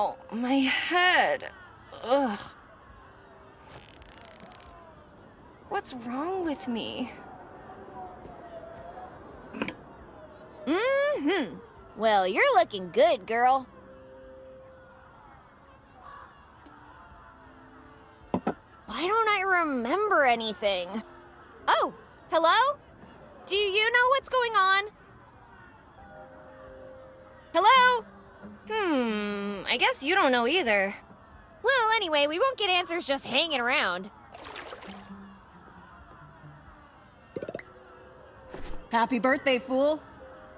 Ow, my head. Ugh. What's wrong with me? Well, you're looking good, girl. Why don't I remember anything? Oh, hello? Do you know what's going on? Hello? I guess you don't know either. Well, anyway, we won't get answers just hanging around. Happy birthday, fool.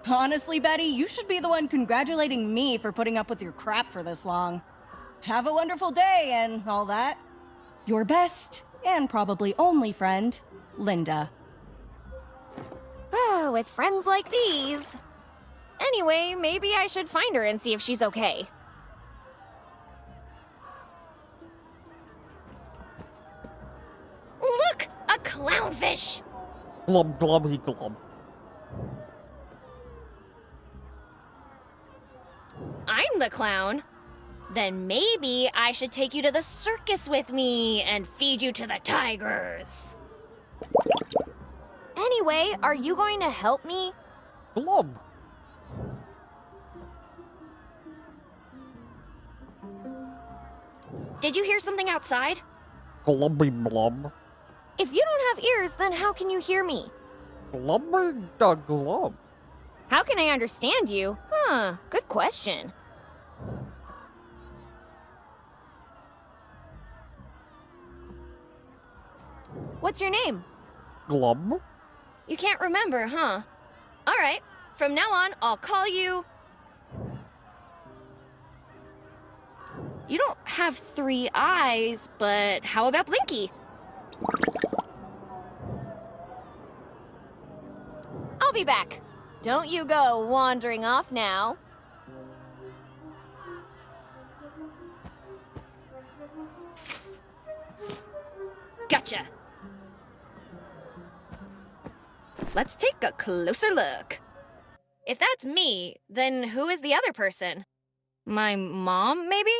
Honestly, Betty, you should be the one congratulating me for putting up with your crap for this long. Have a wonderful day and all that. Your best, and probably only friend, Linda. With friends like these. Anyway, maybe I should find her and see if she's okay. Look! A clownfish! Glub glubby glub. I'm the clown. Then maybe I should take you to the circus with me and feed you to the tigers. Anyway, are you going to help me? Glub. Did you hear something outside? Glubby blub. If you don't have ears, then how can you hear me? Glubby da glub. How can I understand you? Good question. What's your name? Glub. You can't remember, huh? All right, from now on, I'll call you... You don't have 3 eyes, but how about Blinky? I'll be back. Don't you go wandering off now. Gotcha. Let's take a closer look. If that's me, then who is the other person? My mom, maybe?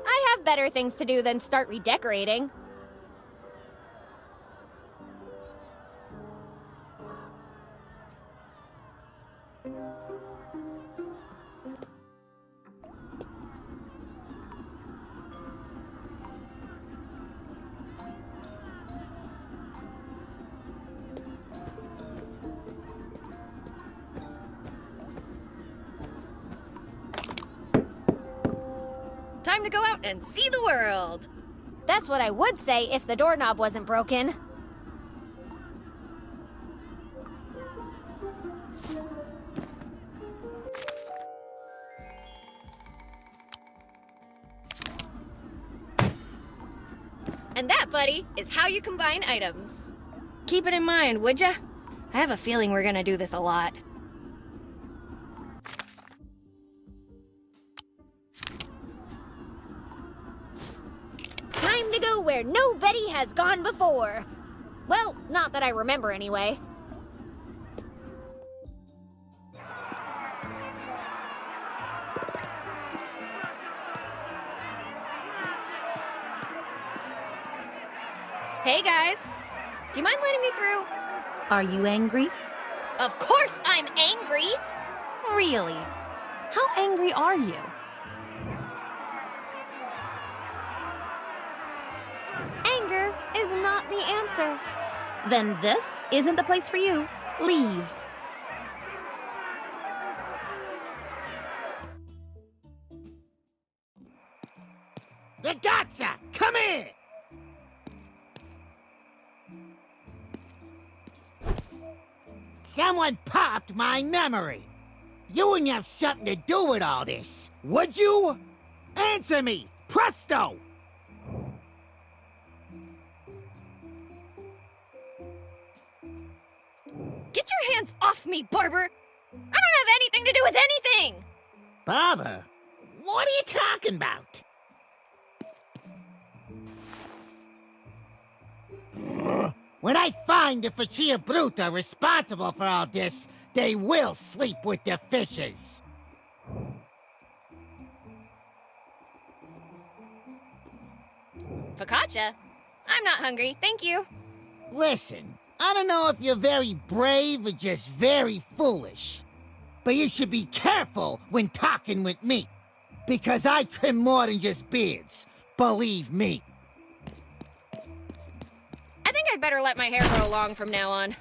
I have better things to do than start redecorating. Time to go out and see the world. That's what I would say if the doorknob wasn't broken. And that, buddy, is how you combine items. Keep it in mind, would ya? I have a feeling we're gonna do this a lot. Time to go where nobody has gone before. Well, not that I remember anyway. Hey guys, do you mind letting me through? Are you angry? Of course I'm angry! Really? How angry are you? Anger is not the answer. Then this isn't the place for you. Leave. Ragazza, come here! Someone popped my memory. You wouldn't have something to do with all this, would you? Answer me, presto! Get your hands off me, Barber! I don't have anything to do with anything! Barber? What are you talking about? When I find the Faccia Bruta responsible for all this, they will sleep with the fishes. Focaccia? I'm not hungry, thank you. Listen, I don't know if you're very brave or just very foolish, but you should be careful when talking with me, because I trim more than just beards, believe me. I think I'd better let my hair grow long from now on.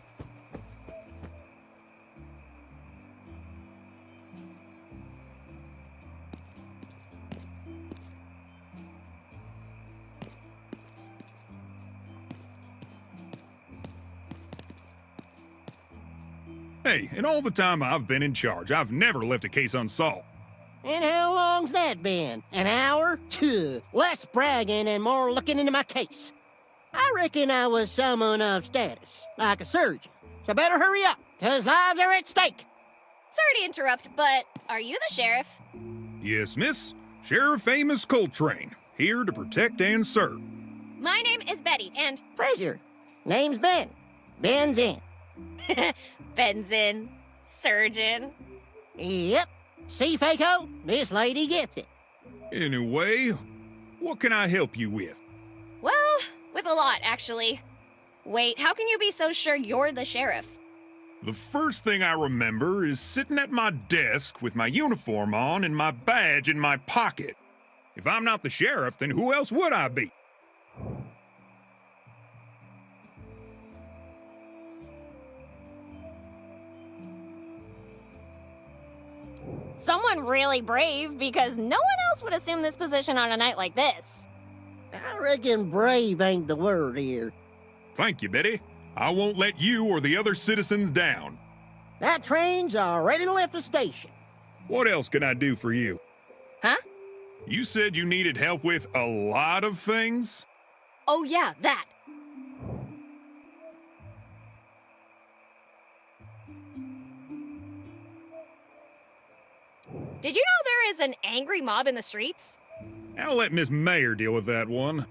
Hey, in all the time I've been in charge, I've never left a case unsolved. And how long's that been? An hour? Tuh, less bragging and more looking into my case. I reckon I was someone of status, like a surgeon. So better hurry up, 'cause lives are at stake. Sorry to interrupt, but are you the sheriff? Yes, miss. Sheriff Amos Coltrane, here to protect and serve. My name is Betty, and Pleasure. Name's Ben. Ben's in. Benzin, surgeon. Yep. See, Faco? This lady gets it. Anyway, what can I help you with? Well, with a lot, actually. Wait, how can you be so sure you're the sheriff? The first thing I remember is sitting at my desk with my uniform on and my badge in my pocket. If I'm not the sheriff, then who else would I be? Someone really brave, because no one else would assume this position on a night like this. I reckon brave ain't the word here. Thank you, Betty. I won't let you or the other citizens down. That train's already left the station. What else can I do for you? Huh? You said you needed help with a lot of things? Oh yeah, that. Did you know there is an angry mob in the streets? I'll let Miss Mayor deal with that one.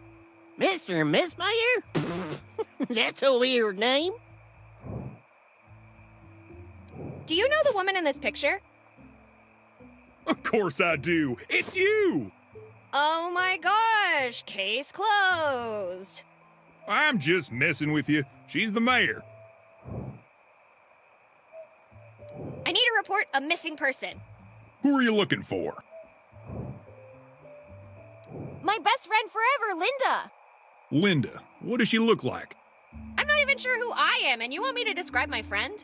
Mr. and Miss Mayor? That's a weird name. Do you know the woman in this picture? Of course I do. It's you! Oh my gosh, case closed. I'm just messing with you. She's the mayor. I need to report a missing person. Who are you looking for? My best friend forever, Linda. Linda. What does she look like? I'm not even sure who I am, and you want me to describe my friend?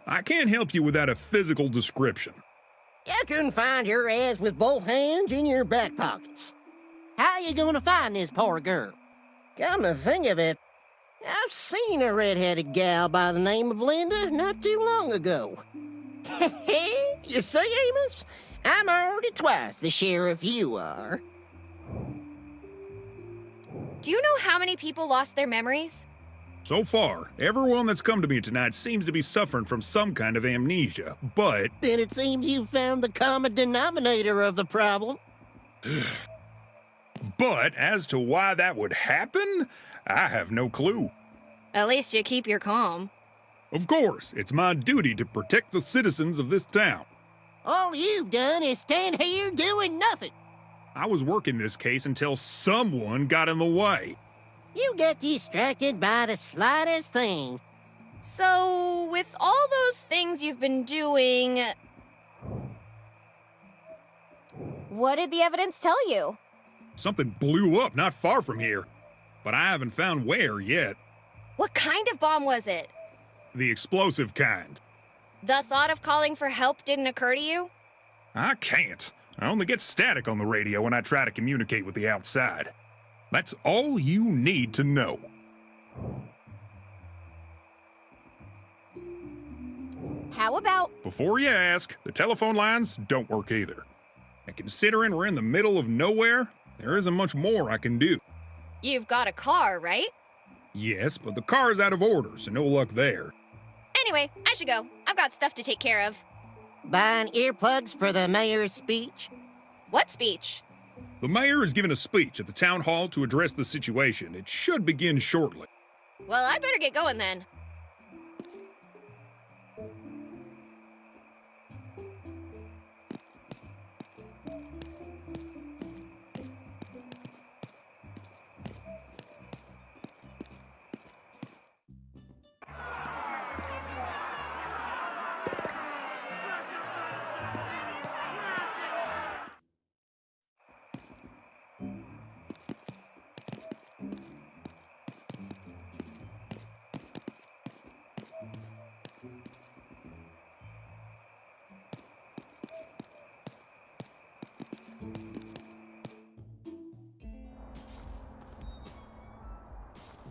I can't help you without a physical description. You can find your ass with both hands in your back pockets. How you gonna find this poor girl? Come to think of it, I've seen a red-headed gal by the name of Linda not too long ago. You see, Amos? I'm already twice the sheriff you are. Do you know how many people lost their memories? So far, everyone that's come to me tonight seems to be suffering from some kind of amnesia, but Then it seems you found the common denominator of the problem. as to why that would happen, I have no clue. At least you keep your calm. Of course, it's my duty to protect the citizens of this town. All you've done is stand here doing nothing. I was working this case until someone got in the way. You get distracted by the slightest thing. So, with all those things you've been doing, What did the evidence tell you? Something blew up not far from here, but I haven't found where yet. what kind of bomb was it? The explosive kind. The thought of calling for help didn't occur to you? I can't. I only get static on the radio when I try to communicate with the outside. That's all you need to know. How about Before you ask, the telephone lines don't work either. And considering we're in the middle of nowhere, there isn't much more I can do. You've got a car, right? Yes, but the car's out of order, so no luck there. Anyway, I should go. I've got stuff to take care of. Buying earplugs for the mayor's speech? What speech? The mayor is giving a speech at the town hall to address the situation. It should begin shortly. Well, I better get going then.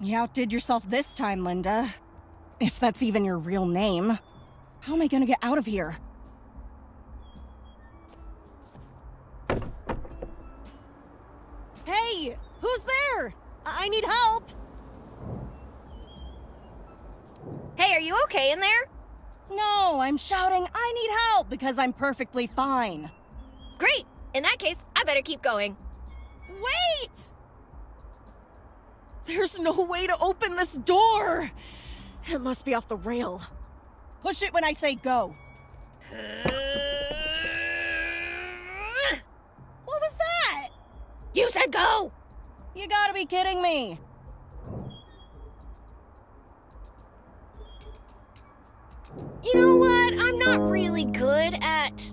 You outdid yourself this time, Linda. If that's even your real name. How am I gonna get out of here? Hey! Who's there? I need help! Hey, are you okay in there? No, I'm shouting, I need help, because I'm perfectly fine. Great! In that case, I better keep going. Wait! There's no way to open this door! It must be off the rail. Push it when I say go. What was that? You said go! You gotta be kidding me. You know what? I'm not really good at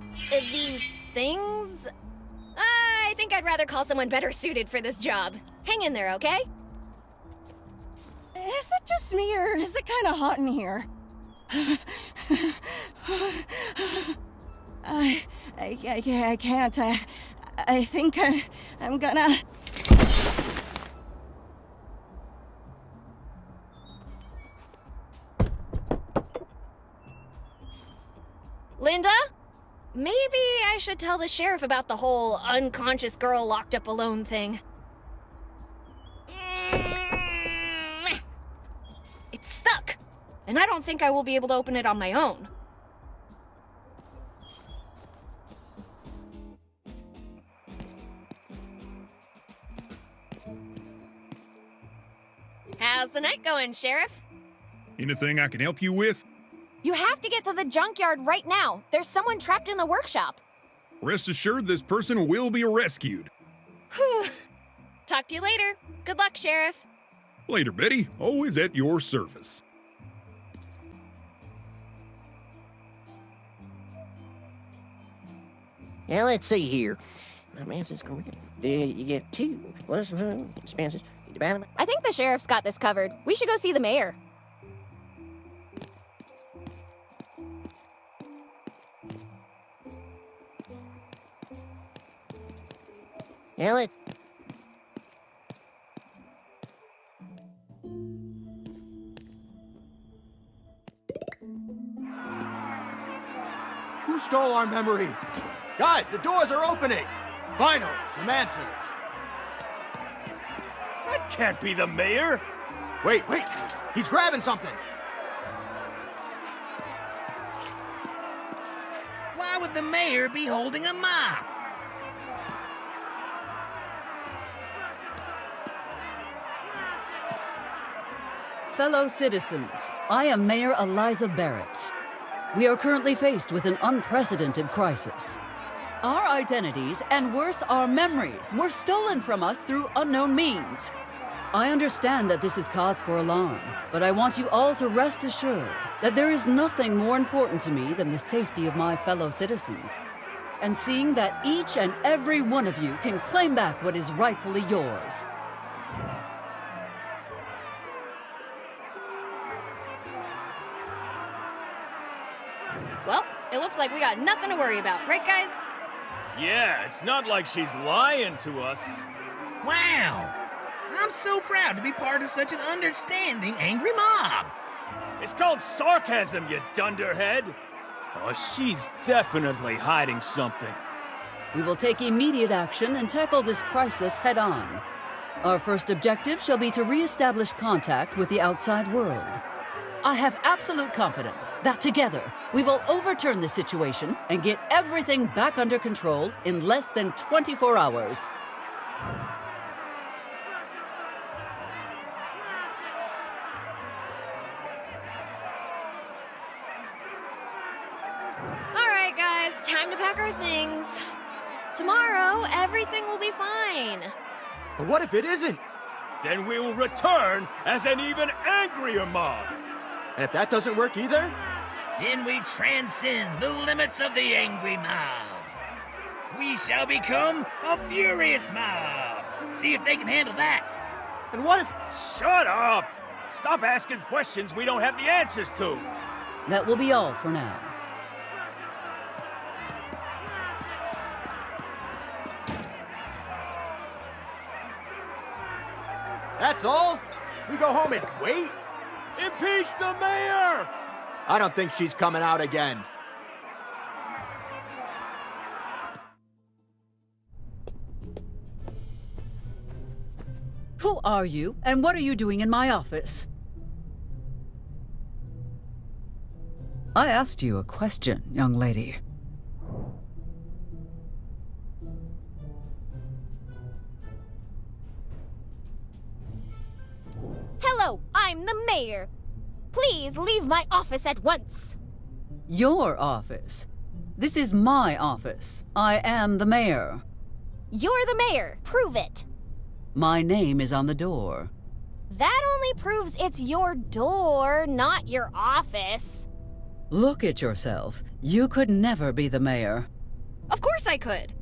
these things. I think I'd rather call someone better suited for this job. Hang in there, okay? Is it just me, or is it kind of hot in here? I can't. I think I'm gonna... Linda? Maybe I should tell the sheriff about the whole unconscious girl locked up alone thing. It's stuck, and I don't think I will be able to open it on my own. How's the night going, Sheriff? Anything I can help you with? You have to get to the junkyard right now. There's someone trapped in the workshop. Rest assured this person will be rescued. Whew. Talk to you later. Good luck, Sheriff. Later, Betty. Always at your service. Now, let's see here. You get 2 plus expenses. I think the sheriff's got this covered. We should go see the mayor. Now, Who stole our memories? Guys, the doors are opening! Finally, some answers. That can't be the mayor! Wait, he's grabbing something! Why would the mayor be holding a mop? Fellow citizens, I am Mayor Eliza Barrett. We are currently faced with an unprecedented crisis. Our identities, and worse, our memories, were stolen from us through unknown means. I understand that this is cause for alarm, but I want you all to rest assured that there is nothing more important to me than the safety of my fellow citizens, and seeing that each and every one of you can claim back what is rightfully yours. Well, it looks like we got nothing to worry about, right, guys? Yeah, it's not like she's lying to us. Wow! I'm so proud to be part of such an understanding, angry mob! It's called sarcasm, you dunderhead! Oh, she's definitely hiding something. We will take immediate action and tackle this crisis head-on. Our first objective shall be to re-establish contact with the outside world. I have absolute confidence that together we will overturn the situation and get everything back under control in less than 24 hours. All right, guys, time to pack our things. Tomorrow, everything will be fine. But what if it isn't? Then we will return as an even angrier mob. And if that doesn't work either? Then we transcend the limits of the angry mob. We shall become a furious mob. See if they can handle that. And what if... Shut up! Stop asking questions we don't have the answers to. That will be all for now. That's all? We go home and wait? Impeach the mayor! I don't think she's coming out again. Who are you, and what are you doing in my office? I asked you a question, young lady. Hello, I'm the mayor. Please leave my office at once. Your office. This is my office. I am the mayor. You're the mayor. Prove it. My name is on the door. That only proves it's your door, not your office. Look at yourself. You could never be the mayor. Of course I could.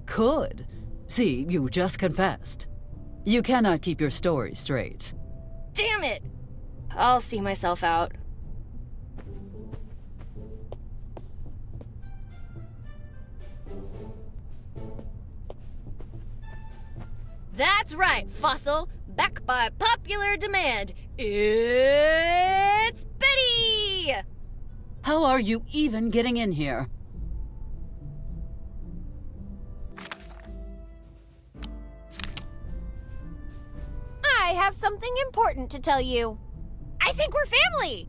Could? See, you just confessed. You cannot keep your story straight. Damn it! I'll see myself out. That's right, Fossil. Back by popular demand, it's Betty! How are you even getting in here? I have something important to tell you. I think we're family!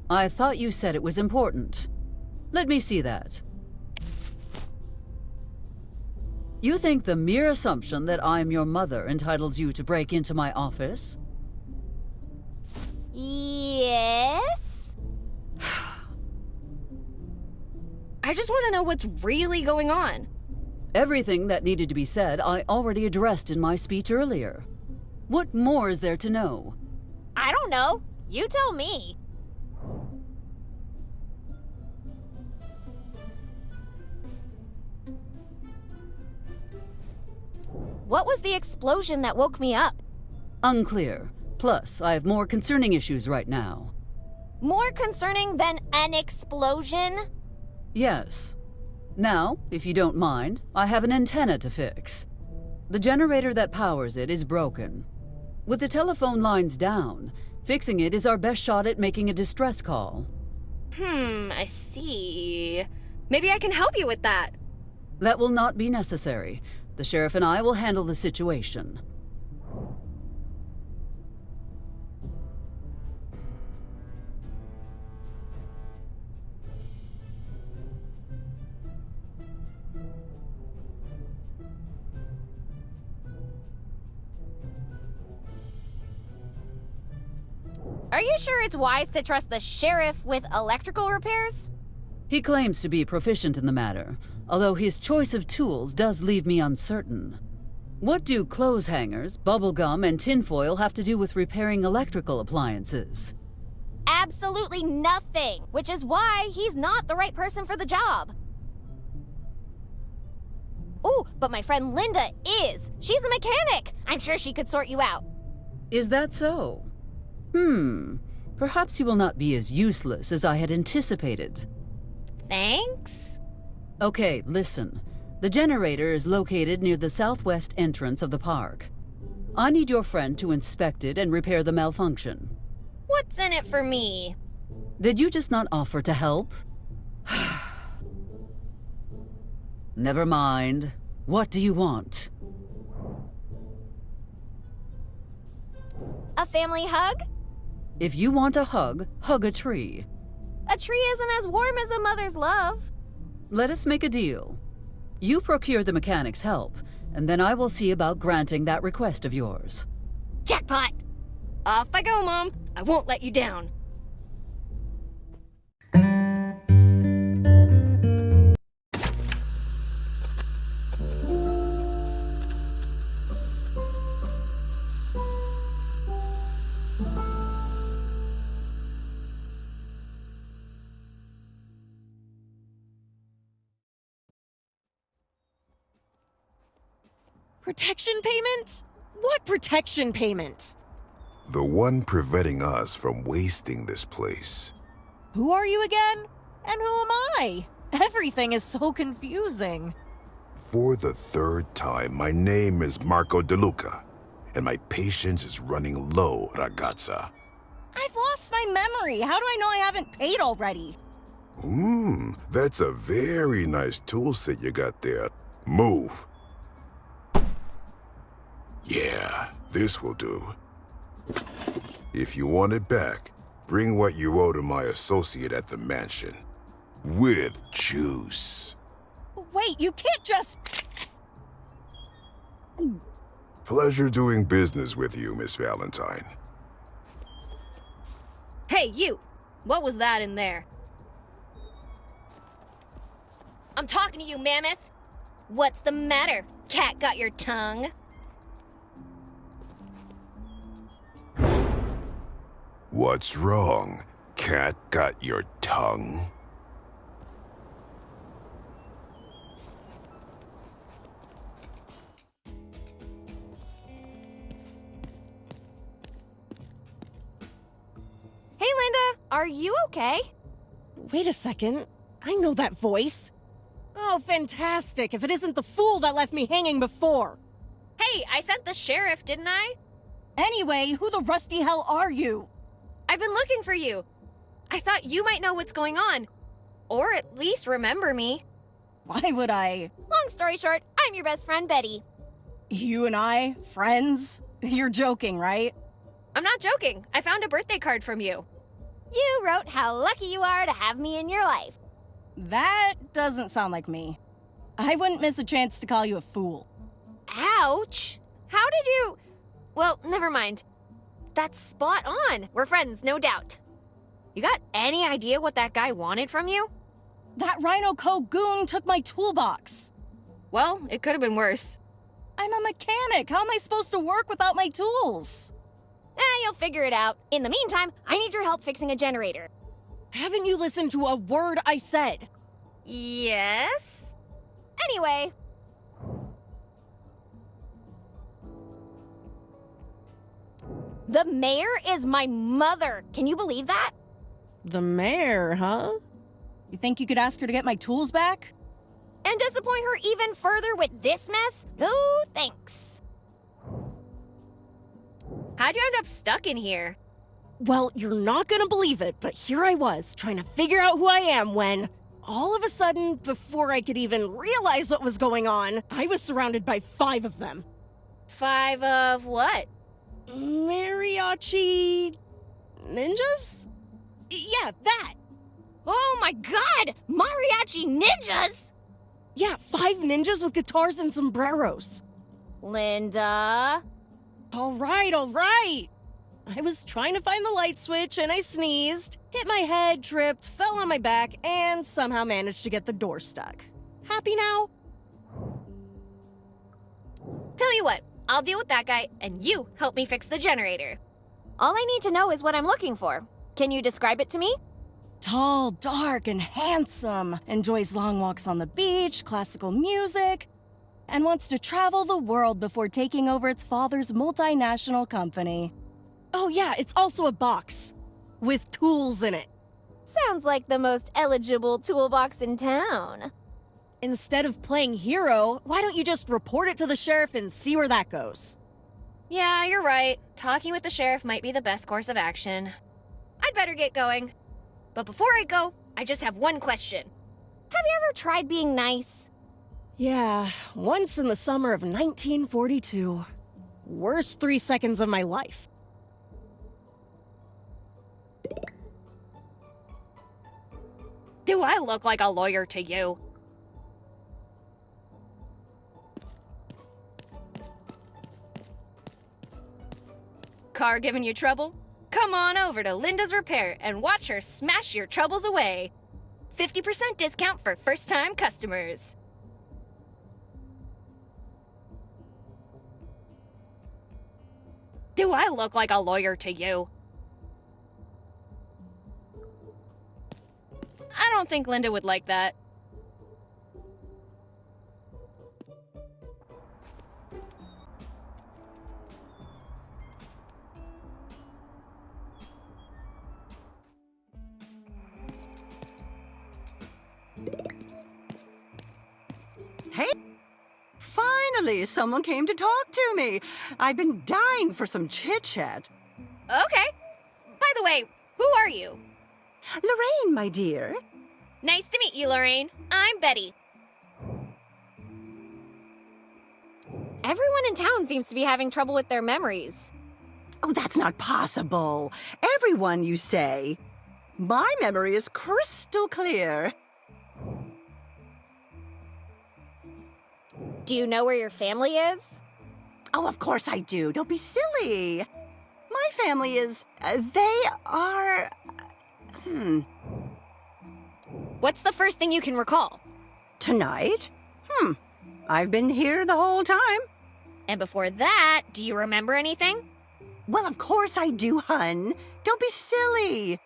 I thought you said it was important. Let me see that. You think the mere assumption that I'm your mother entitles you to break into my office? Yes? I just want to know what's really going on. Everything that needed to be said I already addressed in my speech earlier. What more is there to know? I don't know. You tell me. What was the explosion that woke me up? Unclear. Plus, I have more concerning issues right now. More concerning than an explosion? Yes. Now, if you don't mind, I have an antenna to fix. The generator that powers it is broken. With the telephone lines down, fixing it is our best shot at making a distress call. I see. Maybe I can help you with that. That will not be necessary. The sheriff and I will handle the situation. Are you sure it's wise to trust the sheriff with electrical repairs? He claims to be proficient in the matter, although his choice of tools does leave me uncertain. What do clothes hangers, bubblegum, and tinfoil have to do with repairing electrical appliances? Absolutely nothing, which is why he's not the right person for the job. Ooh, but my friend Linda is. She's a mechanic. I'm sure she could sort you out. Is that so? Perhaps you will not be as useless as I had anticipated. Thanks? Okay, listen. The generator is located near the southwest entrance of the park. I need your friend to inspect it and repair the malfunction. What's in it for me? Did you just not offer to help? Never mind. What do you want? A family hug? If you want a hug, hug a tree. A tree isn't as warm as a mother's love. Let us make a deal. You procure the mechanic's help, and then I will see about granting that request of yours. Jackpot! Off I go, Mom. I won't let you down. Protection payment? What protection payment? The one preventing us from wasting this place. Who are you again? And who am I? Everything is so confusing. For the third time, my name is Marco De Luca, and my patience is running low, ragazza. I've lost my memory. How do I know I haven't paid already? That's a very nice tool set you got there. Move. Yeah, this will do. If you want it back, bring what you owe to my associate at the mansion. With juice. Wait, you can't just... Pleasure doing business with you, Miss Valentine. Hey, you! What was that in there? I'm talking to you, Mammoth! What's the matter? Cat got your tongue? What's wrong? Cat got your tongue? Hey, Linda, are you okay? Wait a second. I know that voice. Oh, fantastic. If it isn't the fool that left me hanging before. Hey, I sent the sheriff, didn't I? Anyway, who the rusty hell are you? I've been looking for you. I thought you might know what's going on. Or at least remember me. Why would I? Long story short, I'm your best friend, Betty. You and I? Friends? You're joking, right? I'm not joking. I found a birthday card from you. You wrote how lucky you are to have me in your life. That doesn't sound like me. I wouldn't miss a chance to call you a fool. Ouch! How did you... Well, never mind. That's spot on. We're friends, no doubt. You got any idea what that guy wanted from you? That Rhino Co. goon took my toolbox. Well, it could have been worse. I'm a mechanic. How am I supposed to work without my tools? You'll figure it out. In the meantime, I need your help fixing a generator. Haven't you listened to a word I said? Yes? Anyway. The mayor is my mother. Can you believe that? The mayor, huh? You think you could ask her to get my tools back? And disappoint her even further with this mess? No thanks. How'd you end up stuck in here? Well, you're not gonna believe it, but here I was, trying to figure out who I am when, all of a sudden, before I could even realize what was going on, I was surrounded by 5 of them. 5 of what? Mariachi... ninjas? Yeah, that! Oh my god! Mariachi ninjas? Yeah, 5 ninjas with guitars and sombreros. Linda... All right. I was trying to find the light switch and I sneezed, hit my head, tripped, fell on my back, and somehow managed to get the door stuck. Happy now? Tell you what, I'll deal with that guy and you help me fix the generator. All I need to know is what I'm looking for. Can you describe it to me? Tall, dark, and handsome. Enjoys long walks on the beach, classical music, and wants to travel the world before taking over its father's multinational company. Oh yeah, it's also a box. With tools in it. Sounds like the most eligible toolbox in town. Instead of playing hero, why don't you just report it to the sheriff and see where that goes? Yeah, you're right. Talking with the sheriff might be the best course of action. I'd better get going. But before I go, I just have one question. Have you ever tried being nice? Yeah, once in the summer of 1942. Worst 3 seconds of my life. Do I look like a lawyer to you? Car giving you trouble? Come on over to Linda's Repair and watch her smash your troubles away. 50% discount for first-time customers. Do I look like a lawyer to you? I don't think Linda would like that. Finally, someone came to talk to me. I've been dying for some chit-chat. Okay. By the way, who are you? Lorraine, my dear. Nice to meet you, Lorraine. I'm Betty. Everyone in town seems to be having trouble with their memories. Oh, that's not possible. Everyone, you say? My memory is crystal clear. Do you know where your family is? Oh, of course I do. Don't be silly. My family is... they are... What's the first thing you can recall? Tonight? I've been here the whole time. And before that, do you remember anything? Well, of course I do, hun. Don't be silly.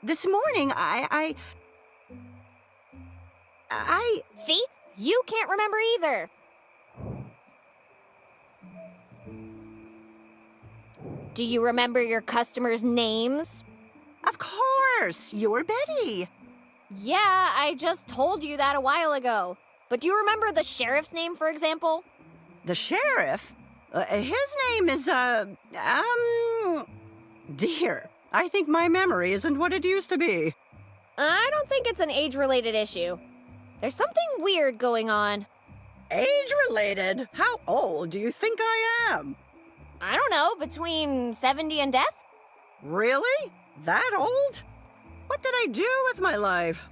This morning, I... See? You can't remember either. Do you remember your customers' names? Of course! You're Betty. Yeah, I just told you that a while ago. But do you remember the sheriff's name, for example? The sheriff? His name is, Dear, I think my memory isn't what it used to be. I don't think it's an age-related issue. There's something weird going on. Age-related? How old do you think I am? I don't know, between 70 and death? Really? That old? What did I do with my life?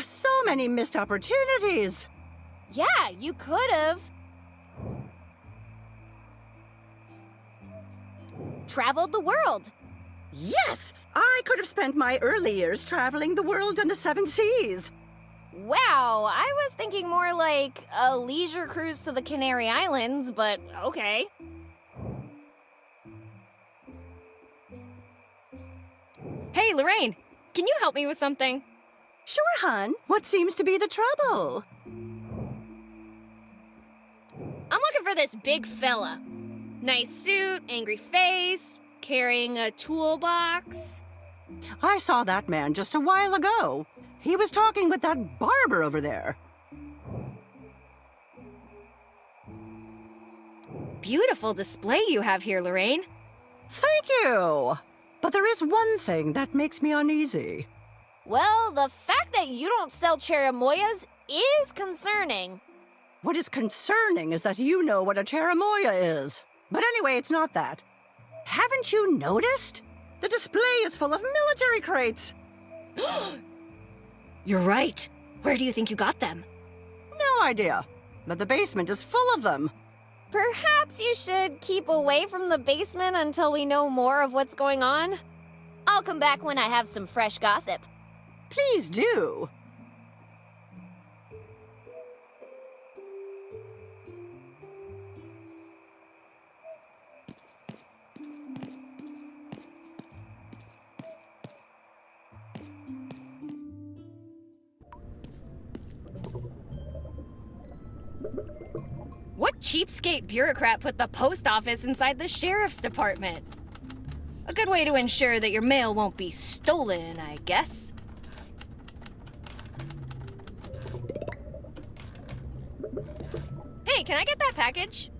So many missed opportunities. Yeah, you could have. Traveled the world. Yes! I could have spent my early years traveling the world and the 7 seas. Wow, I was thinking more like a leisure cruise to the Canary Islands, but okay. Hey, Lorraine, can you help me with something? Sure, hon. What seems to be the trouble? I'm looking for this big fella. Nice suit, angry face, carrying a toolbox. I saw that man just a while ago. He was talking with that barber over there. Beautiful display you have here, Lorraine. Thank you. But there is one thing that makes me uneasy. Well, the fact that you don't sell cherimoyas is concerning. What is concerning is that you know what a cherimoya is. But anyway, it's not that. Haven't you noticed? The display is full of military crates. You're right. Where do you think you got them? No idea. But the basement is full of them. Perhaps you should keep away from the basement until we know more of what's going on. I'll come back when I have some fresh gossip. Please do. What cheapskate bureaucrat put the post office inside the sheriff's department? A good way to ensure that your mail won't be stolen, I guess. Hey, can I get that package?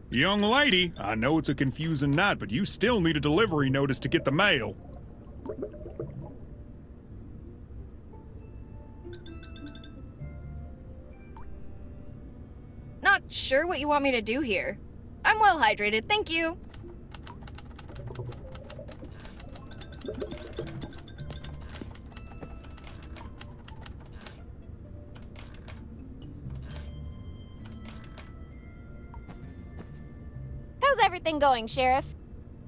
Young lady, I know it's a confusing night, but you still need a delivery notice to get the mail. Not sure what you want me to do here. I'm well hydrated, thank you. How's everything going, Sheriff?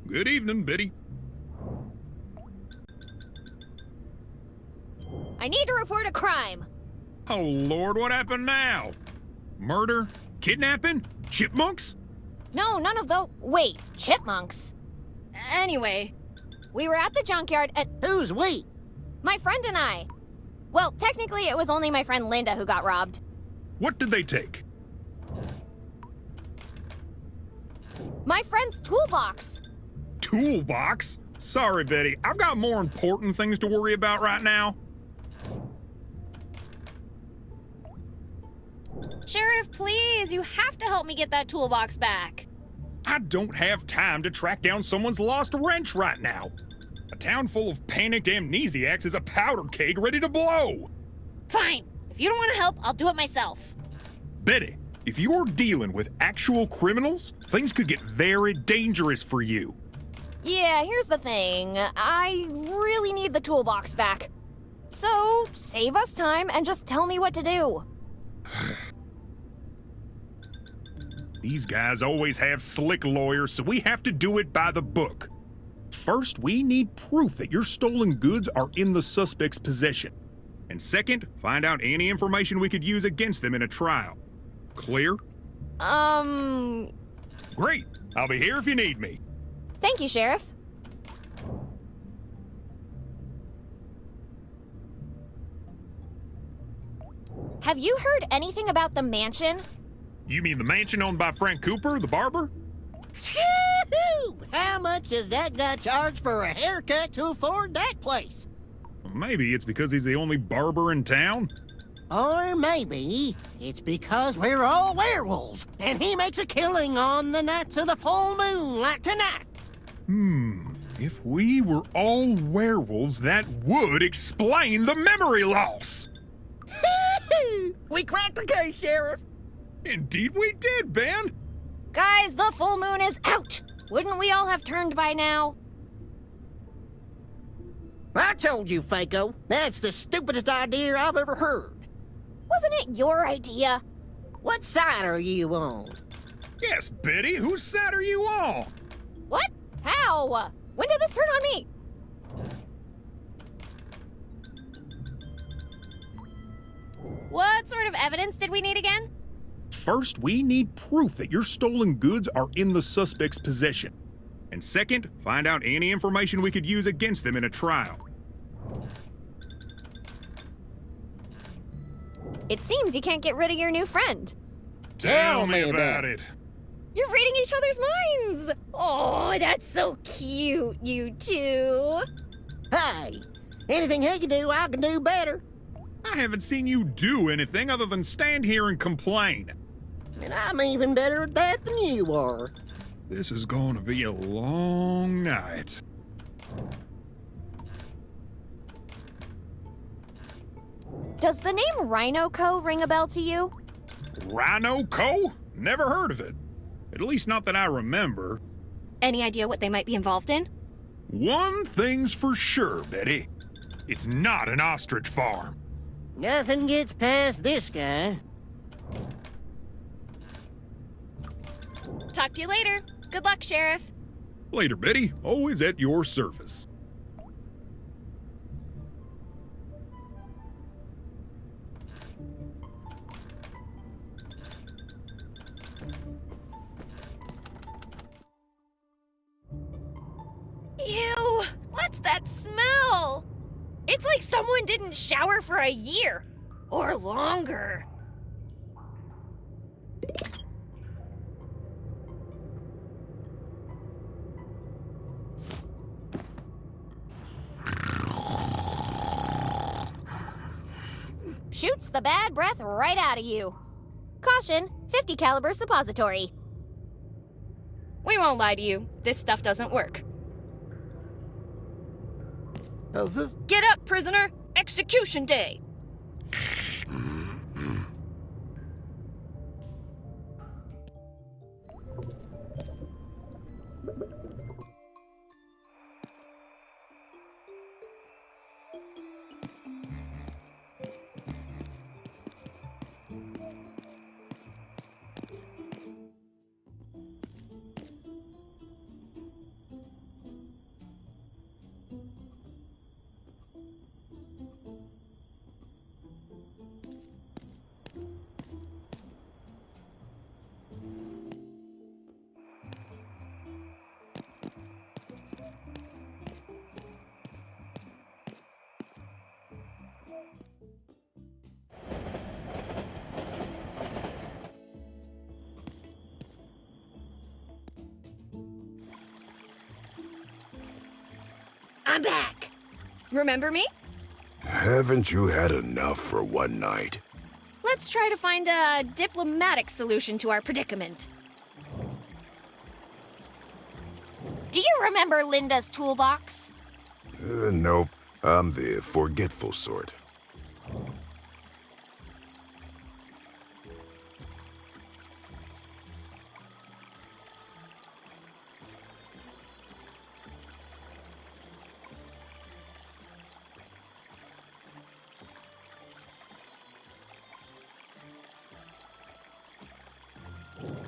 Good evening, Betty. I need to report a crime. Oh, Lord, what happened now? Murder? Kidnapping? Chipmunks? No, none of those. Wait, chipmunks? Anyway, We were at the junkyard and... Who's we? My friend and I. Well, technically, it was only my friend Linda who got robbed. What did they take? My friend's toolbox. Toolbox? Sorry, Betty. I've got more important things to worry about right now. Sheriff, please, you have to help me get that toolbox back. I don't have time to track down someone's lost wrench right now. A town full of panicked amnesiacs is a powder keg ready to blow. Fine. If you don't want to help, I'll do it myself. Betty, if you're dealing with actual criminals, things could get very dangerous for you. Yeah, here's the thing. I really need the toolbox back. So, save us time and just tell me what to do. These guys always have slick lawyers, so we have to do it by the book. First, we need proof that your stolen goods are in the suspect's possession. And second, find out any information we could use against them in a trial. Clear? Great. I'll be here if you need me. Thank you, Sheriff. Have you heard anything about the mansion? You mean the mansion owned by Frank Cooper, the barber? Phew! How much does that guy charge for a haircut to afford that place? Well, maybe it's because he's the only barber in town. Or maybe it's because we're all werewolves, and he makes a killing on the nights of the full moon like tonight. If we were all werewolves, that would explain the memory loss. We cracked the case, Sheriff. Indeed we did, Ben. Guys, the full moon is out! Wouldn't we all have turned by now? I told you, Faco. That's the stupidest idea I've ever heard. Wasn't it your idea? What side are you on? Yes, Betty, whose side are you on? What? How? When did this turn on me? What sort of evidence did we need again? First, we need proof that your stolen goods are in the suspect's possession. And second, find out any information we could use against them in a trial. It seems you can't get rid of your new friend. Tell me about it. You're reading each other's minds! Oh, that's so cute, you two. Hey, anything he can do, I can do better. I haven't seen you do anything other than stand here and complain. And I'm even better at that than you are. This is going to be a long night. Does the name Rhino Co. ring a bell to you? Rhino Co? Never heard of it. At least not that I remember. Any idea what they might be involved in? One thing's for sure, Betty. It's not an ostrich farm. Nothing gets past this guy. Talk to you later. Good luck, Sheriff. Later, Betty. Always at your service. Ew! What's that smell? It's like someone didn't shower for a year. Or longer. Shoots the bad breath right out of you. Caution, 50 caliber suppository. We won't lie to you. This stuff doesn't work. How's this? Get up, prisoner! Execution day! I'm back. Remember me? Haven't you had enough for one night? Let's let's try to find a diplomatic solution to our predicament. Do you remember Linda's toolbox? Nope. I'm the forgetful sort.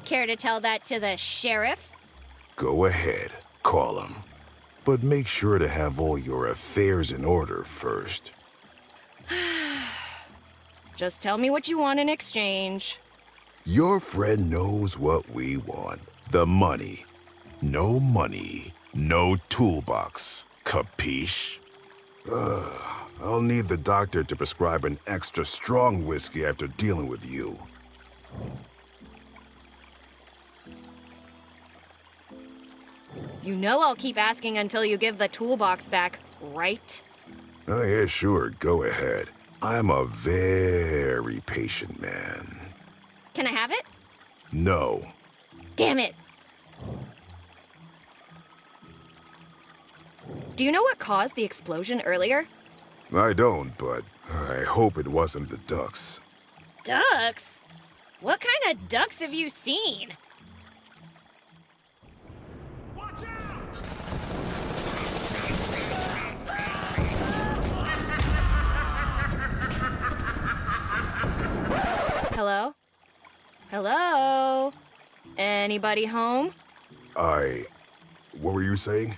Care to tell that to the sheriff? Go ahead. Call him. But make sure to have all your affairs in order first. Just tell me what you want in exchange. Your friend knows what we want. The money. No money, no toolbox. Capiche? I'll need the doctor to prescribe an extra strong whiskey after dealing with you. You know I'll keep asking until you give the toolbox back, right? Oh, yeah, sure. Go ahead. I'm a very patient man. Can I have it? No. Damn it! Do you know what caused the explosion earlier? I don't, but I hope it wasn't the ducks. Ducks? What kind of ducks have you seen? Hello? Hello? Anybody home? What were you saying?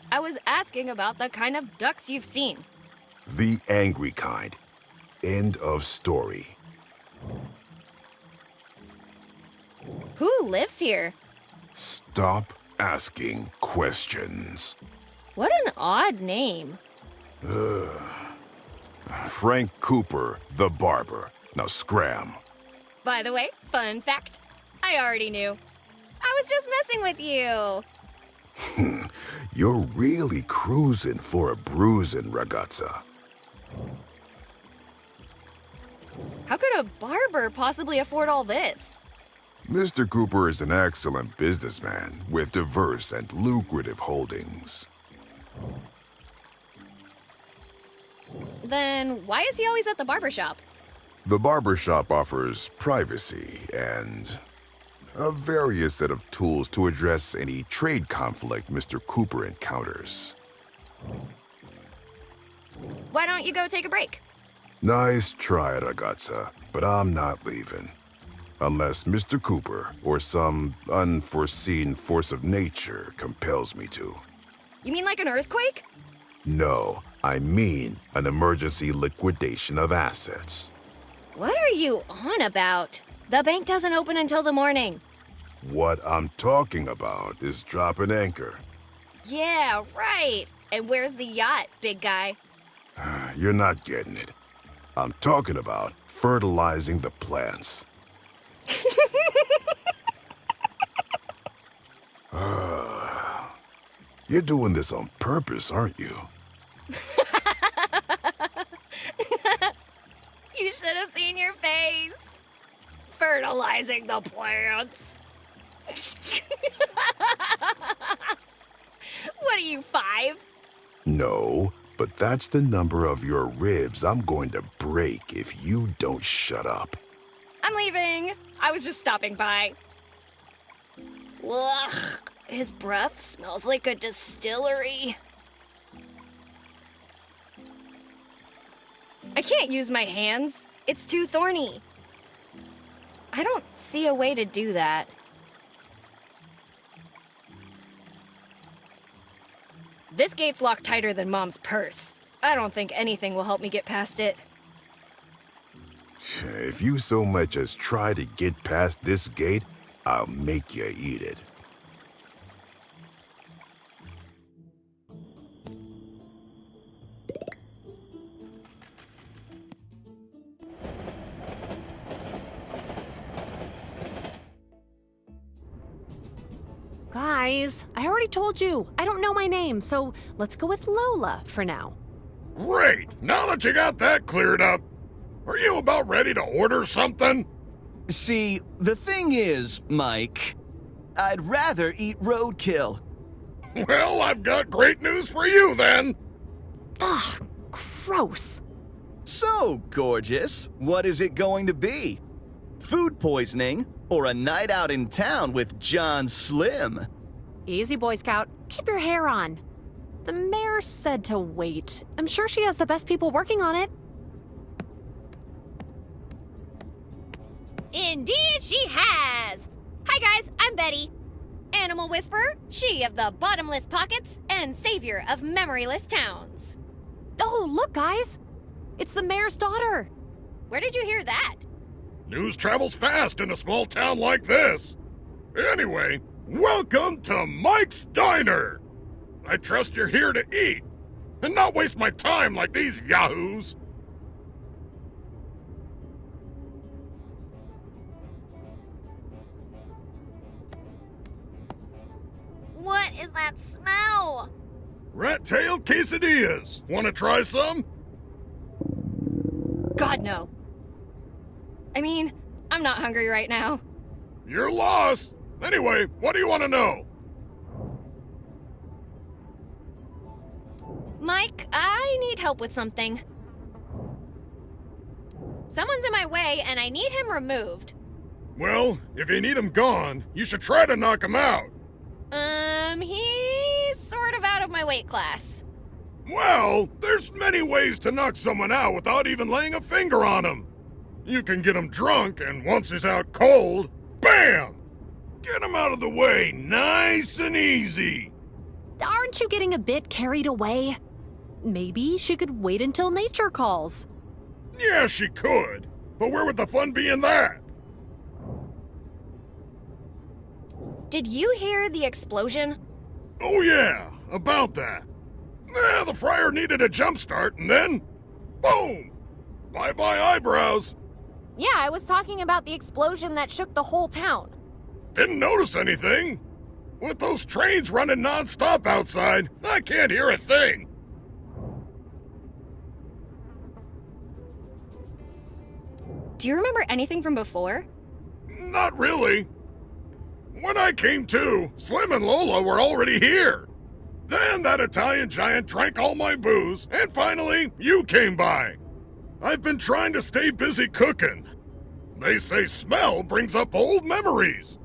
I was asking about the kind of ducks you've seen. The angry kind. End of story. Who lives here? Stop asking questions. What an odd name. Frank Cooper, the barber. Now scram. By the way, fun fact. I already knew. I was just messing with you. You're really cruising for a bruising, ragazza. How could a barber possibly afford all this? Mr. Cooper is an excellent businessman with diverse and lucrative holdings. Then why is he always at the barber shop? The barbershop offers privacy and a various set of tools to address any trade conflict Mr. Cooper encounters. Why don't you go take a break? Nice try, ragazza, but I'm not leaving. Unless Mr. Cooper or some unforeseen force of nature compels me to. You mean like an earthquake? No, I mean an emergency liquidation of assets. What are you on about? The bank doesn't open until the morning. What I'm talking about is dropping anchor. Yeah, right. And where's the yacht, big guy? You're not getting it. I'm talking about fertilizing the plants. You're doing this on purpose, aren't you? You should have seen your face. Fertilizing the plants. What are you, 5? No, but that's the number of your ribs I'm going to break if you don't shut up. I'm leaving. I was just stopping by. Ugh, his breath smells like a distillery. I can't use my hands. It's too thorny. I don't see a way to do that. This gate's locked tighter than Mom's purse. I don't think anything will help me get past it. If you so much as try to get past this gate, I'll make you eat it. Guys, I already told you, I don't know my name, so let's go with Lola for now. Great! Now that you got that cleared up, Are you about ready to order something? See, the thing is, Mike, I'd rather eat roadkill. Well, I've got great news for you then. Ugh, gross. So, gorgeous, what is it going to be? Food poisoning or a night out in town with John Slim? Easy, Boy Scout. Keep your hair on. The mayor said to wait. I'm sure she has the best people working on it. Indeed she has! Hi guys, I'm Betty. Animal Whisperer, she of the bottomless pockets, and savior of memoryless towns. Oh, look, guys! It's the mayor's daughter! Where did you hear that? News travels fast in a small town like this. Anyway, welcome to Mike's Diner. I trust you're here to eat, and not waste my time like these yahoos. What is that smell? Rat-tail quesadillas. Want to try some? God, no. I mean, I'm not hungry right now. You're lost. Anyway, what do you want to know? Mike, I need help with something. Someone's in my way, and I need him removed. Well, if you need him gone, you should try to knock him out. He's sort of out of my weight class. Well, there's many ways to knock someone out without even laying a finger on him. You can get him drunk, and once he's out cold, bam! Get him out of the way, nice and easy. Aren't you getting a bit carried away? Maybe she could wait until nature calls. Yeah, she could. But where would the fun be in that? Did you hear the explosion? Oh yeah, about that. The fryer needed a jump start, and then, boom! Bye-bye eyebrows. Yeah, I was talking about the explosion that shook the whole town. Didn't notice anything. With those trains running non-stop outside, I can't hear a thing. Do you remember anything from before? Not really. When I came to, Slim and Lola were already here. Then that Italian giant drank all my booze, and finally, you came by. I've been trying to stay busy cooking. They say smell brings up old memories.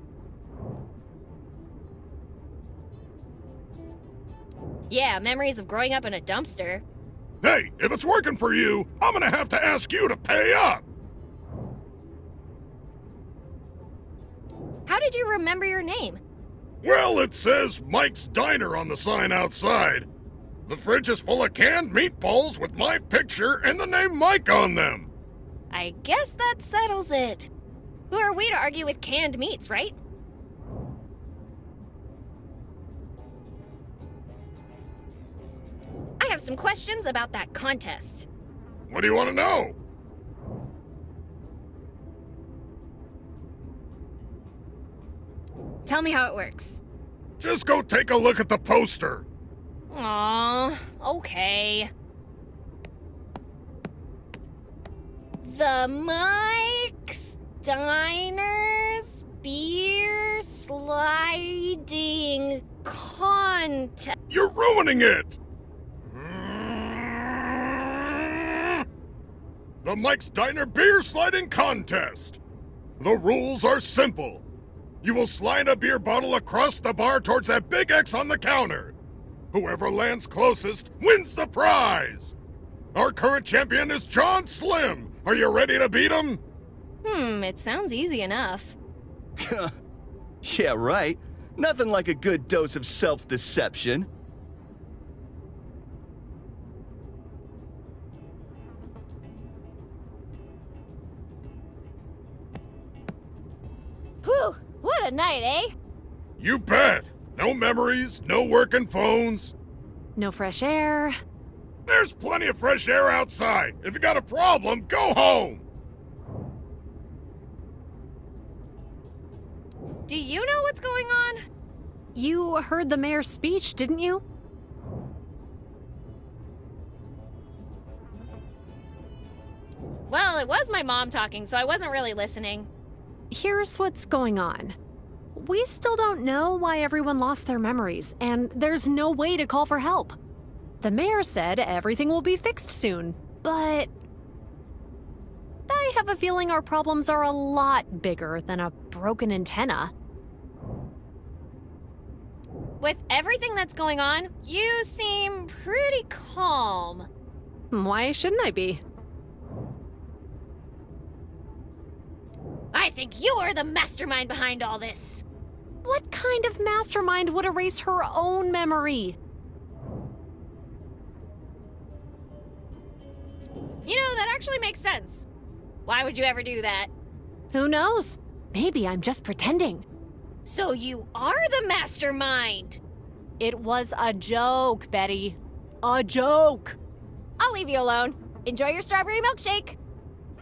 Yeah, memories of growing up in a dumpster. Hey, if it's working for you, I'm gonna have to ask you to pay up. How did you remember your name? Well, it says Mike's Diner on the sign outside. The fridge is full of canned meatballs with my picture and the name Mike on them. I guess that settles it. Who are we to argue with canned meats, right? I have some questions about that contest. What do you want to know? Tell me how it works. Just go take a look at the poster. Aww, okay. The Mike's Diners Beer Sliding Contest. You're ruining it! The Mike's Diner Beer Sliding Contest. The rules are simple. You will slide a beer bottle across the bar towards that big X on the counter. Whoever lands closest wins the prize. Our current champion is John Slim. Are you ready to beat him? It sounds easy enough. Yeah, right. Nothing like a good dose of self-deception. Whew, what a night, eh? You bet. No memories, no working phones. No fresh air. There's plenty of fresh air outside. If you got a problem, go home. Do you know what's going on? You heard the mayor's speech, didn't you? Well, it was my mom talking, so I wasn't really listening. Here's what's going on. We still don't know why everyone lost their memories, and there's no way to call for help. The mayor said everything will be fixed soon, but I have a feeling our problems are a lot bigger than a broken antenna. With everything that's going on, you seem pretty calm. Why shouldn't I be? I think you are the mastermind behind all this. What kind of mastermind would erase her own memory? You know, that actually makes sense. Why would you ever do that? Who knows? Maybe I'm just pretending. So you are the mastermind! It was a joke, Betty. A joke! I'll leave you alone. Enjoy your strawberry milkshake.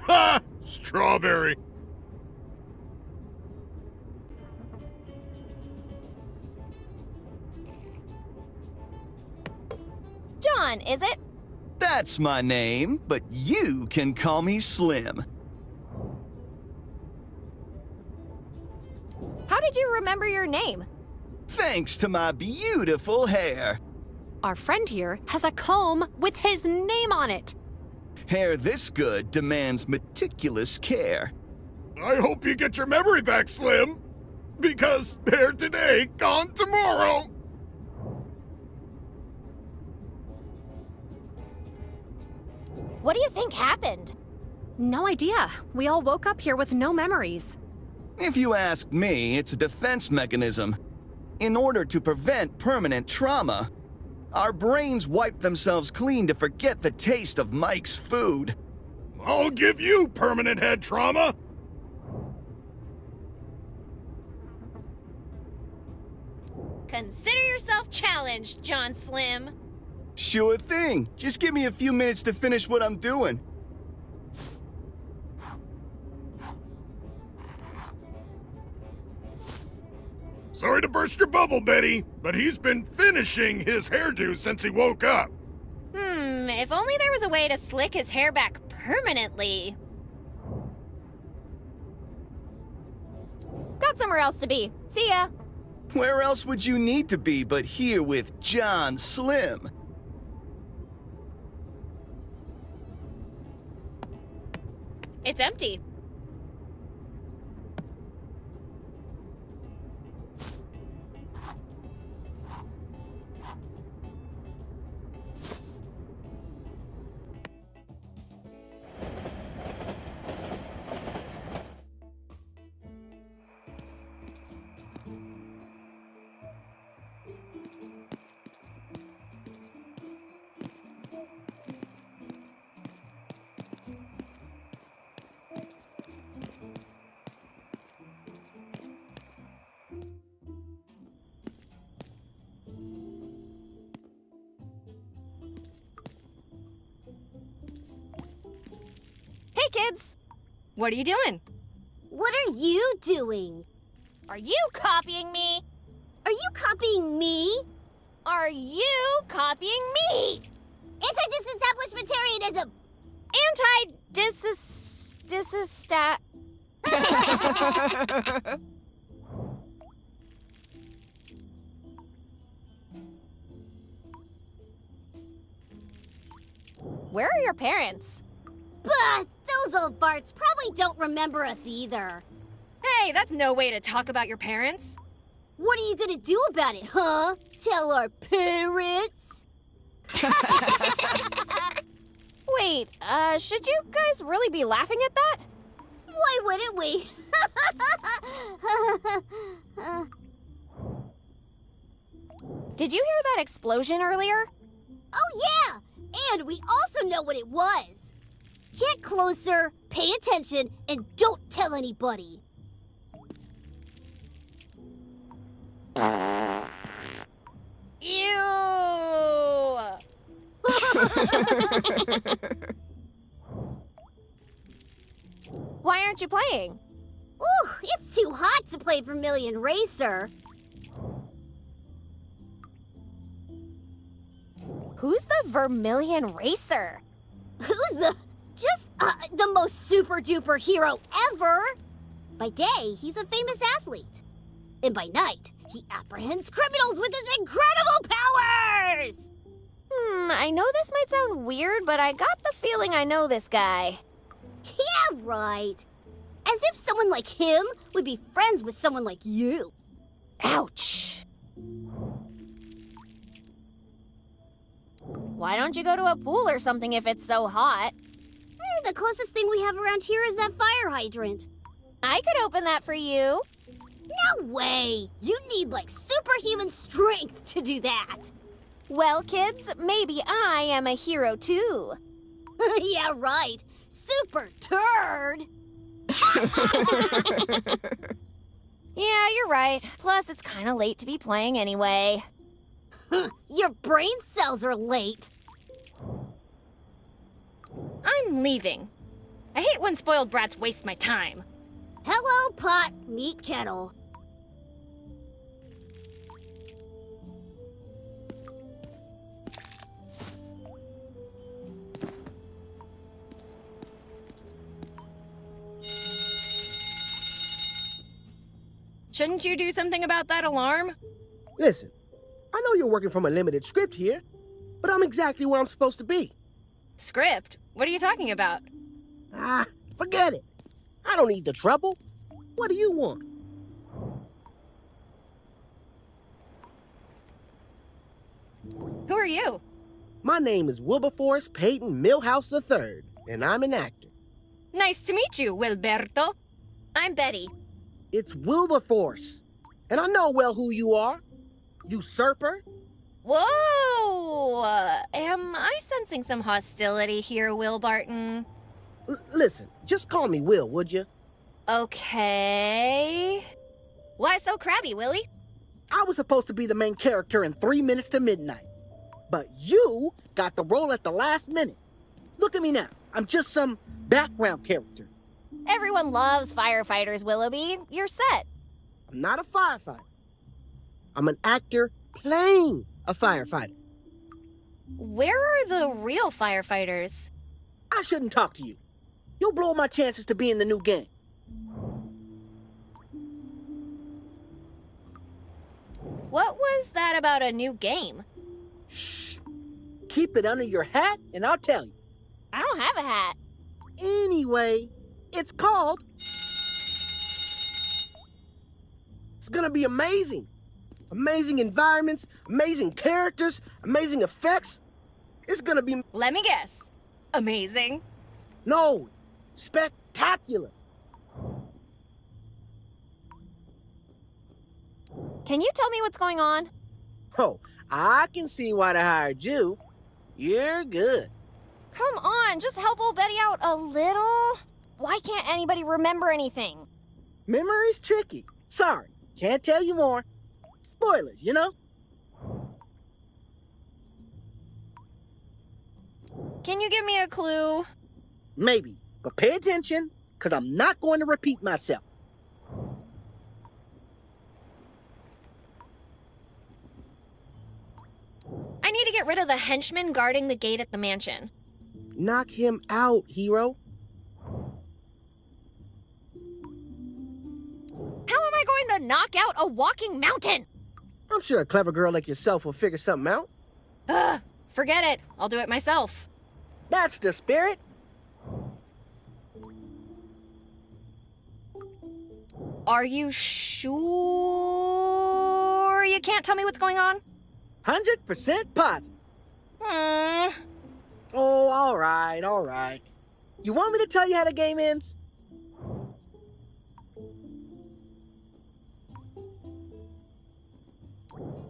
Ha! Strawberry. John, is it? That's my name, but you can call me Slim. How did you remember your name? Thanks to my beautiful hair. Our friend here has a comb with his name on it. Hair this good demands meticulous care. I hope you get your memory back, Slim. Because hair today, gone tomorrow. What do you think happened? No idea. We all woke up here with no memories. If you ask me, it's a defense mechanism. In order to prevent permanent trauma, our brains wipe themselves clean to forget the taste of Mike's food. I'll give you permanent head trauma. Consider yourself challenged, John Slim. Sure thing. Just give me a few minutes to finish what I'm doing. Sorry to burst your bubble, Betty, but he's been finishing his hairdo since he woke up. If only there was a way to slick his hair back permanently. Got somewhere else to be. See ya. Where else would you need to be but here with John Slim? It's empty. Hey, kids! What are you doing? What are you doing? Are you copying me? Are you copying me? Are you copying me? Anti-disestablishmentarianism! Anti-disestat... Where are your parents? Bah! Those old farts probably don't remember us either. Hey, that's no way to talk about your parents. What are you gonna do about it, huh? Tell our parents? Wait, should you guys really be laughing at that? Why wouldn't we? Did you hear that explosion earlier? Oh yeah! And we also know what it was. Get closer, pay attention, and don't tell anybody. Ew! Why aren't you playing? Ooh, it's too hot to play Vermilion Racer. Who's the Vermilion Racer? Who's the just the most super-duper hero ever. By day, he's a famous athlete. And by night, he apprehends criminals with his incredible powers! I know this might sound weird, but I got the feeling I know this guy. Yeah, right. As if someone like him would be friends with someone like you. Ouch. Why don't you go to a pool or something if it's so hot? The closest thing we have around here is that fire hydrant. I could open that for you. No way! You need, like, superhuman strength to do that. Well, kids, maybe I am a hero too. Yeah, right. Super turd. Yeah, you're right. Plus, it's kind of late to be playing anyway. Your brain cells are late. I'm leaving. I hate when spoiled brats waste my time. Hello, pot, meet kettle. Shouldn't you do something about that alarm? Listen, I know you're working from a limited script here, but I'm exactly where I'm supposed to be. Script? What are you talking about? Ah, forget it. I don't need the trouble. What do you want? Who are you? My name is Wilberforce Peyton Milhouse III, and I'm an actor. Nice to meet you, Wilberto. I'm Betty. It's Wilberforce, and I know well who you are. Usurper. Whoa! Am I sensing some hostility here, Will Barton? Listen, just call me Will, would you? Okay. Why so crabby, Willie? I was supposed to be the main character in 3 Minutes to Midnight, but you got the role at the last minute. Look at me now. I'm just some background character. Everyone loves firefighters, Willoughby. You're set. I'm not a firefighter. I'm an actor playing a firefighter. Where are the real firefighters? I shouldn't talk to you. You'll blow my chances to be in the new game. What was that about a new game? Shh. Keep it under your hat and I'll tell you. I don't have a hat. Anyway, it's called... It's gonna be amazing. Amazing environments, amazing characters, amazing effects. It's gonna be... Let me guess. Amazing? No, spectacular. Can you tell me what's going on? Oh, I can see why they hired you. You're good. Come on, just help old Betty out a little. Why can't anybody remember anything? Memory's tricky. Sorry, can't tell you more. Spoilers, you know? Can you give me a clue? Maybe, but pay attention, because I'm not going to repeat myself. I need to get rid of the henchman guarding the gate at the mansion. Knock him out, hero. How am I going to knock out a walking mountain? I'm sure a clever girl like yourself will figure something out. Ugh, forget it. I'll do it myself. That's the spirit. Are you sure you can't tell me what's going on? 100% positive. Oh, all right. You want me to tell you how the game ends?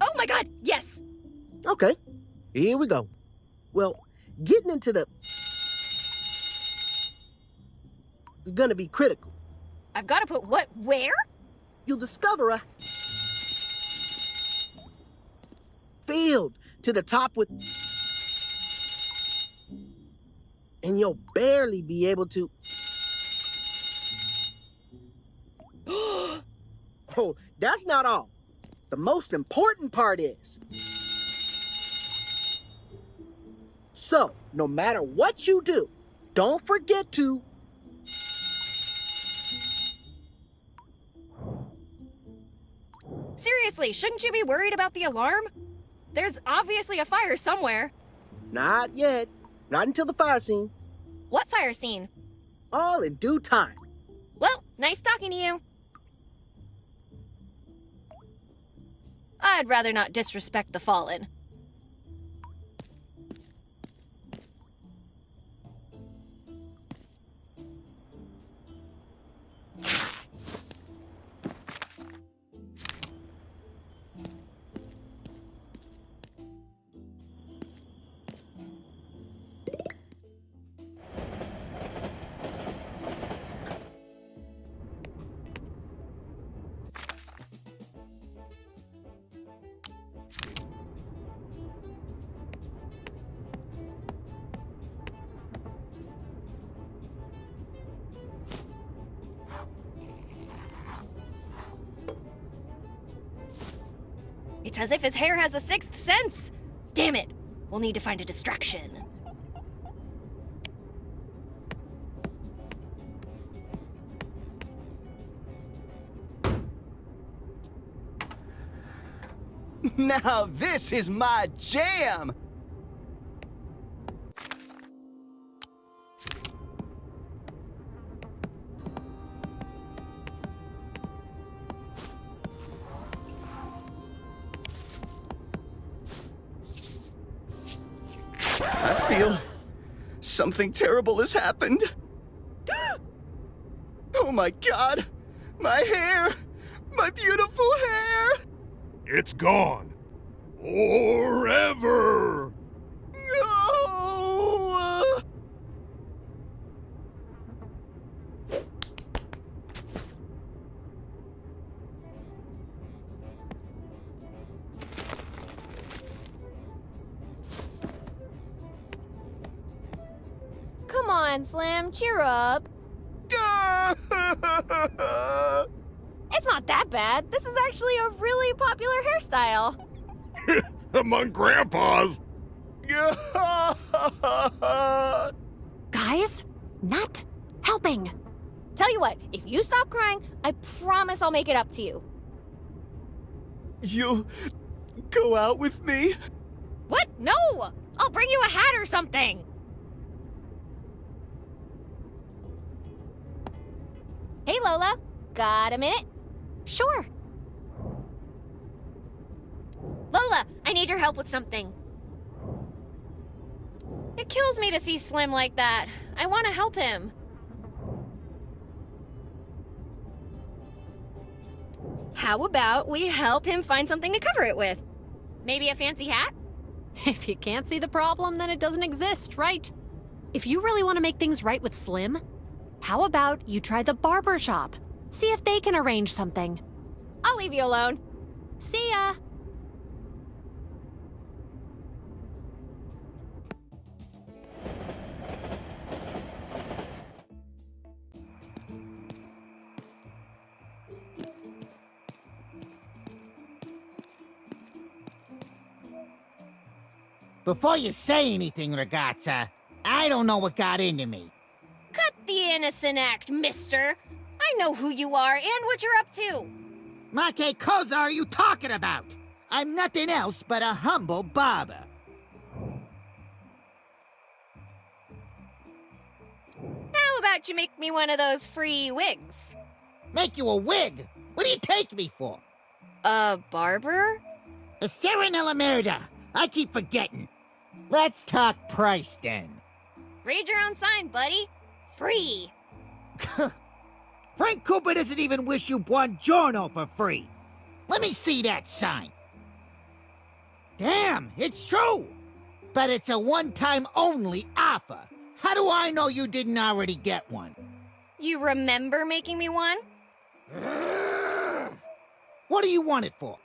Oh my god, yes! Okay, here we go. Well, getting into the... is gonna be critical. I've got to put what where? You'll discover a... field to the top with... and you'll barely be able to... Oh, that's not all. The most important part is... so, no matter what you do, don't forget to. Seriously, shouldn't you be worried about the alarm? There's obviously a fire somewhere. Not yet. Not until the fire scene. What fire scene? All in due time. Well, nice talking to you. I'd rather not disrespect the fallen. It's as if his hair has a sixth sense. Damn it. We'll need to find a distraction. Now this is my jam! I feel something terrible has happened. Oh my God! My hair! My beautiful hair! It's gone. Forever! No! Come on, Slim, cheer up. It's not that bad. This is actually a really popular hairstyle. Among grandpas. Guys, not helping. Tell you what, if you stop crying, I promise I'll make it up to you. You'll go out with me? What? No! I'll bring you a hat or something. Hey, Lola. Got a minute? Sure. Lola, I need your help with something. It kills me to see Slim like that. I want to help him. How about we help him find something to cover it with? Maybe a fancy hat? If you can't see the problem, then it doesn't exist, right? If you really want to make things right with Slim, how about you try the barber shop? See if they can arrange something. I'll leave you alone. See ya! Before you say anything, ragazza, I don't know what got into me. Cut the innocent act, mister. I know who you are and what you're up to. Ma che cosa are you talking about? I'm nothing else but a humble barber. How about you make me one of those free wigs? Make you a wig? What do you take me for? A barber? A Serenella Merida. I keep forgetting. Let's talk price then. Read your own sign, buddy. Free. Frank Cooper doesn't even wish you buongiorno for free. Let me see that sign. Damn, it's true. But it's a one-time only offer. How do I know you didn't already get one? You remember making me one? What do you want it for?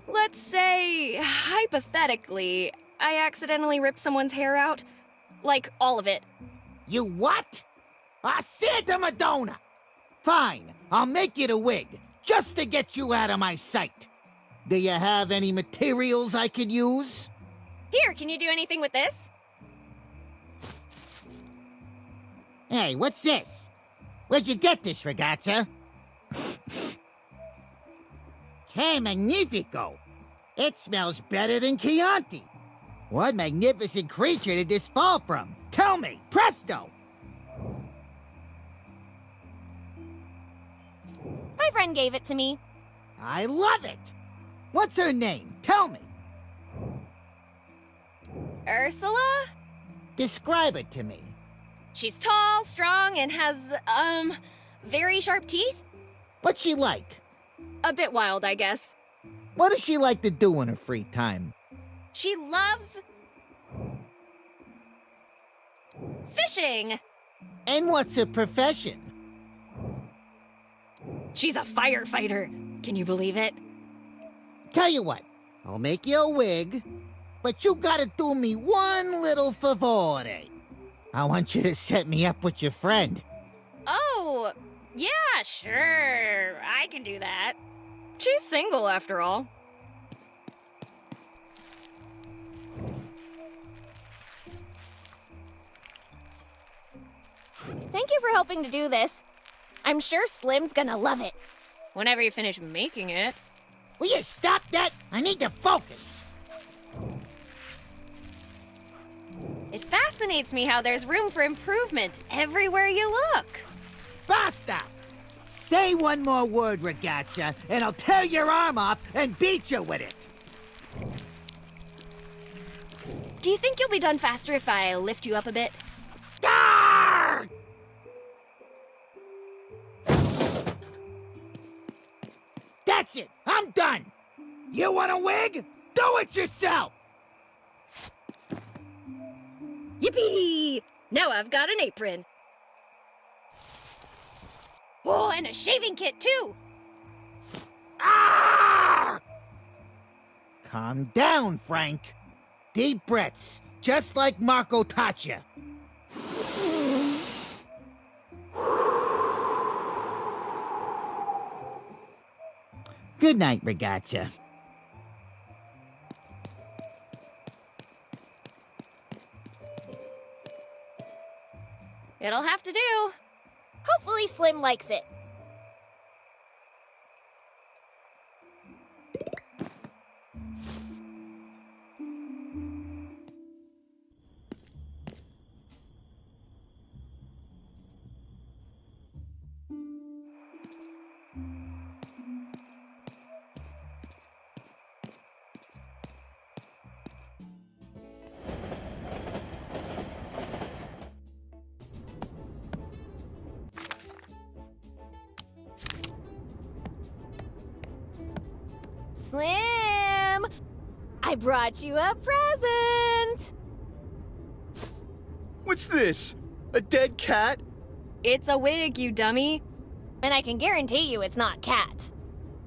Let's say, hypothetically, I accidentally ripped someone's hair out. Like, all of it. You what? Ah, Santa Madonna! Fine, I'll make it a wig, just to get you out of my sight. Do you have any materials I could use? Here, can you do anything with this? Hey, what's this? Where'd you get this, ragazza? Que magnifico! It smells better than Chianti. What magnificent creature did this fall from? Tell me, presto! My friend gave it to me. I love it! What's her name? Tell me. Ursula? Describe it to me. She's tall, strong, and has, very sharp teeth. What's she like? A bit wild, I guess. What does she like to do in her free time? She loves... fishing! And what's her profession? She's a firefighter. Can you believe it? Tell you what, I'll make you a wig, but you gotta do me one little favore. I want you to set me up with your friend. Oh, yeah, sure. I can do that. She's single, after all. Thank you for helping to do this. I'm sure Slim's gonna love it. Whenever you finish making it. Will you stop that? I need to focus. It fascinates me how there's room for improvement everywhere you look. Basta! Say one more word, ragazza, and I'll tear your arm off and beat you with it. Do you think you'll be done faster if I lift you up a bit? Arr! That's it! I'm done! You want a wig? Do it yourself! Yippee! Now I've got an apron. Oh, and a shaving kit, too! Arr! Calm down, Frank. Deep breaths, just like Marco taught you. Good night, ragazza. It'll have to do. Hopefully Slim likes it. Slim! I brought you a present! What's this? A dead cat? It's a wig, you dummy. And I can guarantee you it's not cat.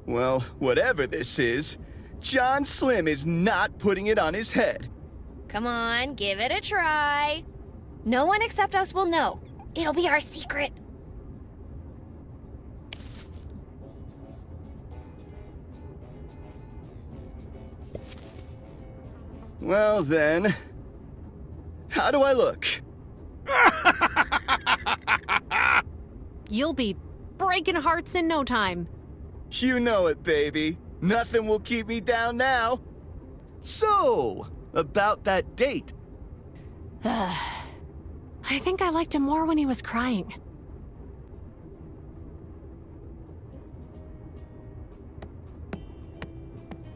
Well, whatever this is, John Slim is not putting it on his head. Come on, give it a try. No one except us will know. It'll be our secret. Well then, how do I look? You'll be breaking hearts in no time. You know it, baby. Nothing will keep me down now. So, about that date. I think I liked him more when he was crying.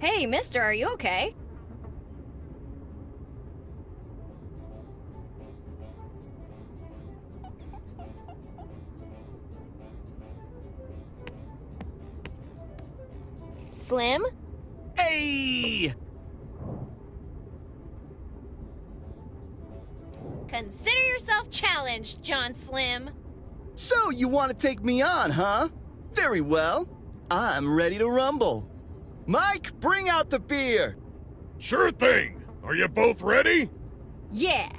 Hey, mister, are you okay? Slim? Hey! Consider yourself challenged, John Slim. So you want to take me on, huh? Very well. I'm ready to rumble. Mike, bring out the beer. Sure thing. Are you both ready? Yeah.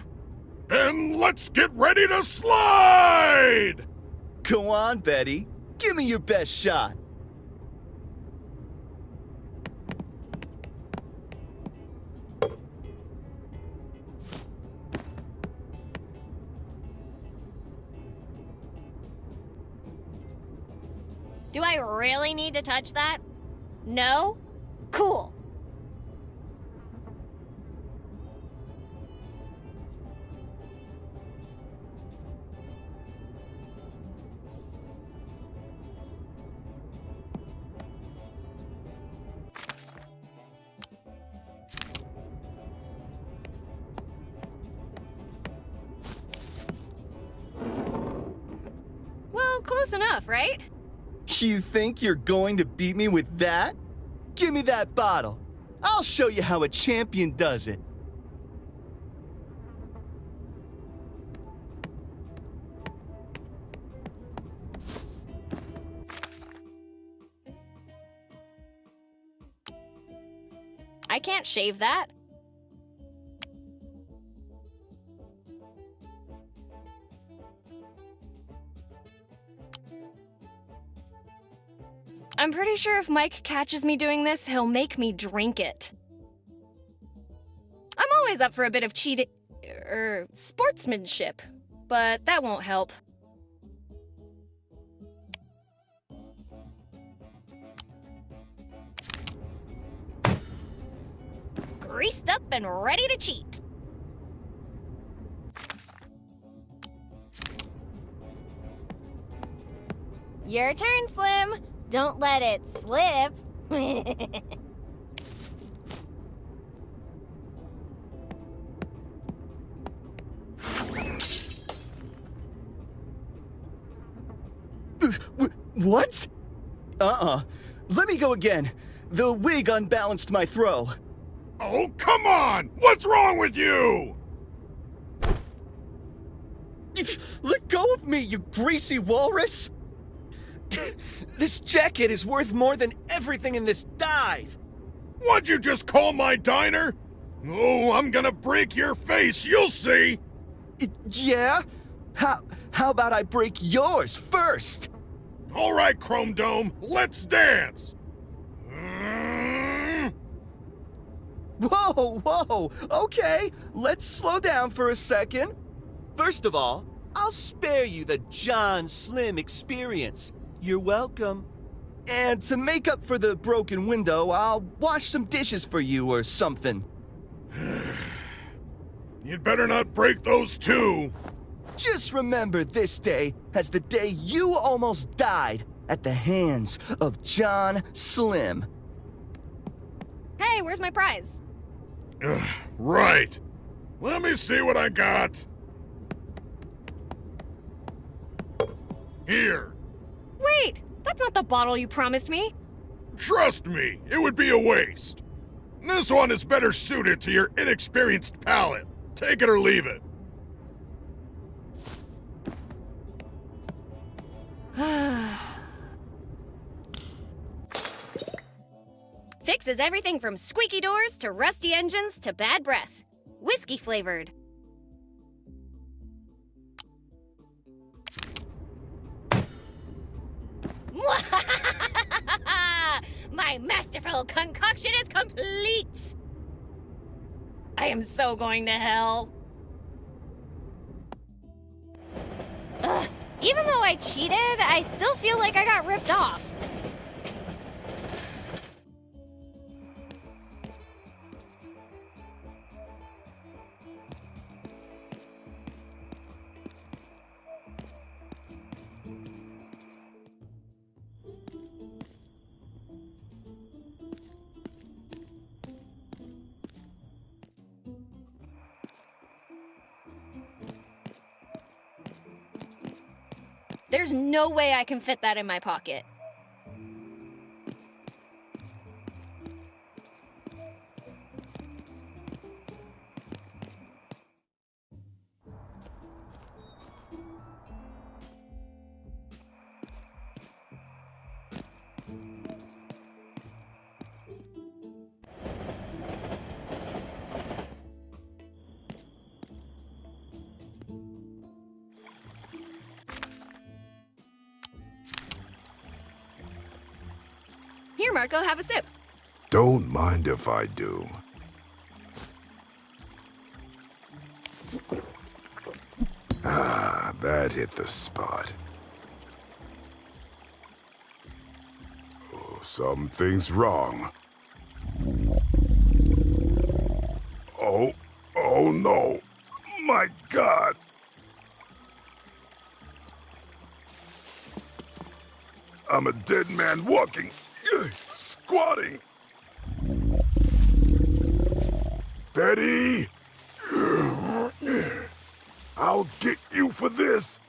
Then let's get ready to slide! Go on, Betty. Give me your best shot. Do I really need to touch that? No? Cool. Well, close enough, right? You think you're going to beat me with that? Give me that bottle. I'll show you how a champion does it. I can't shave that. I'm pretty sure if Mike catches me doing this, he'll make me drink it. I'm always up for a bit of sportsmanship, but that won't help. Greased up and ready to cheat. Your turn, Slim. Don't let it slip. What? Let me go again. The wig unbalanced my throw. Oh, come on! What's wrong with you? Let go of me, you greasy walrus! This jacket is worth more than everything in this dive! What'd you just call my diner? Oh, I'm gonna break your face, you'll see! Yeah? How about I break yours first? All right, Chrome Dome, let's dance! Whoa, okay, let's slow down for a second. First of all, I'll spare you the John Slim experience. You're welcome. And to make up for the broken window, I'll wash some dishes for you or something. You'd better not break those too. Just remember this day as the day you almost died at the hands of John Slim. Hey, where's my prize? Right. Let me see what I got. Here. Wait, that's not the bottle you promised me. Trust me, it would be a waste. This one is better suited to your inexperienced palate. Take it or leave it. Fixes everything from squeaky doors to rusty engines to bad breath. Whiskey flavored. My masterful concoction is complete! I am so going to hell. Ugh. Even though I cheated, I still feel like I got ripped off. There's no way I can fit that in my pocket. Here, Marco, have a sip. Don't mind if I do. Ah, that hit the spot. Something's wrong. Oh no. My God. I'm a dead man walking, squatting. Betty! I'll get you for this.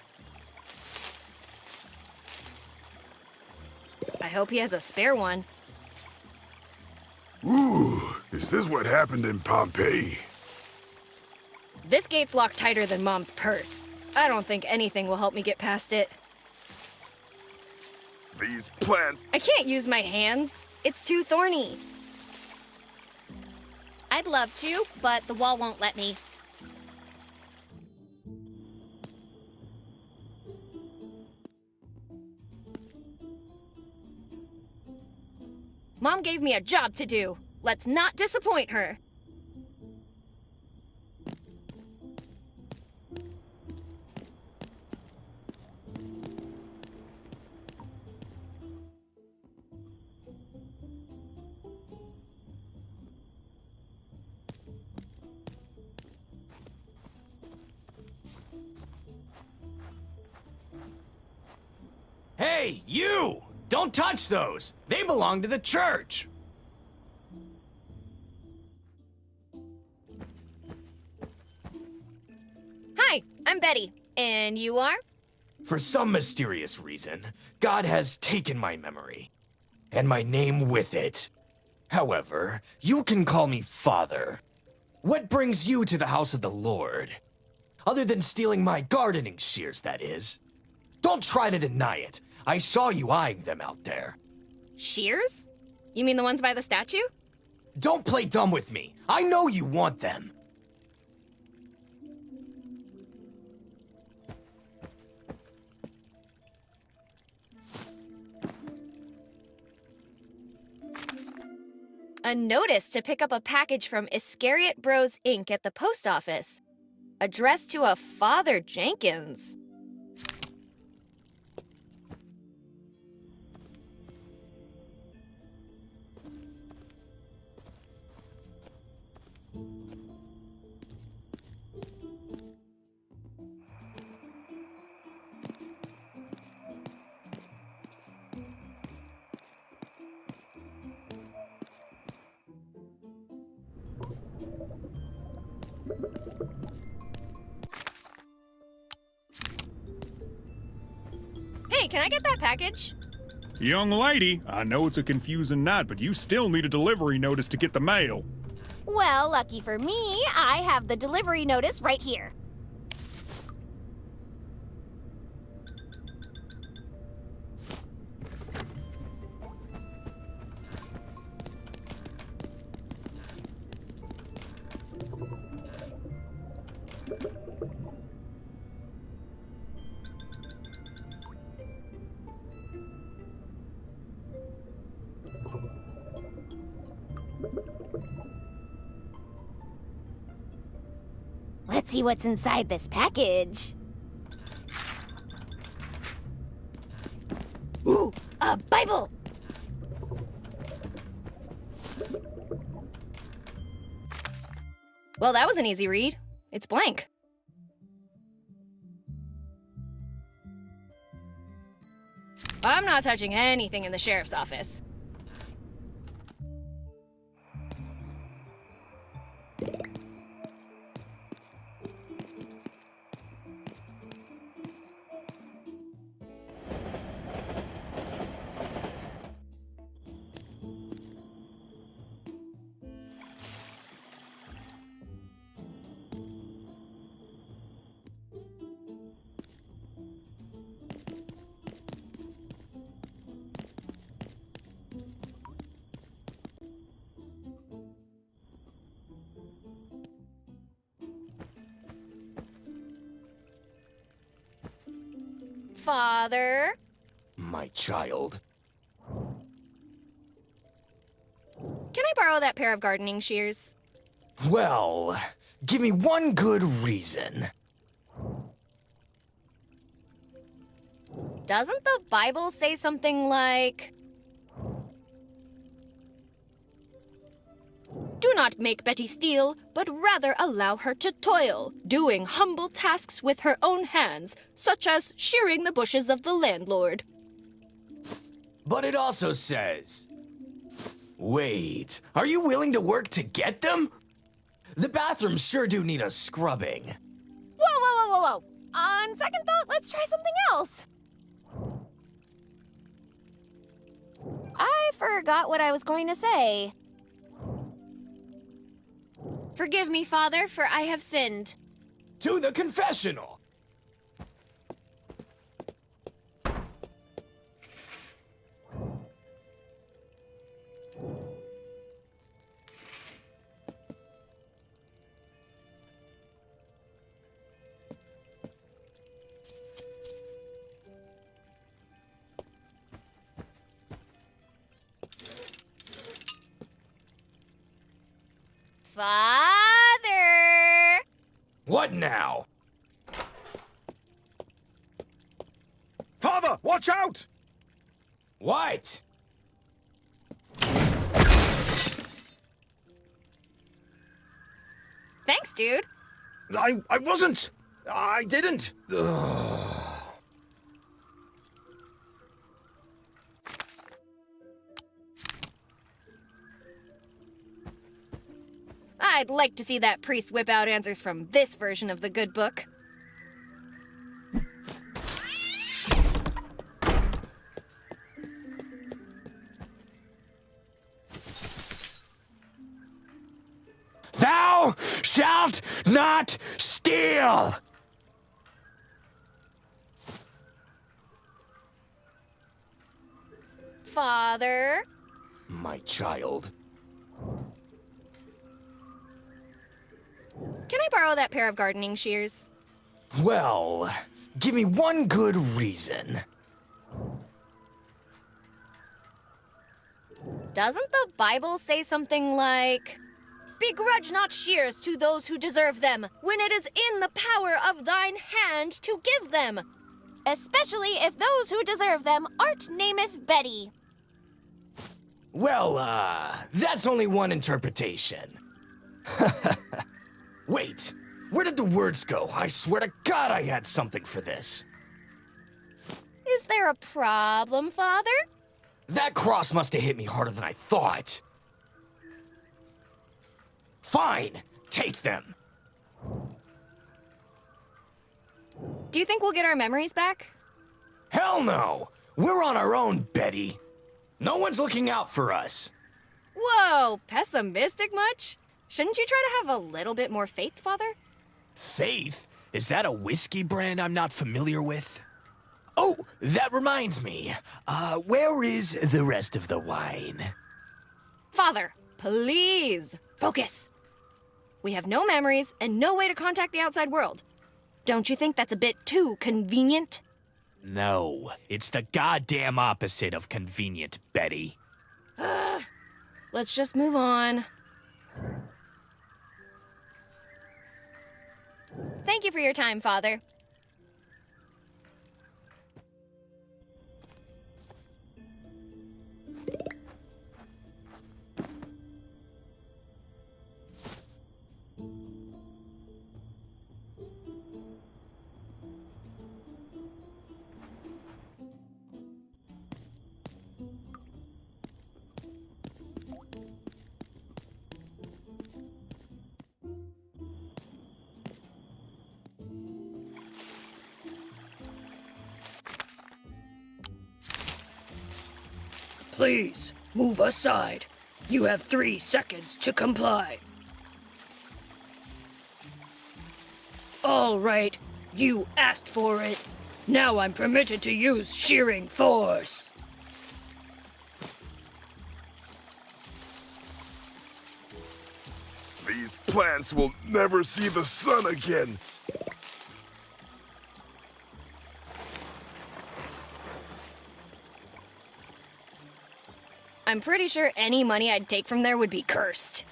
I hope he has a spare one. Ooh, is this what happened in Pompeii? This gate's locked tighter than Mom's purse. I don't think anything will help me get past it. These plants... I can't use my hands. It's too thorny. I'd love to, but the wall won't let me. Mom gave me a job to do. Let's not disappoint her. Hey, you! Don't touch those! They belong to the church! Hi, I'm Betty. And you are? For some mysterious reason, God has taken my memory, and my name with it. However, you can call me Father. What brings you to the house of the Lord? Other than stealing my gardening shears, that is. Don't try to deny it. I saw you eyeing them out there. Shears? You mean the ones by the statue? Don't play dumb with me. I know you want them. A notice to pick up a package from Iscariot Bros Inc. at the post office. Addressed to a Father Jenkins. Hey, can I get that package? Young lady, I know it's a confusing night, but you still need a delivery notice to get the mail. Well, lucky for me, I have the delivery notice right here. Let's see what's inside this package. Ooh, a Bible! Well, that was an easy read. It's blank. I'm not touching anything in the sheriff's office. Father? My child. Can I borrow that pair of gardening shears? Well, give me one good reason. Doesn't the Bible say something like, Do not make Betty steal, but rather allow her to toil, doing humble tasks with her own hands, such as shearing the bushes of the landlord. But it also says... Wait, are you willing to work to get them? The bathrooms sure do need a scrubbing. Whoa, whoa, whoa, whoa, whoa! On second thought, let's try something else. I forgot what I was going to say. Forgive me, Father, for I have sinned. To the confessional! Father! What now? Father, watch out! What? Thanks, dude. I wasn't. I didn't. Ugh. I'd like to see that priest whip out answers from this version of the good book. Thou shalt not steal! Father? My child. Can I borrow that pair of gardening shears? Well, give me one good reason. Doesn't the Bible say something like, "Begrudge not shears to those who deserve them, when it is in the power of thine hand to give them"? Especially if those who deserve them art nameth Betty. Well, that's only one interpretation. Wait, where did the words go? I swear to God I had something for this. Is there a problem, Father? That cross must have hit me harder than I thought. Fine, take them. Do you think we'll get our memories back? Hell no! We're on our own, Betty. No one's looking out for us. Whoa, pessimistic much? Shouldn't you try to have a little bit more faith, Father? Faith? Is that a whiskey brand I'm not familiar with? Oh, that reminds me. Where is the rest of the wine? Father, please, focus. We have no memories and no way to contact the outside world. Don't you think that's a bit too convenient? No, it's the goddamn opposite of convenient, Betty. Let's just move on. Thank you for your time, Father. Please, move aside. You have 3 seconds to comply. All right, you asked for it. Now I'm permitted to use shearing force. These plants will never see the sun again. I'm pretty sure any money I'd take from there would be cursed.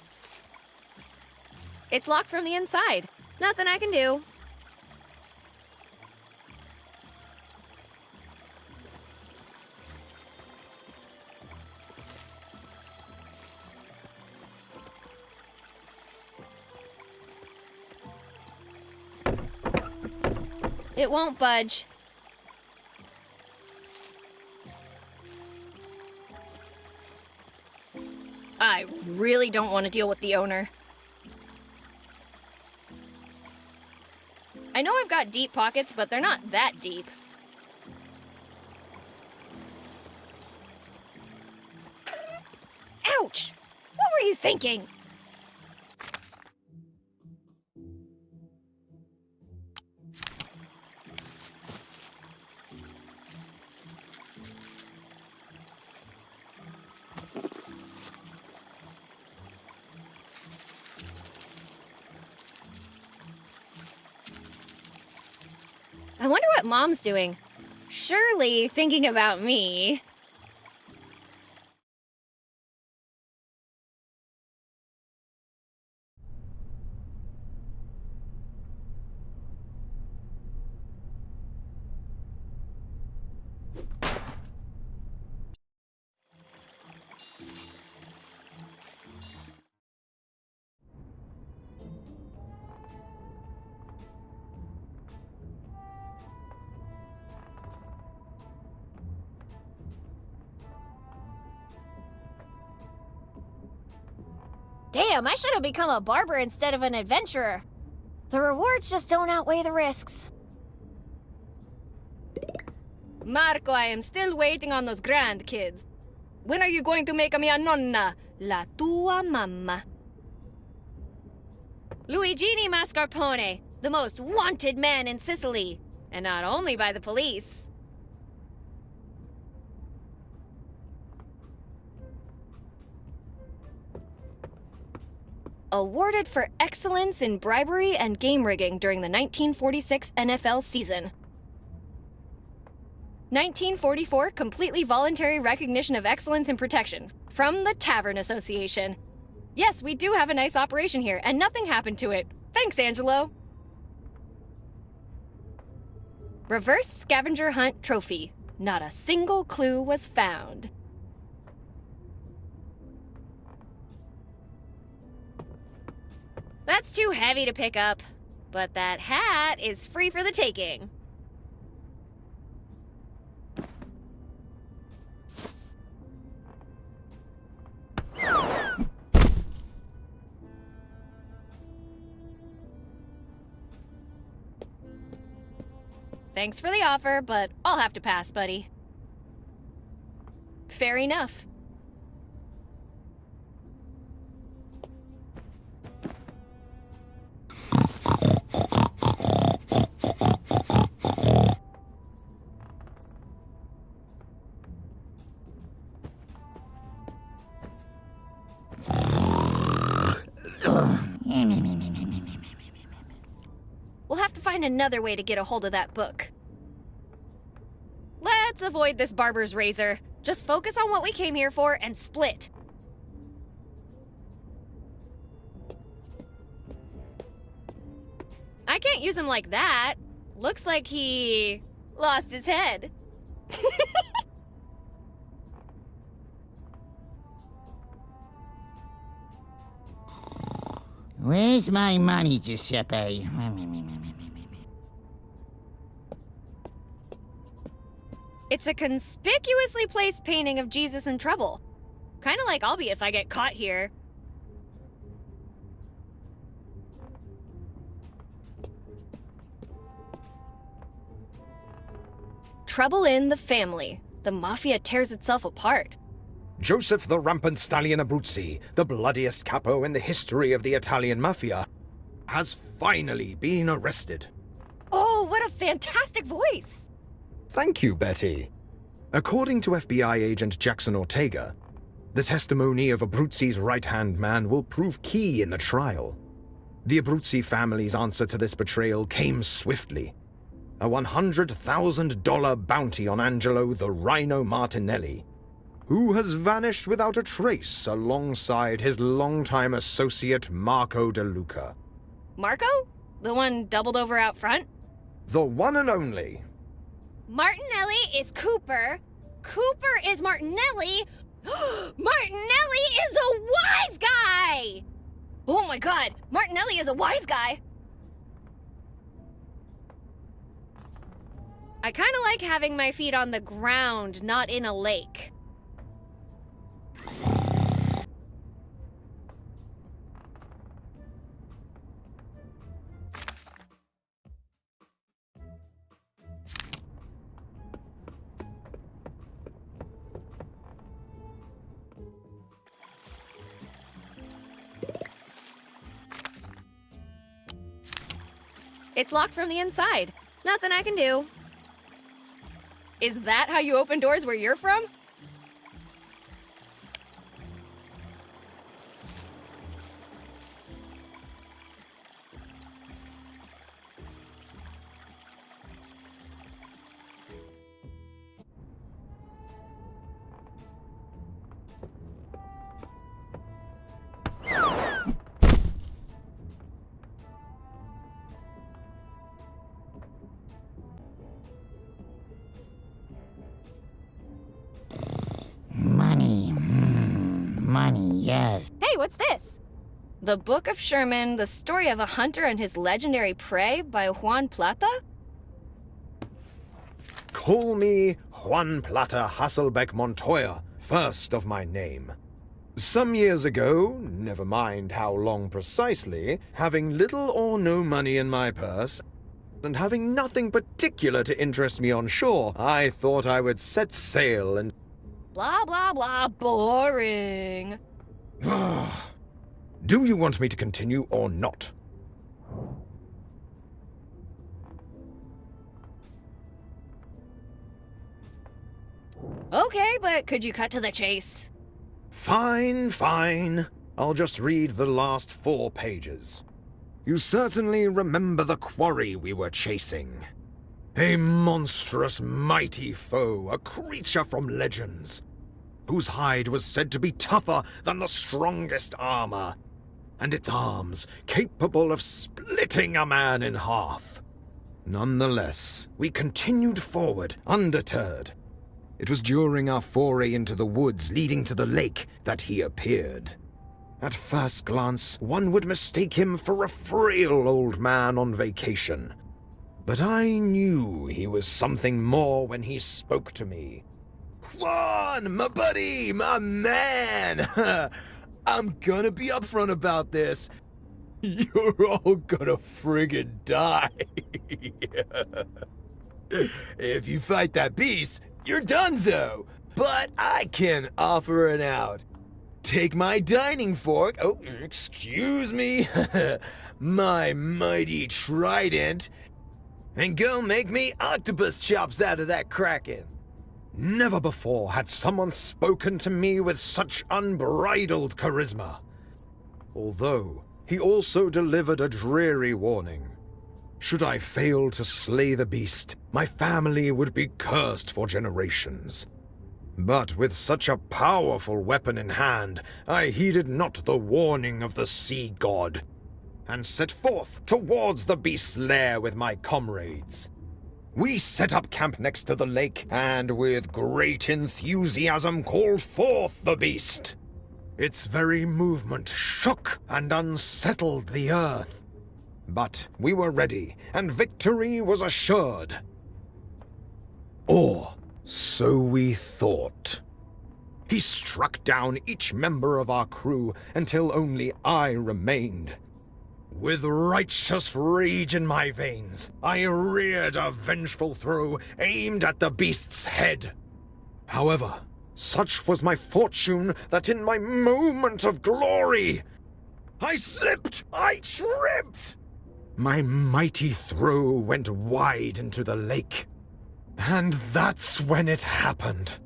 It's locked from the inside. Nothing I can do. It won't budge. I really don't want to deal with the owner. I know I've got deep pockets, but they're not that deep. Ouch! What were you thinking? I wonder what Mom's doing. Surely thinking about me. Damn, I should have become a barber instead of an adventurer. The rewards just don't outweigh the risks. Marco, I am still waiting on those grandkids. When are you going to make a mia nonna, la tua mamma? Luigini Mascarpone, the most wanted man in Sicily. And not only by the police. Awarded for excellence in bribery and game rigging during the 1946 NFL season. 1944 completely voluntary recognition of excellence and protection from the Tavern Association. Yes, we do have a nice operation here, and nothing happened to it. Thanks, Angelo. Reverse scavenger hunt trophy. Not a single clue was found. That's too heavy to pick up, but that hat is free for the taking. Thanks for the offer, but I'll have to pass, buddy. Fair enough. We'll have to find another way to get a hold of that book. Let's avoid this barber's razor. Just focus on what we came here for and split. I can't use him like that. Looks like he lost his head. Where's my money, Giuseppe? It's a conspicuously placed painting of Jesus in trouble. Kinda like I'll be if I get caught here. Trouble in the family. The mafia tears itself apart. Joseph the Rampant Stallion Abruzzi, the bloodiest capo in the history of the Italian mafia, has finally been arrested. Oh, what a fantastic voice! Thank you, Betty. According to FBI agent Jackson Ortega, the testimony of Abruzzi's right-hand man will prove key in the trial. The Abruzzi family's answer to this betrayal came swiftly. A $100,000 bounty on Angelo the Rhino Martinelli, who has vanished without a trace alongside his longtime associate Marco De Luca. Marco? The one doubled over out front? The one and only. Martinelli is Cooper. Cooper is Martinelli. Martinelli is a wise guy! Oh my god, Martinelli is a wise guy. I kind of like having my feet on the ground, not in a lake. It's locked from the inside. Nothing I can do. Is that how you open doors where you're from? Money, yes. Hey, what's this? The Book of Sherman, the story of a hunter and his legendary prey by Juan Plata? Call me Juan Plata Hasselbeck Montoya, first of my name. Some years ago, never mind how long precisely, having little or no money in my purse, and having nothing particular to interest me on shore, I thought I would set sail and... Blah, blah, blah, boring. Do you want me to continue or not? Okay, but could you cut to the chase? Fine, fine. I'll just read the last 4 pages. You certainly remember the quarry we were chasing. A monstrous, mighty foe, a creature from legends, whose hide was said to be tougher than the strongest armor, and its arms capable of splitting a man in half. Nonetheless, we continued forward, undeterred. It was during our foray into the woods leading to the lake that he appeared. At first glance, one would mistake him for a frail old man on vacation. But I knew he was something more when he spoke to me. Juan, my buddy, my man! I'm gonna be upfront about this. You're all gonna friggin' die. If you fight that beast, you're donezo. But I can offer an out. Take my dining fork, oh, excuse me, my mighty trident, and go make me octopus chops out of that kraken. Never before had someone spoken to me with such unbridled charisma. Although, he also delivered a dreary warning. Should I fail to slay the beast, my family would be cursed for generations. But with such a powerful weapon in hand, I heeded not the warning of the sea god, and set forth towards the beast's lair with my comrades. We set up camp next to the lake, and with great enthusiasm called forth the beast. Its very movement shook and unsettled the earth. But we were ready, and victory was assured. Or so we thought. He struck down each member of our crew until only I remained. With righteous rage in my veins, I reared a vengeful throw aimed at the beast's head. However, such was my fortune that in my moment of glory, I slipped, I tripped. My mighty throw went wide into the lake. And that's when it happened.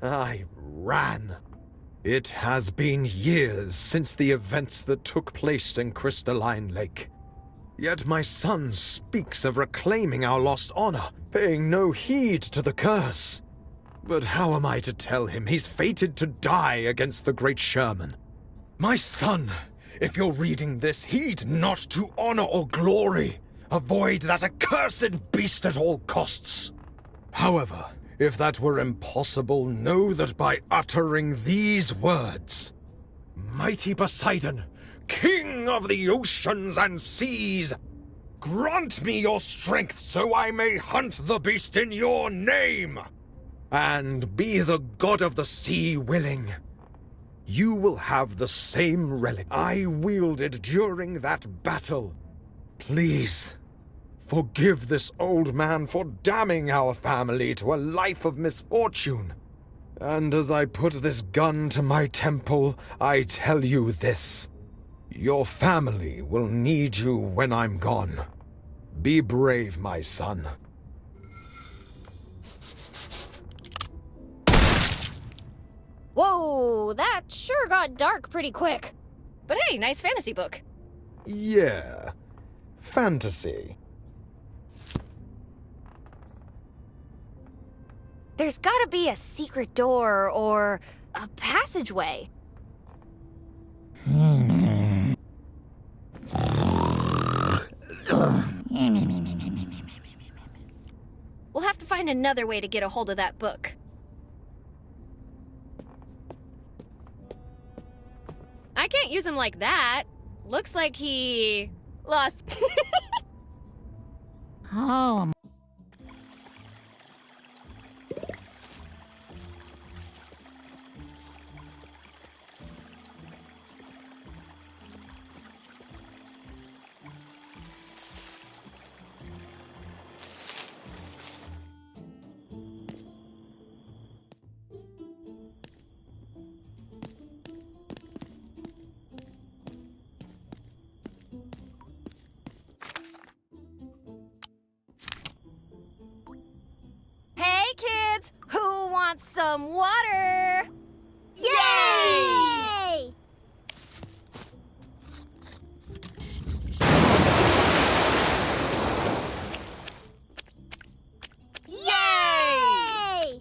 I ran. It has been years since the events that took place in Crystalline Lake. Yet my son speaks of reclaiming our lost honor, paying no heed to the curse. But how am I to tell him he's fated to die against the great Sherman? My son, if you're reading this, heed not to honor or glory. Avoid that accursed beast at all costs. However, if that were impossible, know that by uttering these words, Mighty Poseidon, king of the oceans and seas, Grant me your strength so I may hunt the beast in your name. And be the god of the sea willing, you will have the same relic I wielded during that battle. Please, forgive this old man for damning our family to a life of misfortune. And as I put this gun to my temple, I tell you this. Your family will need you when I'm gone. Be brave, my son. Whoa, that sure got dark pretty quick. But hey, nice fantasy book. Yeah, fantasy. There's gotta be a secret door or a passageway. We'll have to find another way to get a hold of that book. I can't use him like that. Looks like he lost. Oh, Hey kids, who wants some water? Yay! Yay!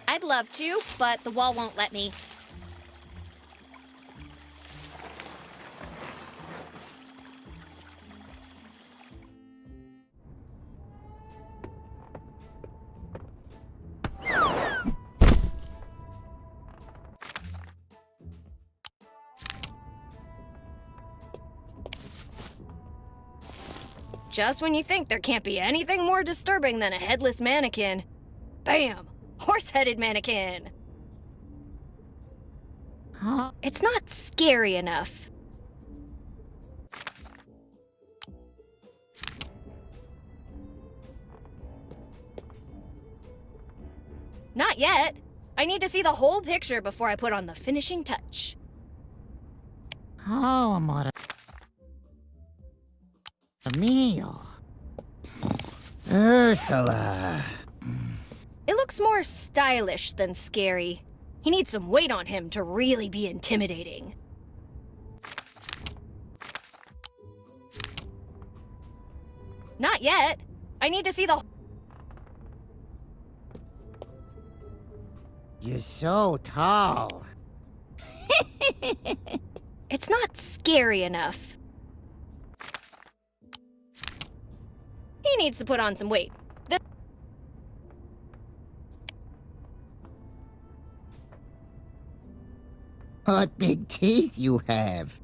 I'd love to, but the wall won't let me. Just when you think there can't be anything more disturbing than a headless mannequin. Bam! Horse-headed mannequin! Huh? It's not scary enough. Not yet. I need to see the whole picture before I put on the finishing touch. Oh, amore mio. Ursula. It looks more stylish than scary. He needs some weight on him to really be intimidating. Not yet. I need to see the... You're so tall. It's not scary enough. He needs to put on some weight. What big teeth you have.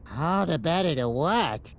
How the better to what?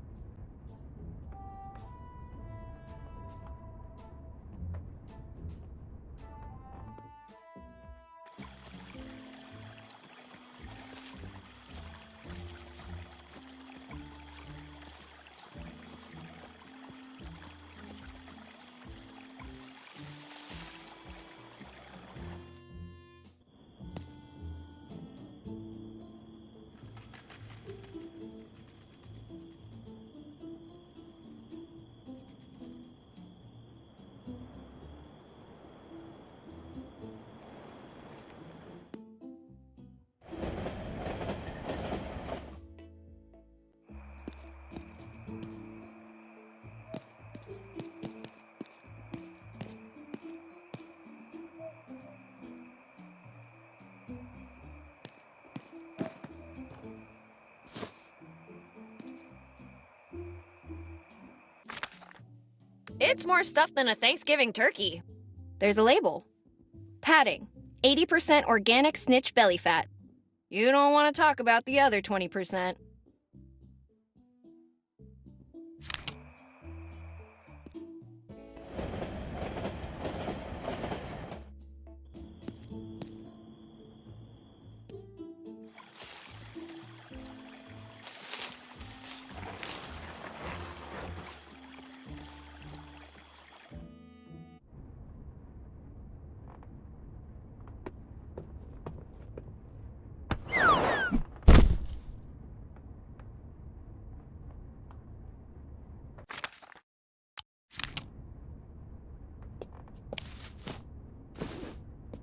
It's more stuff than a Thanksgiving turkey. There's a label. Padding, 80% organic snitch belly fat. You don't want to talk about the other 20%.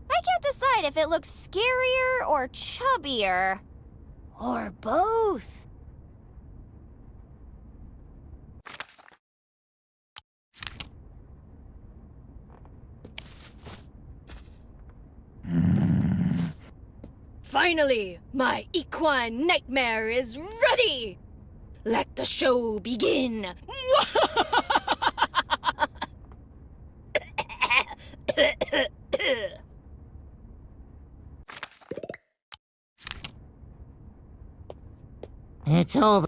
I can't decide if it looks scarier or chubbier. Or both. Finally, my equine nightmare is ready! Let the show begin! It's over.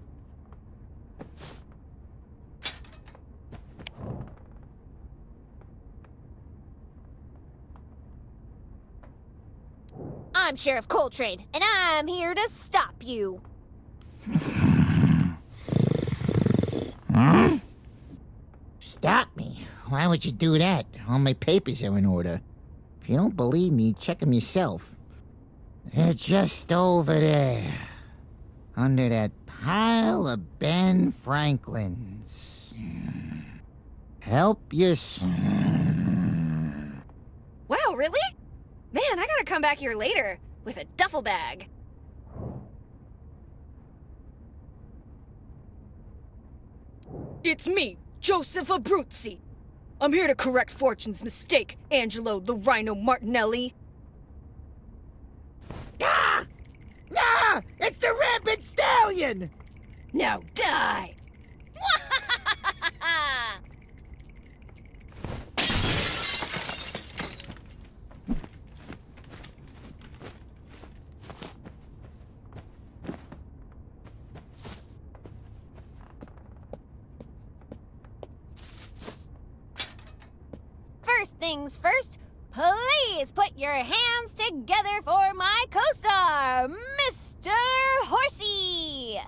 I'm Sheriff Coltrane, and I'm here to stop you. Stop me? Why would you do that? All my papers are in order. If you don't believe me, check them yourself. They're just over there. Under that pile of Ben Franklin's. Help yourself. Wow, really? Man, I gotta come back here later with a duffel bag. It's me, Joseph Abruzzi. I'm here to correct Fortune's mistake, Angelo the Rhino Martinelli. Ah! Ah! It's the rampant stallion! Now die! First things first, please put your hands together for my co-star, Mr. Horsey!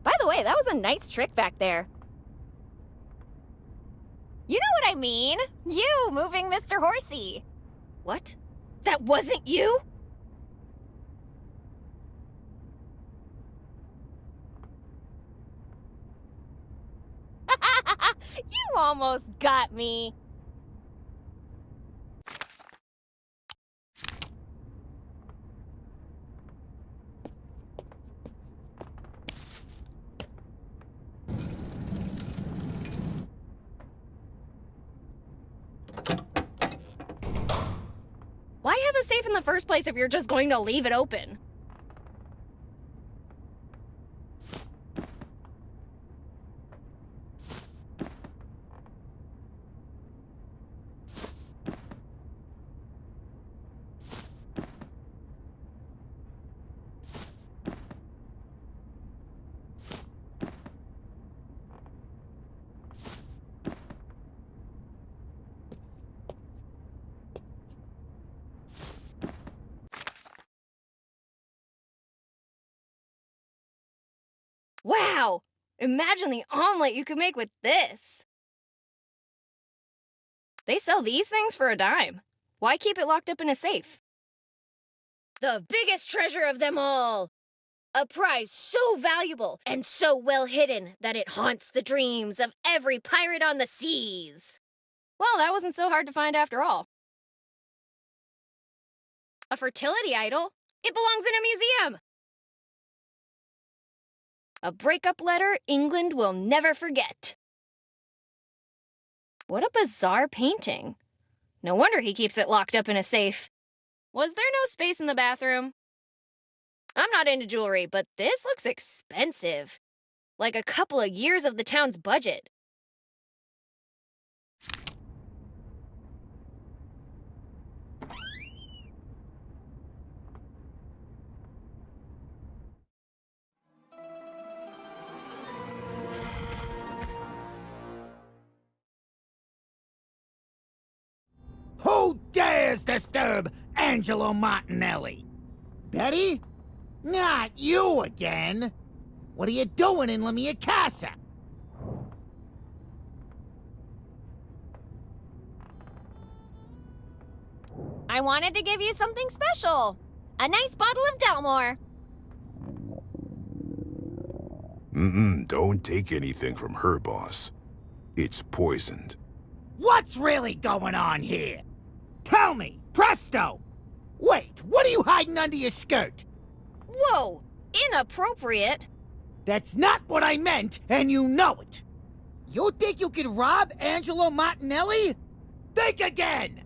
By the way, that was a nice trick back there. You know what I mean? You moving Mr. Horsey. What? That wasn't you? You almost got me. Why have a safe in the first place if you're just going to leave it open? Wow! Imagine the omelet you could make with this! They sell these things for a dime. Why keep it locked up in a safe? The biggest treasure of them all! A prize so valuable and so well hidden that it haunts the dreams of every pirate on the seas! Well, that wasn't so hard to find after all. A fertility idol? It belongs in a museum! A breakup letter England will never forget. What a bizarre painting. No wonder he keeps it locked up in a safe. Was there no space in the bathroom? I'm not into jewelry, but this looks expensive. Like a couple of years of the town's budget. Who dares disturb Angelo Martinelli? Betty? Not you again! What are you doing in La Mia Casa? I wanted to give you something special. A nice bottle of Delmore. Don't take anything from her, boss. It's poisoned. What's really going on here? Tell me, presto! Wait, what are you hiding under your skirt? Whoa! Inappropriate! That's not what I meant, and you know it! You think you can rob Angelo Martinelli? Think again!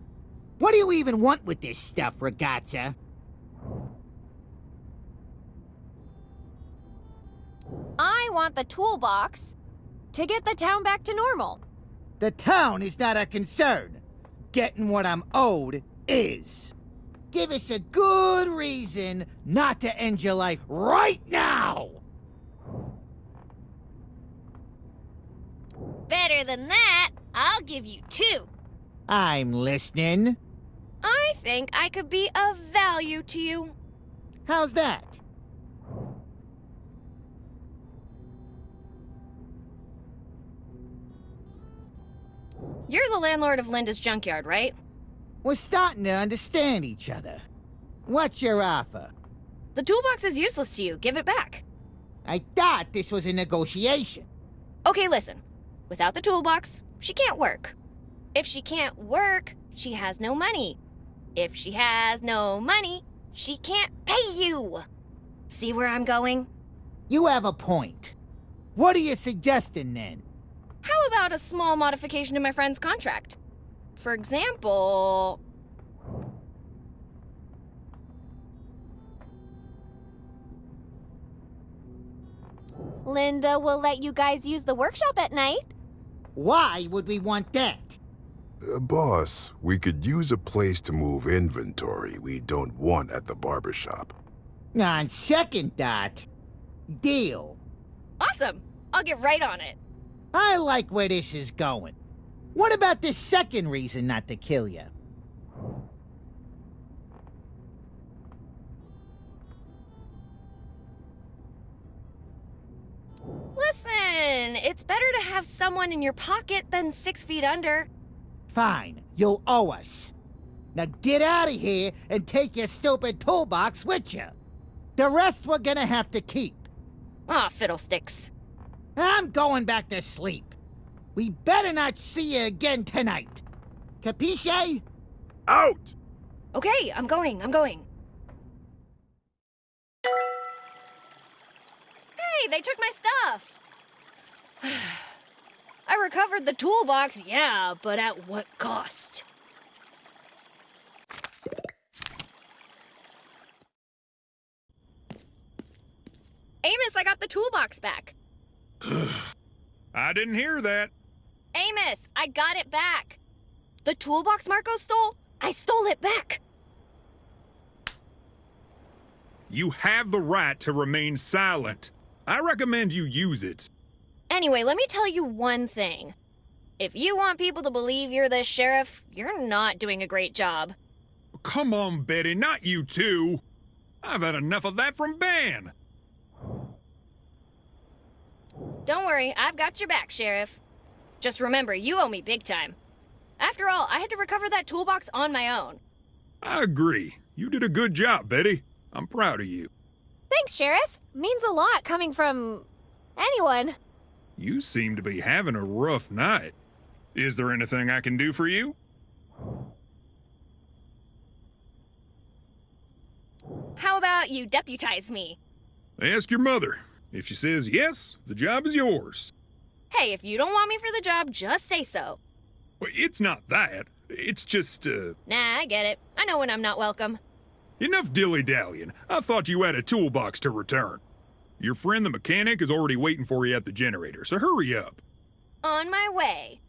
What do you even want with this stuff, ragazza? I want the toolbox to get the town back to normal. The town is not a concern. Getting what I'm owed is. Give us a good reason not to end your life right now! Better than that, I'll give you 2. I'm listening. I think I could be of value to you. How's that? You're the landlord of Linda's junkyard, right? We're starting to understand each other. What's your offer? The toolbox is useless to you. Give it back. I thought this was a negotiation. Okay, listen. Without the toolbox, she can't work. If she can't work, she has no money. If she has no money, she can't pay you. See where I'm going? You have a point. What are you suggesting then? How about a small modification to my friend's contract? For example... Linda will let you guys use the workshop at night. Why would we want that? Boss, we could use a place to move inventory we don't want at the barbershop. On second thought, deal. Awesome! I'll get right on it. I like where this is going. What about this second reason not to kill you? Listen, it's better to have someone in your pocket than 6 feet under. Fine, you'll owe us. Now get out of here and take your stupid toolbox with you. The rest we're gonna have to keep. Aw, fiddlesticks. I'm going back to sleep. We better not see you again tonight. Capisce? Out! Okay, I'm going. Hey, they took my stuff! I recovered the toolbox, yeah, but at what cost? Amos, I got the toolbox back. I didn't hear that. Amos, I got it back. The toolbox Marco stole? I stole it back. You have the right to remain silent. I recommend you use it. Anyway, let me tell you one thing. If you want people to believe you're the sheriff, you're not doing a great job. Come on, Betty, not you too. I've had enough of that from Ben. Don't worry, I've got your back, Sheriff. Just remember, you owe me big time. After all, I had to recover that toolbox on my own. I agree. You did a good job, Betty. I'm proud of you. Thanks, Sheriff. Means a lot coming from... anyone. You seem to be having a rough night. Is there anything I can do for you? How about you deputize me? Ask your mother. If she says yes, the job is yours. Hey, if you don't want me for the job, just say so. Well, it's not that. It's just, Nah, I get it. I know when I'm not welcome. Enough dilly-dallying. I thought you had a toolbox to return. Your friend the mechanic is already waiting for you at the generator, so hurry up. On my way.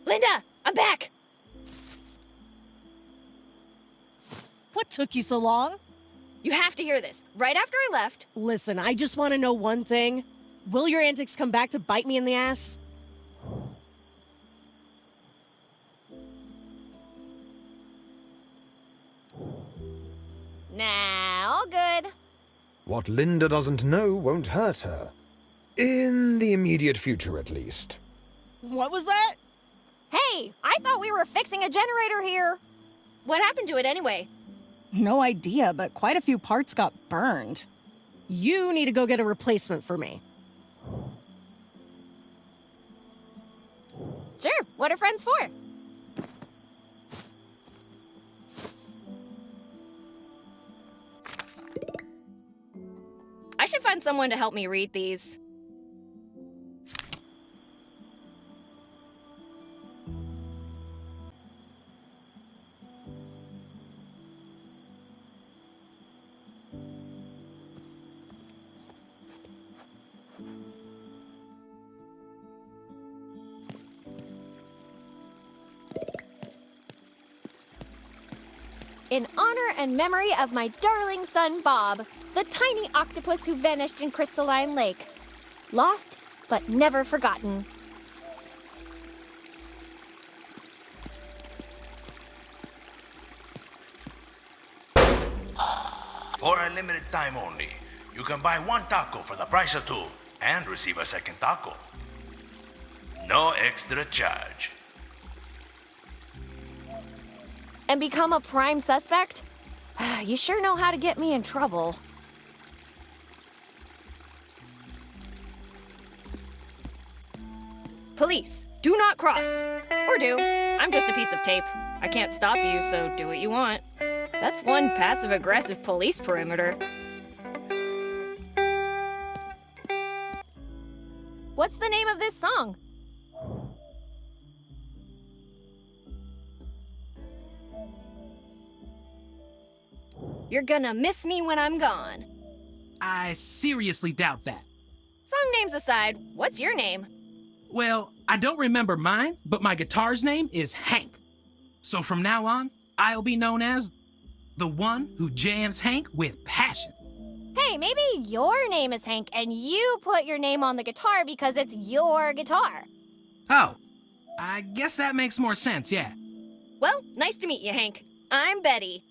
Linda, I'm back! What took you so long? You have to hear this. Right after I left... Listen, I just want to know one thing. Will your antics come back to bite me in the ass? Nah, all good. What Linda doesn't know won't hurt her. In the immediate future, at least. What was that? Hey, I thought we were fixing a generator here. What happened to it anyway? No idea, but quite a few parts got burned. You need to go get a replacement for me. Sure, what are friends for? I should find someone to help me read these. In honor and memory of my darling son, Bob, the tiny octopus who vanished in Crystalline Lake. Lost, but never forgotten. For a limited time only, you can buy one taco for the price of two and receive a second taco. No extra charge. And become a prime suspect? You sure know how to get me in trouble. Police, do not cross. Or do. I'm just a piece of tape. I can't stop you, so do what you want. That's one passive-aggressive police perimeter. What's the name of this song? You're gonna miss me when I'm gone. I seriously doubt that. Song names aside, what's your name? Well, I don't remember mine, but my guitar's name is Hank. So from now on, I'll be known as the one who jams Hank with passion. Hey, maybe your name is Hank and you put your name on the guitar because it's your guitar. Oh, I guess that makes more sense, yeah. Well, nice to meet you, Hank. I'm Betty.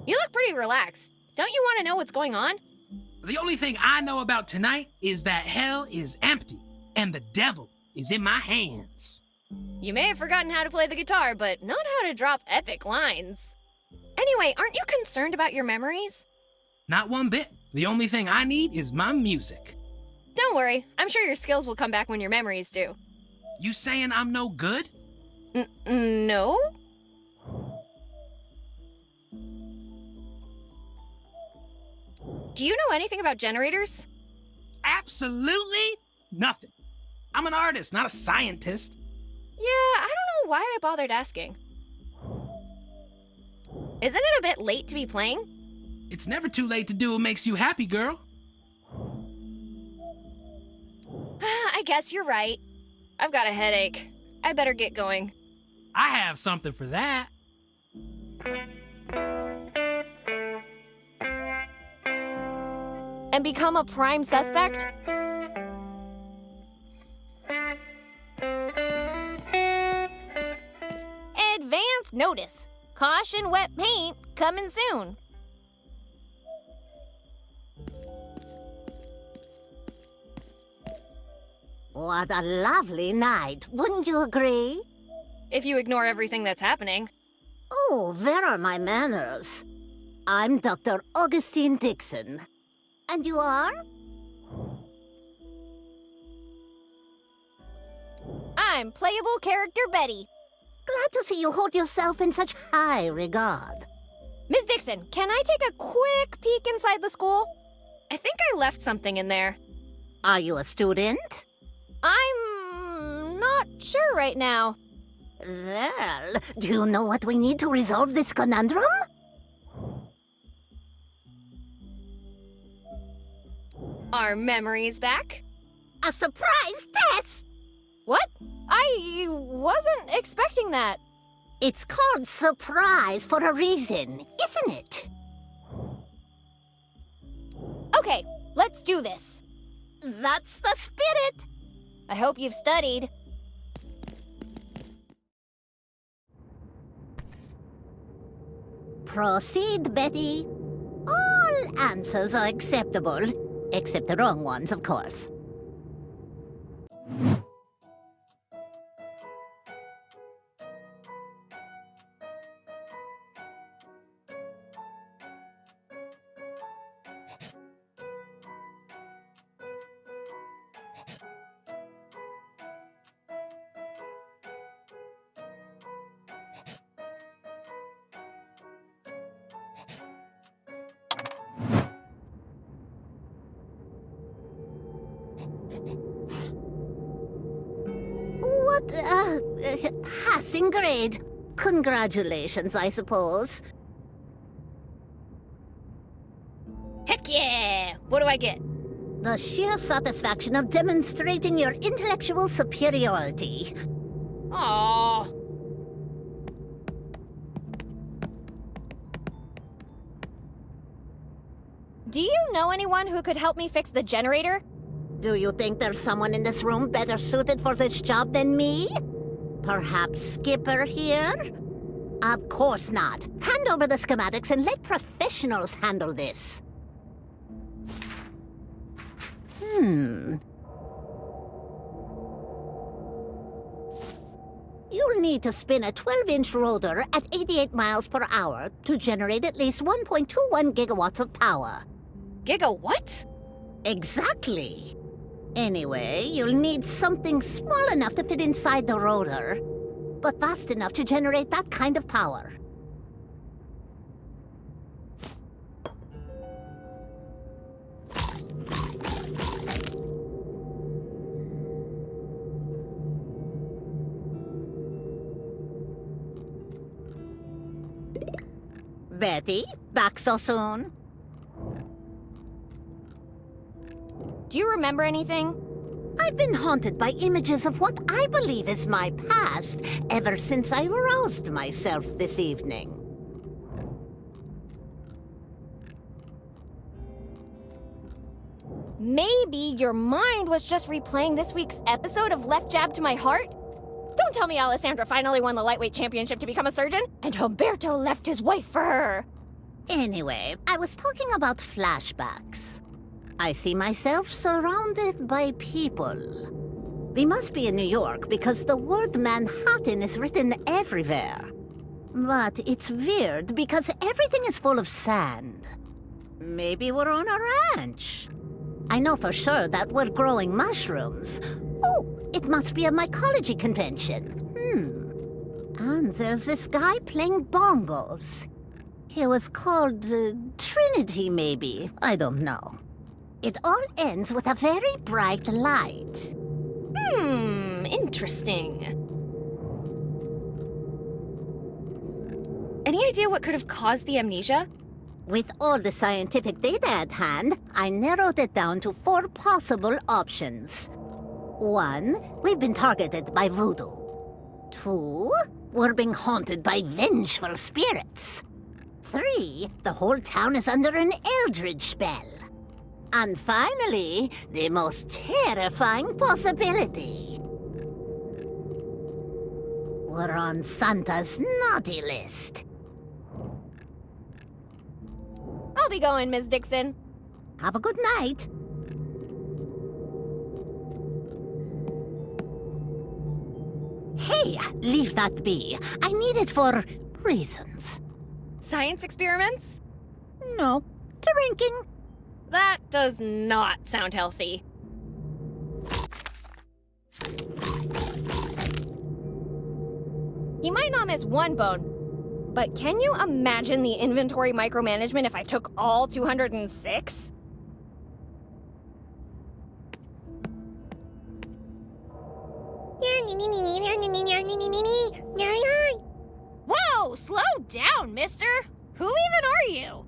You look pretty relaxed. Don't you want to know what's going on? The only thing I know about tonight is that hell is empty and the devil is in my hands. You may have forgotten how to play the guitar, but not how to drop epic lines. Anyway, aren't you concerned about your memories? Not one bit. The only thing I need is my music. Don't worry. I'm sure your skills will come back when your memories do. You saying I'm no good? No? Do you know anything about generators? Absolutely nothing. I'm an artist, not a scientist. Yeah, I don't know why I bothered asking. Isn't it a bit late to be playing? It's never too late to do what makes you happy, girl. I guess you're right. I've got a headache. I better get going. I have something for that. And become a prime suspect? Advance notice. Caution wet paint coming soon. What a lovely night, wouldn't you agree? If you ignore everything that's happening. Oh, where are my manners? I'm Dr. Augustine Dixon. And you are? I'm playable character Betty. Glad to see you hold yourself in such high regard. Ms. Dixon, can I take a quick peek inside the school? I think I left something in there. Are you a student? I'm not sure right now. Well, do you know what we need to resolve this conundrum? Are memories back? A surprise test! What? I wasn't expecting that. It's called surprise for a reason, isn't it? Okay, let's do this. That's the spirit. I hope you've studied. Proceed, Betty. All answers are acceptable, except the wrong ones, of course. Passing grade. Congratulations, I suppose. Heck yeah! What do I get? The sheer satisfaction of demonstrating your intellectual superiority. Aww. Do you know anyone who could help me fix the generator? Do you think there's someone in this room better suited for this job than me? Perhaps Skipper here? Of course not. Hand over the schematics and let professionals handle this. You'll need to spin a 12-inch rotor at 88 miles per hour to generate at least 1.21 gigawatts of power. Gigawatt? Exactly. Anyway, you'll need something small enough to fit inside the rotor, but fast enough to generate that kind of power. Betty, back so soon? Do you remember anything? I've been haunted by images of what I believe is my past ever since I roused myself this evening. Maybe your mind was just replaying this week's episode of Left Jab to My Heart? Don't tell me Alessandra finally won the lightweight championship to become a surgeon, and Humberto left his wife for her. Anyway, I was talking about flashbacks. I see myself surrounded by people. We must be in New York because the word Manhattan is written everywhere. But it's weird because everything is full of sand. Maybe we're on a ranch. I know for sure that we're growing mushrooms. Oh, it must be a mycology convention. And there's this guy playing bongos. He was called Trinity, maybe. I don't know. It all ends with a very bright light. Interesting. Any idea what could have caused the amnesia? With all the scientific data at hand, I narrowed it down to 4 possible options. 1, we've been targeted by voodoo. 2, we're being haunted by vengeful spirits. 3, the whole town is under an eldritch spell. And finally, the most terrifying possibility. We're on Santa's naughty list. I'll be going, Ms. Dixon. Have a good night. Hey, leave that be. I need it for reasons. Science experiments? No, drinking. That does not sound healthy. He might not miss one bone, but can you imagine the inventory micromanagement if I took all 206? Whoa, slow down, mister! Who even are you?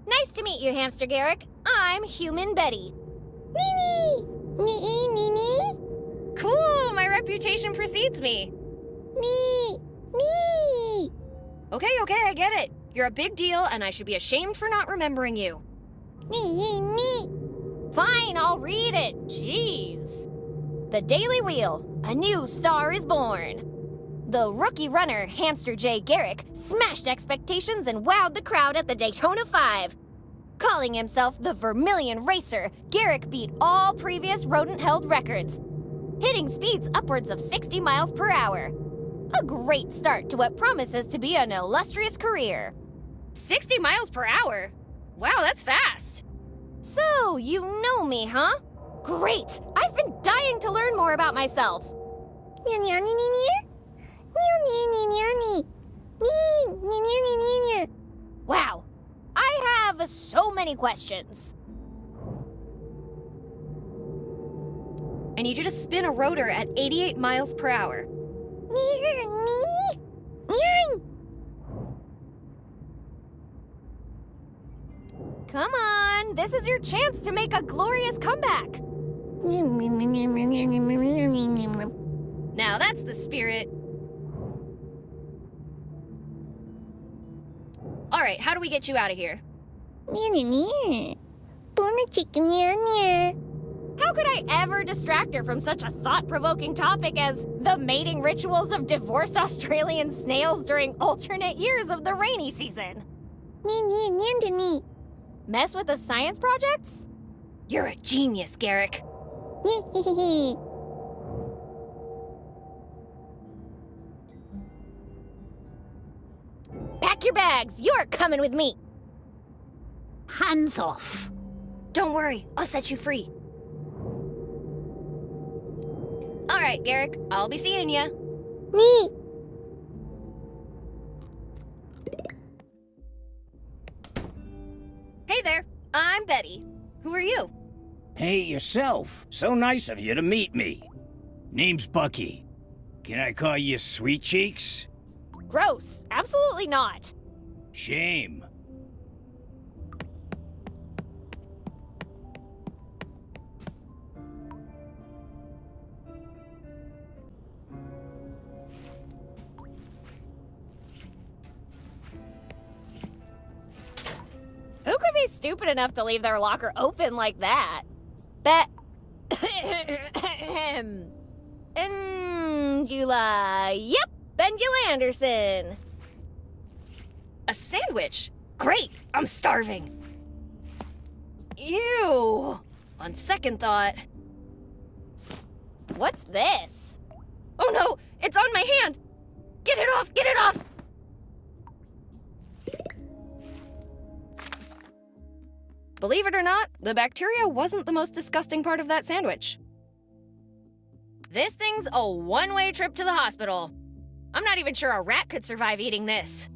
Nice to meet you, Hamster Garrick. I'm Human Betty. Cool, my reputation precedes me. Okay, I get it. You're a big deal, and I should be ashamed for not remembering you. Fine, I'll read it. Jeez. The Daily Wheel. A new star is born. The rookie runner, Hamster J. Garrick, smashed expectations and wowed the crowd at the Daytona 5. Calling himself the Vermilion Racer, Garrick beat all previous rodent-held records, hitting speeds upwards of 60 miles per hour. A great start to what promises to be an illustrious career. 60 miles per hour? Wow, that's fast. So, you know me, huh? Great! I've been dying to learn more about myself. Wow, I have so many questions. I need you to spin a rotor at 88 miles per hour. Come on, this is your chance to make a glorious comeback. Now that's the spirit. All right, how do we get you out of here? How could I ever distract her from such a thought-provoking topic as the mating rituals of divorced Australian snails during alternate years of the rainy season? Mess with the science projects? You're a genius, Garrick. Pack your bags. You're coming with me. Hands off. Don't worry. I'll set you free. All right, Garrick. I'll be seeing ya. Me. Hey there. I'm Betty. Who are you? Hey, yourself. So nice of you to meet me. Name's Bucky. Can I call you Sweet Cheeks? Gross. Absolutely not. Shame. Who could be stupid enough to leave their locker open like that? Angela. Yep, Bengula Anderson. A sandwich? Great, I'm starving. Ew. On second thought. What's this? Oh no, it's on my hand. Get it off, get it off. Believe it or not, the bacteria wasn't the most disgusting part of that sandwich. This thing's a one-way trip to the hospital. I'm not even sure a rat could survive eating this.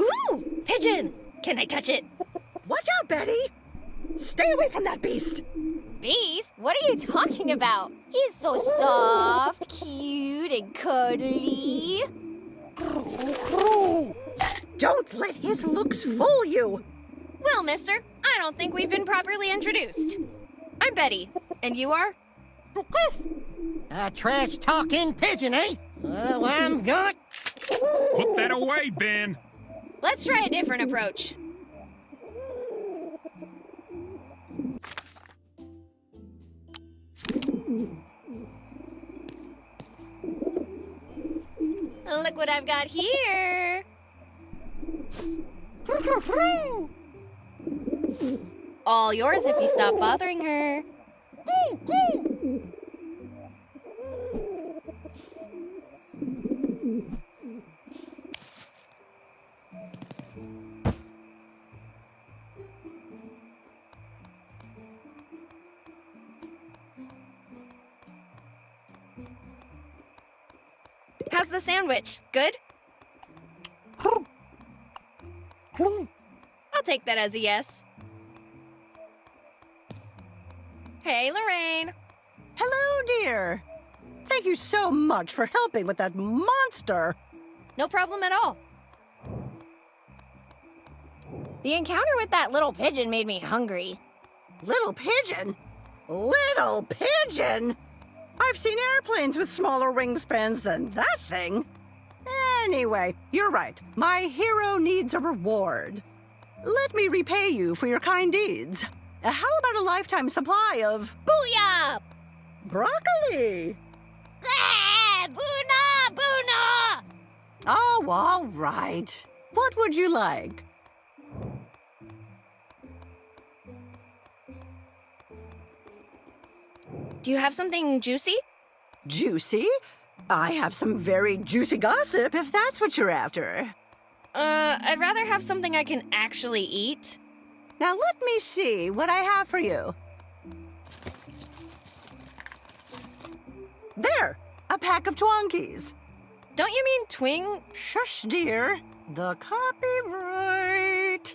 Ooh! Pigeon! Can I touch it? Watch out, Betty! Stay away from that beast! Beast? What are you talking about? He's so soft, cute, and cuddly. Don't let his looks fool you! Well, mister, I don't think we've been properly introduced. I'm Betty, and you are? A trash-talking pigeon, eh? Well, I'm gonna... Put that away, Ben. Let's try a different approach. Look what I've got here. All yours if you stop bothering her. How's the sandwich? Good? I'll take that as a yes. Hey, Lorraine. Hello, dear. Thank you so much for helping with that monster. No problem at all. The encounter with that little pigeon made me hungry. Little pigeon? Little pigeon? I've seen airplanes with smaller wingspans than that thing. Anyway, you're right. My hero needs a reward. Let me repay you for your kind deeds. How about a lifetime supply of... Booyah! Broccoli! Ah, Boona! Boona! Oh, all right. What would you like? Do you have something juicy? Juicy? I have some very juicy gossip, if that's what you're after. I'd rather have something I can actually eat. Now let me see what I have for you. There, a pack of Twonkies. Don't you mean twing? Shush, dear. The copyright.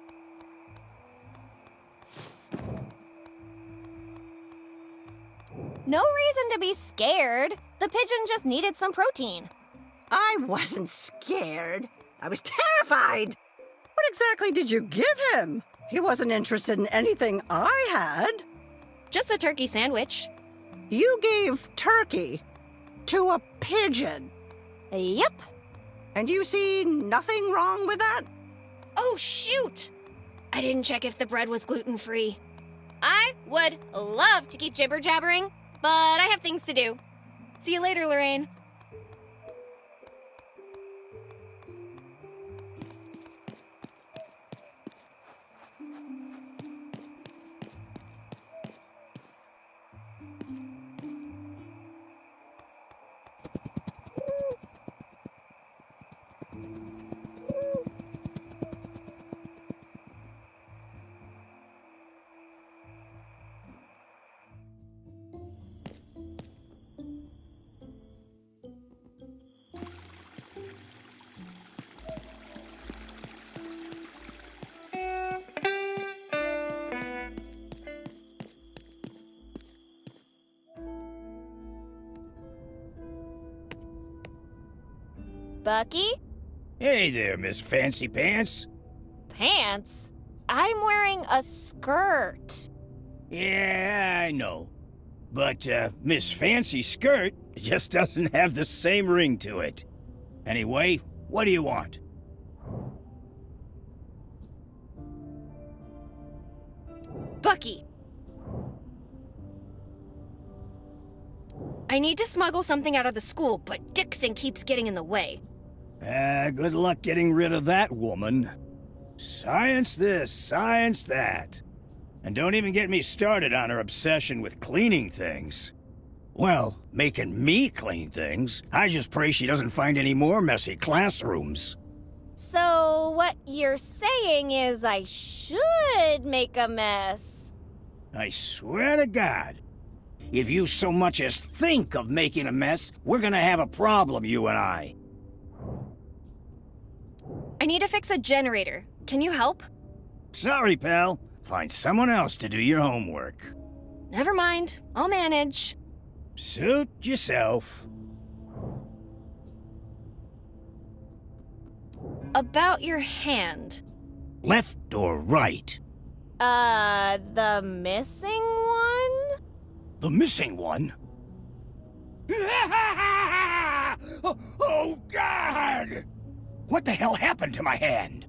No reason to be scared. The pigeon just needed some protein. I wasn't scared. I was terrified. What exactly did you give him? He wasn't interested in anything I had. Just a turkey sandwich. You gave turkey to a pigeon. Yep. And you see nothing wrong with that? Oh, shoot! I didn't check if the bread was gluten-free. I would love to keep jibber-jabbering, but I have things to do. See you later, Lorraine. Bucky? Hey there, Miss Fancy Pants. Pants? I'm wearing a skirt. Yeah, I know. But, Miss Fancy Skirt just doesn't have the same ring to it. Anyway, what do you want? Bucky! I need to smuggle something out of the school, but Dixon keeps getting in the way. Good luck getting rid of that woman. Science this, science that. And don't even get me started on her obsession with cleaning things. Well, making me clean things. I just pray she doesn't find any more messy classrooms. So what you're saying is I should make a mess? I swear to God, if you so much as think of making a mess, we're gonna have a problem, you and I. I need to fix a generator. Can you help? Sorry, pal, Find someone else to do your homework. Never mind. I'll manage. Suit yourself. About your hand. Left or right? The missing one? The missing one? Oh, God! What the hell happened to my hand?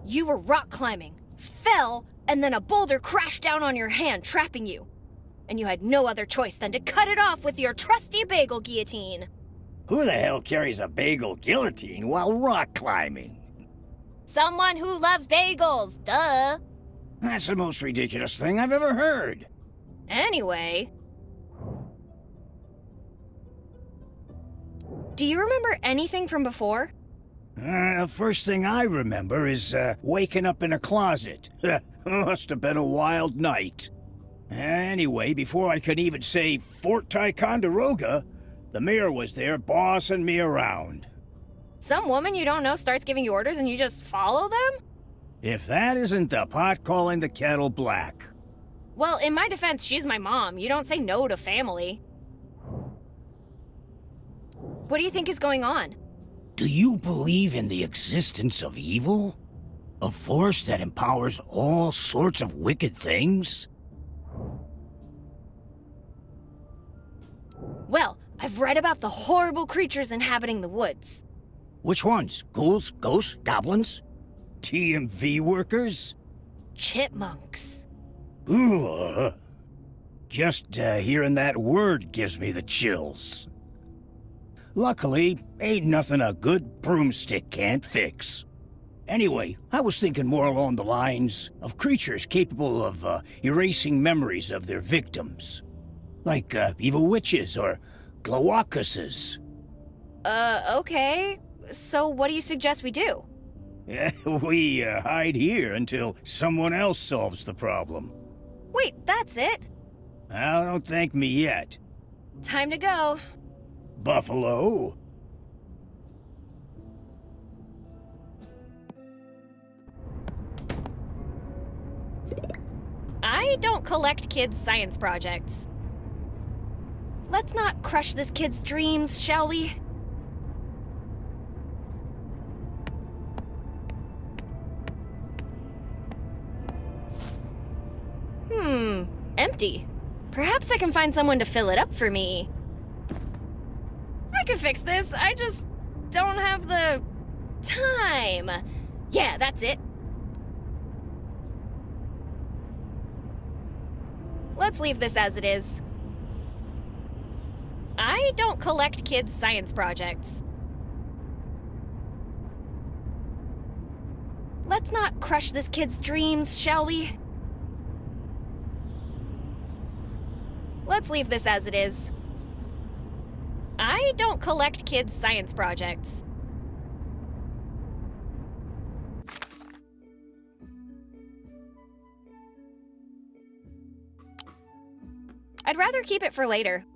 You were rock climbing, fell, and then a boulder crashed down on your hand, trapping you. And you had no other choice than to cut it off with your trusty bagel guillotine. Who the hell carries a bagel guillotine while rock climbing? Someone who loves bagels, duh. That's the most ridiculous thing I've ever heard. Anyway. Do you remember anything from before? The first thing I remember is waking up in a closet. Must have been a wild night. Anyway, before I could even say Fort Ticonderoga, the mayor was there bossing me around. Some woman you don't know starts giving you orders and you just follow them? If that isn't the pot calling the kettle black. Well, in my defense, she's my mom. You don't say no to family. What do you think is going on? Do you believe in the existence of evil? A force that empowers all sorts of wicked things? Well, I've read about the horrible creatures inhabiting the woods. Which ones? Ghouls, ghosts, goblins? TMV workers? Chipmunks. Ooh. Just hearing that word gives me the chills. Luckily, ain't nothing a good broomstick can't fix. Anyway, I was thinking more along the lines of creatures capable of erasing memories of their victims. Like evil witches or glowacuses. Okay. So what do you suggest we do? We hide here until someone else solves the problem. Wait, that's it? Well, don't thank me yet. Time to go. Buffalo? I don't collect kids' science projects. Let's not crush this kid's dreams, shall we? Empty. Perhaps I can find someone to fill it up for me. I can fix this. I just don't have the time. Yeah, that's it. Let's leave this as it is. I don't collect kids' science projects. Let's not crush this kid's dreams, shall we? Let's leave this as it is. I don't collect kids' science projects. I'd rather keep it for later.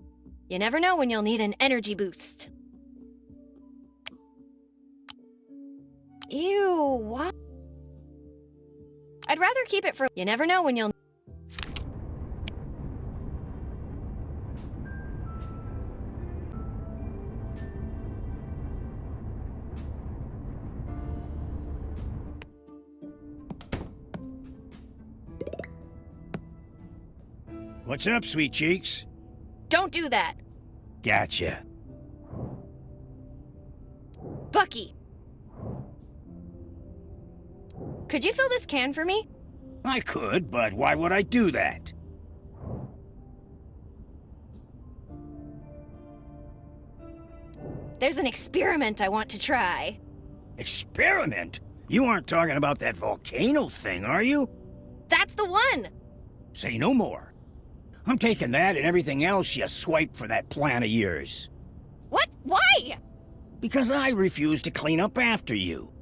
You never know when you'll need an energy boost. Ew, what? I'd rather keep it for... You never know when you'll... What's up, sweet cheeks? Don't do that. Gotcha. Bucky! Could you fill this can for me? I could, but why would I do that? There's an experiment I want to try. Experiment? You aren't talking about that volcano thing, are you? That's the one! Say no more. I'm taking that and everything else you swiped for that plan of yours. What? Why? Because I refuse to clean up after you.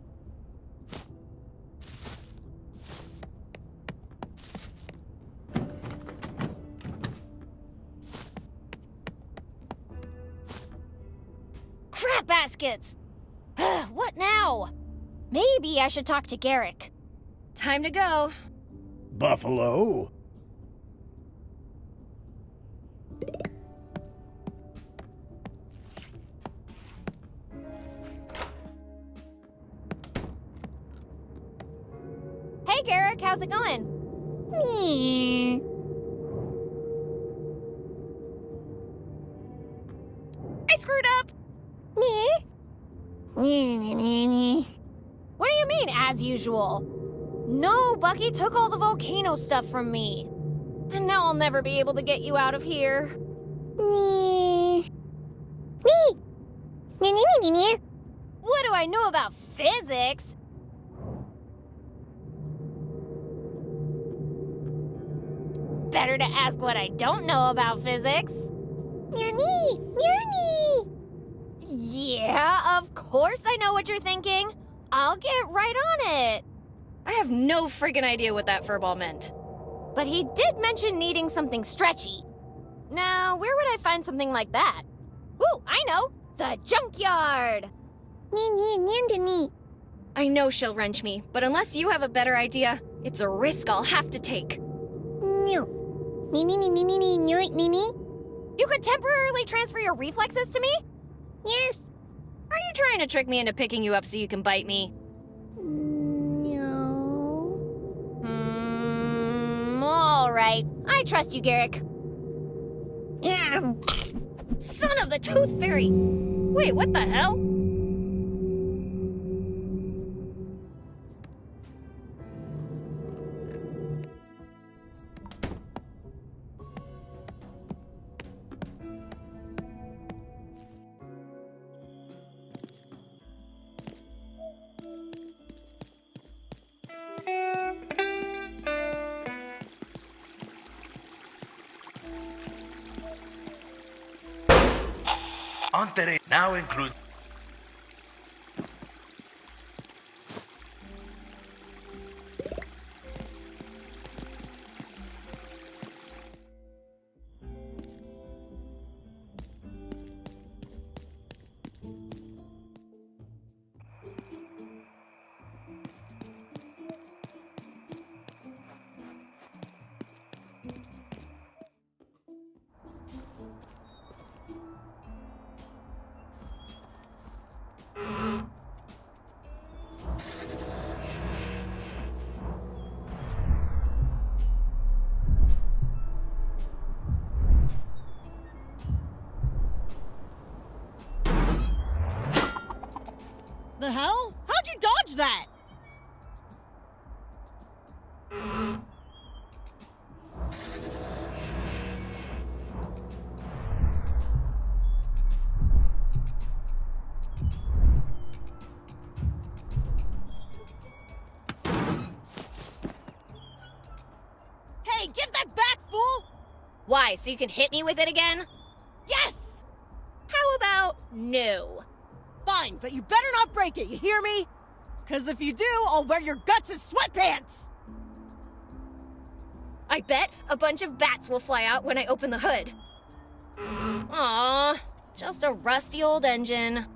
Crap baskets! What now? Maybe I should talk to Garrick. Time to go. Buffalo? Hey, Garrick, how's it going? I screwed up! What do you mean, as usual? No, Bucky took all the volcano stuff from me. And now I'll never be able to get you out of here. What do I know about physics? Better to ask what I don't know about physics. Yeah, of course I know what you're thinking. I'll get right on it. I have no friggin' idea what that furball meant. But he did mention needing something stretchy. Now, where would I find something like that? Ooh, I know! The junkyard! I know she'll wrench me, but unless you have a better idea, it's a risk I'll have to take. You could temporarily transfer your reflexes to me? Yes. Are you trying to trick me into picking you up so you can bite me? All right. I trust you, Garrick. Son of the Tooth Fairy! Wait, what the hell? Ontere now include. The hell? How'd you dodge that? Hey, give that back, fool! Why, so you can hit me with it again? Yes! How about no? Fine, but you better not break it, you hear me? Because if you do, I'll wear your guts as sweatpants! I bet a bunch of bats will fly out when I open the hood. Aww, just a rusty old engine.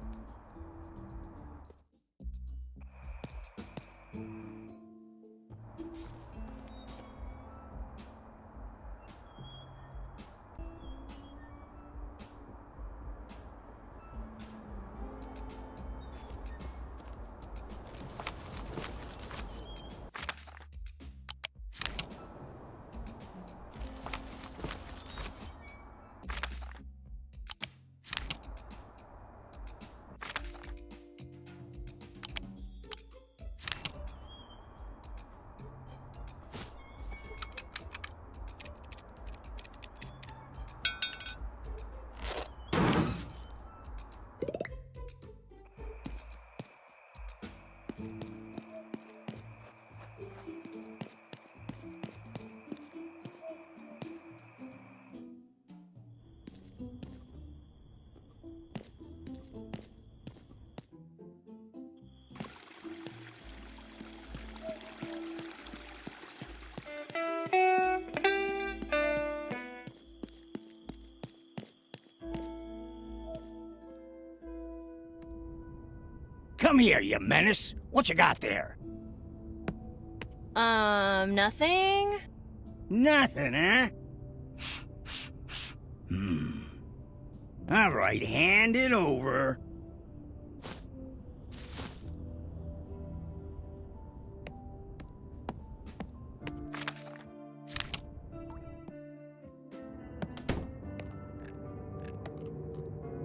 Come here, you menace. What you got there? Nothing? Nothing, huh? All right, hand it over.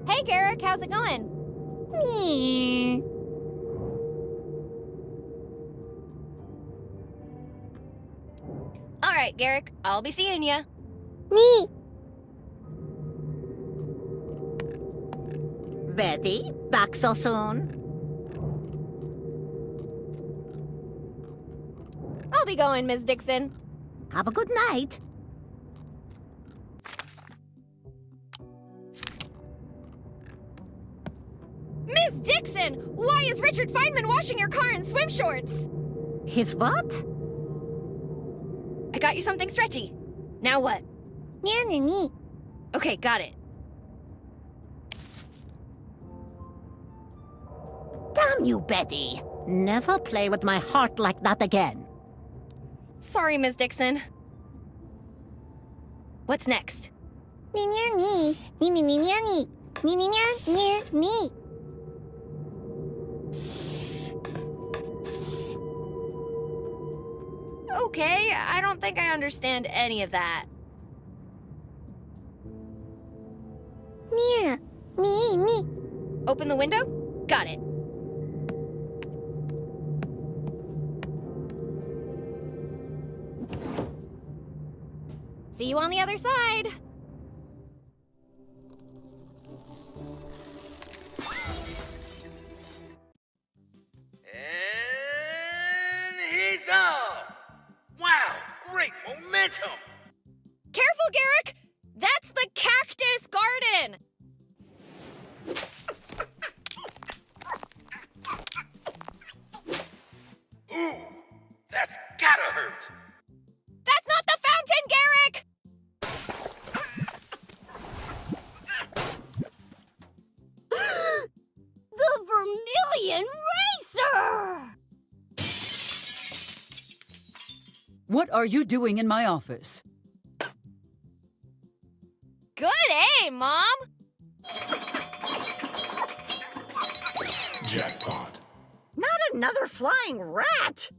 Hey, Garrick, how's it going? All right, Garrick, I'll be seeing ya. Betty, back so soon? I'll be going, Ms. Dixon. Have a good night. Miss Dixon! Why is Richard Feynman washing your car in swim shorts? His what? I got you something stretchy. Now what? Okay, got it. Damn you, Betty. Never play with my heart like that again. Sorry, Miss Dixon. What's next? Okay, I don't think I understand any of that. Open the window? Got it. See you on the other side. And he's up! Wow, great momentum! Careful, Garrick! That's the cactus garden! Ooh, that's gotta hurt! That's not the fountain, Garrick! The Vermilion Racer! What are you doing in my office? Good aim, Mom! Jackpot. Not another flying rat!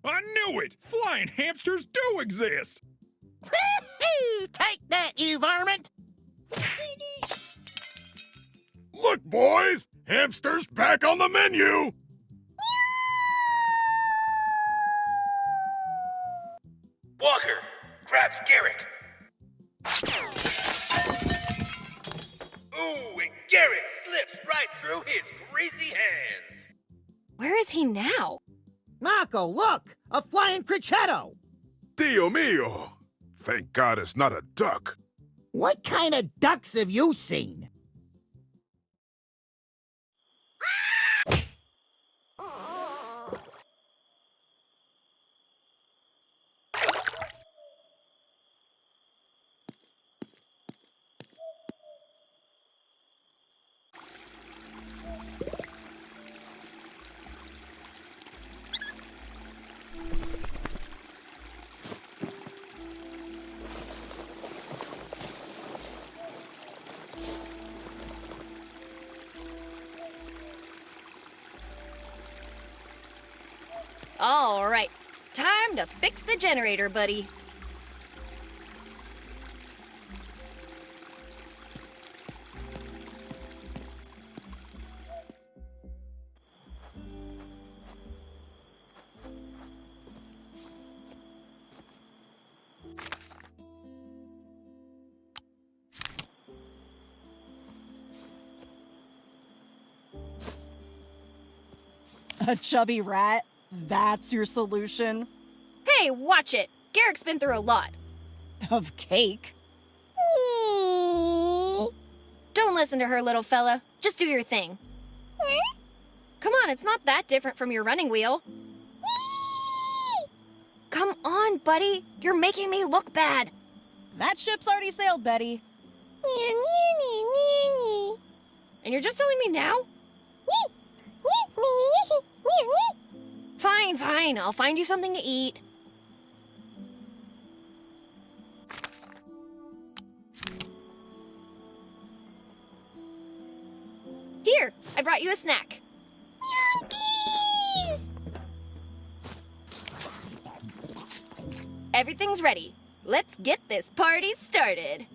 I knew it! Flying hamsters do exist! Take that, you varmint! Look, boys! Hamster's back on the menu! Walker grabs Garrick. Ooh, and Garrick slips right through his greasy hands. Where is he now? Marco, look! A flying crichetto! Dio mio! Thank God it's not a duck. What kind of ducks have you seen? All right, time to fix the generator, buddy. A chubby rat? That's your solution? Hey, watch it! Garrick's been through a lot. Of cake? Don't listen to her, little fella. Just do your thing. Come on, it's not that different from your running wheel. Come on, buddy. You're making me look bad. That ship's already sailed, Betty. And you're just telling me now? Fine, fine. I'll find you something to eat. Here, I brought you a snack. Yonkies! Everything's ready. Let's get this party started.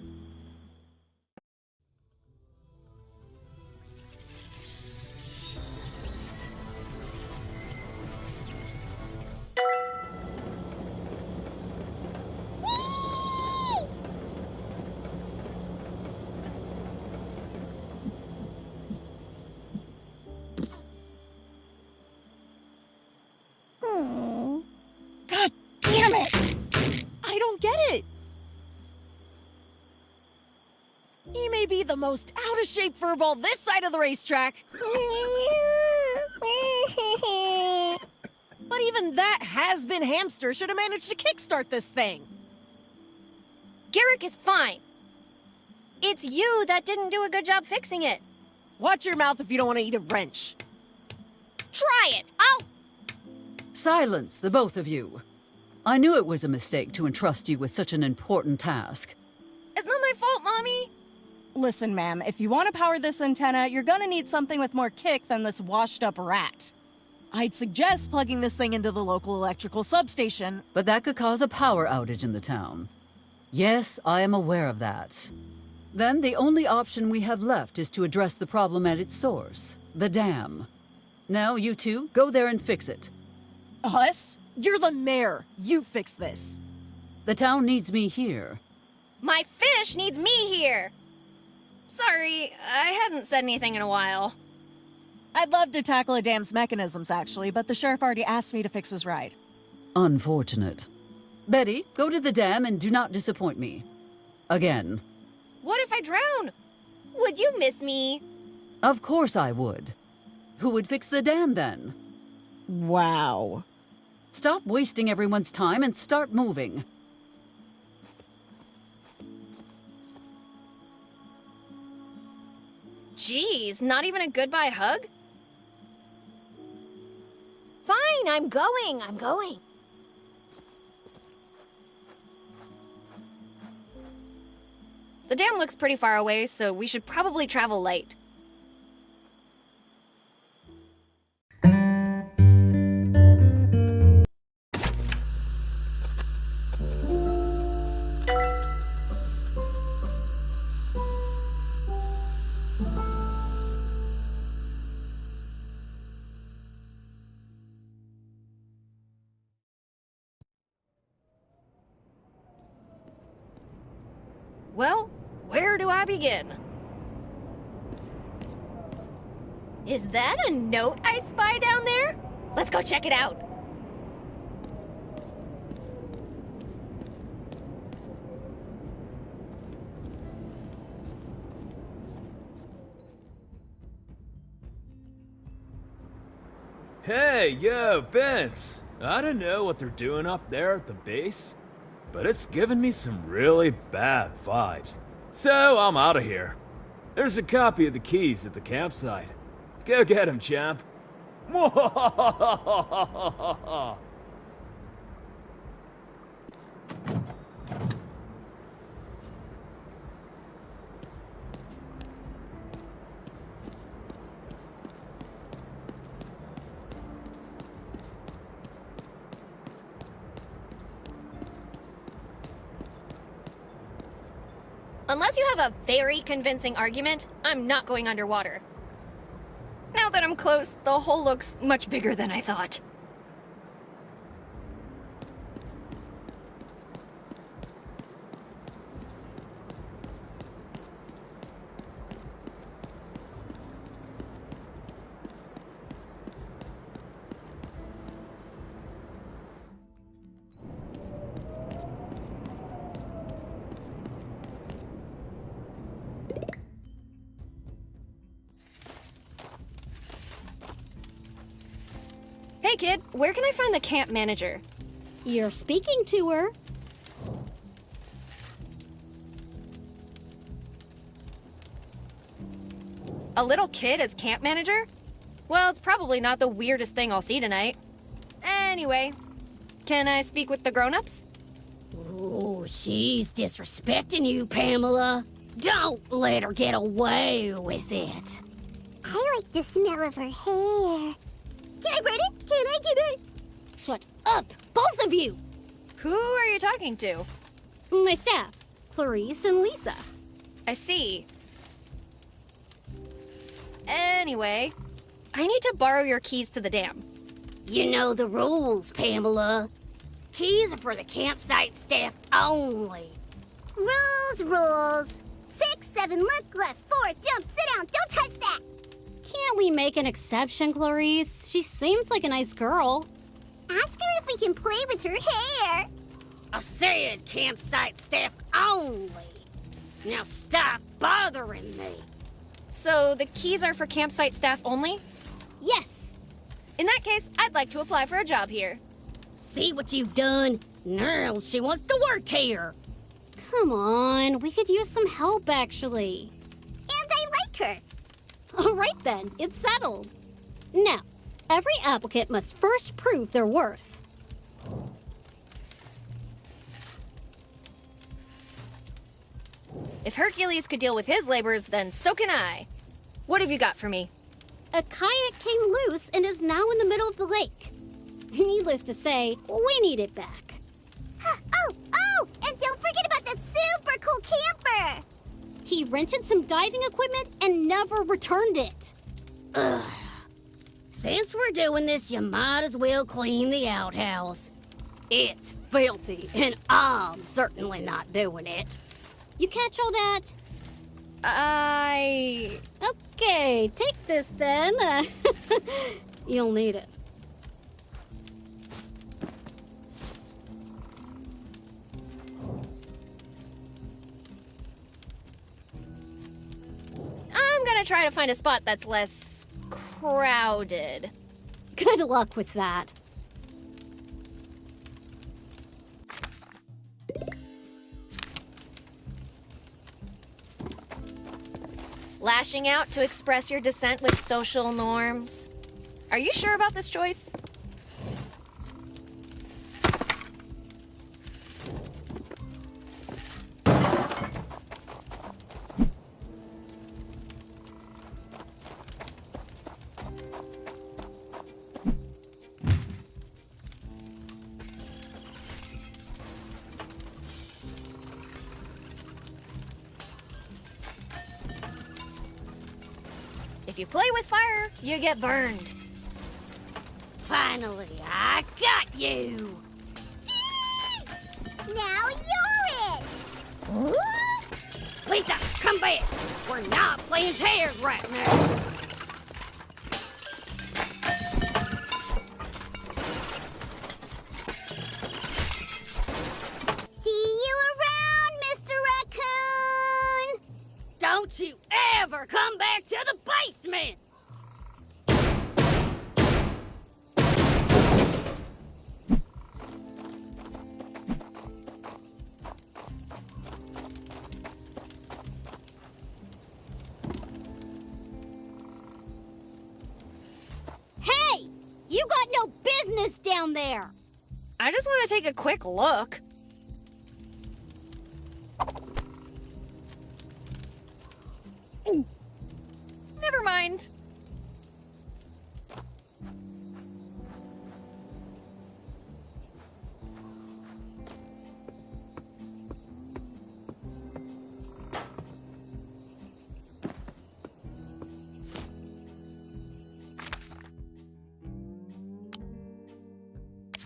God damn it! I don't get it. He may be the most out-of-shape furball this side of the racetrack. But even that has-been hamster should have managed to kickstart this thing. Garrick is fine. It's you that didn't do a good job fixing it. Watch your mouth if you don't want to eat a wrench. Try it. I'll... Silence, the both of you. I knew it was a mistake to entrust you with such an important task. It's not my fault, Mommy. Listen, ma'am, if you want to power this antenna, you're gonna need something with more kick than this washed-up rat. I'd suggest plugging this thing into the local electrical substation. But that could cause a power outage in the town. Yes, I am aware of that. Then the only option we have left is to address the problem at its source, the dam. Now, you two, go there and fix it. Us? You're the mayor. You fix this. The town needs me here. My fish needs me here. Sorry, I hadn't said anything in a while. I'd love to tackle a dam's mechanisms, actually, but the sheriff already asked me to fix his ride. Unfortunate. Betty, go to the dam and do not disappoint me. Again. What if I drown? Would you miss me? Of course I would. Who would fix the dam then? Wow. Stop wasting everyone's time and start moving. Jeez, not even a goodbye hug? Fine, I'm going. The dam looks pretty far away, so we should probably travel light. Well, where do I begin? Is that a note I spy down there? Let's go check it out. Hey, yo, Vince! I don't know what they're doing up there at the base, but it's giving me some really bad vibes. So I'm out of here. There's a copy of the keys at the campsite. Go get him, champ. Unless you have a very convincing argument, I'm not going underwater. Now that I'm close, the hole looks much bigger than I thought. Hey kid, where can I find the camp manager? You're speaking to her. A little kid as camp manager? Well, it's probably not the weirdest thing I'll see tonight. Anyway, can I speak with the grown-ups? Ooh, she's disrespecting you, Pamela. Don't let her get away with it. I like the smell of her hair. Can I burn it? Can I? Shut up, both of you! Who are you talking to? My staff, Clarice and Lisa. I see. Anyway, I need to borrow your keys to the dam. You know the rules, Pamela. Keys are for the campsite staff only. Rules. 6, 7, look left, 4, jump, sit down, don't touch that. Can't we make an exception, Clarice? She seems like a nice girl. Ask her if we can play with her hair. I said campsite staff only. Now stop bothering me. So the keys are for campsite staff only? Yes. In that case, I'd like to apply for a job here. See what you've done? Now she wants to work here. Come on, we could use some help, actually. And I like her. All right then, it's settled. Now, every applicant must first prove their worth. If Hercules could deal with his labors, then so can I. What have you got for me? A kayak came loose and is now in the middle of the lake. Needless to say, we need it back. Oh, and don't forget about that super cool camper. He rented some diving equipment and never returned it. Ugh. Since we're doing this, you might as well clean the outhouse. It's filthy, and I'm certainly not doing it. You catch all that? Okay, take this then. You'll need it. I'm gonna try to find a spot that's less crowded. Good luck with that. Lashing out to express your dissent with social norms. Are you sure about this choice? If you play with fire, you get burned. Finally, I got you! Now you're it. Lisa, come back! We're not playing tag right now! See you around, Mr. Raccoon. Don't you ever come back to the basement! Hey! You got no business down there! I just want to take a quick look. Never mind.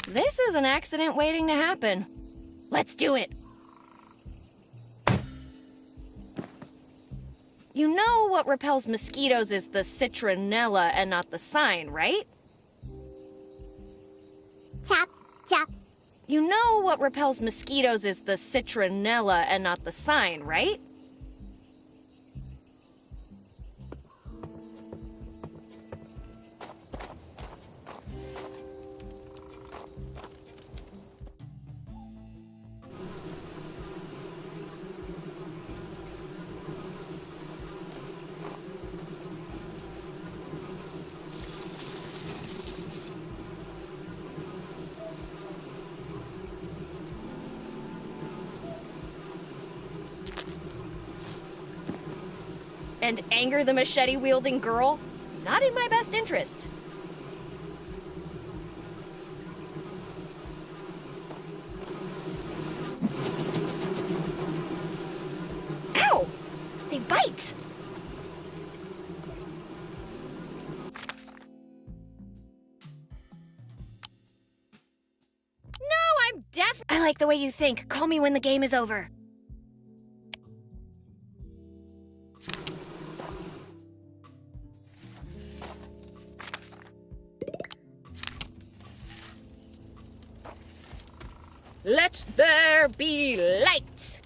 This is an accident waiting to happen. Let's do it. You know what repels mosquitoes is the citronella and not the sign, right? Chop, chop. You know what repels mosquitoes is the citronella and not the sign, right? and anger the machete-wielding girl? Not in my best interest. Ow! They bite! I like the way you think. Call me when the game is over. Let there be light!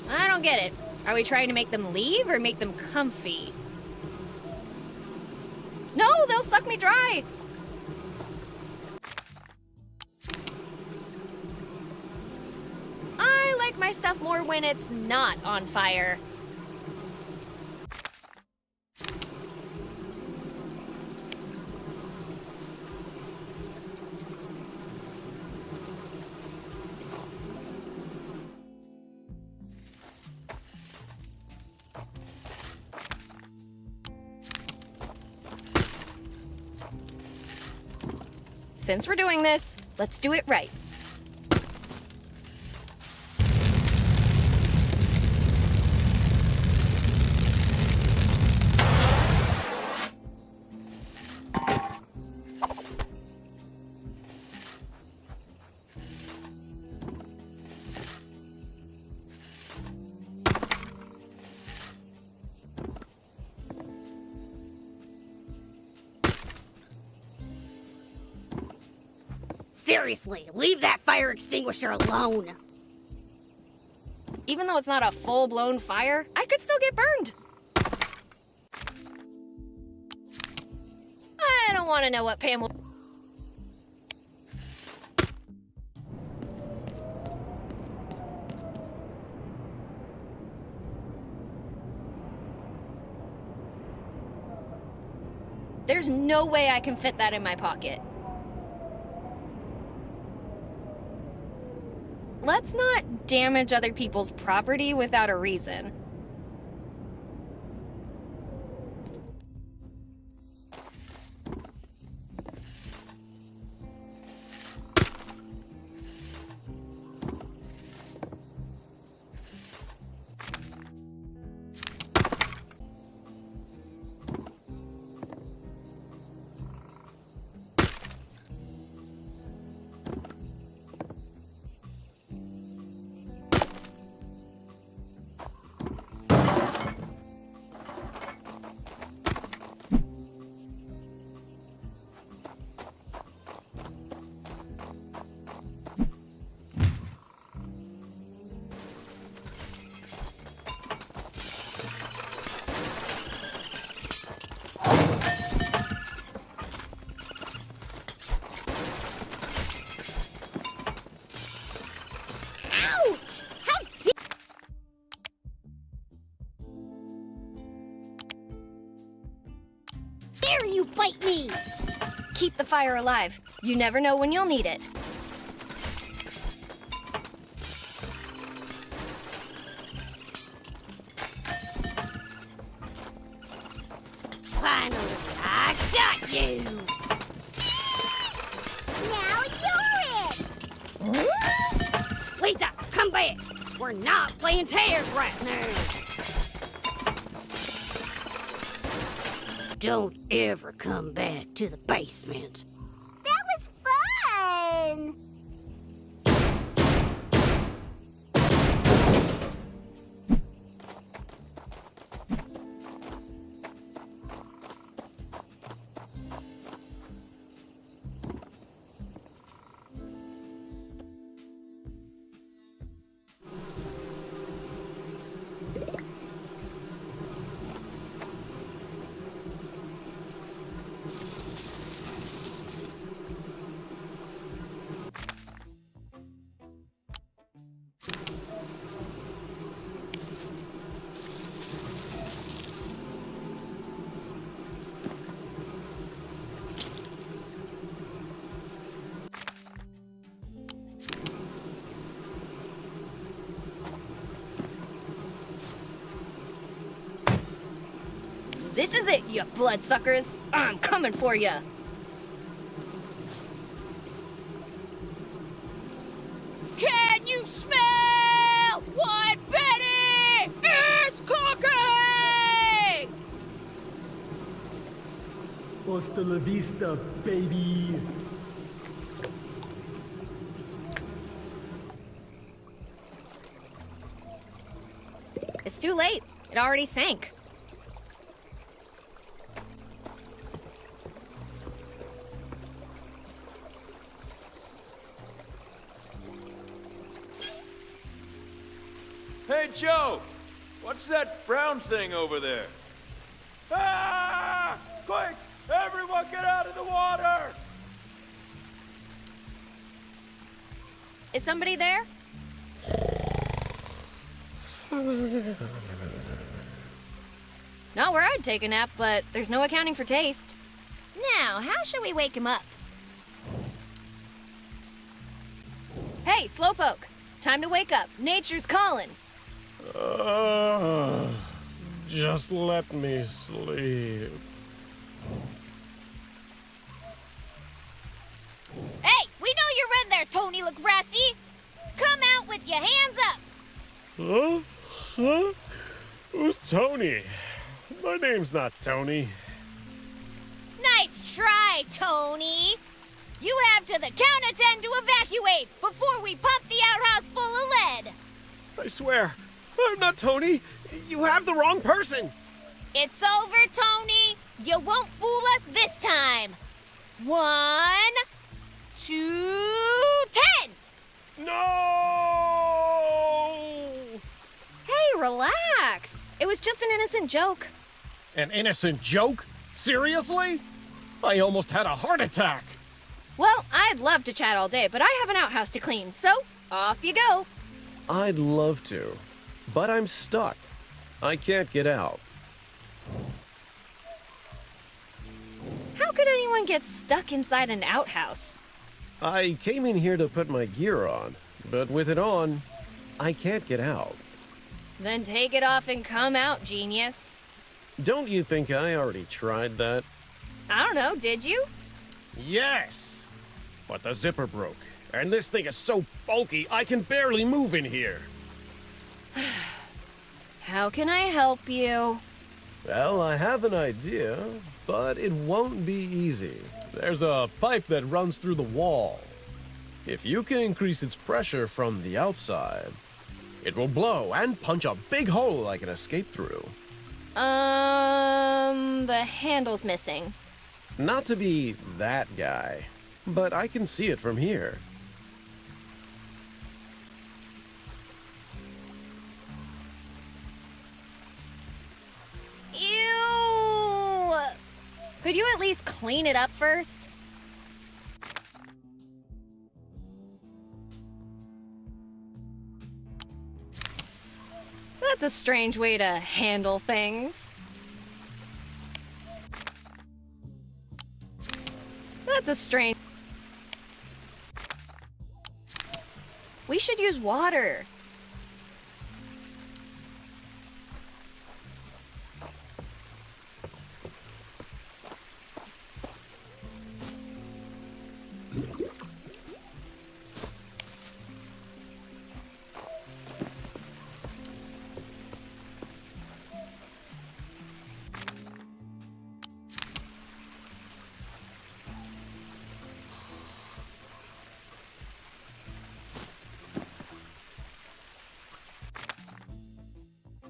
I don't get it. Are we trying to make them leave or make them comfy? No, they'll suck me dry! I like my stuff more when it's not on fire. Since we're doing this, let's do it right. Seriously, leave that fire extinguisher alone. Even though it's not a full-blown fire, I could still get burned. I don't want to know what Pam will... There's no way I can fit that in my pocket. Let's not damage other people's property without a reason. You bite me! Keep the fire alive. You never know when you'll need it. Finally, I got you! Now you're it! Lisa, come back! We're not playing tag right now! Don't ever come back to the basement. That was fun! This is it, you bloodsuckers. I'm coming for you. Can you smell what Betty is cooking? Hasta la vista, baby. It's too late. It already sank. Hey, Joe! What's that brown thing over there? Ah! Quick! Everyone get out of the water! Is somebody there? Not where I'd take a nap, but there's no accounting for taste. Now, how should we wake him up? Hey, Slowpoke! Time to wake up. Nature's calling. Just let me sleep. Hey, we know you're in there, Tony LaGrassi. Come out with your hands up. Huh? Huh? Who's Tony? My name's not Tony. Nice try, Tony. You have to the count of 10 to evacuate before we pump the outhouse full of lead. I swear, I'm not Tony. You have the wrong person. It's over, Tony. You won't fool us this time. 1, 2, 10. No! Hey, relax. It was just an innocent joke. An innocent joke? Seriously? I almost had a heart attack. Well, I'd love to chat all day, but I have an outhouse to clean, so off you go. I'd love to, but I'm stuck. I can't get out. How could anyone get stuck inside an outhouse? I came in here to put my gear on, but with it on, I can't get out. Then take it off and come out, genius. Don't you think I already tried that? I don't know, did you? Yes! But the zipper broke, and this thing is so bulky I can barely move in here. How can I help you? Well, I have an idea, but it won't be easy. There's a pipe that runs through the wall. If you can increase its pressure from the outside, it will blow and punch a big hole I can escape through. The handle's missing. Not to be that guy, but I can see it from here. Ew! Could you at least clean it up first? That's a strange way to handle things. That's a strange... We should use water.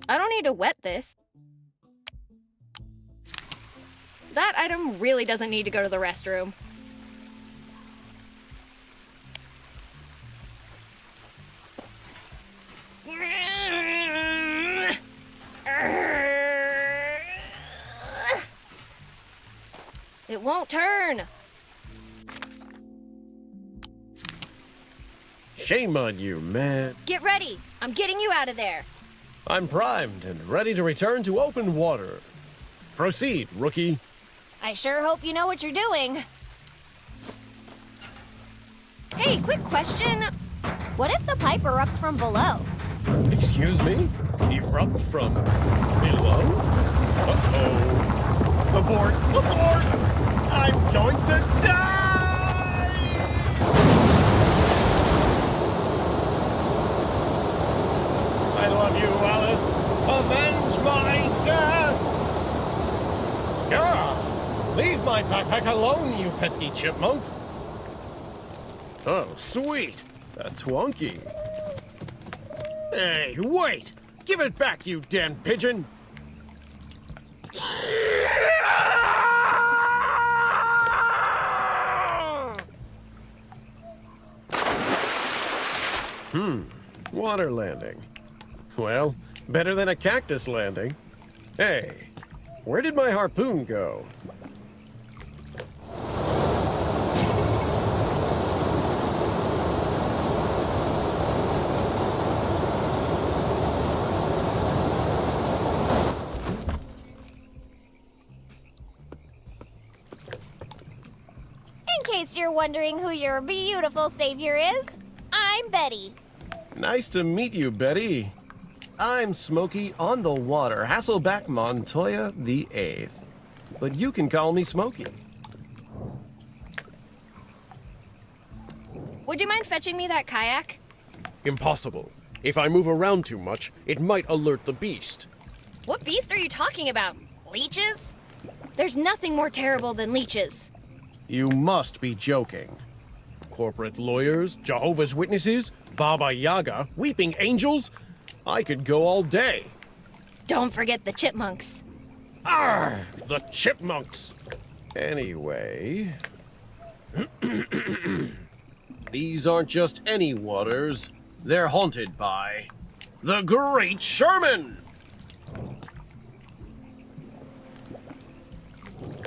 I don't need to wet this. That item really doesn't need to go to the restroom. It won't turn. Shame on you, man. Get ready. I'm getting you out of there. I'm primed and ready to return to open water. Proceed, rookie. I sure hope you know what you're doing. Hey, quick question. What if the pipe erupts from below? Excuse me? Erupt from below? Uh-oh. Abort! Abort! I'm going to die! I love you, Alice. Avenge my death! Ah! Leave my backpack alone, you pesky chipmunks! Oh, sweet! A twonky. Hey, wait! Give it back, you damn pigeon! Water landing. Well, better than a cactus landing. Hey, where did my harpoon go? In case you're wondering who your beautiful savior is, I'm Betty. Nice to meet you, Betty. I'm Smokey on the Water, Hasselback Montoya the 8th. But you can call me Smokey. Would you mind fetching me that kayak? Impossible. If I move around too much, it might alert the beast. What beast are you talking about? Leeches? There's nothing more terrible than leeches. You must be joking. Corporate lawyers, Jehovah's Witnesses, Baba Yaga, weeping angels? I could go all day. Don't forget the chipmunks. Arr! The chipmunks! Anyway... These aren't just any waters. They're haunted by... the Great Sherman!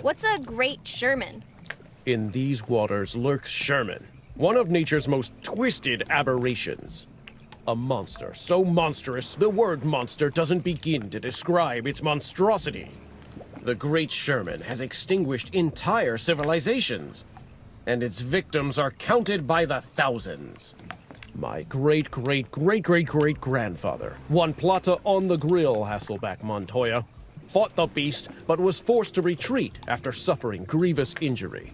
What's a Great Sherman? In these waters lurks Sherman, one of nature's most twisted aberrations. A monster so monstrous, the word monster doesn't begin to describe its monstrosity. The Great Sherman has extinguished entire civilizations, and its victims are counted by the thousands. My great-great-great-great-great-grandfather, Juan Plata on the Grill, Hasselback Montoya, fought the beast but was forced to retreat after suffering grievous injury.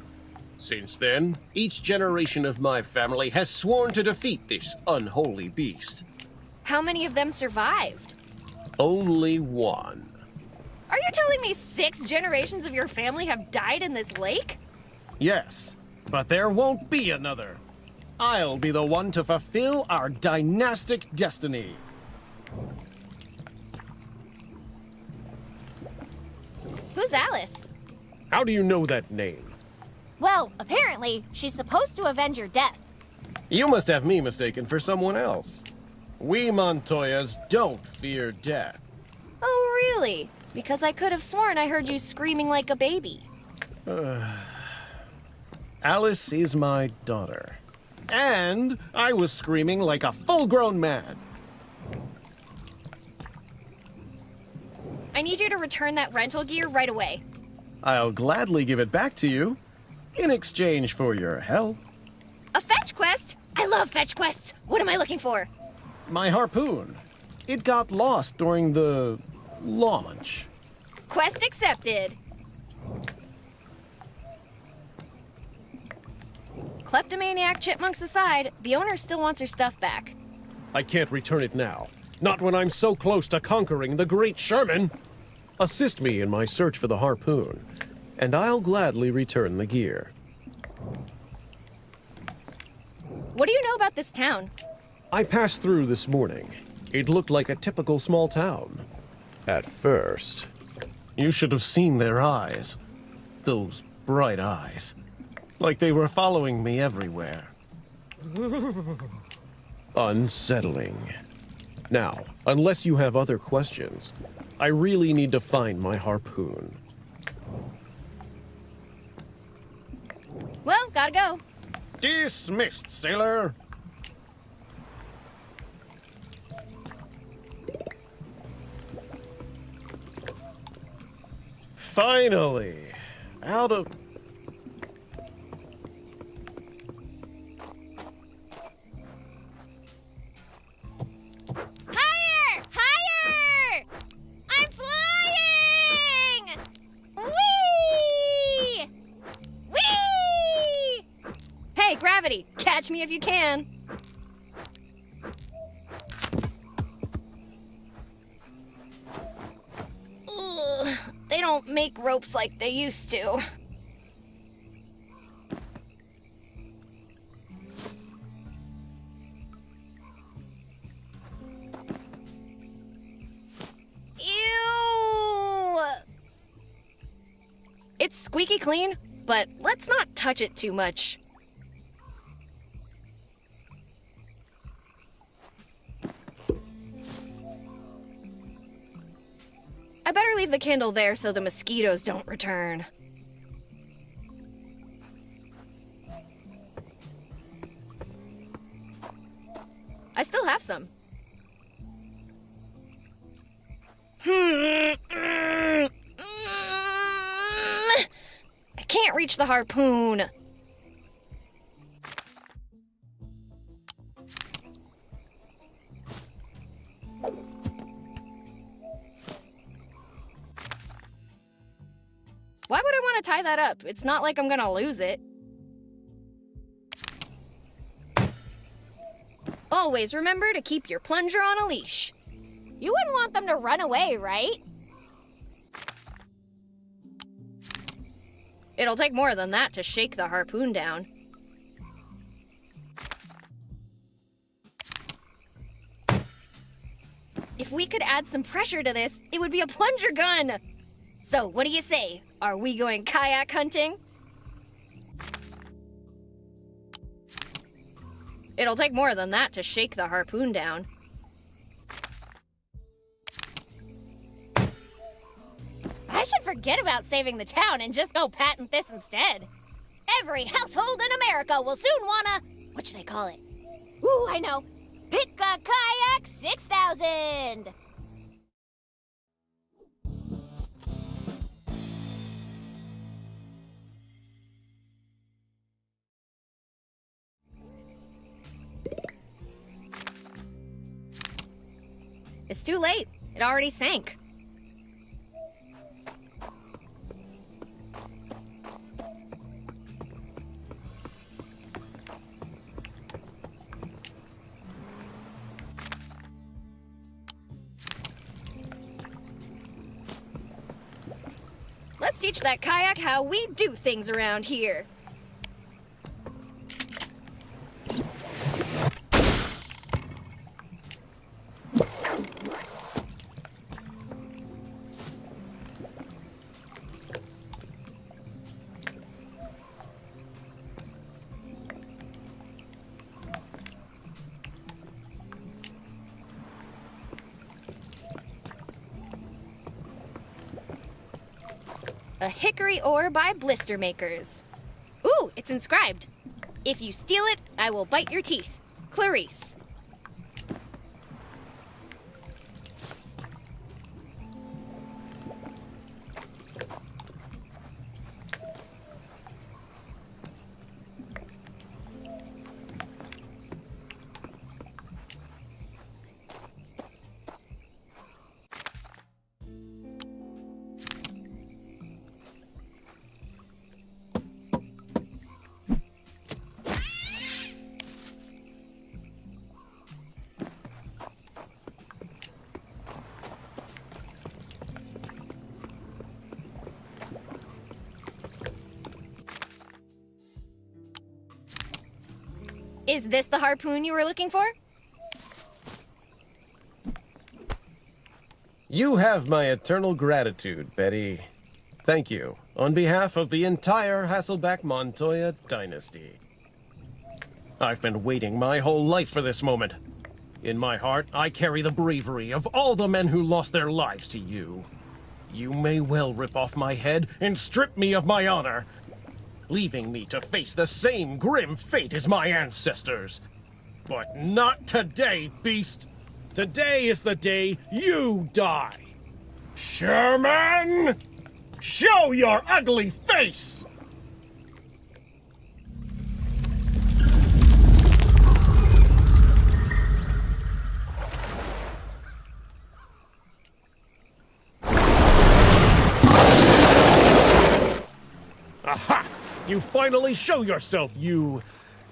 Since then, each generation of my family has sworn to defeat this unholy beast. How many of them survived? Only one. Are you telling me 6 generations of your family have died in this lake? Yes, but there won't be another. I'll be the one to fulfill our dynastic destiny. Who's Alice? How do you know that name? Well, apparently, she's supposed to avenge your death. You must have me mistaken for someone else. We Montoyas don't fear death. Oh, really? Because I could have sworn I heard you screaming like a baby. Alice is my daughter. And I was screaming like a full-grown man. I need you to return that rental gear right away. I'll gladly give it back to you, in exchange for your help. A fetch quest? I love fetch quests. What am I looking for? My harpoon. It got lost during the launch. Quest accepted. Kleptomaniac chipmunks aside, the owner still wants her stuff back. I can't return it now. Not when I'm so close to conquering the Great Sherman. Assist me in my search for the harpoon, and I'll gladly return the gear. What do you know about this town? I passed through this morning. It looked like a typical small town. At first. You should have seen their eyes. Those bright eyes. Like they were following me everywhere. Unsettling. Now, unless you have other questions, I really need to find my harpoon. Well, gotta go. Dismissed, sailor! Finally! Out of... Higher! Higher! I'm flying! Whee! Hey, gravity! Catch me if you can! Ugh, they don't make ropes like they used to. Ew! It's squeaky clean, but let's not touch it too much. I better leave the candle there so the mosquitoes don't return. I still have some. I can't reach the harpoon. Why would I want to tie that up? It's not like I'm gonna lose it. Always remember to keep your plunger on a leash. You wouldn't want them to run away, right? It'll take more than that to shake the harpoon down. If we could add some pressure to this, it would be a plunger gun! So, what do you say? Are we going kayak hunting? It'll take more than that to shake the harpoon down. I should forget about saving the town and just go patent this instead. Every household in America will soon wanna... What should I call it? Ooh, I know. Pick a Kayak 6000! It's too late. It already sank. Let's teach that kayak how we do things around here. A hickory ore by blister makers. Ooh, it's inscribed. If you steal it, I will bite your teeth. Clarice. Is this the harpoon you were looking for? You have my eternal gratitude, Betty. Thank you, on behalf of the entire Hasselback-Montoya dynasty. I've been waiting my whole life for this moment. In my heart, I carry the bravery of all the men who lost their lives to you. You may well rip off my head and strip me of my honor, leaving me to face the same grim fate as my ancestors. But not today, beast. Today is the day you die. Sherman! Show your ugly face! Aha! You finally show yourself, you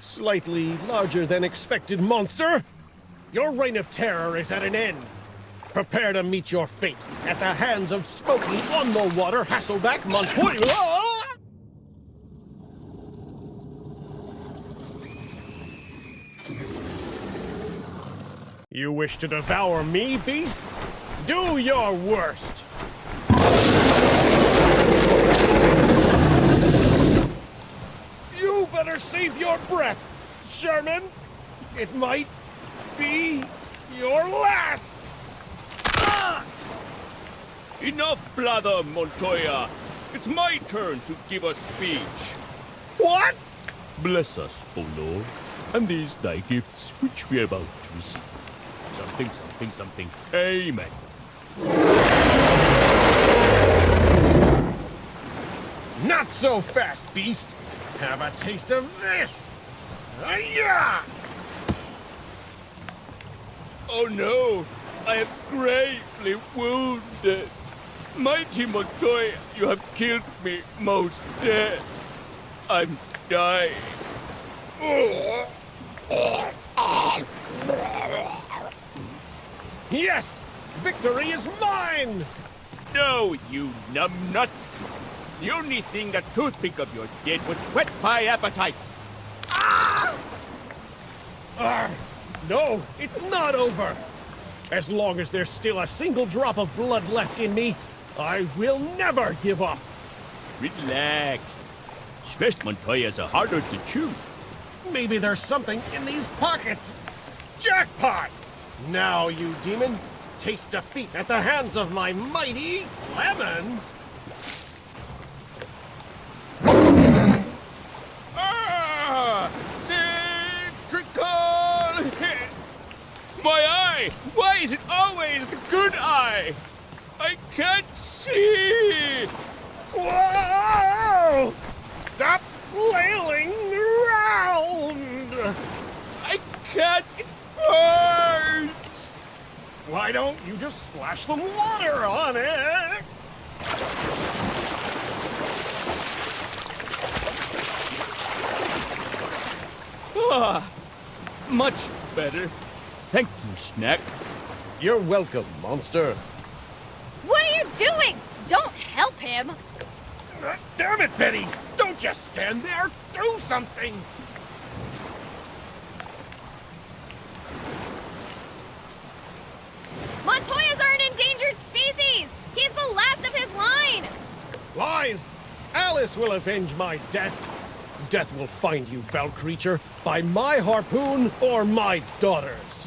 Slightly larger than expected monster. Your reign of terror is at an end. Prepare to meet your fate at the hands of Smoky on the water Hasselback Montoya. You wish to devour me, beast? Do your worst! You better save your breath, Sherman! It might be your last! Enough blather, Montoya! It's my turn to give a speech. What? Bless us, O Lord, and these thy gifts which we are about to receive. Something, something, something. Amen. Not so fast, beast! Have a taste of this! Hi-ya! Oh no! I am gravely wounded. Mighty Montoya, you have killed me most dead. I'm dying. Yes! Victory is mine! No, you numbnuts! The only thing a toothpick of yours did was whet my appetite. No, it's not over. As long as there's still a single drop of blood left in me, I will never give up. Relax. Stressed Montoyas are harder to chew. Maybe there's something in these pockets. Jackpot! Now, you demon, taste defeat at the hands of my mighty lemon. Citrical hit! My eye! Why is it always the good eye? I can't see! Whoa! Stop flailing around! I can't! It burns! Why don't you just splash some water on it? Ah, much better. Thank you, Snack. You're welcome, monster. What are you doing? Don't help him! Damn it, Betty! Don't just stand there! Do something! Montoyas are an endangered species! He's the last of his line! Lies! Alice will avenge my death. Death will find you, foul creature, by my harpoon or my daughter's.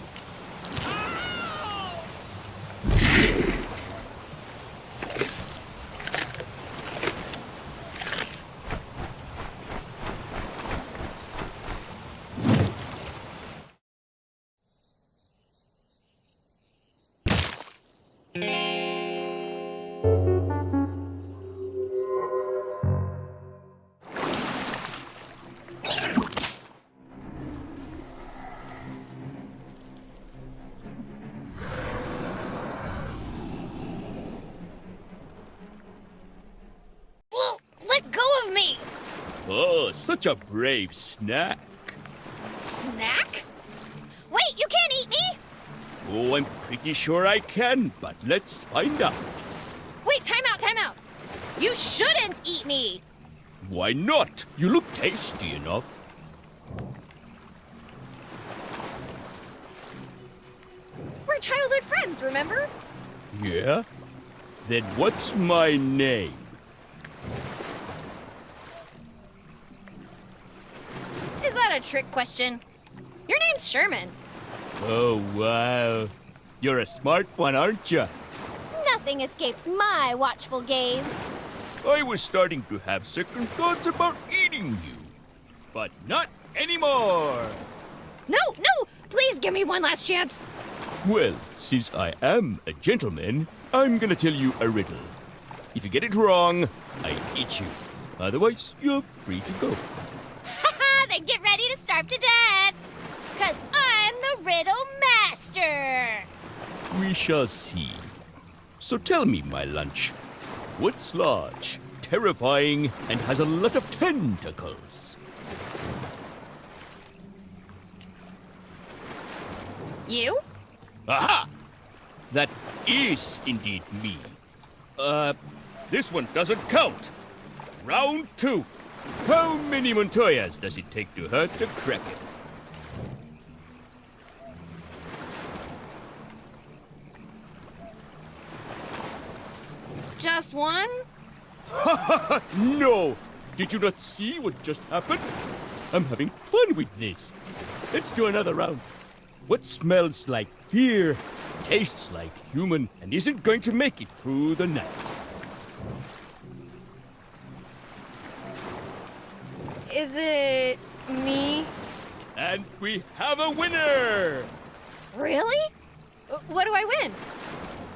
Let go of me! Oh, such a brave Snack. Snack? Wait, you can't eat me? Oh, I'm pretty sure I can, but let's find out. Wait, time out, time out! You shouldn't eat me! Why not? You look tasty enough. We're childhood friends, remember? Yeah? Then what's my name? Is that a trick question? Your name's Sherman. Oh, wow. You're a smart one, aren't you? Nothing escapes my watchful gaze. I was starting to have second thoughts about eating you. But not anymore. No, no! Please give me one last chance! Well, since I am a gentleman, I'm gonna tell you a riddle. If you get it wrong, I eat you. Otherwise, you're free to go. Haha, then get ready to starve to death! 'Cause I'm the riddle master! We shall see. So tell me, my lunch, what's large, terrifying, and has a lot of tentacles? You? Aha! That is indeed me. This one doesn't count. Round 2. How many Montoyas does it take to hurt a Kraken? Just one? No! Did you not see what just happened? I'm having fun with this. Let's do another round. What smells like fear, tastes like human, and isn't going to make it through the night? Is it me? And we have a winner! Really? What do I win?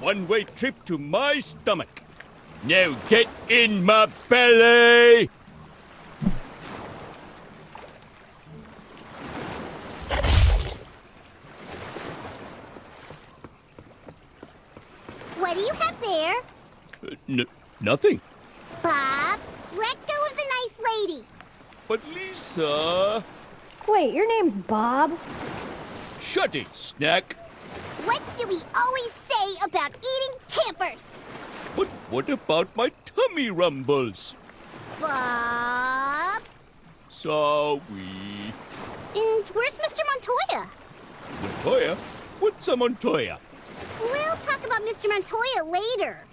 One-way trip to my stomach. Now get in my belly! What do you have there? Nothing. Bob, let go of the nice lady. But Lisa... Wait, your name's Bob? Shut it, Snack. What do we always say about eating campers? But what about my tummy rumbles? Bob? Sorry. And where's Mr. Montoya? Montoya? What's a Montoya? We'll talk about Mr. Montoya later.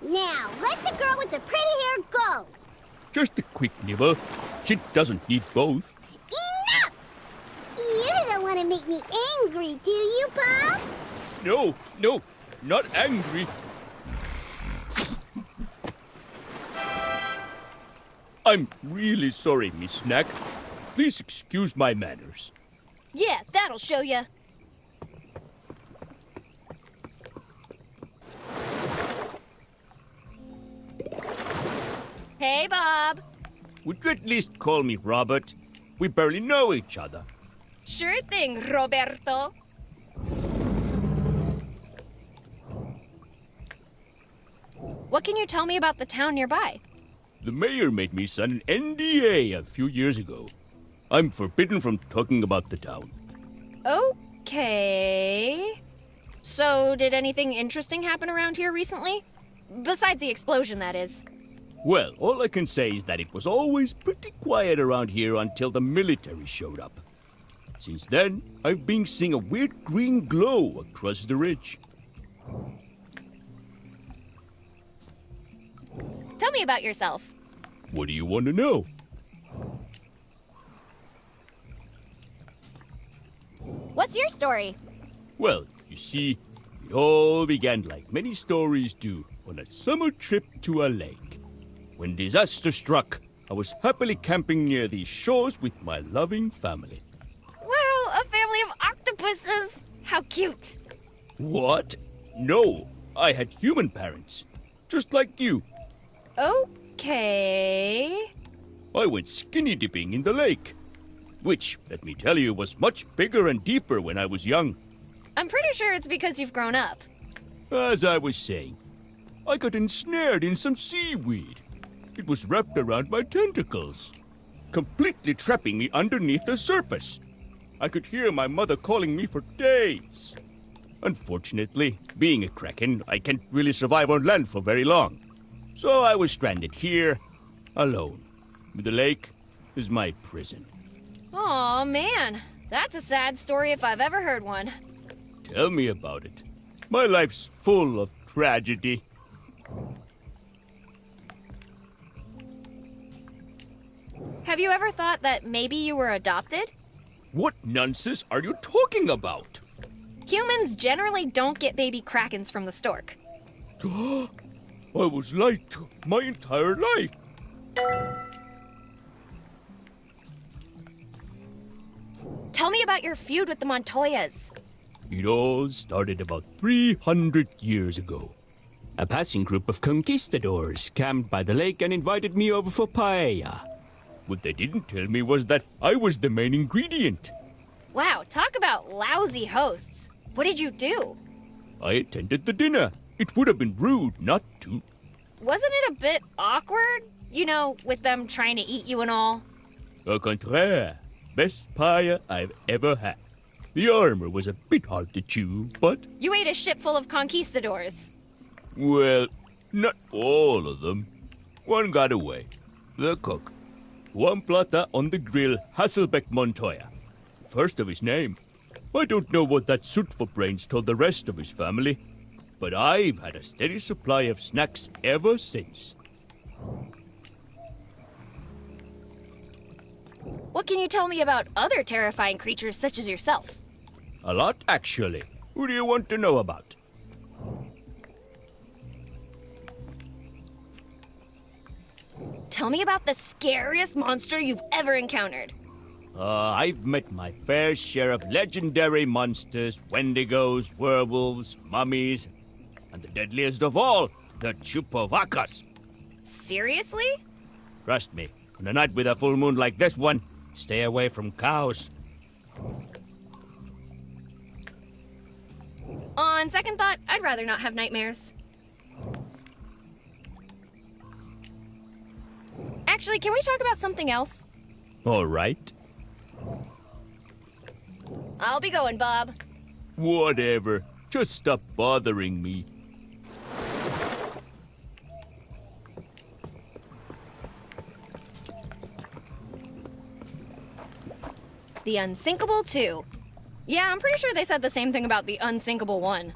Now, let the girl with the pretty hair go. Just a quick nibble. She doesn't need both. Enough! You don't want to make me angry, do you, Bob? No, not angry. I'm really sorry, Miss Snack. Please excuse my manners. Yeah, that'll show ya. Hey, Bob. Would you at least call me Robert? We barely know each other. Sure thing, Roberto. What can you tell me about the town nearby? The mayor made me sign an NDA a few years ago. I'm forbidden from talking about the town. Okay. So, did anything interesting happen around here recently? Besides the explosion, that is. Well, all I can say is that it was always pretty quiet around here until the military showed up. Since then, I've been seeing a weird green glow across the ridge. Tell me about yourself. What do you want to know? What's your story? Well, you see, it all began like many stories do on a summer trip to a lake. When disaster struck, I was happily camping near these shores with my loving family. Wow, a family of octopuses! How cute! What? No, I had human parents, just like you. Okay. I went skinny dipping in the lake, which, let me tell you, was much bigger and deeper when I was young. I'm pretty sure it's because you've grown up. As I was saying, I got ensnared in some seaweed. It was wrapped around my tentacles, completely trapping me underneath the surface. I could hear my mother calling me for days. Unfortunately, being a kraken, I can't really survive on land for very long. So I was stranded here, alone. The lake is my prison. Aw, man. That's a sad story if I've ever heard one. Tell me about it. My life's full of tragedy. Have you ever thought that maybe you were adopted? What nonsense are you talking about? Humans generally don't get baby krakens from the stork. I was lied to my entire life. Tell me about your feud with the Montoyas. It all started about 300 years ago. A passing group of conquistadors camped by the lake and invited me over for paella. What they didn't tell me was that I was the main ingredient. Wow, talk about lousy hosts. What did you do? I attended the dinner. It would have been rude not to. Wasn't it a bit awkward? You know, with them trying to eat you and all? Au contraire. Best paella I've ever had. The armor was a bit hard to chew, but, You ate a ship full of conquistadors. well, not all of them. One got away. The cook. Juan Plata on the grill, Hasselbeck Montoya. First of his name. I don't know what that suit for brains told the rest of his family, but I've had a steady supply of snacks ever since. What can you tell me about other terrifying creatures such as yourself? A lot, actually. Who do you want to know about? Tell me about the scariest monster you've ever encountered. I've met my fair share of legendary monsters, wendigos, werewolves, mummies, and the deadliest of all, the Chupovacas. Seriously? Trust me, on a night with a full moon like this one, stay away from cows. On second thought, I'd rather not have nightmares. Actually, can we talk about something else? All right. I'll be going, Bob. Whatever. Just stop bothering me. The Unsinkable 2. Yeah, I'm pretty sure they said the same thing about the Unsinkable 1.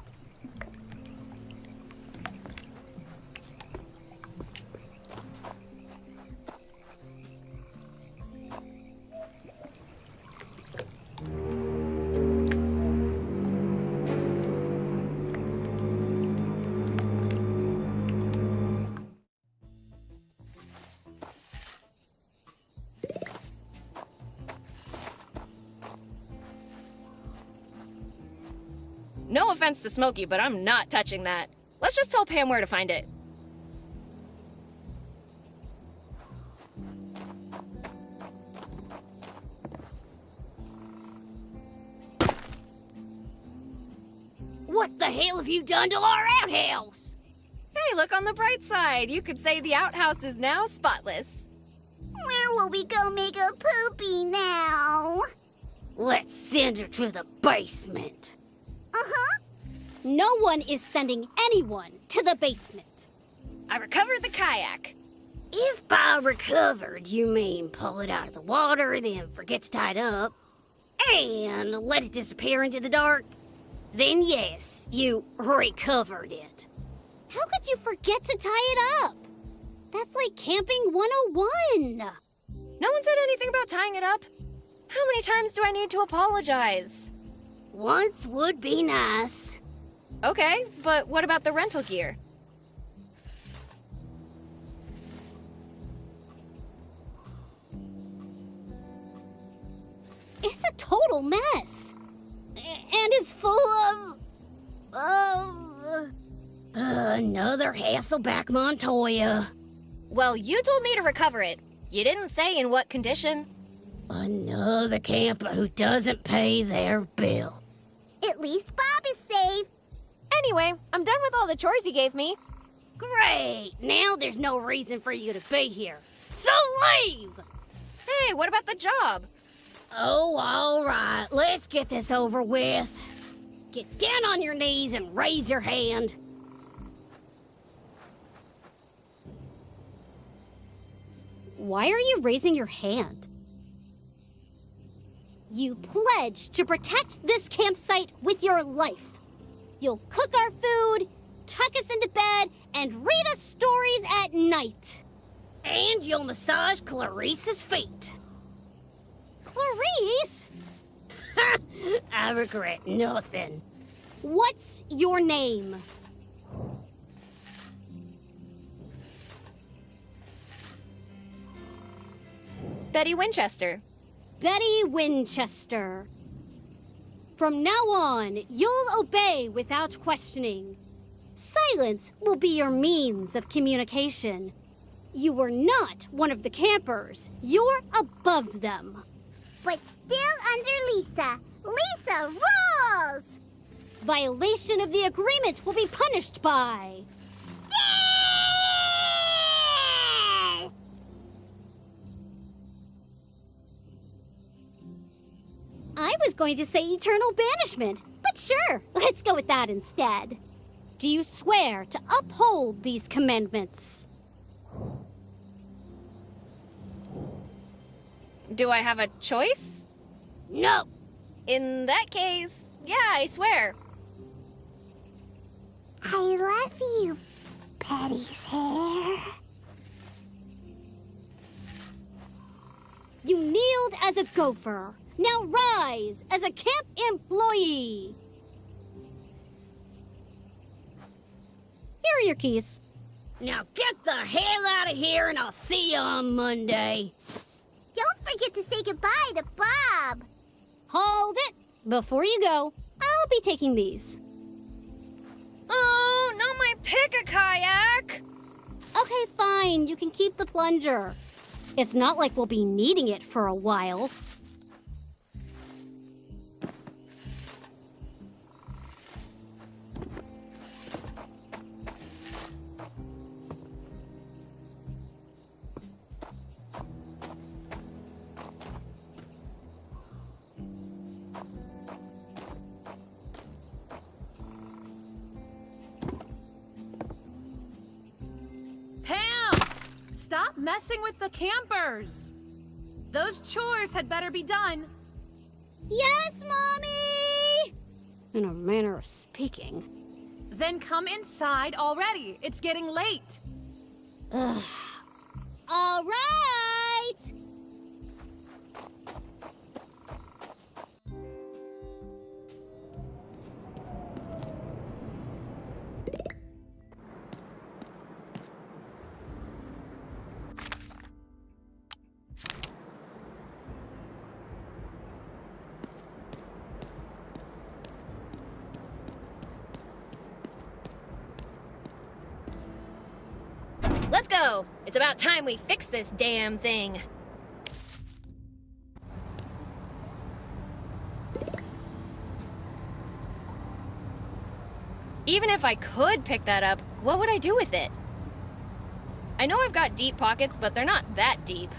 No offense to Smokey, but I'm not touching that. Let's just tell Pam where to find it. What the hell have you done to our outhouse? Hey, look on the bright side. You could say the outhouse is now spotless. Where will we go make a poopy now? Let's send her to the basement. Uh-huh. No one is sending anyone to the basement. I recovered the kayak. If by recovered you mean pull it out of the water, then forget to tie it up, and let it disappear into the dark, then yes, you recovered it. How could you forget to tie it up? That's like camping 101. No one said anything about tying it up. How many times do I need to apologize? Once would be nice. Okay, but what about the rental gear? It's a total mess. And it's full of another Hasselback Montoya. Well, you told me to recover it. You didn't say in what condition. Another camper who doesn't pay their bill. At least Bob is safe. Anyway, I'm done with all the chores you gave me. Great! Now there's no reason for you to be here. So leave! Hey, what about the job? Oh, all right. Let's get this over with. Get down on your knees and raise your hand. Why are you raising your hand? You pledge to protect this campsite with your life. You'll cook our food, tuck us into bed, and read us stories at night. And you'll massage Clarice's feet. Clarice? I regret nothing. What's your name? Betty Winchester. Betty Winchester. From now on, you'll obey without questioning. Silence will be your means of communication. You were not one of the campers. You're above them. But still under Lisa. Lisa rules! Violation of the agreement will be punished by... I was going to say eternal banishment, but sure, let's go with that instead. Do you swear to uphold these commandments? Do I have a choice? No. In that case, yeah, I swear. I love you, Patty's hair. You kneeled as a gopher. Now rise as a camp employee. Here are your keys. Now get the hell out of here and I'll see you on Monday. Don't forget to say goodbye to Bob. Hold it. Before you go, I'll be taking these. Oh, not my pick-a-kayak! Okay, fine. You can keep the plunger. It's not like we'll be needing it for a while. Stop messing with the campers! Those chores had better be done. Yes, Mommy! In a manner of speaking. Then come inside already. It's getting late. Ugh. All right! Let's go! It's about time we fix this damn thing. Even if I could pick that up, what would I do with it? I know I've got deep pockets, but they're not that deep.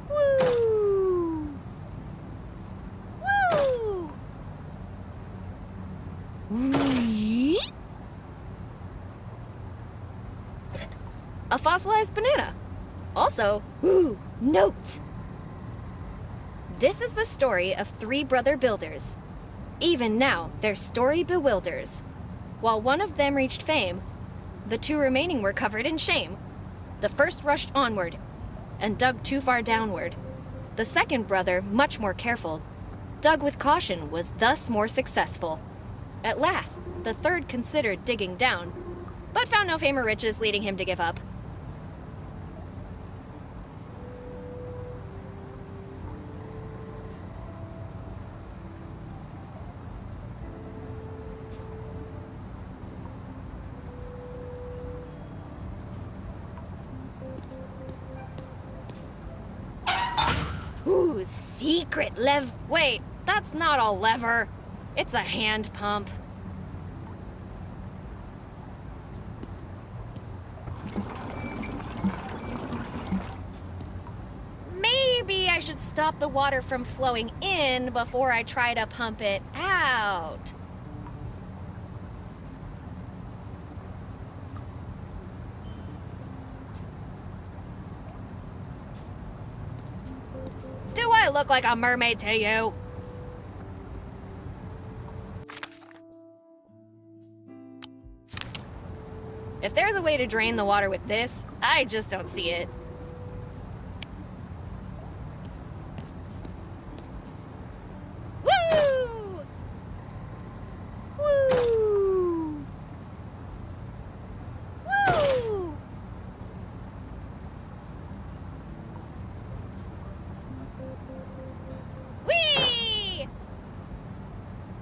Woo! Woo! A fossilized banana. Also, ooh, notes! This is the story of three brother builders. Even now, their story bewilders. While one of them reached fame, the two remaining were covered in shame. The first rushed onward and dug too far downward. The second brother, much more careful, dug with caution, was thus more successful. At last, the third considered digging down, but found no fame or riches, leading him to give up. Ooh, secret Wait, that's not a lever. It's a hand pump. Maybe I should stop the water from flowing in before I try to pump it out. Do I look like a mermaid to you? If there's a way to drain the water with this, I just don't see it. Woo! Woo! Woo! Whee!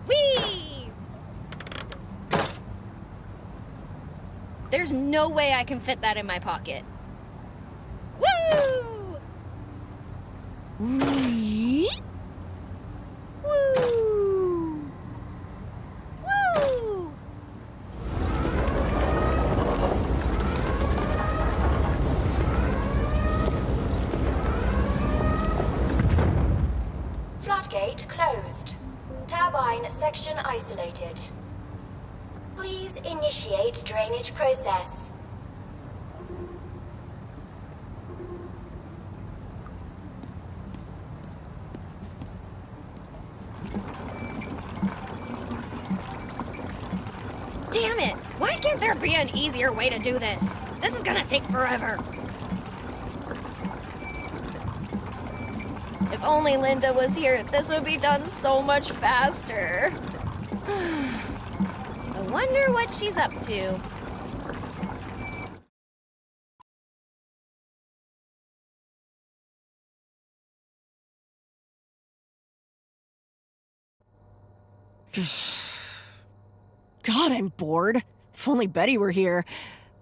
Whee! There's no way I can fit that in my pocket. Woo! Wee! Woo! Woo! closed. Turbine section isolated. Please initiate drainage process. Damn it! Why can't there be an easier way to do this? This is gonna take forever. If only Linda was here, this would be done so much faster. I wonder what she's up to. God, I'm bored. If only Betty were here.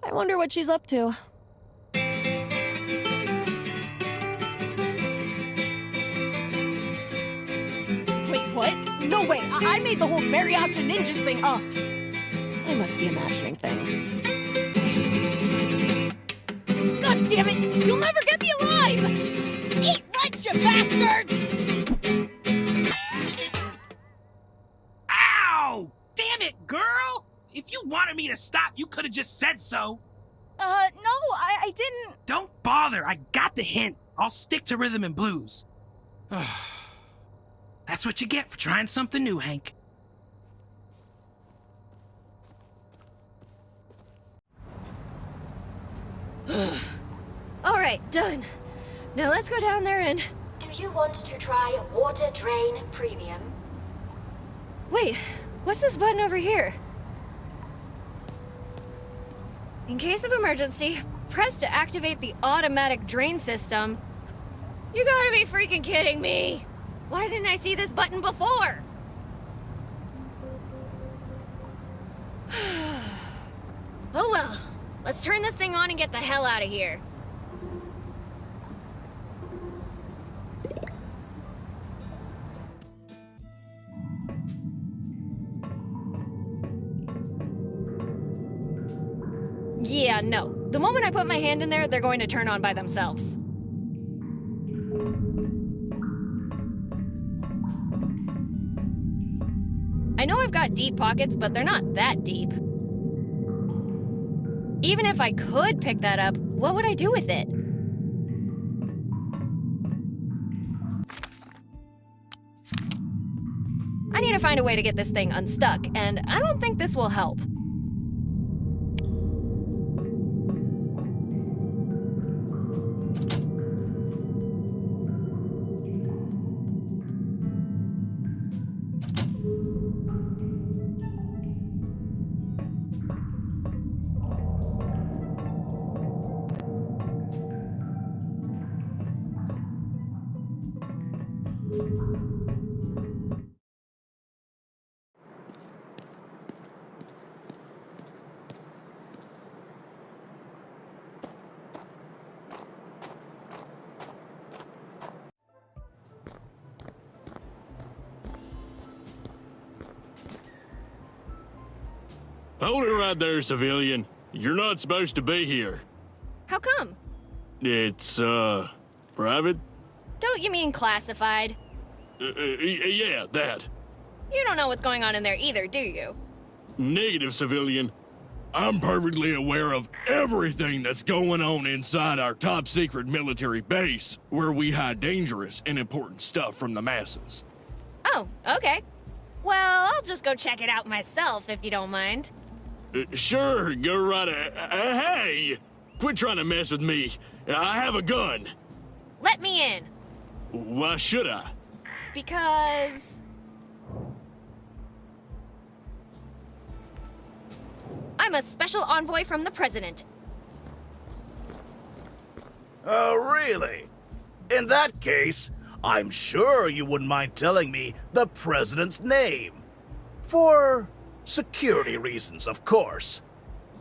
I wonder what she's up to. Wait, what? No way! I made the whole mariachi ninjas thing up! I must be imagining things. God damn it! You'll never get me alive! Eat lunch, you bastards! Ow! Damn it, girl! If you wanted me to stop, you could have just said so. No, I didn't... Don't bother, I got the hint. I'll stick to rhythm and blues. That's what you get for trying something new, Hank. Alright, done. Now let's go down there and... Do you want to try water drain premium? Wait, what's this button over here? In case of emergency, press to activate the automatic drain system. You gotta be freaking kidding me! Why didn't I see this button before? Oh well, let's turn this thing on and get the hell out of here. Yeah, no. The moment I put my hand in there, they're going to turn on by themselves. I know I've got deep pockets, but they're not that deep. Even if I could pick that up, what would I do with it? I need to find a way to get this thing unstuck, and I don't think this will help. Hold it right there, civilian. You're not supposed to be here. How come? It's, private? Don't you mean classified? Yeah, that. You don't know what's going on in there either, do you? Negative, civilian. I'm perfectly aware of everything that's going on inside our top-secret military base, where we hide dangerous and important stuff from the masses. Oh, okay. Well, I'll just go check it out myself, if you don't mind. Sure, go right ahead. Hey! Quit trying to mess with me. I have a gun. Let me in. Why should I? Because... I'm a special envoy from the president. Oh, really? In that case, I'm sure you wouldn't mind telling me the president's name. For security reasons, of course.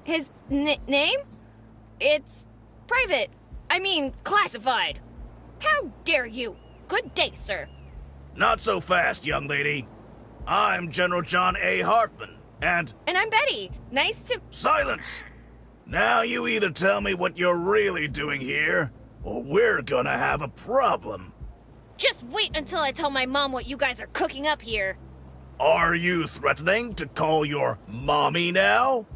His name? It's private. I mean, classified. How dare you? Good day, sir. Not so fast, young lady. I'm General John A. Hartman, and I'm Betty. Nice to... Silence! Now you either tell me what you're really doing here, or we're gonna have a problem. Just wait until I tell my mom what you guys are cooking up here. Are you threatening to call your mommy now?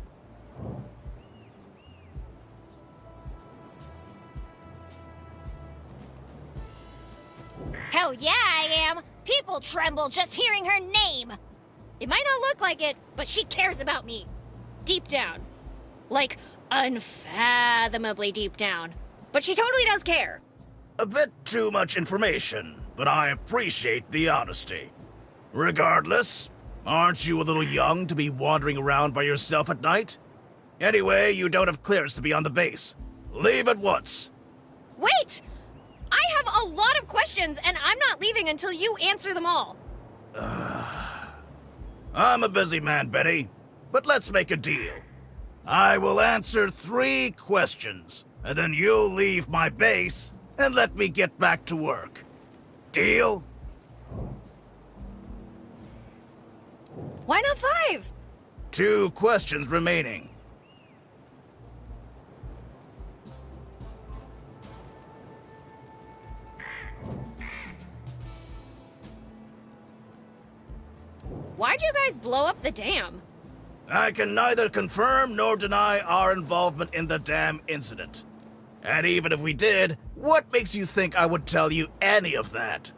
Hell yeah, I am! People tremble just hearing her name! It might not look like it, but she cares about me. Deep down. Like, unfathomably deep down. But she totally does care. A bit too much information, but I appreciate the honesty. Regardless, aren't you a little young to be wandering around by yourself at night? Anyway, you don't have clearance to be on the base. Leave at once. Wait! I have a lot of questions, and I'm not leaving until you answer them all. I'm a busy man, Betty, but let's make a deal. I will answer 3 questions, and then you'll leave my base and let me get back to work. Deal? Why not 5? 2 questions remaining. Why'd you guys blow up the dam? I can neither confirm nor deny our involvement in the dam incident. And even if we did, what makes you think I would tell you any of that?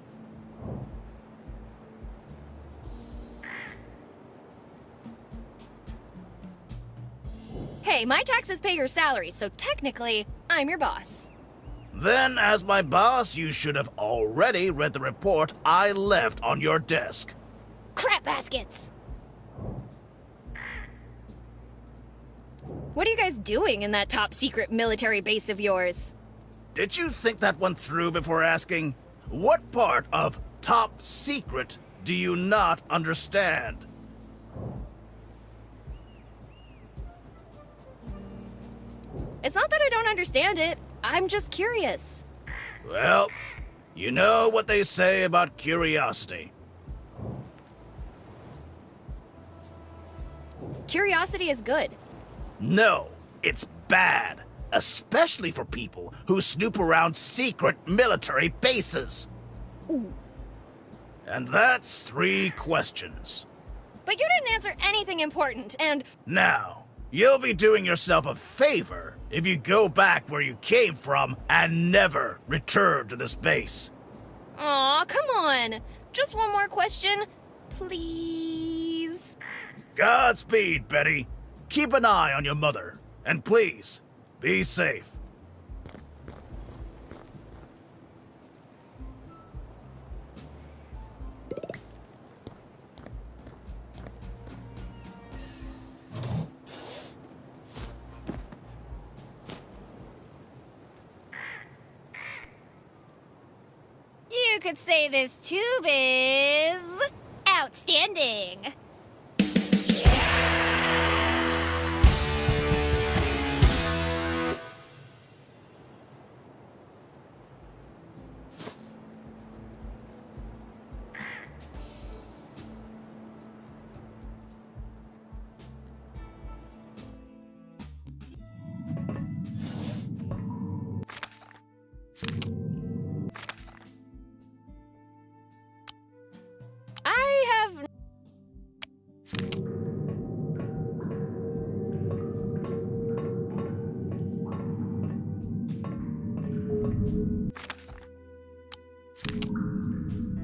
Hey, my taxes pay your salary, so technically, I'm your boss. Then, as my boss, you should have already read the report I left on your desk. Crap baskets! What are you guys doing in that top secret military base of yours? Did you think that one through before asking? What part of top secret do you not understand? It's not that I don't understand it. I'm just curious. Well, you know what they say about curiosity. Curiosity is good. No, it's bad. Especially for people who snoop around secret military bases. Ooh. And that's 3 questions. But you didn't answer anything important, and... Now, you'll be doing yourself a favor if you go back where you came from and never return to this base. Aw, come on. Just one more question, please. Godspeed, Betty. Keep an eye on your mother. And please, be safe. You could say this tube is... outstanding.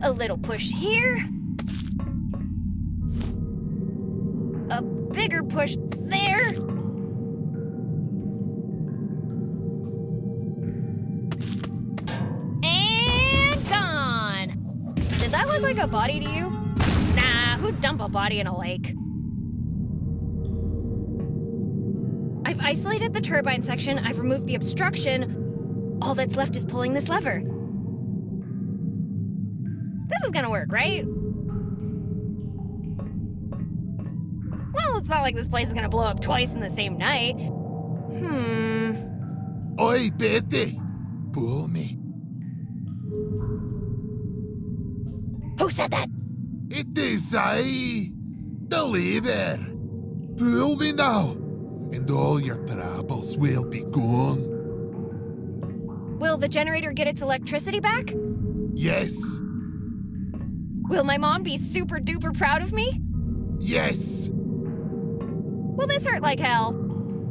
A little push here. A bigger push there. And gone. Did that look like a body to you? Nah, who'd dump a body in a lake? I've isolated the turbine section, I've removed the obstruction. All that's left is pulling this lever. This is gonna work, right? Well, it's not like this place is gonna blow up twice in the same night. Oi, Betty! Pull me. Who said that? It is I, the lever. Pull me now, and all your troubles will be gone. Will the generator get its electricity back? Yes. Will my mom be super duper proud of me? Yes. Will this hurt like hell?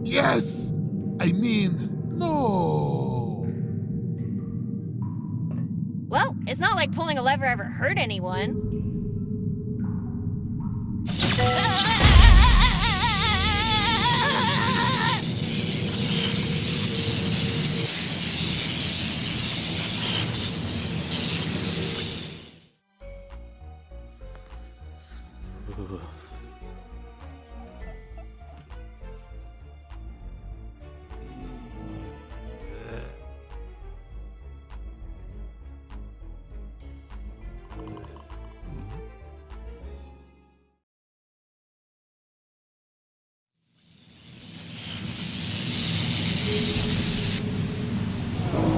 Yes. I mean, no. Well, it's not like pulling a lever ever hurt anyone.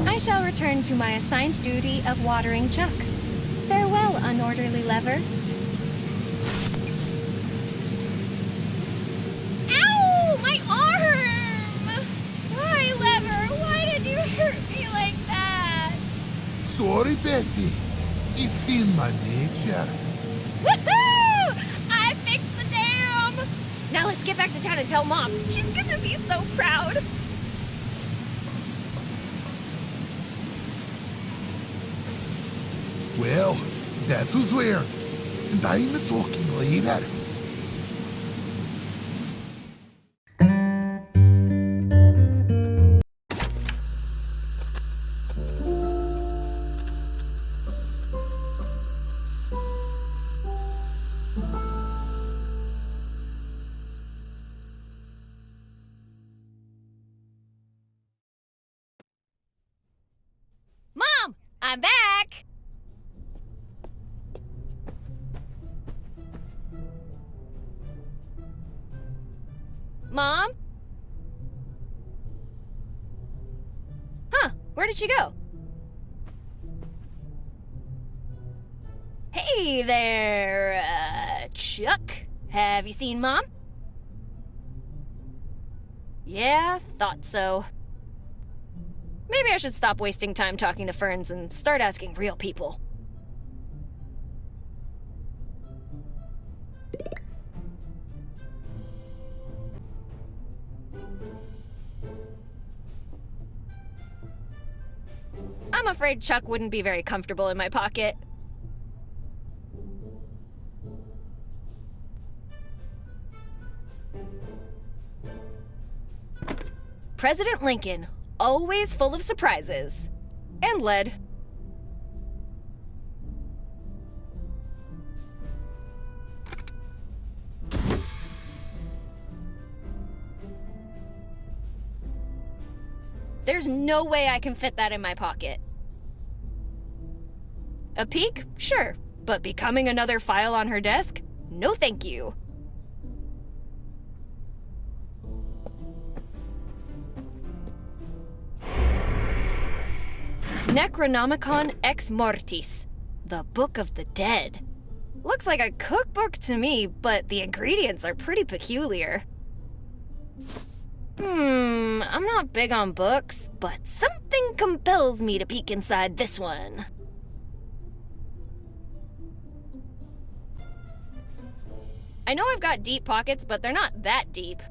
I shall return to my assigned duty of watering Chuck. Farewell, unorderly lever. Ow! My arm! Why, lever? Why did you hurt me like that? Sorry, Betty. It's in my nature. Woohoo! I fixed the dam! Now let's get back to town and tell Mom. She's gonna be so proud. Well, that was weird. And I'm talking later. Mom, I'm back! Mom? Huh, where did she go? Hey there, Chuck. Have you seen Mom? Yeah, thought so. Maybe I should stop wasting time talking to ferns and start asking real people. I'm afraid Chuck wouldn't be very comfortable in my pocket. President Lincoln, always full of surprises. And lead. There's no way I can fit that in my pocket. A peek? Sure. But becoming another file on her desk? No thank you. Necronomicon Ex Mortis, the Book of the Dead. Looks like a cookbook to me, but the ingredients are pretty peculiar. I'm not big on books, but something compels me to peek inside this one. I know I've got deep pockets, but they're not that deep.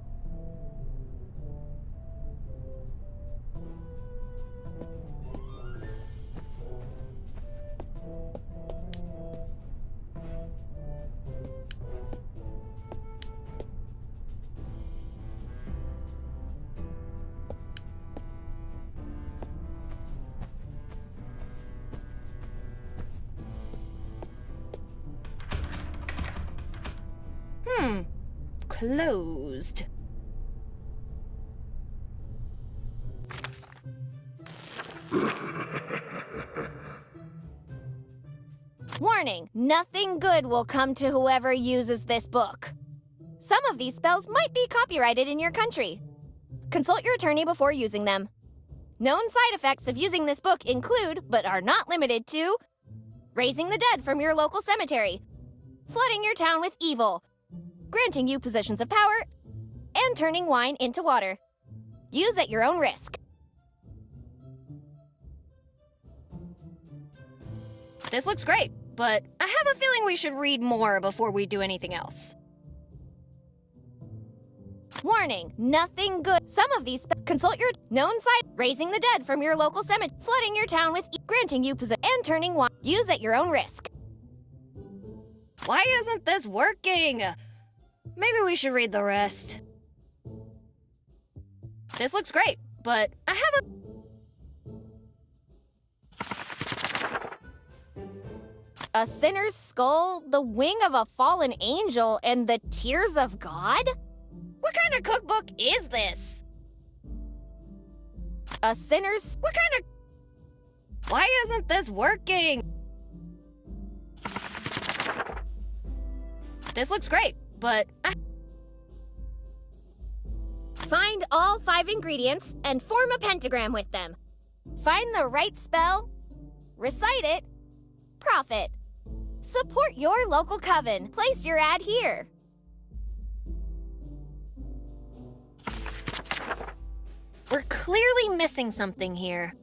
Closed. Warning, nothing good will come to whoever uses this book. Some of these spells might be copyrighted in your country. Consult your attorney before using them. Known side effects of using this book include, but are not limited to, raising the dead from your local cemetery, flooding your town with evil, granting you positions of power, and turning wine into water. Use at your own risk. This looks great, but I have a feeling we should read more before we do anything else. Warning, nothing good. Some of these consult your known site, raising the dead from your local cemetery, flooding your town with granting you possession, and turning one. Use at your own risk. Why isn't this working? Maybe we should read the rest. This looks great, but I have a sinner's skull, the wing of a fallen angel, and the tears of God? What kind of cookbook is this? A sinner's... What kind of... Why isn't this working? This looks great, but Find all 5 ingredients and form a pentagram with them. Find the right spell, recite it, profit. Support your local coven. Place your ad here. we're clearly missing something here.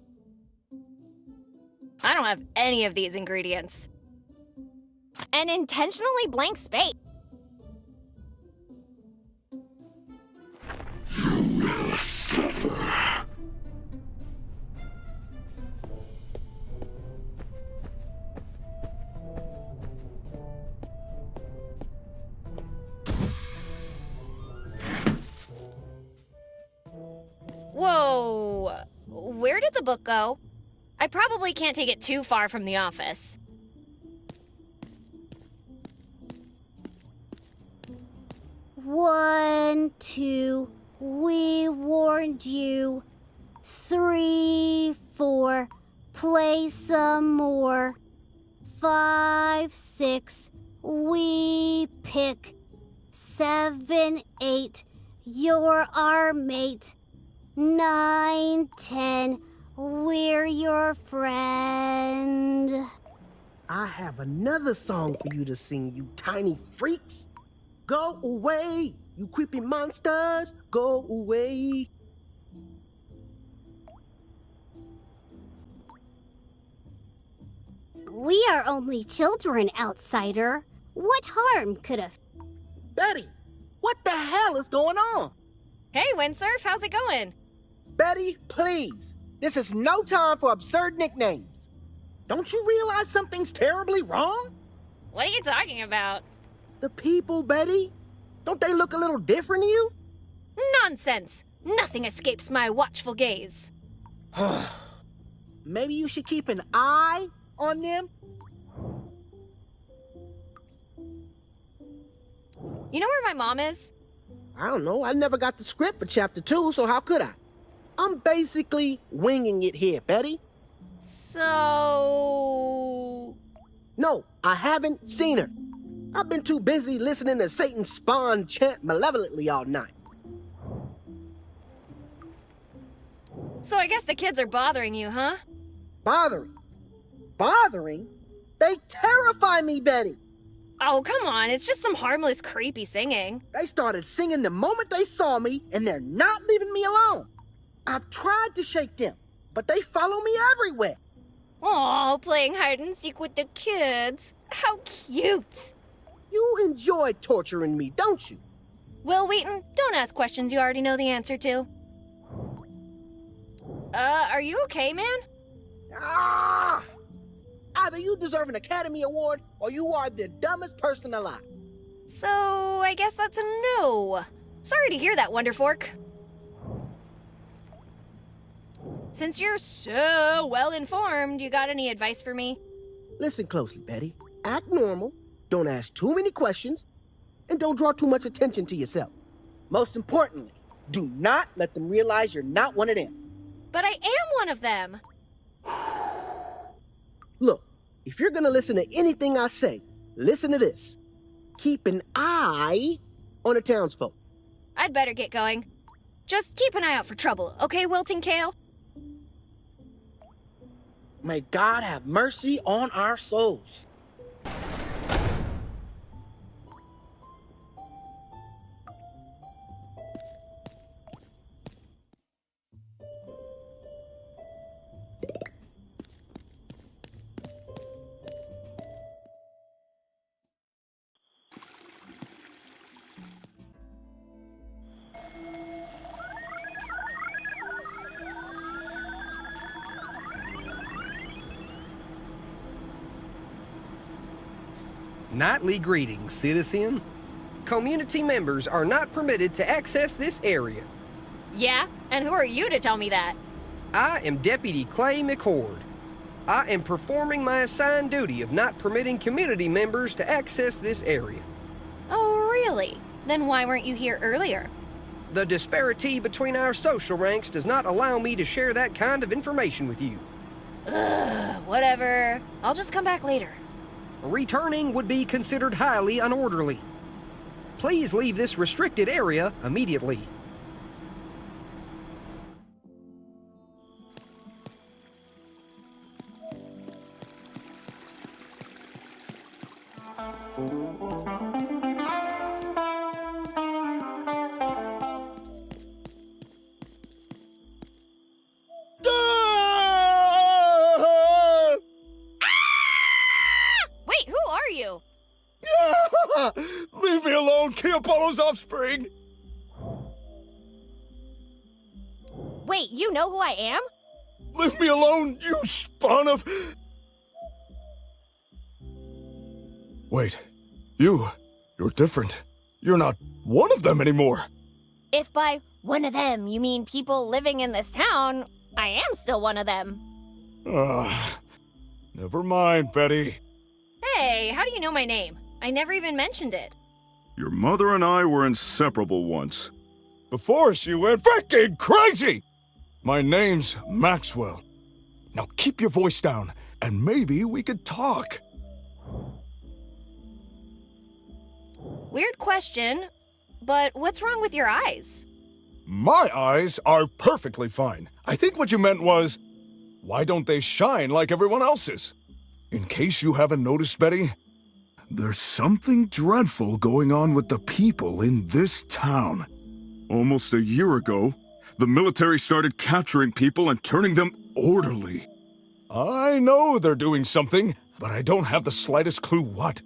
I don't have any of these ingredients. An intentionally blank space. You will suffer. Whoa! Where did the book go? I probably can't take it too far from the office. One, two, we warned you. 3, 4, play some more. 5, 6, we pick. 7, 8, you're our mate. 9, 10, we're your friend. I have another song for you to sing, you tiny freaks. Go away, you creepy monsters, go away. We are only children, outsider. What harm could a... Betty, what the hell is going on? Hey, Windsurf, how's it going? Betty, please. This is no time for absurd nicknames. Don't you realize something's terribly wrong? What are you talking about? The people, Betty. Don't they look a little different to you? Nonsense! Nothing escapes my watchful gaze. Maybe you should keep an eye on them? You know where my mom is? I don't know. I never got the script for chapter 2, so how could I? I'm basically winging it here, Betty. So... No, I haven't seen her. I've been too busy listening to Satan's spawn chant malevolently all night. So I guess the kids are bothering you, huh? Bothering? Bothering? They terrify me, Betty. Oh, come on. It's just some harmless, creepy singing. They started singing the moment they saw me, and they're not leaving me alone. I've tried to shake them, but they follow me everywhere. Aw, playing hide and seek with the kids. How cute. You enjoy torturing me, don't you? Will Wheaton, don't ask questions you already know the answer to. Are you okay, man? Ah! Either you deserve an Academy Award, or you are the dumbest person alive. So, I guess that's a no. Sorry to hear that, Wonderfork. Since you're so well-informed, you got any advice for me? Listen closely, Betty. Act normal, don't ask too many questions, and don't draw too much attention to yourself. Most importantly, do not let them realize you're not one of them. But I am one of them. Look, if you're gonna listen to anything I say, listen to this. Keep an eye on the townsfolk. I'd better get going. Just keep an eye out for trouble, okay, Wilting Kale? May God have mercy on our souls. Nightly greetings, citizen. Community members are not permitted to access this area. Yeah? And who are you to tell me that? I am Deputy Clay McCord. I am performing my assigned duty of not permitting community members to access this area. Oh, really? Then why weren't you here earlier? The disparity between our social ranks does not allow me to share that kind of information with you. Ugh, whatever. I'll just come back later. Returning would be considered highly unorderly. Please leave this restricted area immediately. Wait, who are you? Leave me alone, Keopolo's offspring! Wait, you know who I am? Leave me alone, you spawn of... Wait, you're different. You're not one of them anymore. If by one of them you mean people living in this town, I am still one of them. Never mind, Betty. Hey, how do you know my name? I never even mentioned it. Your mother and I were inseparable once. Before she went freaking crazy! My name's Maxwell. Now keep your voice down, and maybe we could talk. Weird question, but what's wrong with your eyes? My eyes are perfectly fine. I think what you meant was, why don't they shine like everyone else's? In case you haven't noticed, Betty, there's something dreadful going on with the people in this town. Almost a year ago, the military started capturing people and turning them orderly. I know they're doing something, but I don't have the slightest clue what.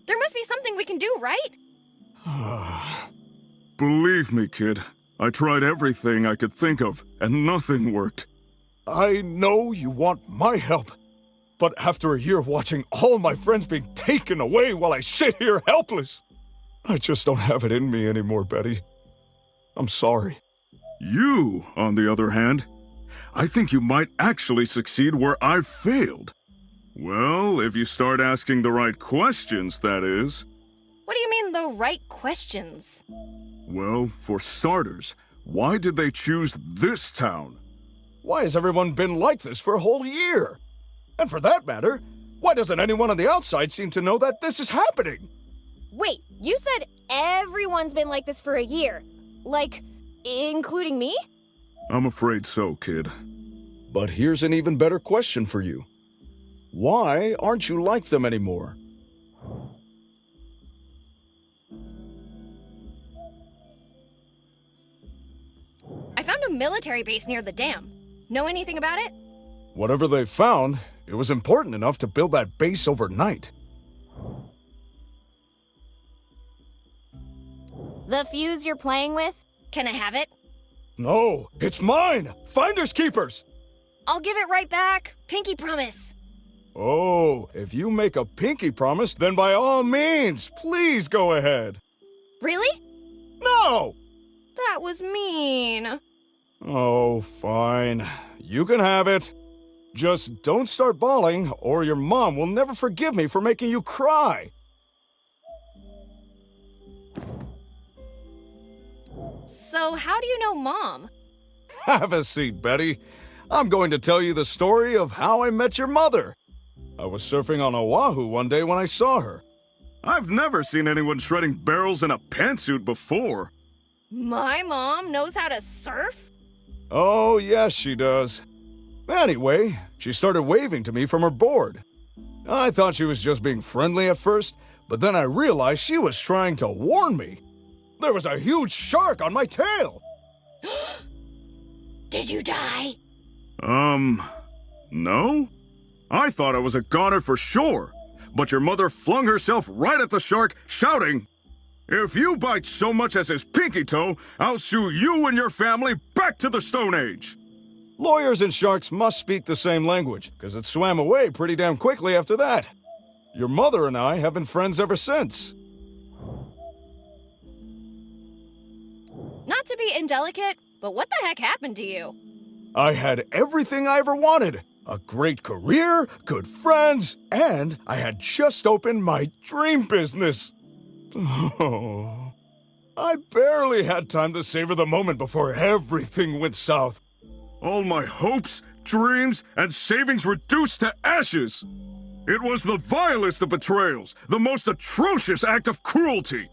There must be something we can do, right? Believe me, kid, I tried everything I could think of, and nothing worked. I know you want my help, but after a year watching all my friends being taken away while I sit here helpless, I just don't have it in me anymore, Betty. I'm sorry. You, on the other hand, I think you might actually succeed where I've failed. Well, if you start asking the right questions, that is. What do you mean, the right questions? Well, for starters, why did they choose this town? Why has everyone been like this for a whole year? And for that matter, why doesn't anyone on the outside seem to know that this is happening? Wait, you said everyone's been like this for a year. Like, including me? I'm afraid so, kid. But here's an even better question for you. Why aren't you like them anymore? I found a military base near the dam. Know anything about it? Whatever they found, it was important enough to build that base overnight. The fuse you're playing with? Can I have it? No, it's mine! Finders keepers! I'll give it right back. Pinky promise. Oh, if you make a pinky promise, then by all means, please go ahead. Really? No! That was mean. Oh, fine. You can have it. Just don't start bawling, or your mom will never forgive me for making you cry. So how do you know Mom? Have a seat, Betty. I'm going to tell you the story of how I met your mother. I was surfing on Oahu one day when I saw her. I've never seen anyone shredding barrels in a pantsuit before. My mom knows how to surf? Oh, yes, she does. Anyway, she started waving to me from her board. I thought she was just being friendly at first, but then I realized she was trying to warn me. There was a huge shark on my tail. Did you die? No? I thought I was a goner for sure, but your mother flung herself right at the shark, shouting, "If you bite so much as his pinky toe, I'll sue you and your family back to the Stone Age." Lawyers and sharks must speak the same language, because it swam away pretty damn quickly after that. Your mother and I have been friends ever since. Not to be indelicate, but what the heck happened to you? I had everything I ever wanted. A great career, good friends, and I had just opened my dream business. Oh, I barely had time to savor the moment before everything went south. All my hopes, dreams, and savings reduced to ashes. It was the vilest of betrayals, the most atrocious act of cruelty.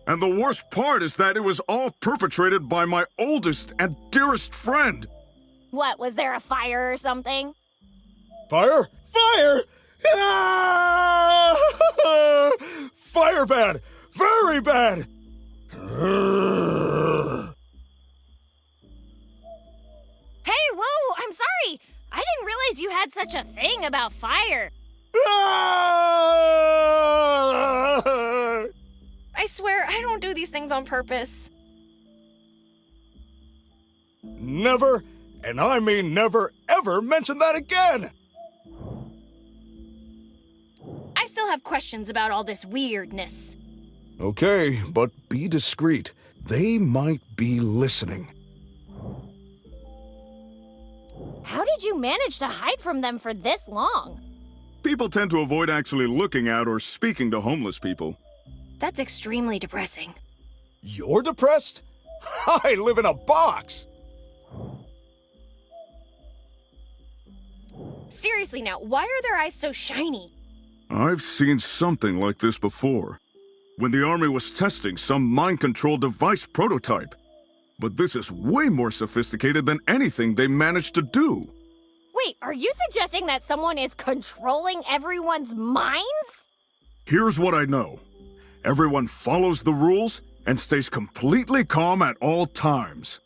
And the worst part is that it was all perpetrated by my oldest and dearest friend. What, was there a fire or something? Fire? Fire! Ah! Fire bad! Very bad! Hey, whoa, I'm sorry. I didn't realize you had such a thing about fire. I swear, I don't do these things on purpose. Never, and I mean never, ever mention that again! I still have questions about all this weirdness. Okay, but be discreet. They might be listening. How did you manage to hide from them for this long? People tend to avoid actually looking at or speaking to homeless people. That's extremely depressing. You're depressed? I live in a box! Seriously now, why are their eyes so shiny? I've seen something like this before. When the army was testing some mind-control device prototype. But this is way more sophisticated than anything they managed to do. Wait, are you suggesting that someone is controlling everyone's minds? Here's what I know. Everyone follows the rules and stays completely calm at all times.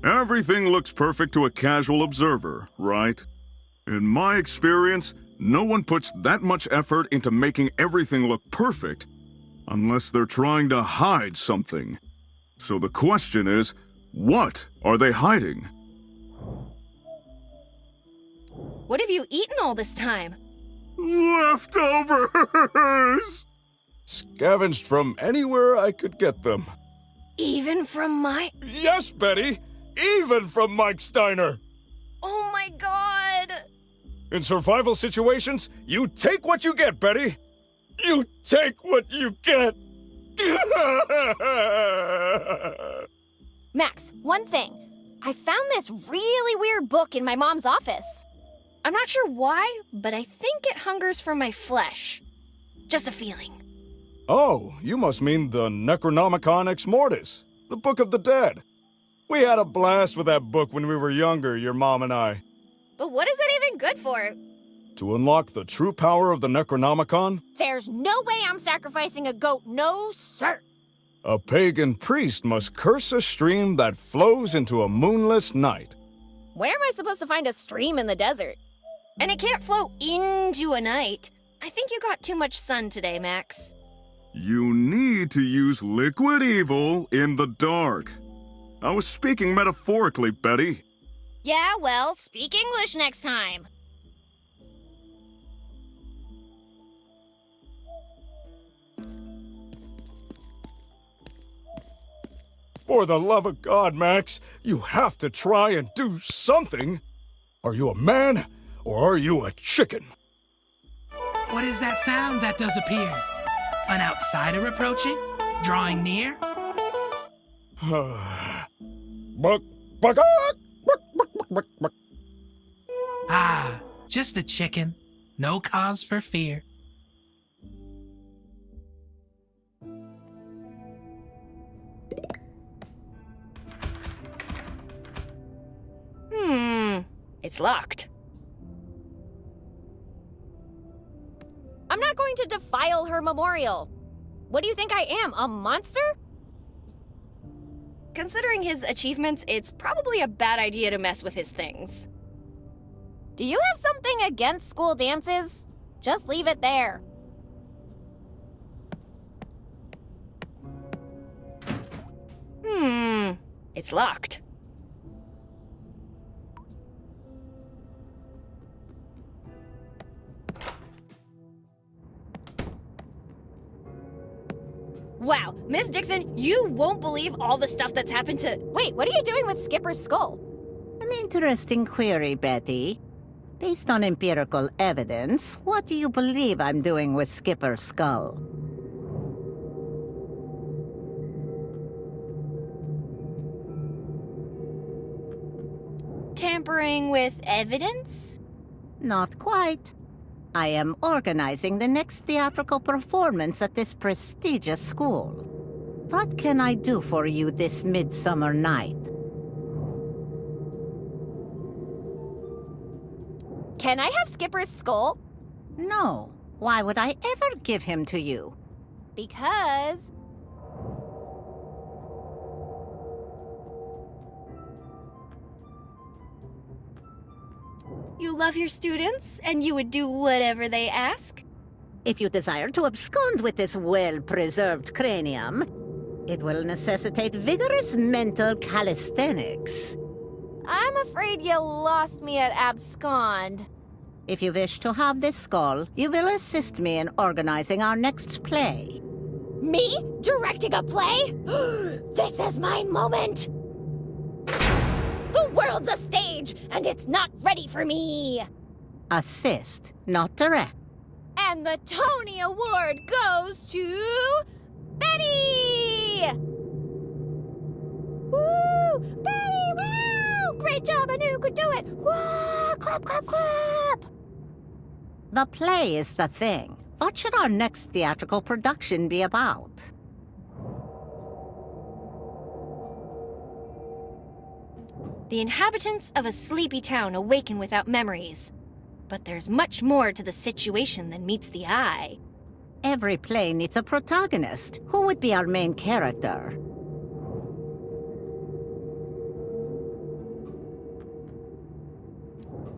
Everything looks perfect to a casual observer, right? In my experience, no one puts that much effort into making everything look perfect unless they're trying to hide something. So the question is, what are they hiding? What have you eaten all this time? Leftovers! Scavenged from anywhere I could get them. Even from my... Yes, Betty! Even from Mike Steiner! Oh my god! In survival situations, you take what you get, Betty! You take what you get! Max, one thing. I found this really weird book in my mom's office. I'm not sure why, but I think it hungers for my flesh. Just a feeling. Oh, you must mean the Necronomicon Ex Mortis, the Book of the Dead. We had a blast with that book when we were younger, your mom and I. But what is it even good for? To unlock the true power of the Necronomicon, There's no way I'm sacrificing a goat, no sir. a pagan priest must curse a stream that flows into a moonless night. Where am I supposed to find a stream in the desert? And it can't flow into a night. I think you got too much sun today, Max. You need to use liquid evil in the dark. I was speaking metaphorically, Betty. Yeah, well, speak English next time. For the love of God, Max, you have to try and do something. Are you a man or are you a chicken? What is that sound that does appear? An outsider approaching? Drawing near? Ah, just a chicken. No cause for fear. It's locked. I'm not going to defile her memorial. What do you think I am, a monster? Considering his achievements, it's probably a bad idea to mess with his things. Do you have something against school dances? Just leave it there. It's locked. Wow, Miss Dixon, you won't believe all the stuff that's happened to... Wait, what are you doing with Skipper's skull? An interesting query, Betty. Based on empirical evidence, what do you believe I'm doing with Skipper's skull? Tampering with evidence? Not quite. I am organizing the next theatrical performance at this prestigious school. What can I do for you this midsummer night? Can I have Skipper's skull? No. Why would I ever give him to you? Because... You love your students, and you would do whatever they ask? If you desire to abscond with this well-preserved cranium, it will necessitate vigorous mental calisthenics. I'm afraid you lost me at abscond. If you wish to have this skull, you will assist me in organizing our next play. Me? Directing a play? This is my moment! The world's a stage, and it's not ready for me! Assist, not direct. And the Tony Award goes to... Betty! Woo! Betty, woo! Great job, I knew you could do it! Woo! Clap, clap, clap! The play is the thing. What should our next theatrical production be about? The inhabitants of a sleepy town awaken without memories. But there's much more to the situation than meets the eye. Every play needs a protagonist. Who would be our main character?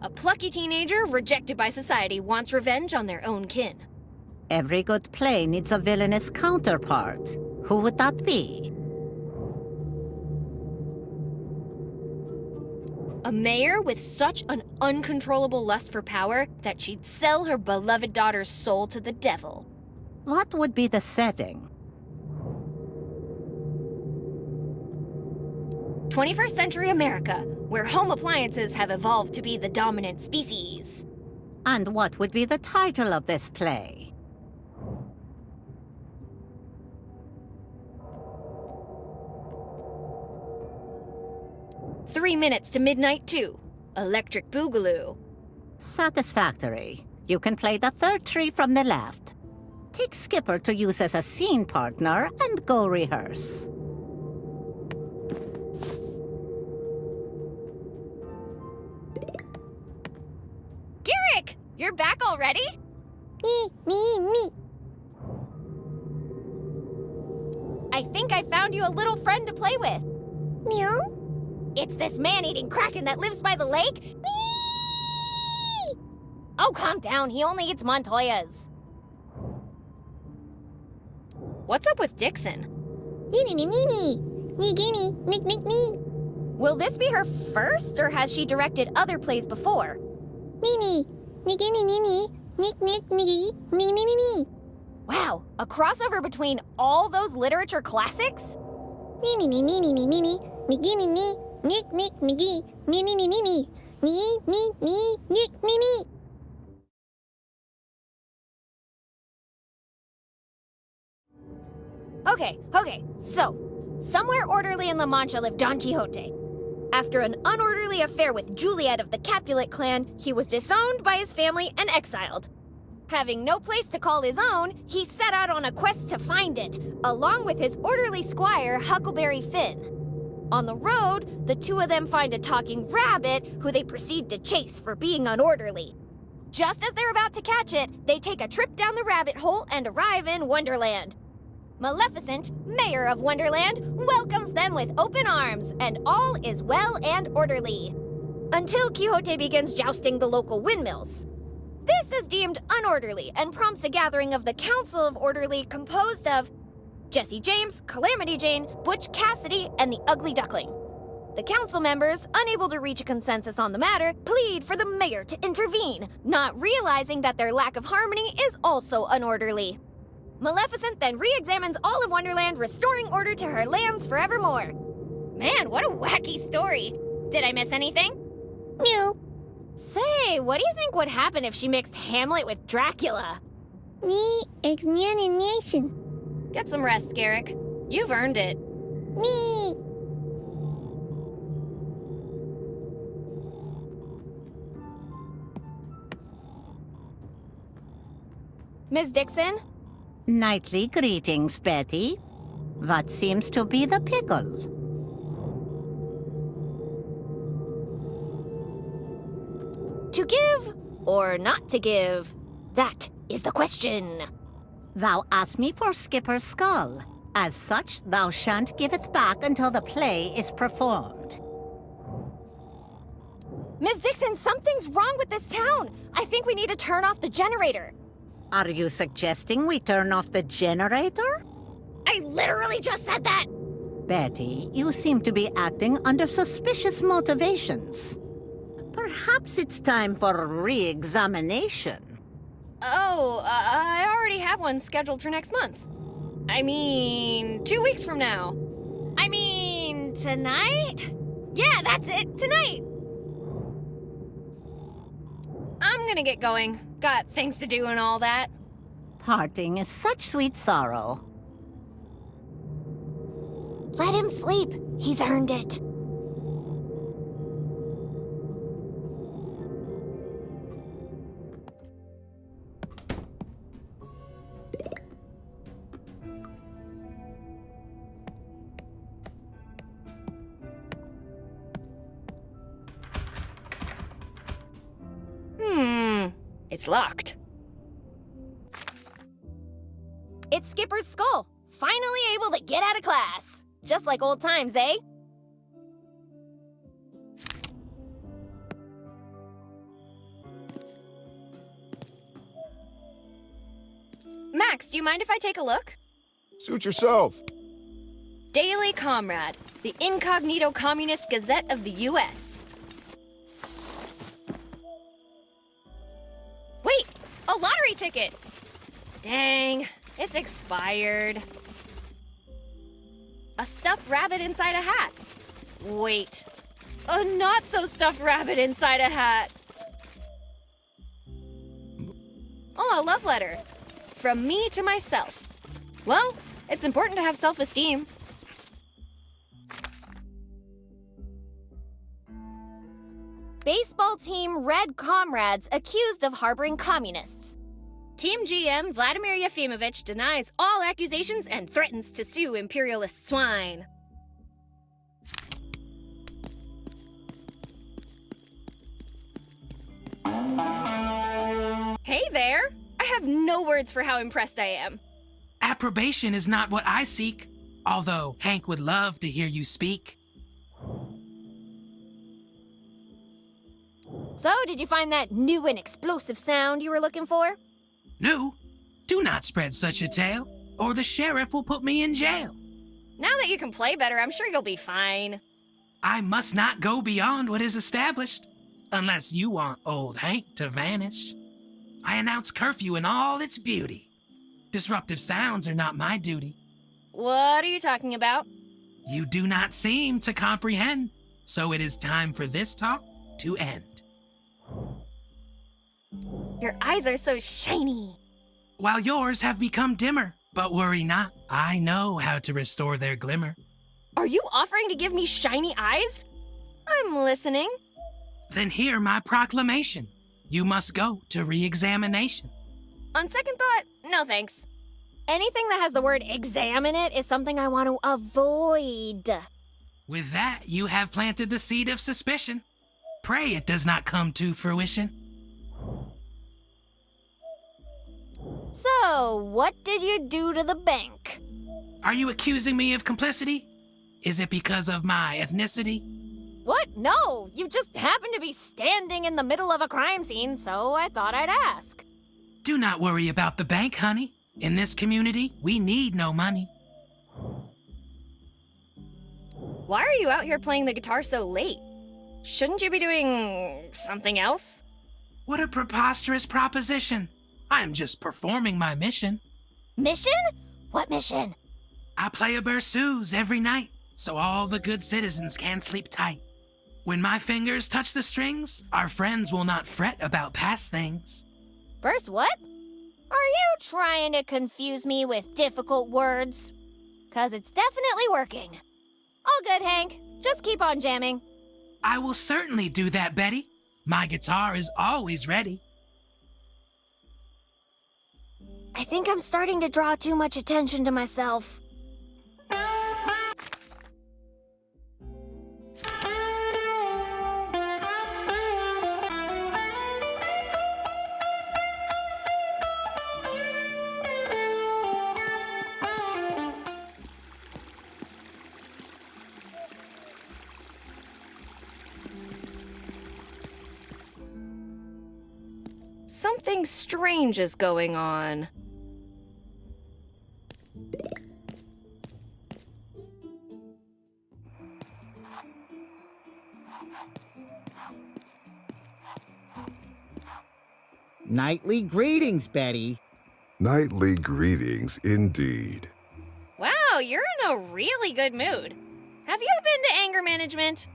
A plucky teenager rejected by society wants revenge on their own kin. Every good play needs a villainous counterpart. Who would that be? A mayor with such an uncontrollable lust for power that she'd sell her beloved daughter's soul to the devil. What would be the setting? 21st century America, where home appliances have evolved to be the dominant species. And what would be the title of this play? "3 minutes to midnight 2. Electric Boogaloo." Satisfactory. You can play the third tree from the left. Take Skipper to use as a scene partner and go rehearse. Garrick! You're back already? Me. I think I found you a little friend to play with. Meow? It's this man-eating kraken that lives by the lake. Me! Oh, calm down. He only eats Montoyas. What's up with Dixon? Me. Will this be her first, or has she directed other plays before? Wow, a crossover between all those literature classics? Okay, so, somewhere orderly in La Mancha lived Don Quixote. After an unorderly affair with Juliet of the Capulet clan, he was disowned by his family and exiled. Having no place to call his own, he set out on a quest to find it, along with his orderly squire, Huckleberry Finn. On the road, the two of them find a talking rabbit, who they proceed to chase for being unorderly. Just as they're about to catch it, they take a trip down the rabbit hole and arrive in Wonderland. Maleficent, Mayor of Wonderland, welcomes them with open arms, and all is well and orderly. Until Quixote begins jousting the local windmills. This is deemed unorderly and prompts a gathering of the Council of Orderly composed of Jesse James, Calamity Jane, Butch Cassidy, and the Ugly Duckling. The council members, unable to reach a consensus on the matter, plead for the mayor to intervene, not realizing that their lack of harmony is also unorderly. Maleficent then re-examines all of Wonderland, restoring order to her lands forevermore. Man, what a wacky story. Did I miss anything? No. Say, what do you think would happen if she mixed Hamlet with Dracula? Ni examination. Get some rest, Garrick. You've earned it. Ni. Ms. Dixon? Nightly greetings, Betty. What seems to be the pickle? To give or not to give? That is the question. Thou asked me for Skipper's skull. As such, thou shan't give it back until the play is performed. Ms. Dixon, something's wrong with this town. I think we need to turn off the generator. Are you suggesting we turn off the generator? I literally just said that! Betty, you seem to be acting under suspicious motivations. Perhaps it's time for re-examination. Oh, I already have one scheduled for next month. I mean, 2 weeks from now. I mean, tonight? Yeah, that's it, tonight! I'm gonna get going. Got things to do and all that. Parting is such sweet sorrow. Let him sleep. He's earned it. It's locked. It's Skipper's skull. Finally able to get out of class. Just like old times, eh? Max, do you mind if I take a look? Suit yourself. Daily Comrade, the incognito communist gazette of the U.S. Wait, a lottery ticket! Dang, it's expired. A stuffed rabbit inside a hat. Wait, a not-so-stuffed rabbit inside a hat. Oh, a love letter. From me to myself. Well, it's important to have self-esteem. Baseball team Red Comrades accused of harboring communists. Team GM Vladimir Yefimovich denies all accusations and threatens to sue imperialist swine. Hey there! I have no words for how impressed I am. Approbation is not what I seek, although Hank would love to hear you speak. So, did you find that new and explosive sound you were looking for? No, do not spread such a tale, or the sheriff will put me in jail. Now that you can play better, I'm sure you'll be fine. I must not go beyond what is established, unless you want old Hank to vanish. I announce curfew in all its beauty. Disruptive sounds are not my duty. What are you talking about? You do not seem to comprehend, so it is time for this talk to end. Your eyes are so shiny. While yours have become dimmer, but worry not, I know how to restore their glimmer. Are you offering to give me shiny eyes? I'm listening. Then hear my proclamation. You must go to re-examination. On second thought, no thanks. Anything that has the word exam in it is something I want to avoid. With that, you have planted the seed of suspicion. Pray it does not come to fruition. So, what did you do to the bank? Are you accusing me of complicity? Is it because of my ethnicity? What? No, you just happened to be standing in the middle of a crime scene, so I thought I'd ask. Do not worry about the bank, honey. In this community, we need no money. Why are you out here playing the guitar so late? Shouldn't you be doing something else? What a preposterous proposition. I am just performing my mission. Mission? What mission? I play a berceuse every night, so all the good citizens can sleep tight. When my fingers touch the strings, our friends will not fret about past things. Burst what? Are you trying to confuse me with difficult words? 'Cause it's definitely working. All good, Hank. Just keep on jamming. I will certainly do that, Betty. My guitar is always ready. I think I'm starting to draw too much attention to myself. Something strange is going on. Nightly greetings, Betty. Nightly greetings, indeed. Wow, you're in a really good mood. Have you been to anger management?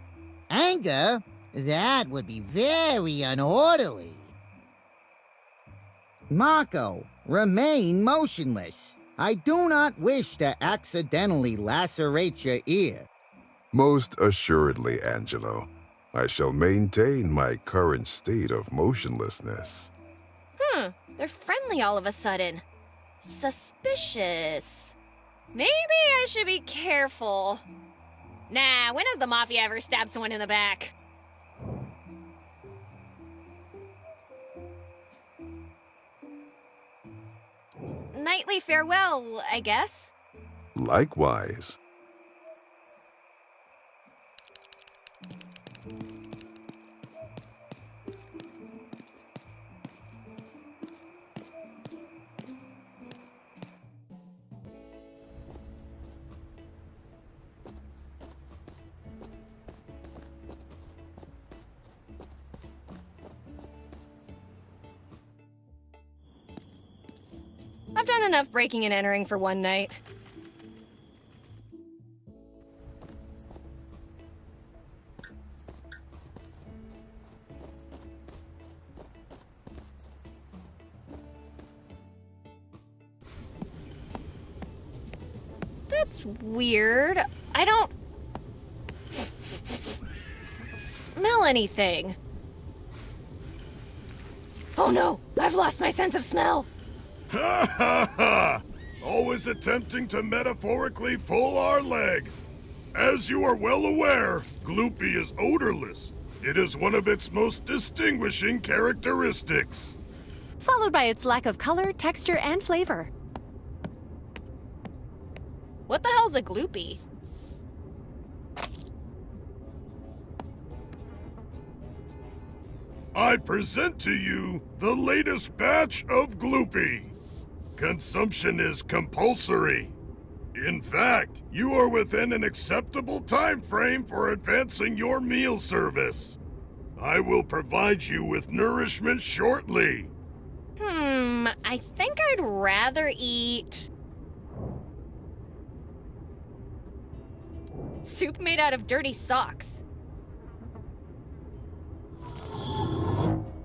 Anger? That would be very unorderly. Marco, remain motionless. I do not wish to accidentally lacerate your ear. Most assuredly, Angelo. I shall maintain my current state of motionlessness. They're friendly all of a sudden. Suspicious. Maybe I should be careful. Nah, when has the Mafia ever stabbed someone in the back? Nightly farewell, I guess. Likewise. I've done enough breaking and entering for one night. That's weird. I don't smell anything. Oh no, I've lost my sense of smell. Ha ha ha! Always attempting to metaphorically pull our leg. As you are well aware, Gloopy is odorless. It is one of its most distinguishing characteristics. Followed by its lack of color, texture, and flavor. What the hell's a gloopy? I present to you the latest batch of Gloopy. Consumption is compulsory. In fact, you are within an acceptable time frame for advancing your meal service. I will provide you with nourishment shortly. I think I'd rather eat soup made out of dirty socks.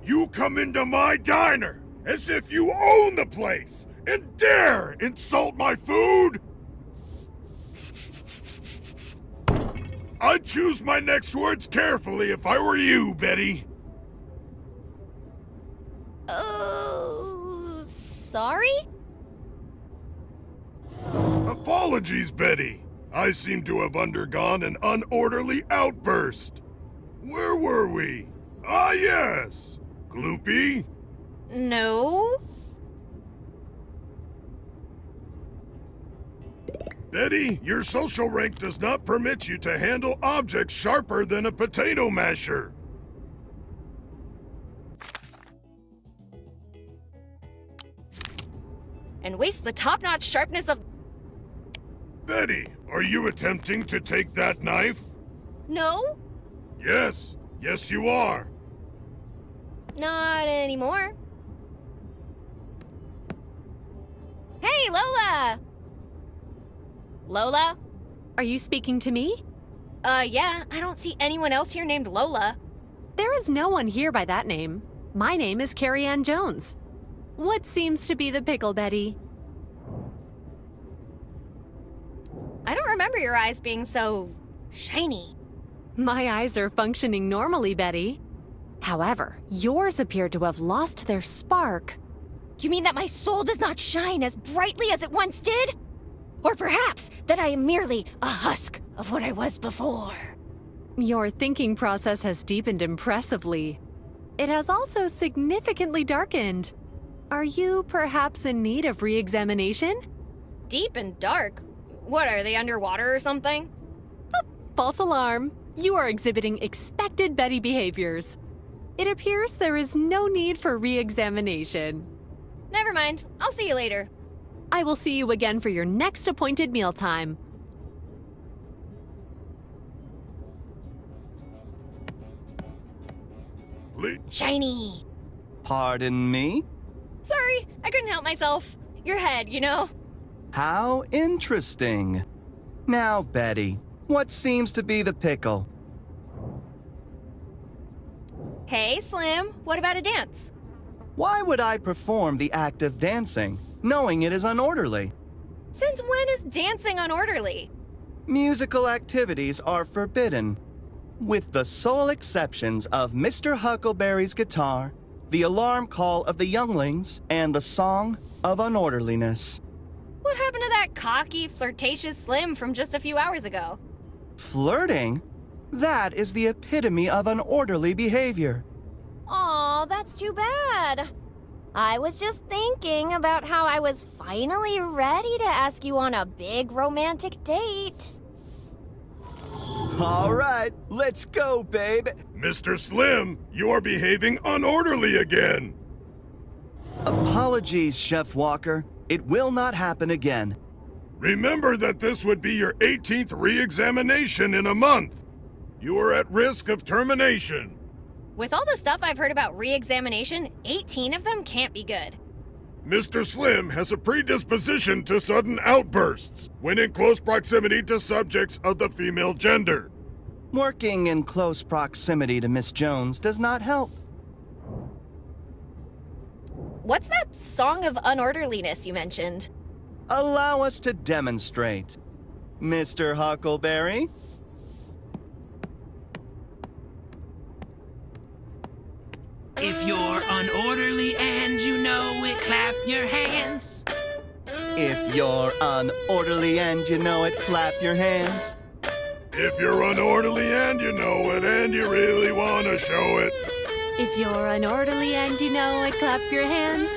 You come into my diner as if you own the place and dare insult my food? I'd choose my next words carefully if I were you, Betty. Sorry? Apologies, Betty. I seem to have undergone an unorderly outburst. Where were we? Ah, yes. Gloopy? No. Betty, your social rank does not permit you to handle objects sharper than a potato masher. And waste the top-notch sharpness of... Betty, are you attempting to take that knife? No? Yes. Yes, you are. Not anymore. Hey, Hey, Lola! Lola? Are you speaking to me? Yeah, I don't see anyone else here named Lola. There is no one here by that name. My name is Carrie Ann Jones. What seems to be the pickle, Betty? I don't remember your eyes being so shiny. My eyes are functioning normally, Betty. However, yours appear to have lost their spark. You mean that my soul does not shine as brightly as it once did? Or perhaps that I am merely a husk of what I was before? Your thinking process has deepened impressively. It has also significantly darkened. Are you perhaps in need of re-examination? Deep and dark? What, are they underwater or something? False alarm. You are exhibiting expected Betty behaviors. It appears there is no need for re-examination. Never mind. I'll see you later. I will see you again for your next appointed mealtime. Shiny. Pardon me? Sorry, I couldn't help myself. Your head, you know? How interesting. Now, Betty, what seems to be the pickle? Hey, Slim, what about a dance? Why would I perform the act of dancing, knowing it is unorderly? Since when is dancing unorderly? Musical activities are forbidden, with the sole exceptions of Mr. Huckleberry's guitar, the alarm call of the younglings, and the song of unorderliness. What happened to that cocky, flirtatious Slim from just a few hours ago? Flirting? That is the epitome of unorderly behavior. Aw, that's too bad. I was just thinking about how I was finally ready to ask you on a big romantic date. All right, let's go, babe. Mr. Slim, you are behaving unorderly again. Apologies, Chef Walker. It will not happen again. Remember that this would be your 18th re-examination in a month. You are at risk of termination. With all the stuff I've heard about re-examination, 18 of them can't be good. Mr. Slim has a predisposition to sudden outbursts when in close proximity to subjects of the female gender. Working in close proximity to Miss Jones does not help. What's that song of unorderliness you mentioned? Allow us to demonstrate. Mr. Huckleberry? If you're unorderly and you know it, clap your hands. If you're unorderly and you know it, clap your hands. If you're unorderly and you know it and you really want to show it. If you're unorderly and you know it, clap your hands.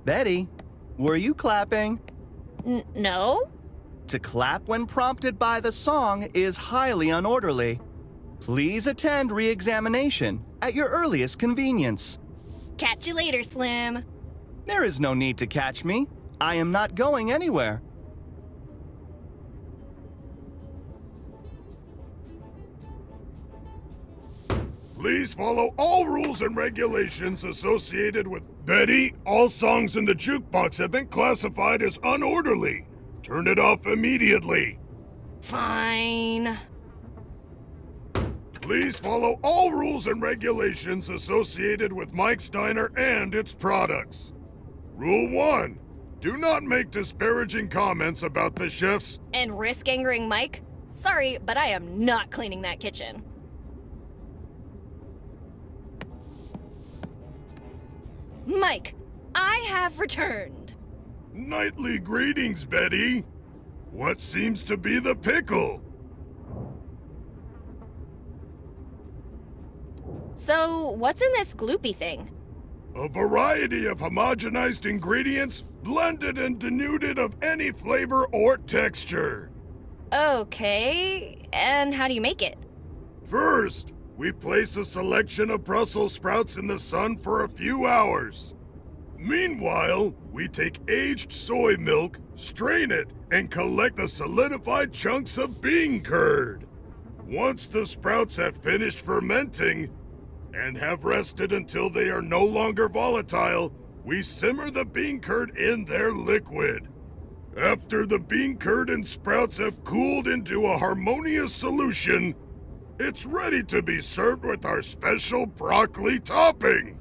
Betty, were you clapping? No. To clap when prompted by the song is highly unorderly. Please attend re-examination at your earliest convenience. Catch you later, Slim. There is no need to catch me. I am not going anywhere. Please follow all rules and regulations associated with Betty. All songs in the jukebox have been classified as unorderly. Turn it off immediately. Fine. Please follow all rules and regulations associated with Mike's Diner and its products. Rule 1. Do not make disparaging comments about the chefs And risk angering Mike? Sorry, but I am not cleaning that kitchen. Mike, I have returned. Nightly greetings, Betty. What seems to be the pickle? So, what's in this gloopy thing? A variety of homogenized ingredients blended and denuded of any flavor or texture. Okay, and how do you make it? First, we place a selection of Brussels sprouts in the sun for a few hours. Meanwhile, we take aged soy milk, strain it, and collect the solidified chunks of bean curd. Once the sprouts have finished fermenting, and have rested until they are no longer volatile, we simmer the bean curd in their liquid. After the bean curd and sprouts have cooled into a harmonious solution, it's ready to be served with our special broccoli topping.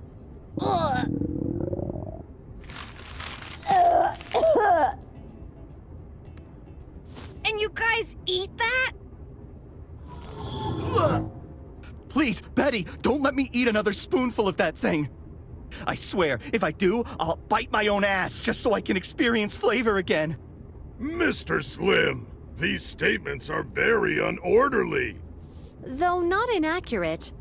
And you guys eat that? Please, Betty, don't let me eat another spoonful of that thing. I swear, if I do, I'll bite my own ass just so I can experience flavor again. Mr. Slim, these statements are very unorderly. Though not inaccurate.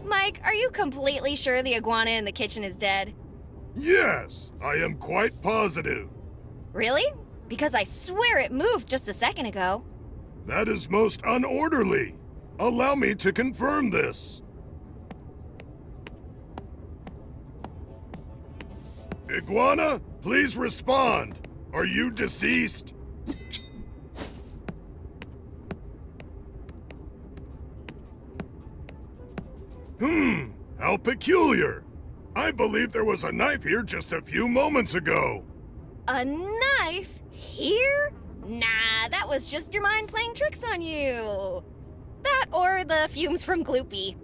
Mike, are you completely sure the iguana in the kitchen is dead? Yes, I am quite positive. Really? Because I swear it moved just a second ago. That is most unorderly. Allow me to confirm this. Iguana, please respond. Are you deceased? How peculiar. I believe there was a knife here just a few moments ago. A knife? Here? Nah, that was just your mind playing tricks on you. That or the fumes from Gloopy.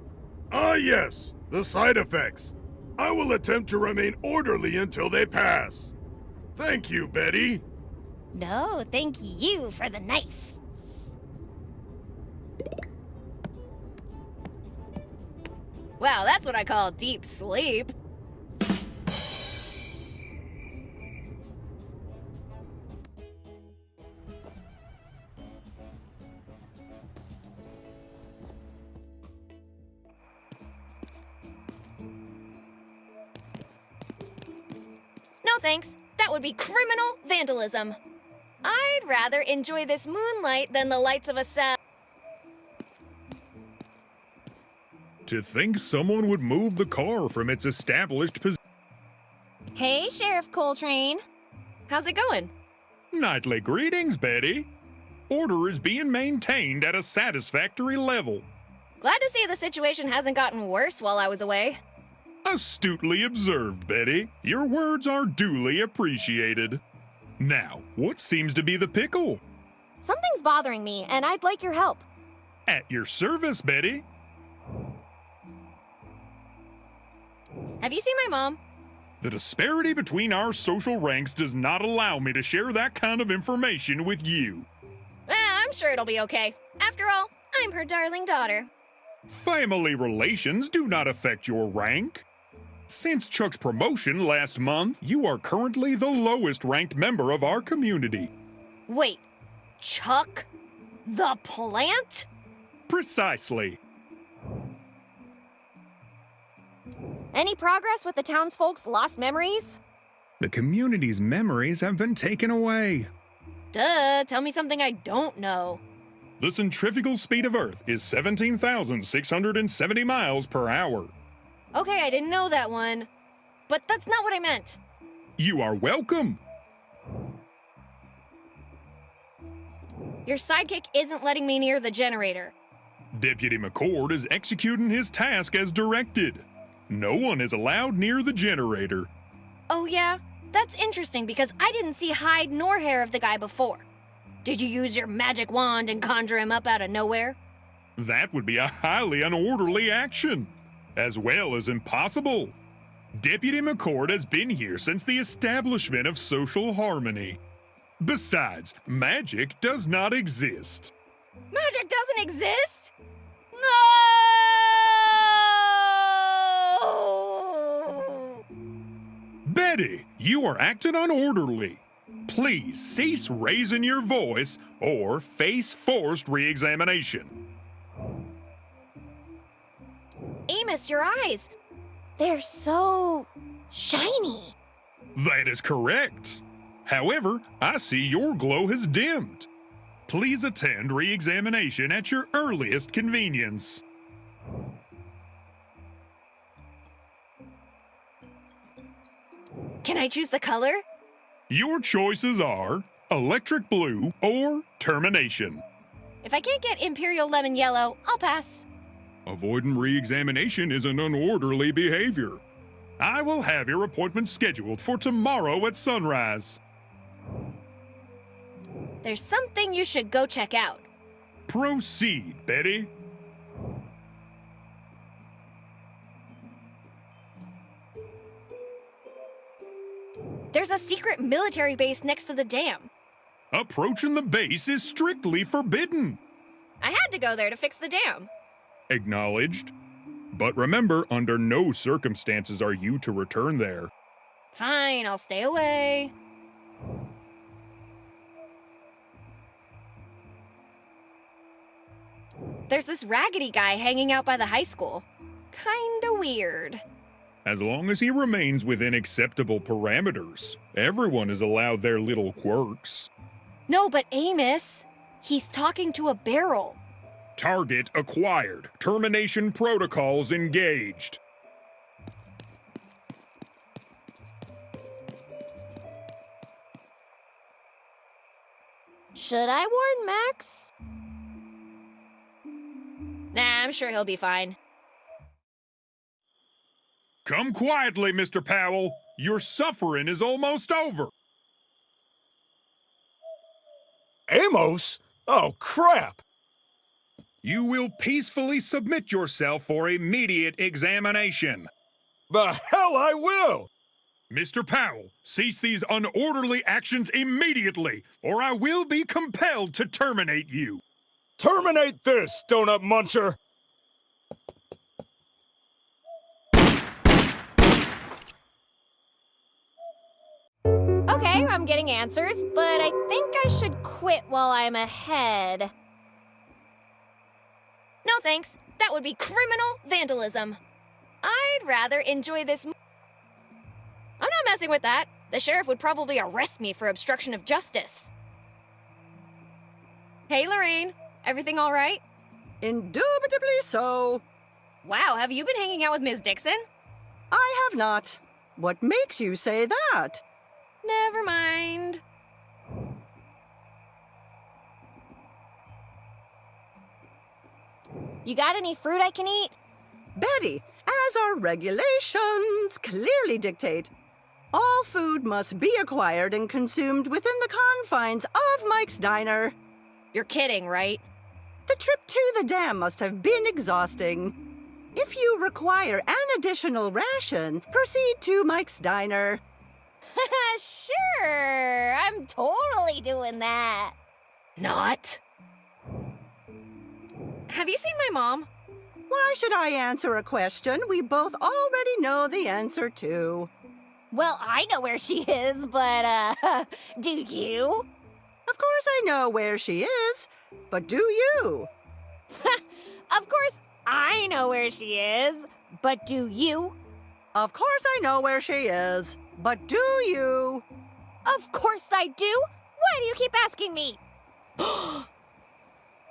Ah, yes, the side effects. I will attempt to remain orderly until they pass. Thank you, Betty. No, thank you for the knife. Wow, that's what I call deep sleep. No thanks. That would be criminal vandalism. I'd rather enjoy this moonlight than the lights of a cell. To think someone would move the car from its established position. Hey, Sheriff Coltrane. How's it going? Nightly greetings, Betty. Order is being maintained at a satisfactory level. Glad to see the situation hasn't gotten worse while I was away. Astutely observed, Betty. Your words are duly appreciated. Now, what seems to be the pickle? Something's bothering me, and I'd like your help. At your service, Betty. Have you seen my mom? The disparity between our social ranks does not allow me to share that kind of information with you. I'm sure it'll be okay. After all, I'm her darling daughter. Family relations do not affect your rank. Since Chuck's promotion last month, you are currently the lowest ranked member of our community. Wait, Chuck? The plant? Precisely. Any progress with the townsfolk's lost memories? The community's memories have been taken away. Duh, tell me something I don't know. The centrifugal speed of Earth is 17,670 miles per hour. Okay, I didn't know that one. But that's not what I meant. You are welcome. Your sidekick isn't letting me near the generator. Deputy McCord is executing his task as directed. No one is allowed near the generator. Oh yeah? That's interesting because I didn't see hide nor hair of the guy before. Did you use your magic wand and conjure him up out of nowhere? That would be a highly unorderly action, as well as impossible. Deputy McCord has been here since the establishment of social harmony. Besides, magic does not exist. Magic doesn't exist? No! Betty, you are acting unorderly. Please cease raising your voice or face forced re-examination. Amos, your eyes. They're so shiny. That is correct. However, I see your glow has dimmed. Please attend re-examination at your earliest convenience. Can I choose the color? Your choices are electric blue or termination. If I can't get Imperial Lemon Yellow, I'll pass. Avoiding re-examination is an unorderly behavior. I will have your appointment scheduled for tomorrow at sunrise. There's something you should go check out. Proceed, Betty. There's a secret military base next to the dam. Approaching the base is strictly forbidden. I had to go there to fix the dam. Acknowledged. But remember, under no circumstances are you to return there. Fine, I'll stay away. There's this raggedy guy hanging out by the high school. Kinda weird. As long as he remains within acceptable parameters, everyone is allowed their little quirks. No, but Amos, he's talking to a barrel. Target acquired. Termination protocols engaged. Should I warn Max? Nah, I'm sure he'll be fine. Come quietly, Mr. Powell. Your suffering is almost over. Amos? Oh, crap! You will peacefully submit yourself for immediate examination. The hell I will! Mr. Powell, cease these unorderly actions immediately, or I will be compelled to terminate you. Terminate this, donut muncher! Okay, I'm getting answers, but I think I should quit while I'm ahead. No thanks, that would be criminal vandalism. I'd rather enjoy this. I'm not messing with that. The sheriff would probably arrest me for obstruction of justice. Hey, Lorraine. Everything all right? Indubitably so. Wow, have you been hanging out with Ms. Dixon? I have not. What makes you say that? Never mind. You got any fruit I can eat? Betty, as our regulations clearly dictate, all food must be acquired and consumed within the confines of Mike's Diner. You're kidding, right? The trip to the dam must have been exhausting. If you require an additional ration, proceed to Mike's Diner. Sure, I'm totally doing that. Not. Have you seen my mom? Why should I answer a question we both already know the answer to? Well, I know where she is, but, do you? Of course I know where she is, but do you? Of course I know where she is, but do you? Of course I know where she is, but do you? Of course I do. Why do you keep asking me?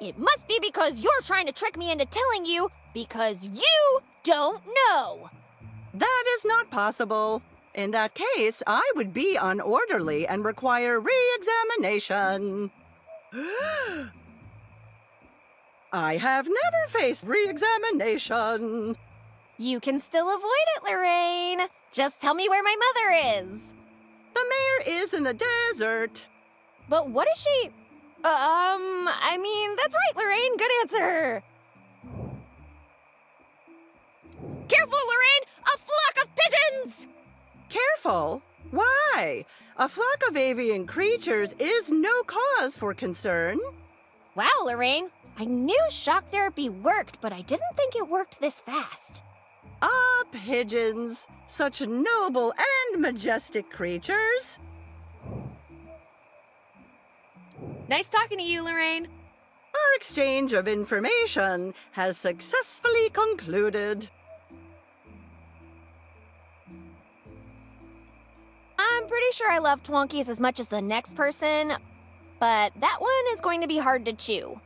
It must be because you're trying to trick me into telling you because you don't know. That is not possible. In that case, I would be unorderly and require re-examination. I have never faced re-examination. You can still avoid it, Lorraine. Just tell me where my mother is. The mayor is in the desert. But what is she? I mean, that's right, Lorraine. Good answer. Careful, Lorraine! A flock of pigeons! Careful? Why? A flock of avian creatures is no cause for concern. Wow, Lorraine. I knew shock therapy worked, but I didn't think it worked this fast. Ah, pigeons. Such noble and majestic creatures. Nice talking to you, Lorraine. Our exchange of information has successfully concluded. I'm pretty sure I love Twonkies as much as the next person, but that one is going to be hard to chew.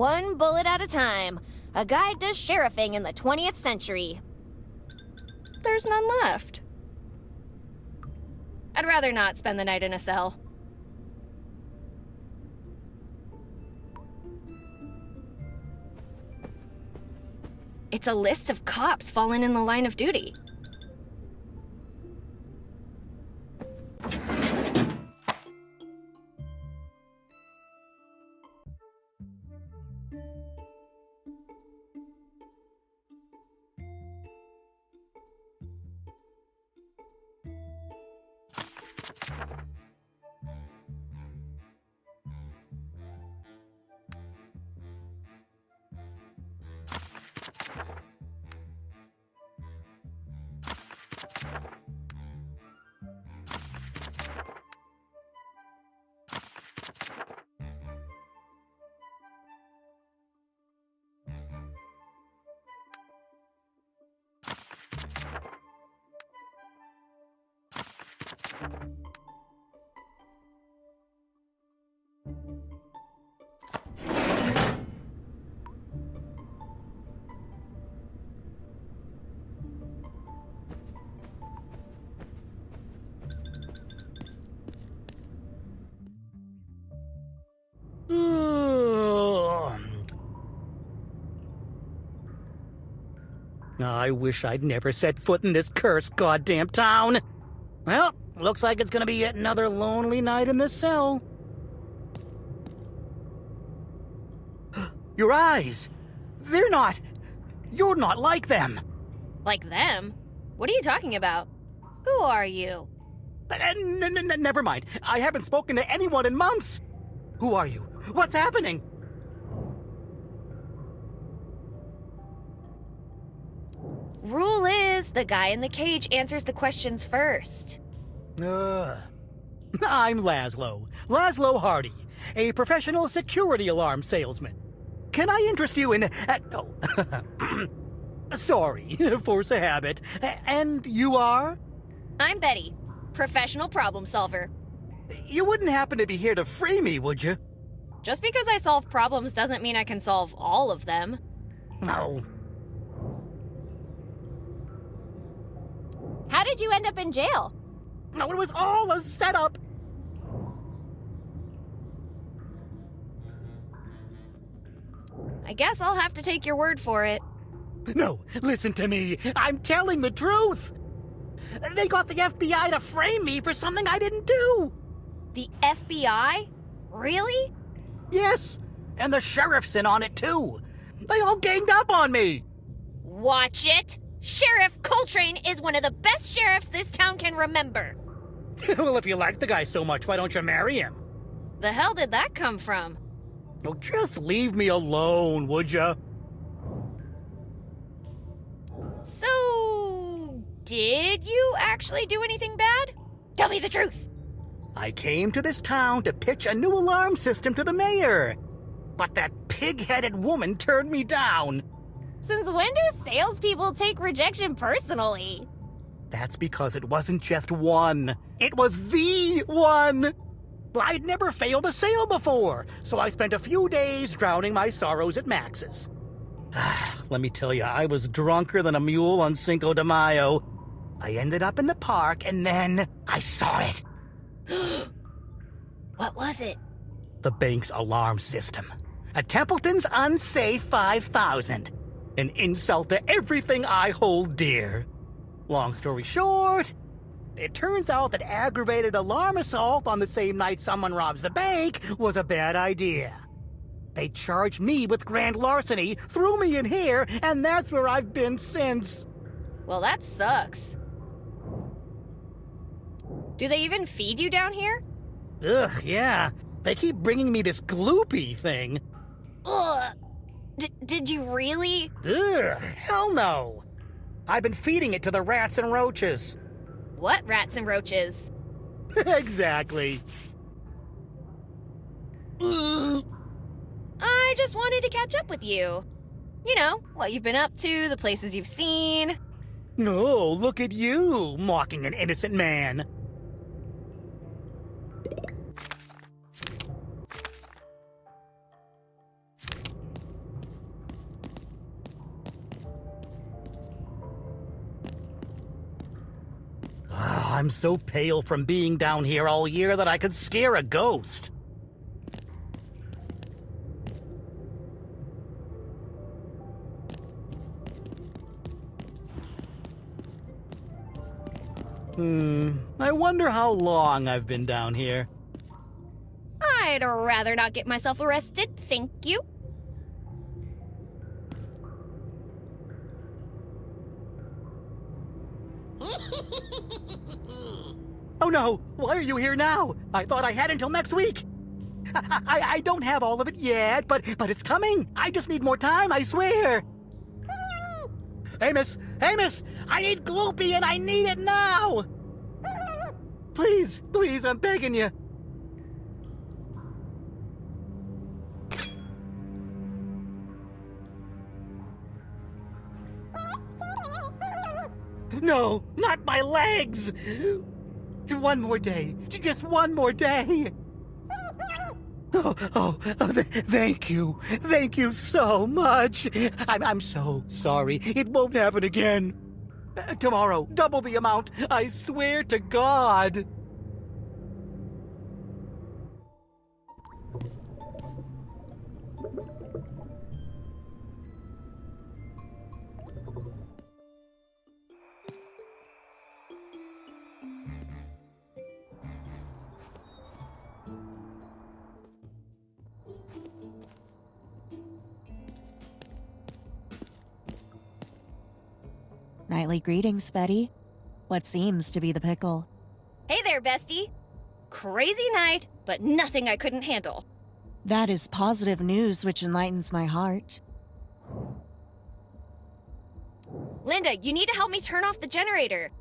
One bullet at a time. A guide to sheriffing in the 20th century. There's none left. I'd rather not spend the night in a cell. It's a list of cops fallen in the line of duty. I wish I'd never set foot in this cursed goddamn town. Well, looks like it's gonna be yet another lonely night in this cell. Your eyes! They're not... You're not like them! Like them? What are you talking about? Who are you? Never mind. I haven't spoken to anyone in months. Who are you? What's happening? Rule is, the guy in the cage answers the questions first. I'm Laszlo. Laszlo Hardy, a professional security alarm salesman. Can I interest you in... oh. Sorry, force of habit. And you are? I'm Betty, professional problem solver. You wouldn't happen to be here to free me, would you? Just because I solve problems doesn't mean I can solve all of them. No. How did you end up in jail? No, it was all a setup. I guess I'll have to take your word for it. No, listen to me. I'm telling the truth. They got the FBI to frame me for something I didn't do. The FBI? Really? Yes, and the sheriff's in on it too. They all ganged up on me. Watch it! Sheriff Coltrane is one of the best sheriffs this town can remember. Well, if you like the guy so much, why don't you marry him? The hell did that come from? Oh, just leave me alone, would ya? So, did you actually do anything bad? Tell me the truth. I came to this town to pitch a new alarm system to the mayor. But that pig-headed woman turned me down. Since when do salespeople take rejection personally? That's because it wasn't just one. It was the one. I'd never failed a sale before, so I spent a few days drowning my sorrows at Max's. Let me tell you, I was drunker than a mule on Cinco de Mayo. I ended up in the park, and then I saw it. What was it? The bank's alarm system. A Templeton's Unsafe 5000. An insult to everything I hold dear. Long story short, it turns out that aggravated alarm assault on the same night someone robs the bank was a bad idea. They charged me with grand larceny, threw me in here, and that's where I've been since. Well, that sucks. Do they even feed you down here? Ugh, yeah. They keep bringing me this gloopy thing. Ugh. Did you really? Ugh, hell no. I've been feeding it to the rats and roaches. What rats and roaches? Exactly. I just wanted to catch up with you. You know, what you've been up to, the places you've seen. Oh, look at you, mocking an innocent man. I'm so pale from being down here all year that I could scare a ghost. I wonder how long I've been down here. I'd rather not get myself arrested, thank you. Oh no! Why are you here now? I thought I had until next week. I don't have all of it yet, but it's coming. I just need more time, I swear. Amos! Amos! I need Gloopy and I need it now! Please, please, I'm begging you. No, not my legs! One more day. Just one more day. Thank you. Thank you so much. I'm so sorry. It won't happen again. Tomorrow, double the amount. I swear to God. Nightly greetings, Betty. What seems to be the pickle? Hey there, bestie. Crazy night, but nothing I couldn't handle. That is positive news which enlightens my heart. Linda, you need to help me turn off the generator.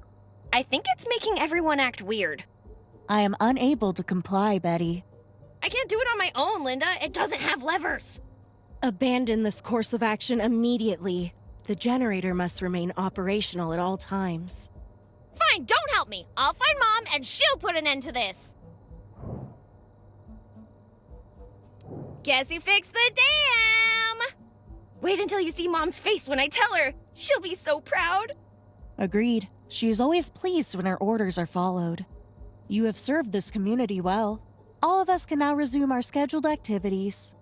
I think it's making everyone act weird. I am unable to comply, Betty. I can't do it on my own, Linda. It doesn't have levers. Abandon this course of action immediately. The generator must remain operational at all times. Fine, don't help me. I'll find Mom and she'll put an end to this. Guess who fixed the dam? Wait until you see Mom's face when I tell her. She'll be so proud. Agreed. She is always pleased when her orders are followed. You have served this community well. All of us can now resume our scheduled activities.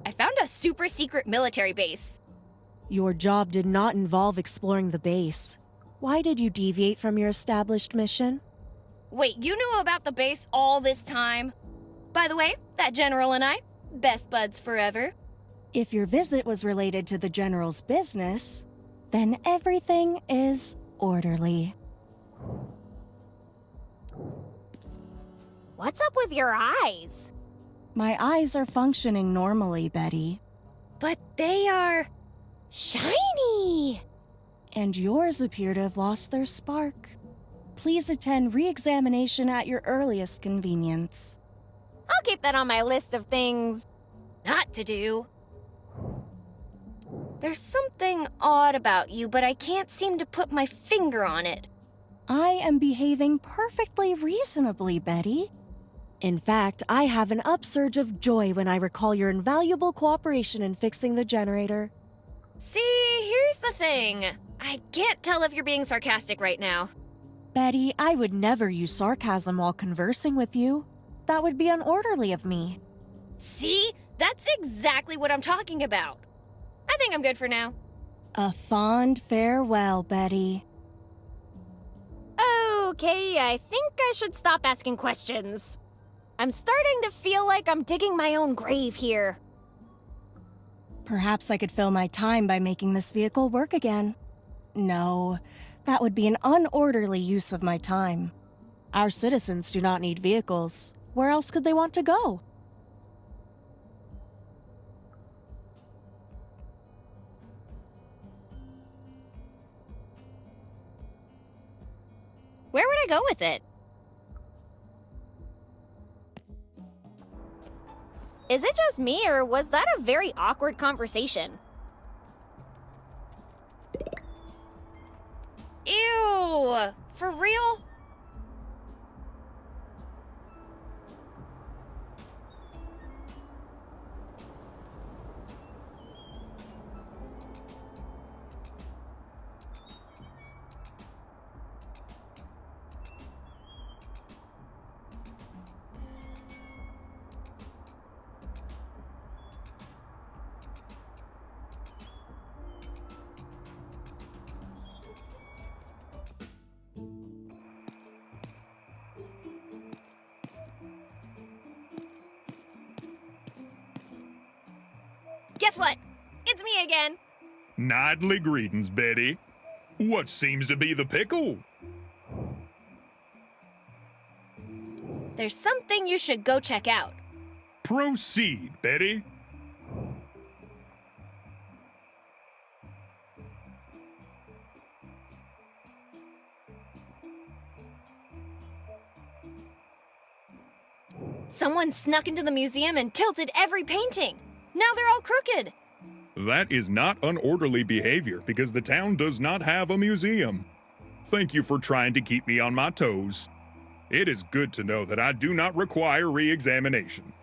I found a super secret military base. Your job did not involve exploring the base. Why did you deviate from your established mission? Wait, you knew about the base all this time? By the way, that general and I, best buds forever. If your visit was related to the general's business, then everything is orderly. What's up with your eyes? My eyes are functioning normally, Betty. But they are shiny. And yours appear to have lost their spark. Please attend re-examination at your earliest convenience. I'll keep that on my list of things not to do. There's something odd about you, but I can't seem to put my finger on it. I am behaving perfectly reasonably, Betty. In fact, I have an upsurge of joy when I recall your invaluable cooperation in fixing the generator. See, here's the thing. I can't tell if you're being sarcastic right now. Betty, I would never use sarcasm while conversing with you. That would be unorderly of me. See? That's exactly what I'm talking about. I think I'm good for now. A fond farewell, Betty. Okay, I think I should stop asking questions. I'm starting to feel like I'm digging my own grave here. Perhaps I could fill my time by making this vehicle work again. No, that would be an unorderly use of my time. Our citizens do not need vehicles. Where else could they want to go? Where would I go with it? Is it just me, or was that a very awkward conversation? Ew! For real? Guess what? It's me again. Nightly greetings, Betty. What seems to be the pickle? There's something you should go check out. Proceed, Betty. Someone snuck into the museum and tilted every painting. Now they're all crooked. That is not unorderly behavior because the town does not have a museum. Thank you for trying to keep me on my toes. It is good to know that I do not require re-examination.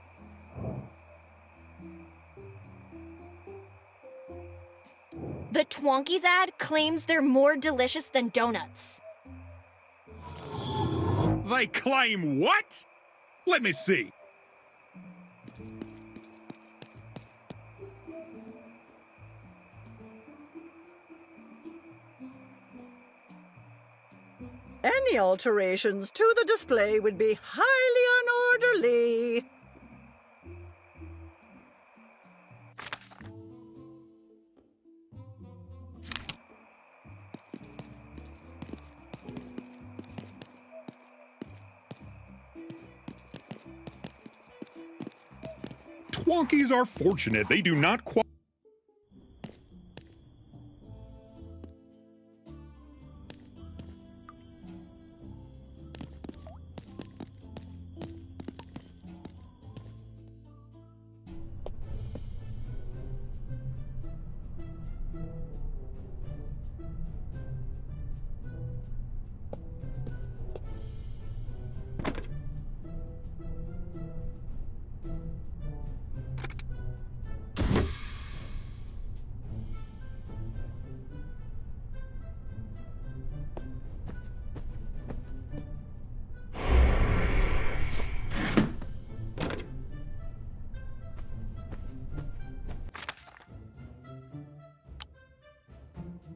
The Twonkies ad claims they're more delicious than donuts. They claim what? Let me see. Any alterations to the display would be highly unorderly. Twonkies are fortunate they do not quite.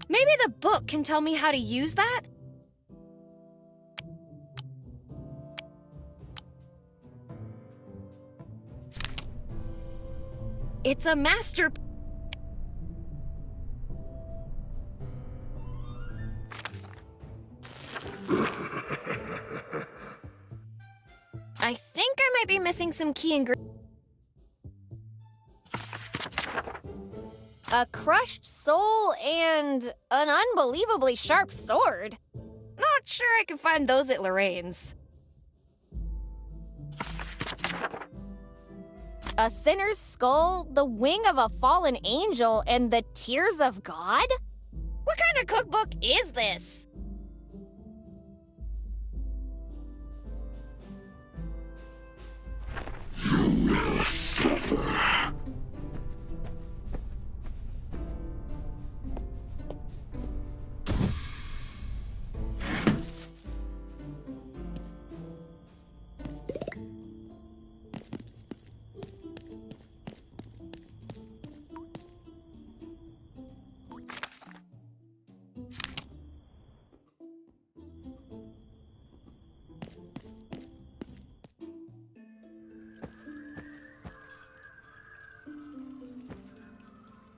Maybe the book can tell me how to use that? It's a master... I think I might be missing some key ingredients. A crushed soul and an unbelievably sharp sword. Not sure I can find those at Lorraine's. A sinner's skull, the wing of a fallen angel, and the tears of God? What kind of cookbook is this? You will suffer.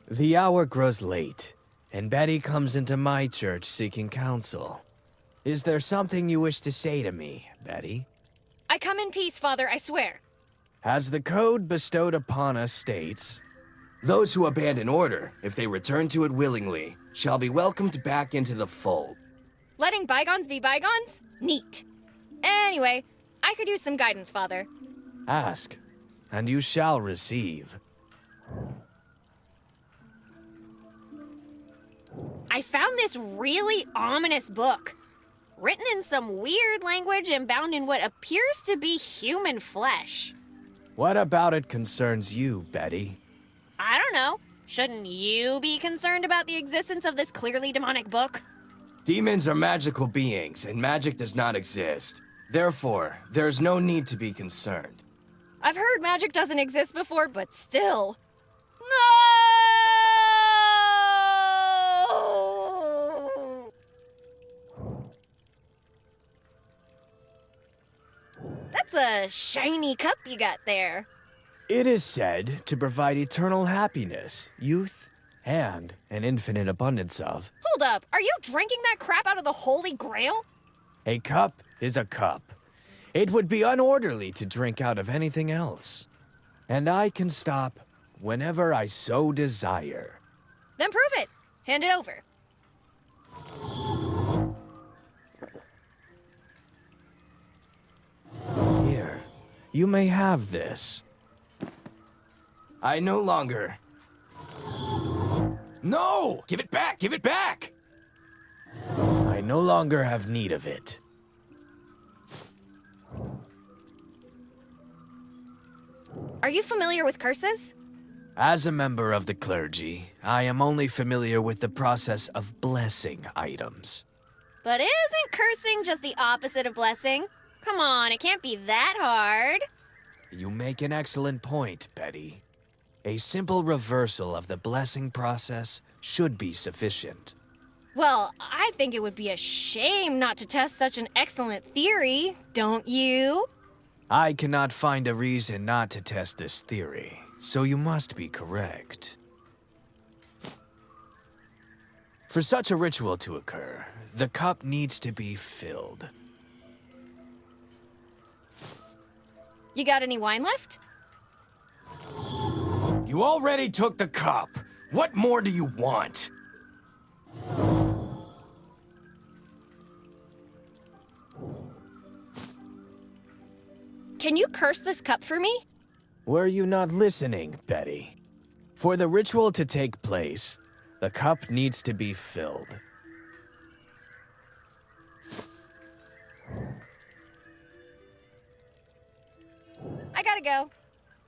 The hour grows late, and Betty comes into my church seeking counsel. Is there something you wish to say to me, Betty? I come in peace, Father, I swear. As the code bestowed upon us states, those who abandon order, if they return to it willingly, shall be welcomed back into the fold. Letting bygones be bygones? Neat. Anyway, I could use some guidance, Father. Ask, and you shall receive. I found this really ominous book. Written in some weird language and bound in what appears to be human flesh. What about it concerns you, Betty? I don't know. Shouldn't you be concerned about the existence of this clearly demonic book? Demons are magical beings, and magic does not exist. Therefore, there's no need to be concerned. I've heard magic doesn't exist before, but still. No! That's a shiny cup you got there. It is said to provide eternal happiness, youth, and an infinite abundance of. Hold up, are you drinking that crap out of the Holy Grail? A cup is a cup. It would be unorderly to drink out of anything else. And I can stop whenever I so desire. Then prove it. Hand it over. Here, you may have this. I no longer... No! Give it back! Give it back! I no longer have need of it. Are you familiar with curses? As a member of the clergy, I am only familiar with the process of blessing items. But isn't cursing just the opposite of blessing? Come on, it can't be that hard. You make an excellent point, Betty. A simple reversal of the blessing process should be sufficient. Well, I think it would be a shame not to test such an excellent theory, don't you? I cannot find a reason not to test this theory, so you must be correct. For such a ritual to occur, the cup needs to be filled. You got any wine left? You already took the cup. What more do you want? Can you curse this cup for me? Were you not listening, Betty? For the ritual to take place, the cup needs to be filled. I gotta go.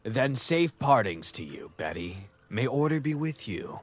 Then safe partings to you, Betty. May order be with you.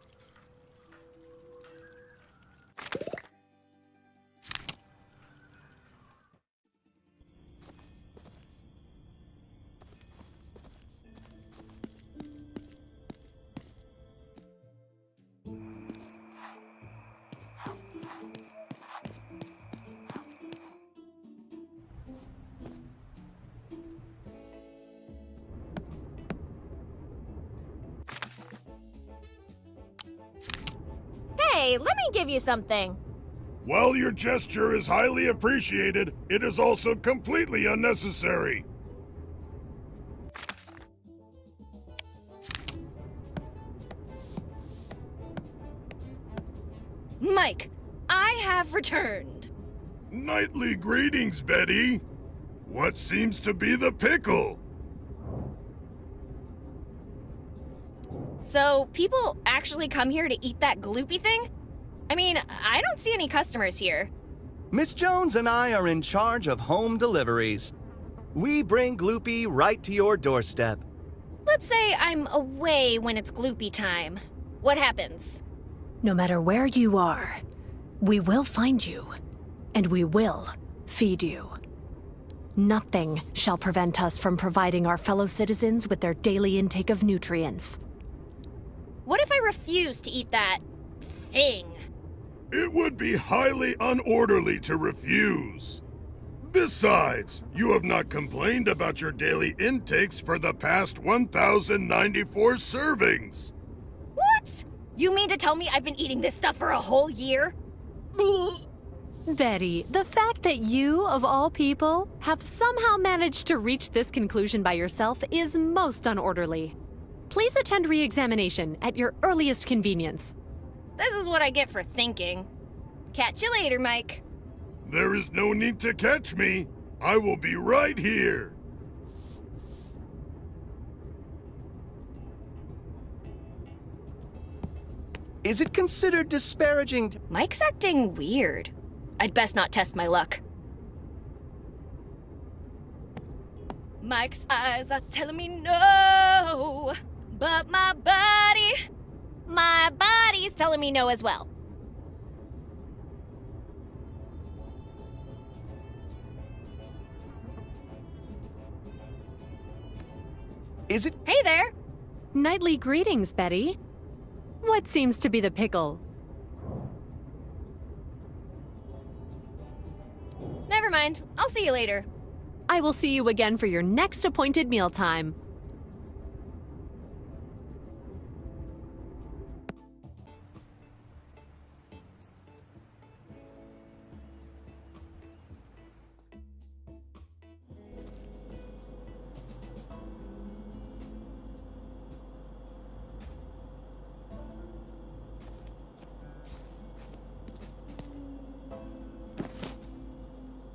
Hey, let me give you something. While your gesture is highly appreciated, it is also completely unnecessary. Mike, I have returned. Nightly greetings, Betty. What seems to be the pickle? So, people actually come here to eat that gloopy thing? I mean, I don't see any customers here. Miss Jones and I are in charge of home deliveries. We bring Gloopy right to your doorstep. Let's say I'm away when it's gloopy time. What happens? No matter where you are, we will find you, and we will feed you. Nothing shall prevent us from providing our fellow citizens with their daily intake of nutrients. What if I refuse to eat that thing? It would be highly unorderly to refuse. Besides, you have not complained about your daily intakes for the past 1,094 servings. What? You mean to tell me I've been eating this stuff for a whole year? Betty, the fact that you, of all people, have somehow managed to reach this conclusion by yourself is most unorderly. Please attend re-examination at your earliest convenience. This is what I get for thinking. Catch you later, Mike. There is no need to catch me. I will be right here. Is it considered disparaging to... Mike's acting weird. I'd best not test my luck. Mike's eyes are telling me no, but my body's telling me no as well. Is it? Hey there! Nightly greetings, Betty. What seems to be the pickle? Never mind. I'll see you later. I will see you again for your next appointed mealtime.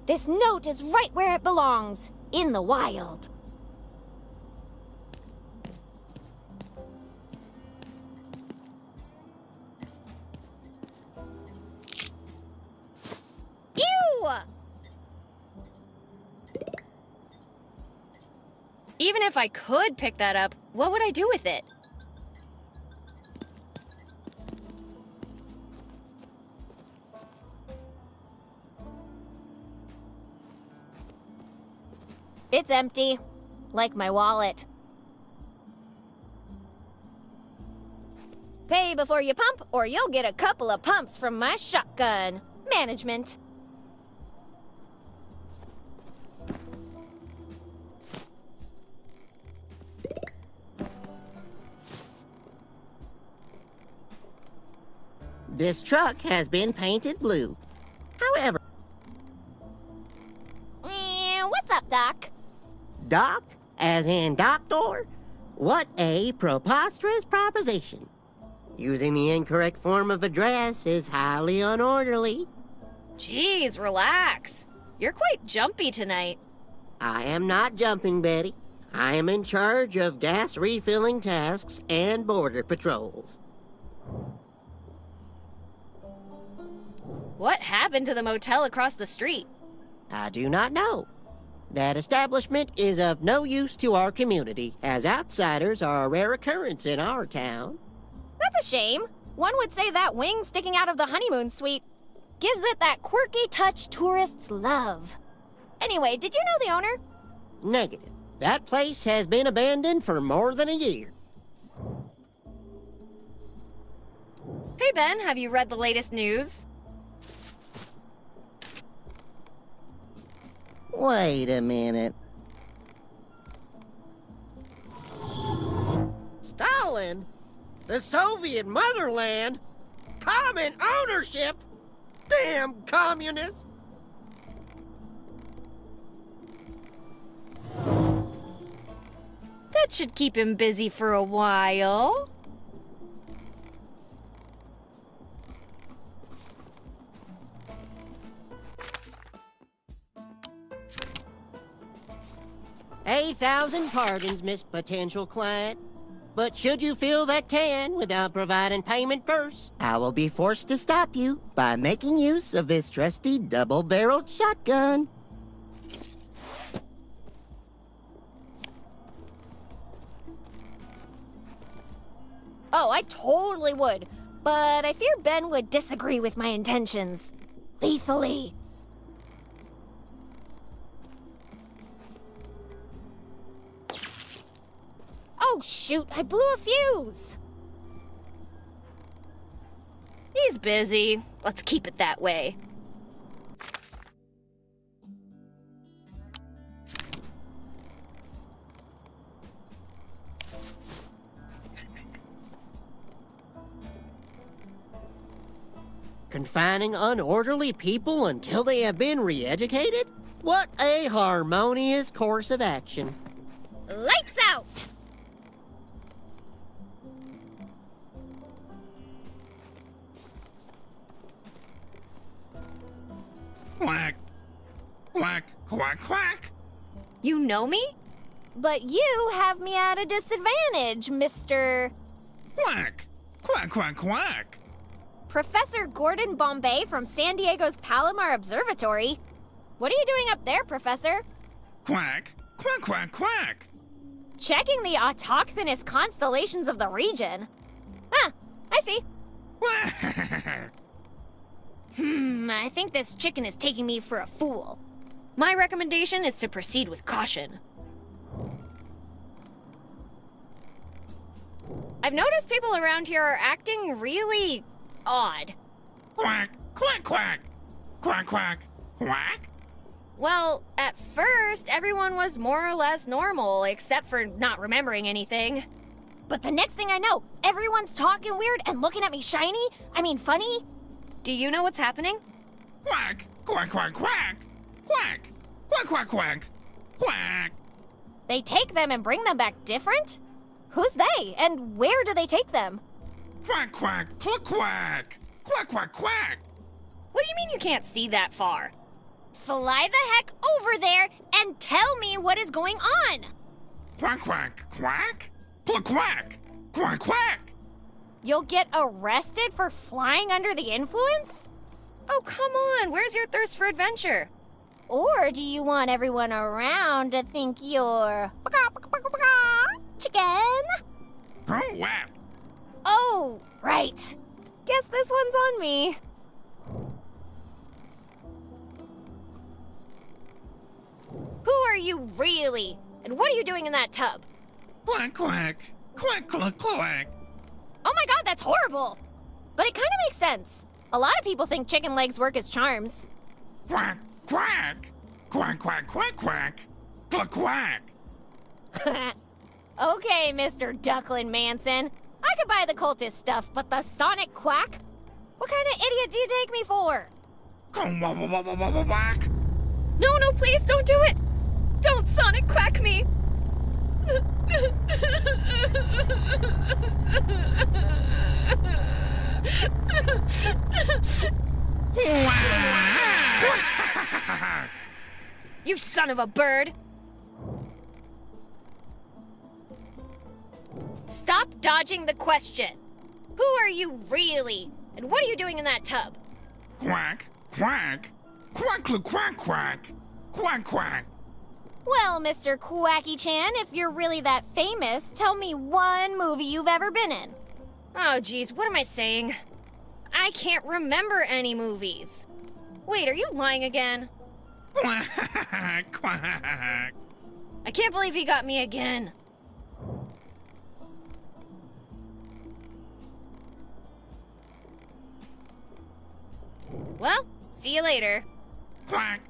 This note is right where it belongs, in the wild. Ew! Even if I could pick that up, what would I do with it? It's empty, like my wallet. Pay before you pump, or you'll get a couple of pumps from my shotgun. Management. This truck has been painted blue. However... What's up, Doc? Doc, as in doctor? What a preposterous proposition. Using the incorrect form of address is highly unorderly. Jeez, relax. You're quite jumpy tonight. I am not jumping, Betty. I am in charge of gas refilling tasks and border patrols. What happened to the motel across the street? I do not know. That establishment is of no use to our community, as outsiders are a rare occurrence in our town. That's a shame. One would say that wing sticking out of the honeymoon suite gives it that quirky touch tourists love. Anyway, did you know the owner? Negative. That place has been abandoned for more than a year. Hey, Ben, have you read the latest news? Wait a minute. Stalin? The Soviet motherland? Common ownership? Damn communists! That should keep him busy for a while. $8,000 pardons, Miss Potential Client. But should you feel that can without providing payment first, I will be forced to stop you by making use of this trusty double-barreled shotgun. Oh, I totally would. But I fear Ben would disagree with my intentions. Lethally. Oh, shoot, I blew a fuse. He's busy. Let's keep it that way. Confining unorderly people until they have been re-educated? What a harmonious course of action. Lights out! Quack. Quack, quack, quack. You know me? But you have me at a disadvantage, Mr. Quack. Quack, quack, quack. Professor Gordon Bombay from San Diego's Palomar Observatory. What are you doing up there, Professor? Quack. Quack, quack, quack. Checking the autochthonous constellations of the region. Ah, I see. I think this chicken is taking me for a fool. My recommendation is to proceed with caution. I've noticed people around here are acting really odd. Quack, quack, quack. Quack, quack, quack. Well, at first, everyone was more or less normal, except for not remembering anything. But the next thing I know, everyone's talking weird and looking at me funny. Do you know what's happening? Quack, quack, quack, quack. Quack, quack, quack, quack. Quack. They take them and bring them back different? Who's they, and where do they take them? Quack, quack, cluck, quack. Quack, quack, quack. What do you mean you can't see that far? fly the heck over there and tell me what is going on. Quack, quack, quack. Quack, quack. Quack, quack. You'll get arrested for flying under the influence? Oh, come on. Where's your thirst for adventure? Or do you want everyone around to think you're chicken? Oh, wow. Oh, right. Guess this one's on me. Who are you really? And what are you doing in that tub? Quack, quack. Quack, quack, quack. Oh my god, that's horrible! But it kind of makes sense. A lot of people think chicken legs work as charms. Quack, quack. Quack, quack, quack, quack. Quack, quack. Okay, Mr. Ducklin Manson. I could buy the cultist stuff, but the sonic quack? What kind of idiot do you take me for? Quack. No, no, please don't do it! Don't sonic quack me! You son of a bird! Stop dodging the question. Who are you really? And what are you doing in that tub? Quack, quack. Quack, quack, quack. Quack, quack. Well, Mr. Quacky-chan, if you're really that famous, tell me one movie you've ever been in. Oh, geez, what am I saying? I can't remember any movies. Wait, are you lying again? Quack, quack. I can't believe he got me again. Well, see you later. Quack.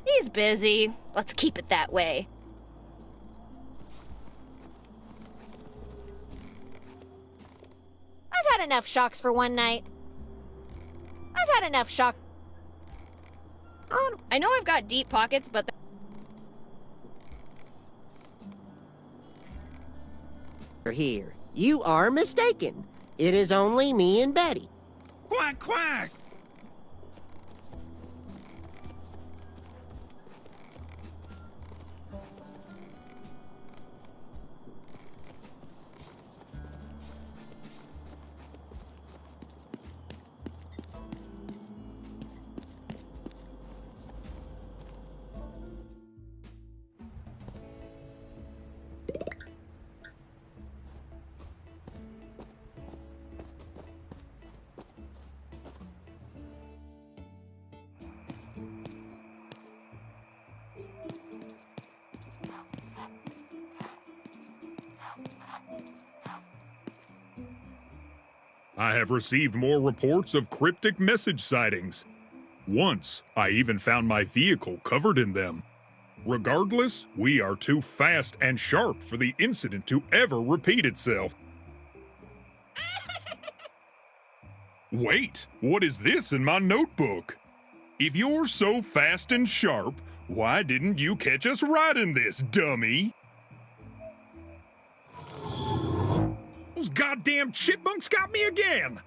He's busy. Let's keep it that way. I've had enough shocks for one night. I've had enough shock. Oh, I know I've got deep pockets, but... Here, you are mistaken. It is only me and Betty. Quack, quack. I have received more reports of cryptic message sightings. Once, I even found my vehicle covered in them. Regardless, we are too fast and sharp for the incident to ever repeat itself. Wait, what is this in my notebook? If you're so fast and sharp, why didn't you catch us riding this, dummy? Those goddamn chipmunks got me again!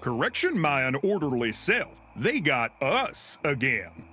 Correction, my unorderly self. They got us again.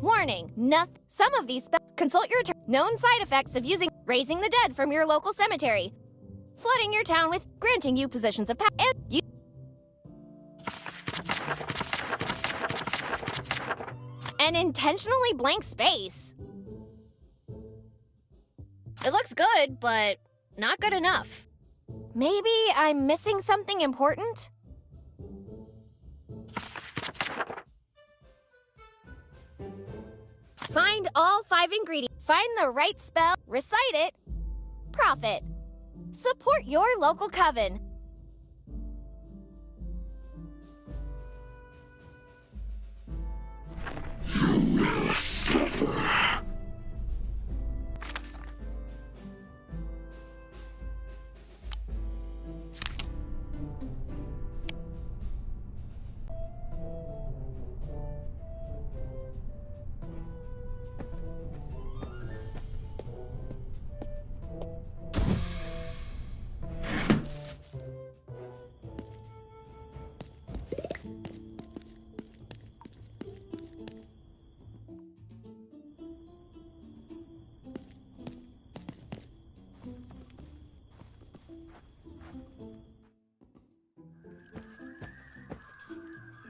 Warning, some of these consult your known side effects of using raising the dead from your local cemetery, flooding your town with granting you positions of power, and you An intentionally blank space. It looks good, but not good enough. Maybe I'm missing something important? Find all 5 ingredients. Find the right spell. Recite it. Profit. Support your local coven. You will suffer.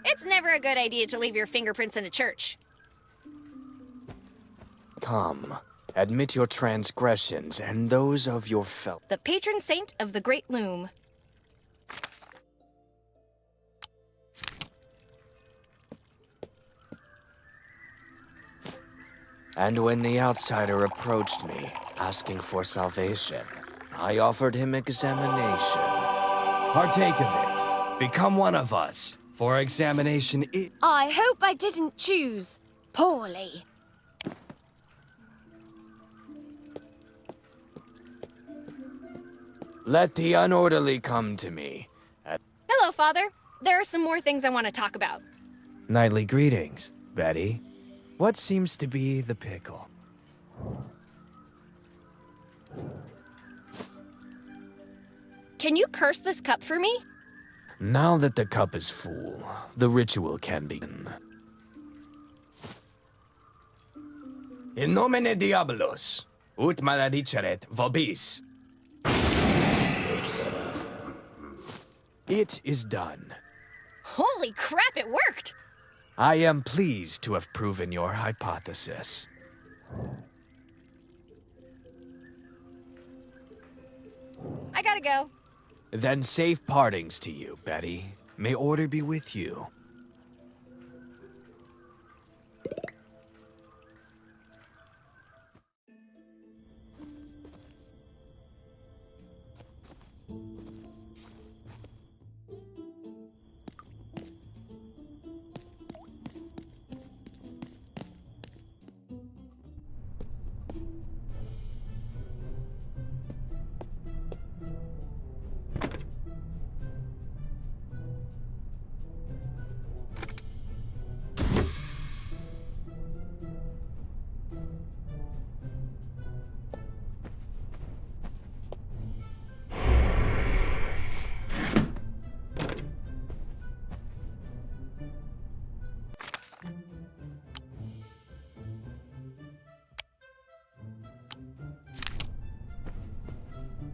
It's never a good idea to leave your fingerprints in a church. Come, admit your transgressions and those of your fellow. The patron saint of the Great Loom. And when the outsider approached me, asking for salvation, I offered him examination. Partake of it. Become one of us. For examination I hope I didn't choose poorly. Let the unorderly come to me. Hello, Father. There are some more things I want to talk about. Nightly greetings, Betty. What seems to be the pickle? Can you curse this cup for me? Now that the cup is full, the ritual can begin. In nomine diabolos, ut malediceret vobis. It is done. Holy crap, it worked! I am pleased to have proven your hypothesis. I gotta go. Then safe partings to you, Betty. May order be with you.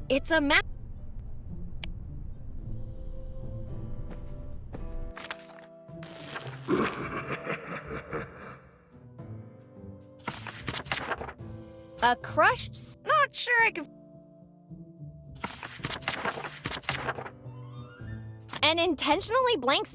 It's a map. A crushed... Not sure I can... An intentionally blank...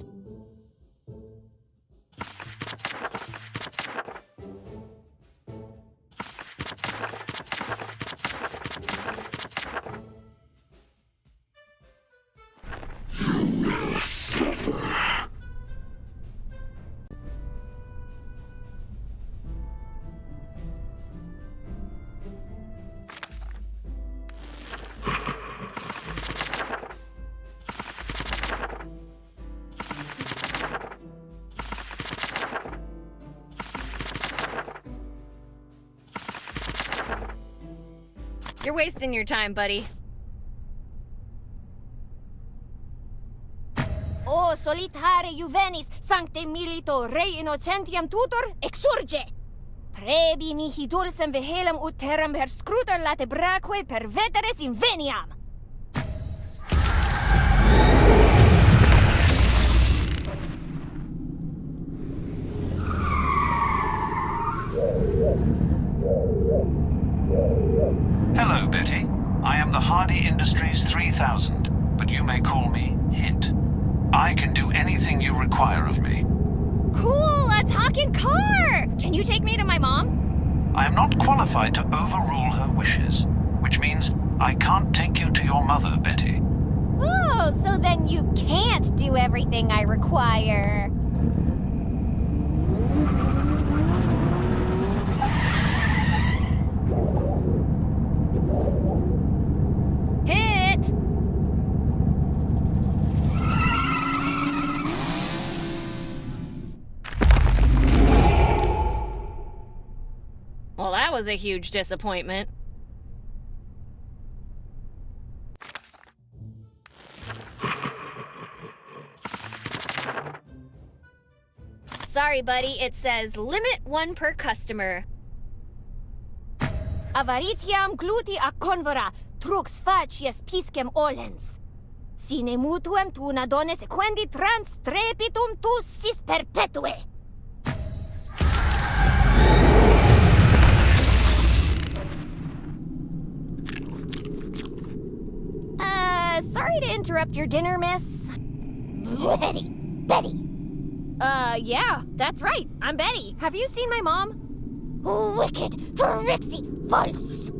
You're wasting your time, buddy. O solitare juvenis, sancte milito, rei innocentiam tutor, exurge! Prebi mihi dulcem vehelem ut terram per scrutar latebraque per veteres inveniam! the Hardy Industries 3000, but you may call me Hit. I can do anything you require of me. Cool, a talking car! Can you take me to my mom? I am not qualified to overrule her wishes, which means I can't take you to your mother, Betty. Oh, so then you can't do everything I require. Hit! Well, that was a huge disappointment. Sorry, buddy, it says limit 1 per customer. Avaritiam gluti a convora, trux facies piscem olens. Sine mutuem tu nadone sequendi trans trepitum tu sis perpetue. Sorry to interrupt your dinner, miss. Betty. Yeah, that's right. I'm Betty. Have you seen my mom? Wicked, tricksy, false.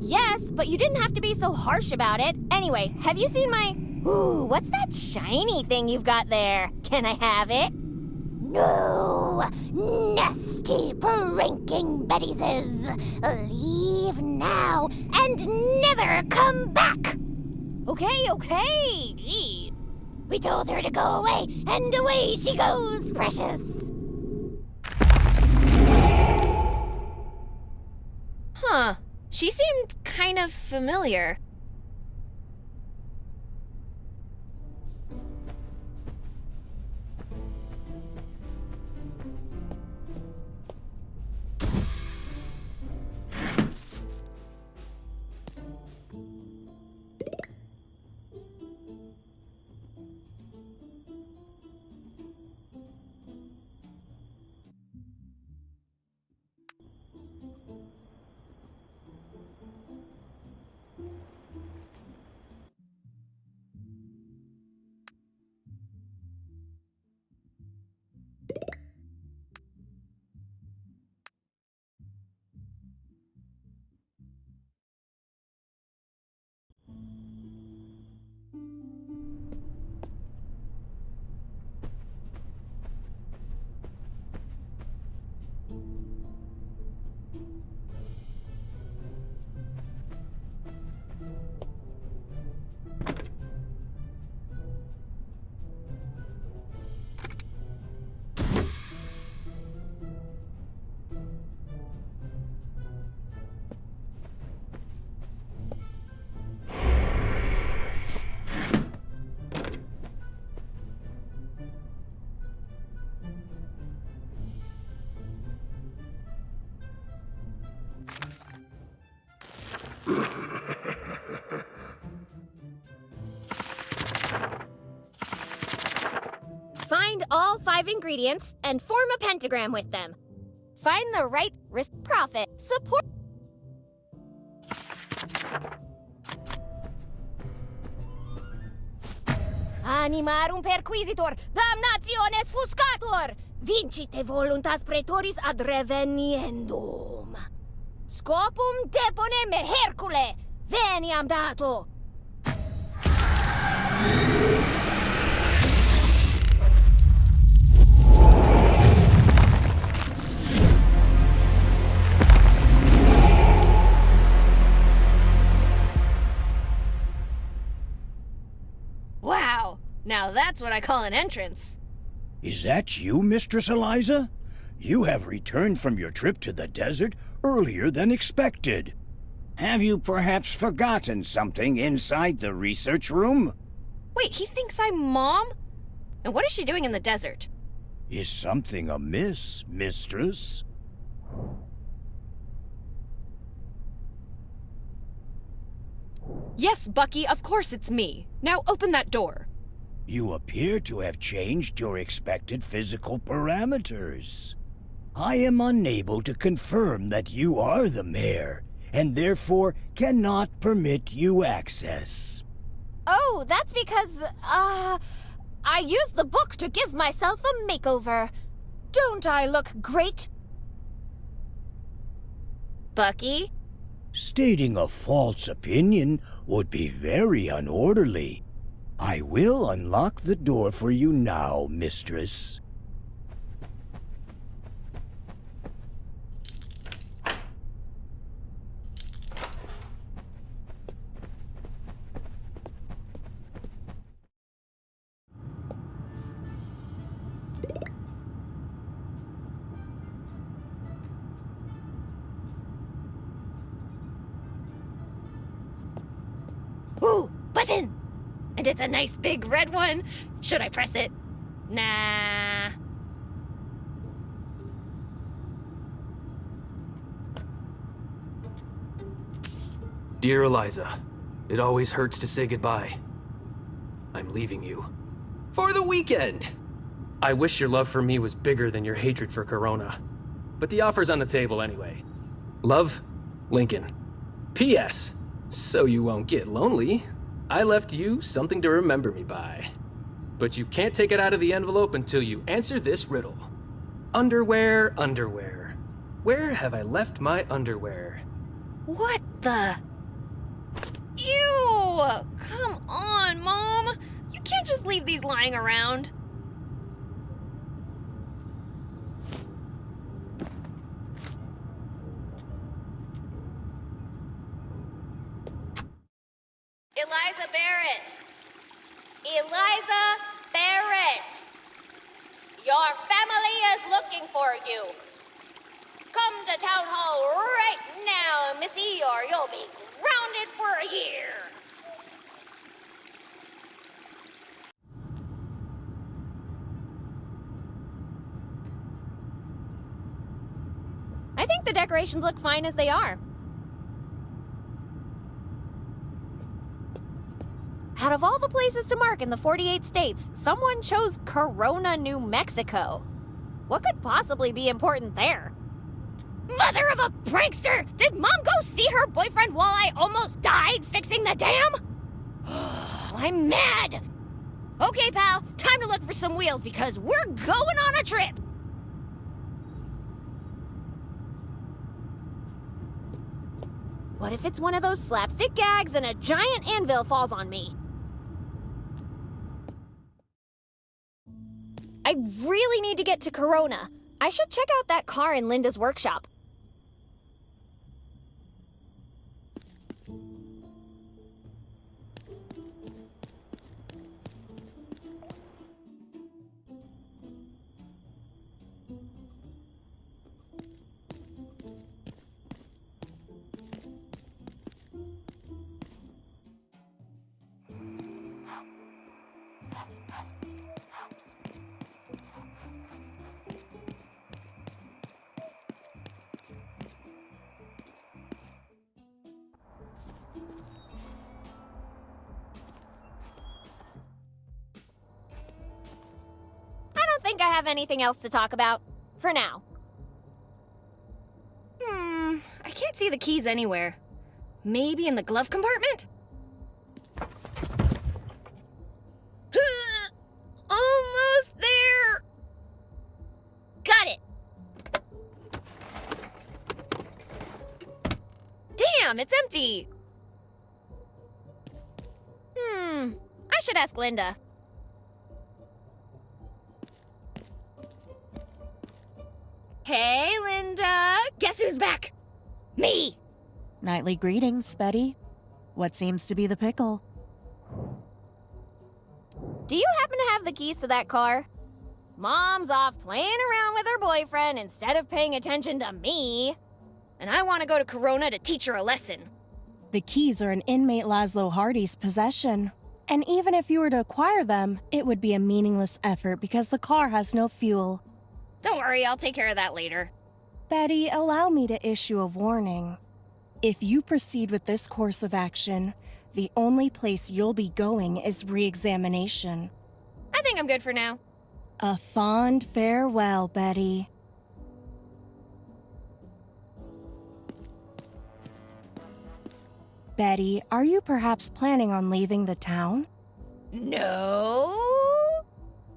Yes, but you didn't have to be so harsh about it. Anyway, have you seen my... Ooh, what's that shiny thing you've got there? Can I have it? No, nasty, pranking Betty says. Leave now and never come back. Okay. We told her to go away, and away she goes, precious. Huh. She seemed kind of familiar. Find all 5 ingredients and form a pentagram with them. Find the right risk profit. Support. Animarum perquisitor, damnationes fuscator, vincite voluntas praetoris ad reveniendum. Scopum depone me Hercule, veniam dato. Wow, now that's what I call an entrance. Is that you, Mistress Eliza? You have returned from your trip to the desert earlier than expected. Have you perhaps forgotten something inside the research room? Wait, he thinks I'm Mom? And what is she doing in the desert? Is something amiss, Mistress? Yes, Bucky, of course it's me. Now open that door. You appear to have changed your expected physical parameters. I am unable to confirm that you are the mayor, and therefore cannot permit you access. Oh, that's because, I used the book to give myself a makeover. Don't I look great? Bucky? Stating a false opinion would be very unorderly. I will unlock the door for you now, mistress. Ooh, button! And it's a nice big red one. Should I press it? Nah. Dear Eliza, it always hurts to say goodbye. I'm leaving you. For the weekend! I wish your love for me was bigger than your hatred for Corona. But the offer's on the table anyway. Love, Lincoln. P.S. So you won't get lonely, I left you something to remember me by. But you can't take it out of the envelope until you answer this riddle. Underwear, underwear. Where have I left my underwear? What the? Ew! Come on, Mom! You can't just leave these lying around. Eliza Barrett! Eliza Barrett! Your family is looking for you. Come to Town Hall right now, Missy, or you'll be grounded for a year. I think the decorations look fine as they are. Out of all the places to mark in the 48 states, someone chose Corona, New Mexico. What could possibly be important there? Mother of a prankster! Did Mom go see her boyfriend while I almost died fixing the dam? I'm mad! Okay, pal, time to look for some wheels because we're going on a trip! What if it's one of those slapstick gags and a giant anvil falls on me? I really need to get to Corona. I should check out that car in Linda's workshop. I think I have anything else to talk about. For now. I can't see the keys anywhere. Maybe in the glove compartment? Almost there! Got it! Damn, it's empty! I should ask Linda. Hey, Linda! Guess who's back? Me! Nightly greetings, Betty. What seems to be the pickle? Do you happen to have the keys to that car? Mom's off playing around with her boyfriend instead of paying attention to me. And I want to go to Corona to teach her a lesson. The keys are in inmate Laszlo Hardy's possession. And even if you were to acquire them, it would be a meaningless effort because the car has no fuel. Don't worry, I'll take care of that later. Betty, allow me to issue a warning. If you proceed with this course of action, the only place you'll be going is re-examination. I think I'm good for now. A fond farewell, Betty. Betty, are you perhaps planning on leaving the town? No.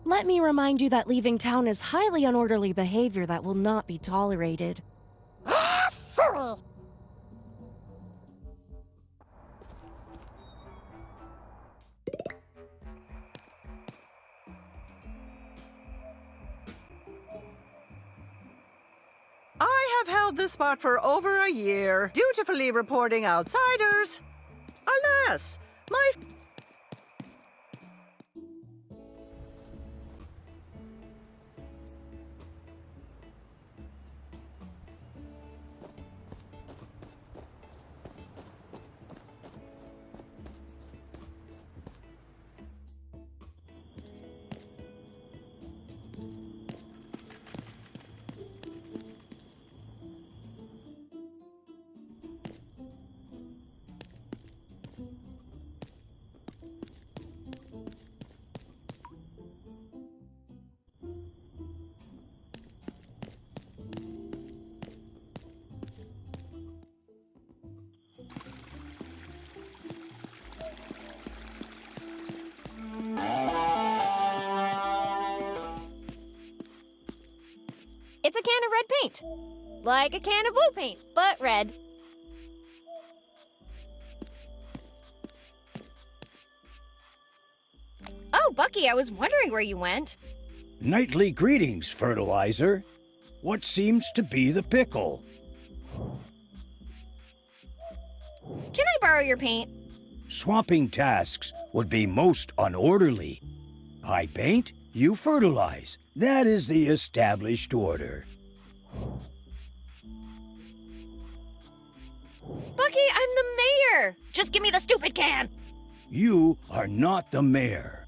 Let me remind you that leaving town is highly unorderly behavior that will not be tolerated. Fool! I have held this spot for over a year, dutifully reporting outsiders. Alas, my... It's a can of red paint. Like a can of blue paint, but red. Oh, Bucky, I was wondering where you went. Nightly greetings, Fertilizer. What seems to be the pickle? Can I borrow your paint? Swapping tasks would be most unorderly. I paint, you fertilize. That is the established order. Bucky, I'm the mayor! Just give me the stupid can! You are not the mayor.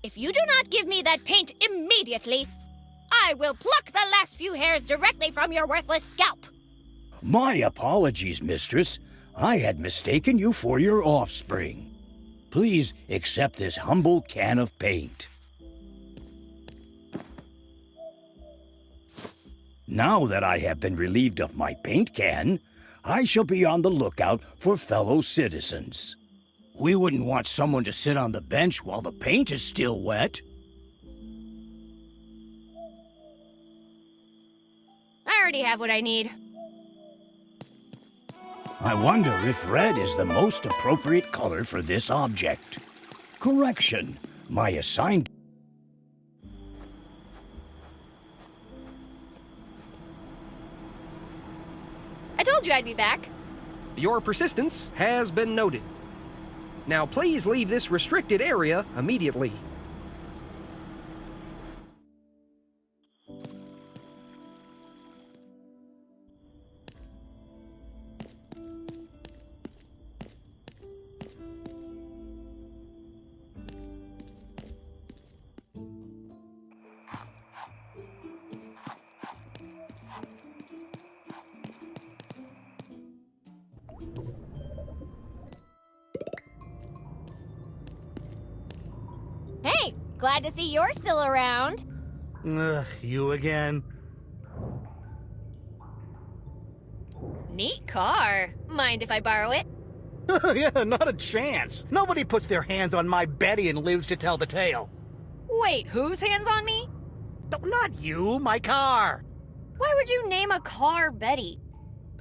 If you do not give me that paint immediately, I will pluck the last few hairs directly from your worthless scalp. My apologies, mistress. I had mistaken you for your offspring. Please accept this humble can of paint. Now that I have been relieved of my paint can, I shall be on the lookout for fellow citizens. We wouldn't want someone to sit on the bench while the paint is still wet. I already have what I need. I wonder if red is the most appropriate color for this object. Correction, my assigned... I told you I'd be back. Your persistence has been noted. Now please leave this restricted area immediately. Hey, glad to see you're still around. Ugh, you again. Neat car. Mind if I borrow it? Yeah, not a chance. Nobody puts their hands on my Betty and lives to tell the tale. Wait, whose hands on me? No, not you, my car. Why would you name a car Betty?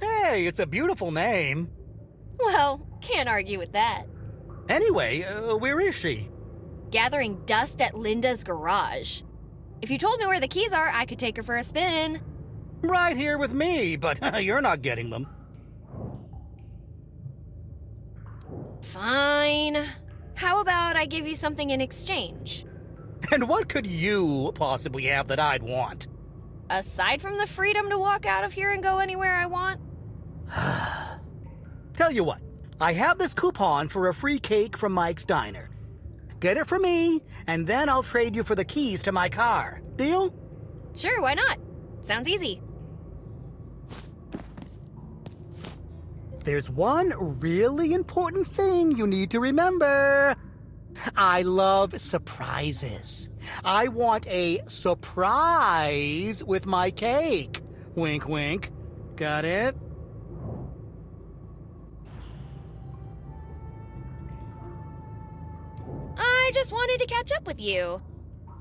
Hey, it's a beautiful name. Well, can't argue with that. Anyway, where is she? Gathering dust at Linda's garage. If you told me where the keys are, I could take her for a spin. Right here with me, but you're not getting them. Fine. How about I give you something in exchange? And what could you possibly have that I'd want? Aside from the freedom to walk out of here and go anywhere I want? Tell you what, I have this coupon for a free cake from Mike's Diner. Get it for me, and then I'll trade you for the keys to my car. Deal? Sure, why not? Sounds easy. There's one really important thing you need to remember. I love surprises. I want a surprise with my cake. Wink, wink. Got it? I just wanted to catch up with you.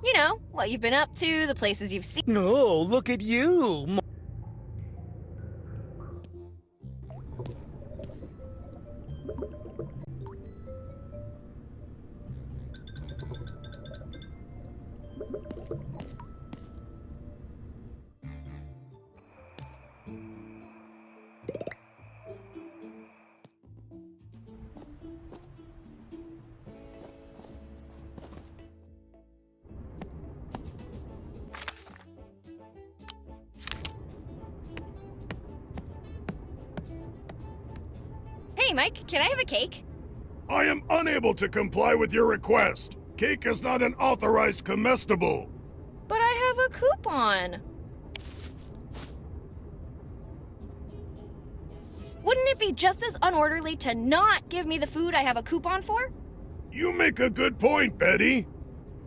You know, what you've been up to, the places you've seen. Oh, look at you. Hey, Mike, can I have a cake? I am unable to comply with your request. Cake is not an authorized comestible. But I have a coupon. Wouldn't it be just as unorderly to not give me the food I have a coupon for? You make a good point, Betty.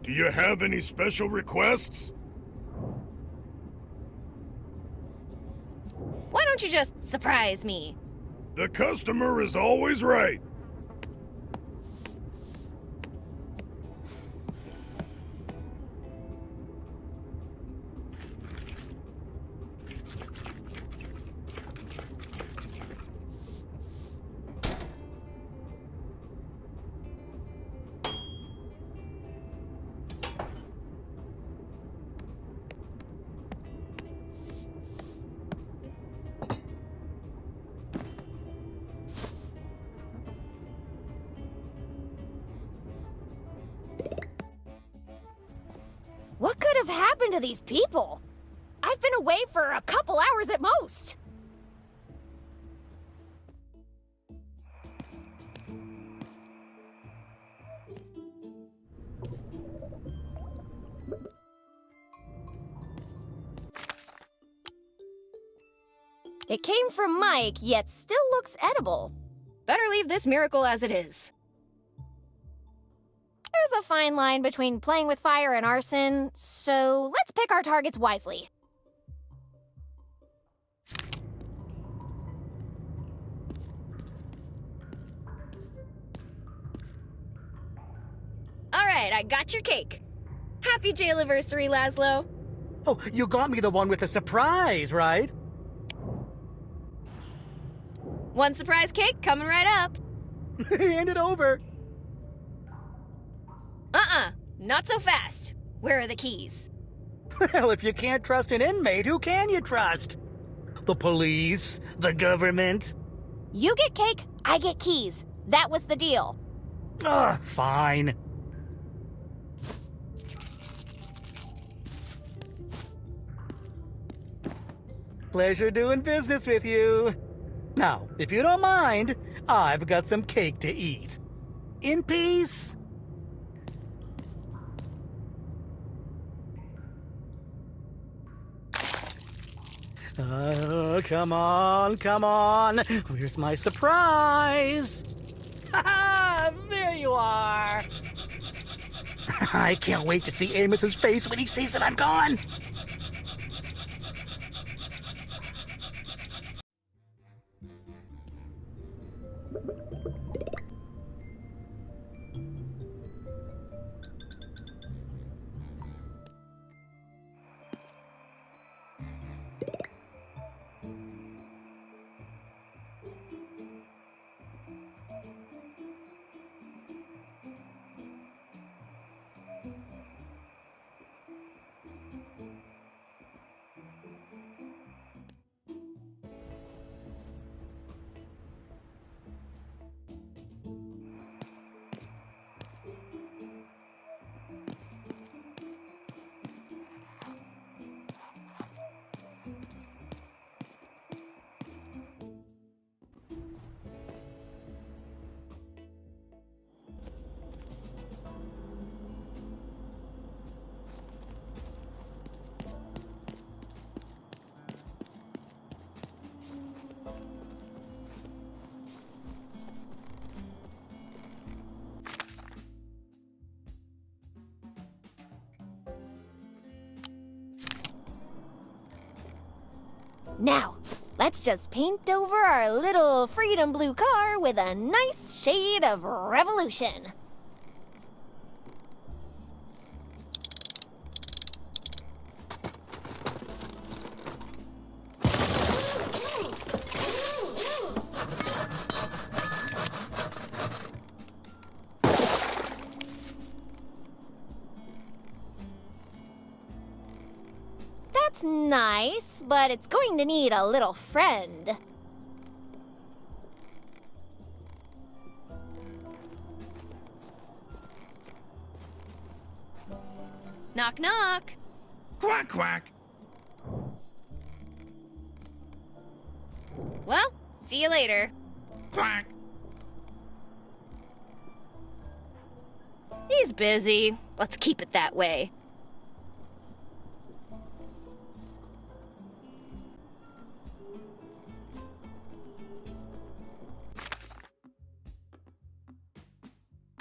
Do you have any special requests? Why don't you just surprise me? The customer is always right. What could have happened to these people? I've been away for a couple hours at most. It came from Mike, yet still looks edible. Better leave this miracle as it is. There's a fine line between playing with fire and arson, so let's pick our targets wisely. All right, I got your cake. Happy jail-anniversary, Laszlo. Oh, you got me the one with the surprise, right? One surprise cake coming right up. Hand it over. Not so fast. Where are the keys? Well, if you can't trust an inmate, who can you trust? The police? The government? You get cake, I get keys. That was the deal. Fine. Pleasure doing business with you. Now, if you don't mind, I've got some cake to eat. In peace. Come on, come on. Where's my surprise? Ha-ha! There you are. I can't wait to see Amos's face when he sees that I'm gone. Now, let's just paint over our little freedom blue car with a nice shade of revolution. but it's going to need a little friend. Knock, knock. Quack, quack. Well, see you later. Quack. He's busy. Let's keep it that way.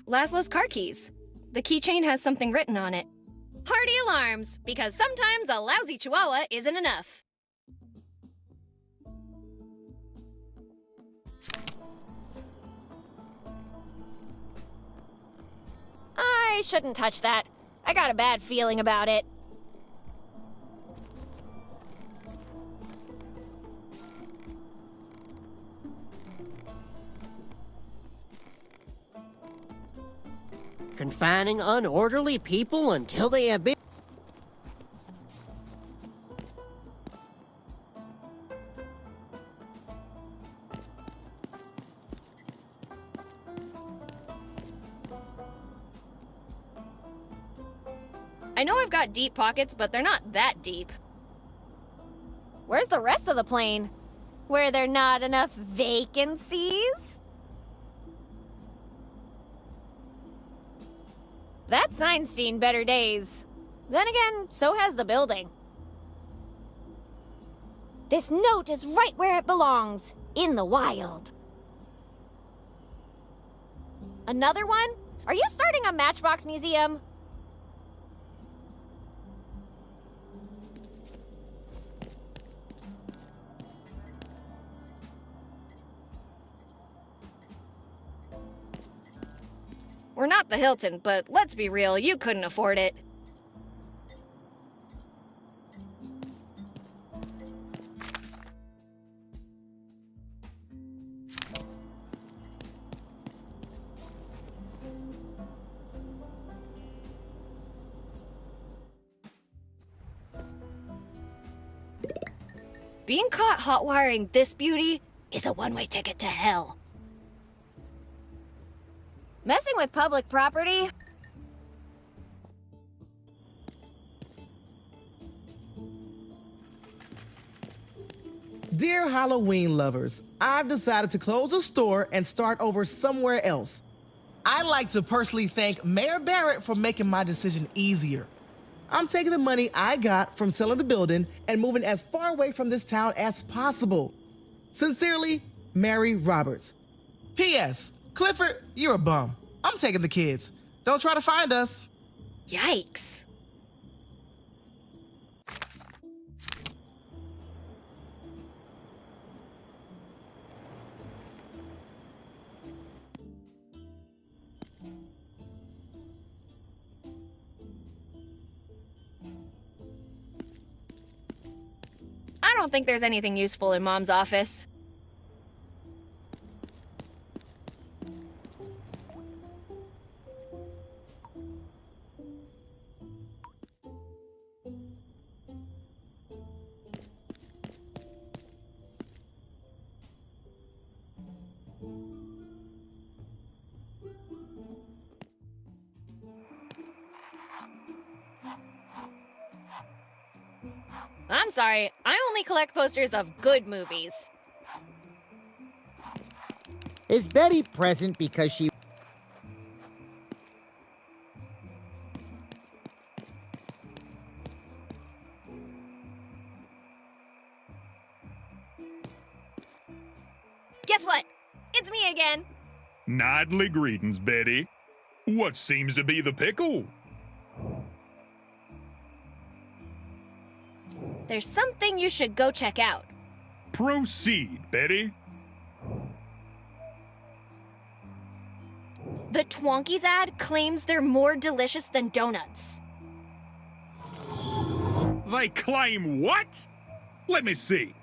Laszlo's car keys. The keychain has something written on it. Hearty alarms, because sometimes a lousy chihuahua isn't enough. I shouldn't touch that. I got a bad feeling about it. Confining unorderly people until they have been... I know I've got deep pockets, but they're not that deep. Where's the rest of the plane? Were there not enough vacancies? That sign's seen better days. Then again, so has the building. This note is right where it belongs, in the wild. Another one? Are you starting a Matchbox museum? We're not the Hilton, but let's be real, you couldn't afford it. Being caught hot-wiring this beauty is a one-way ticket to hell. Messing with public property? Dear Halloween lovers, I've decided to close the store and start over somewhere else. I'd like to personally thank Mayor Barrett for making my decision easier. I'm taking the money I got from selling the building and moving as far away from this town as possible. Sincerely, Mary Roberts. P.S. Clifford, you're a bum. I'm taking the kids. Don't try to find us. Yikes. I don't think there's anything useful in Mom's office. I'm sorry, I only collect posters of good movies. Is Betty present because she... Guess what? It's me again. Nightly greetings, Betty. What seems to be the pickle? There's something you should go check out. Proceed, Betty. The Twonkies ad claims they're more delicious than donuts. They claim what? Let me see.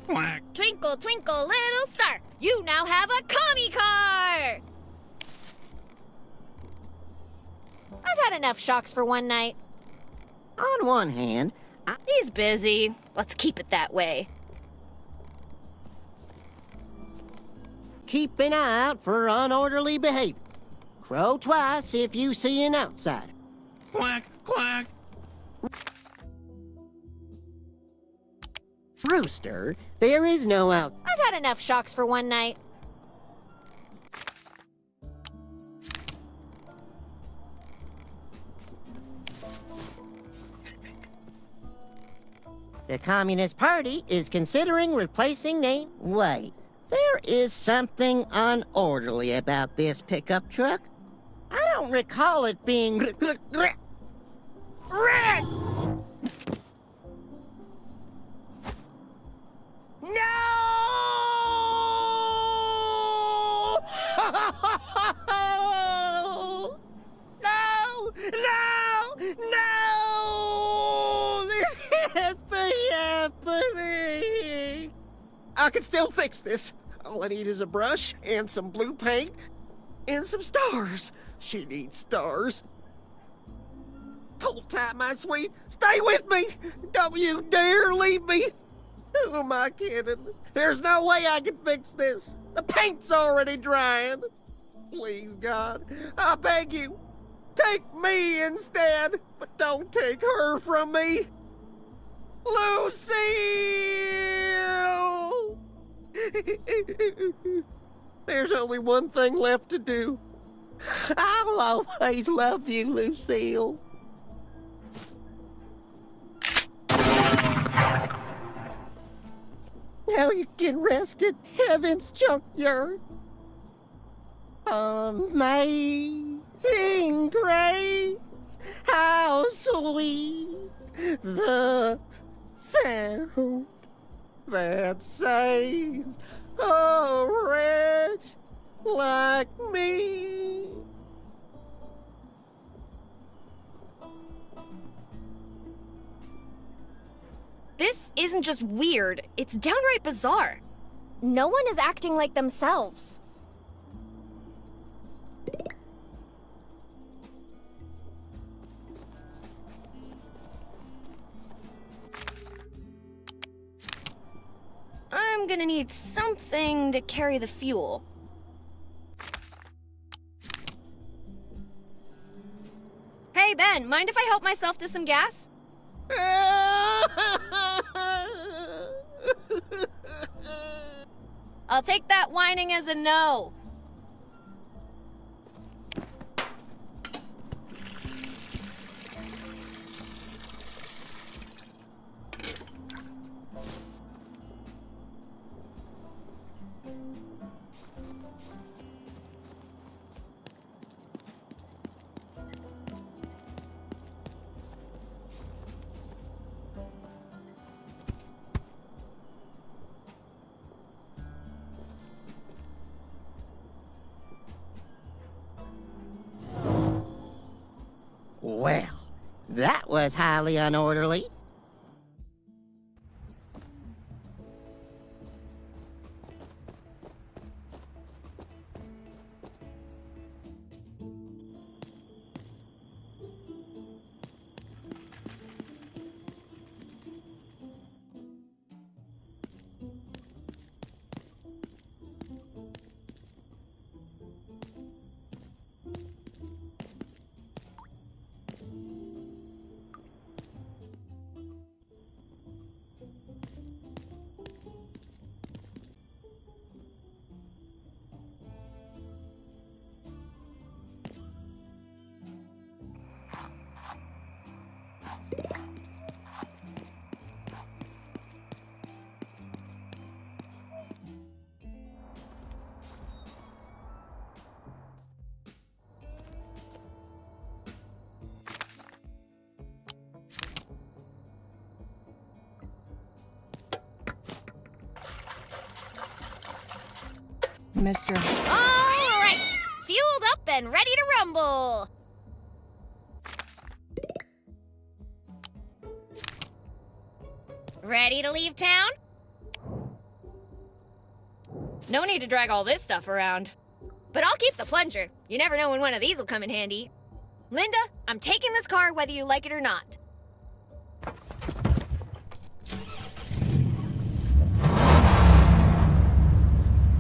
quack. Twinkle, twinkle, little star, you now have a commie car! I've had enough shocks for one night. On one hand, He's busy. Let's keep it that way. keep an eye out for unorderly behavior. Crow twice if you see an outsider. Quack, quack. Rooster, there is no out. I've had enough shocks for one night. The Communist Party is considering replacing name. Wait, there is something unorderly about this pickup truck. I don't recall it being. No! No! No! No! This can't be happening! I can still fix this. All I need is a brush and some blue paint and some stars. She needs stars. Hold tight, my sweet. Stay with me. Don't you dare leave me. Who am I kidding? There's no way I can fix this. The paint's already drying. Please, God, I beg you, take me instead, but don't take her from me. Lucille! There's only one thing left to do. I'll always love you, Lucille. Now you can rest in heaven's junkyard. Amazing grace, how sweet the sound that saved a wretch like me. This isn't just weird, it's downright bizarre. No one is acting like themselves. I'm gonna need something to carry the fuel. Hey, Ben, mind if I help myself to some gas? I'll take that whining as a no. Well, that was highly unorderly. Mr. All right, fueled up and ready to rumble. Ready to leave town? No need to drag all this stuff around. But I'll keep the plunger. You never know when one of these will come in handy. Linda, I'm taking this car whether you like it or not.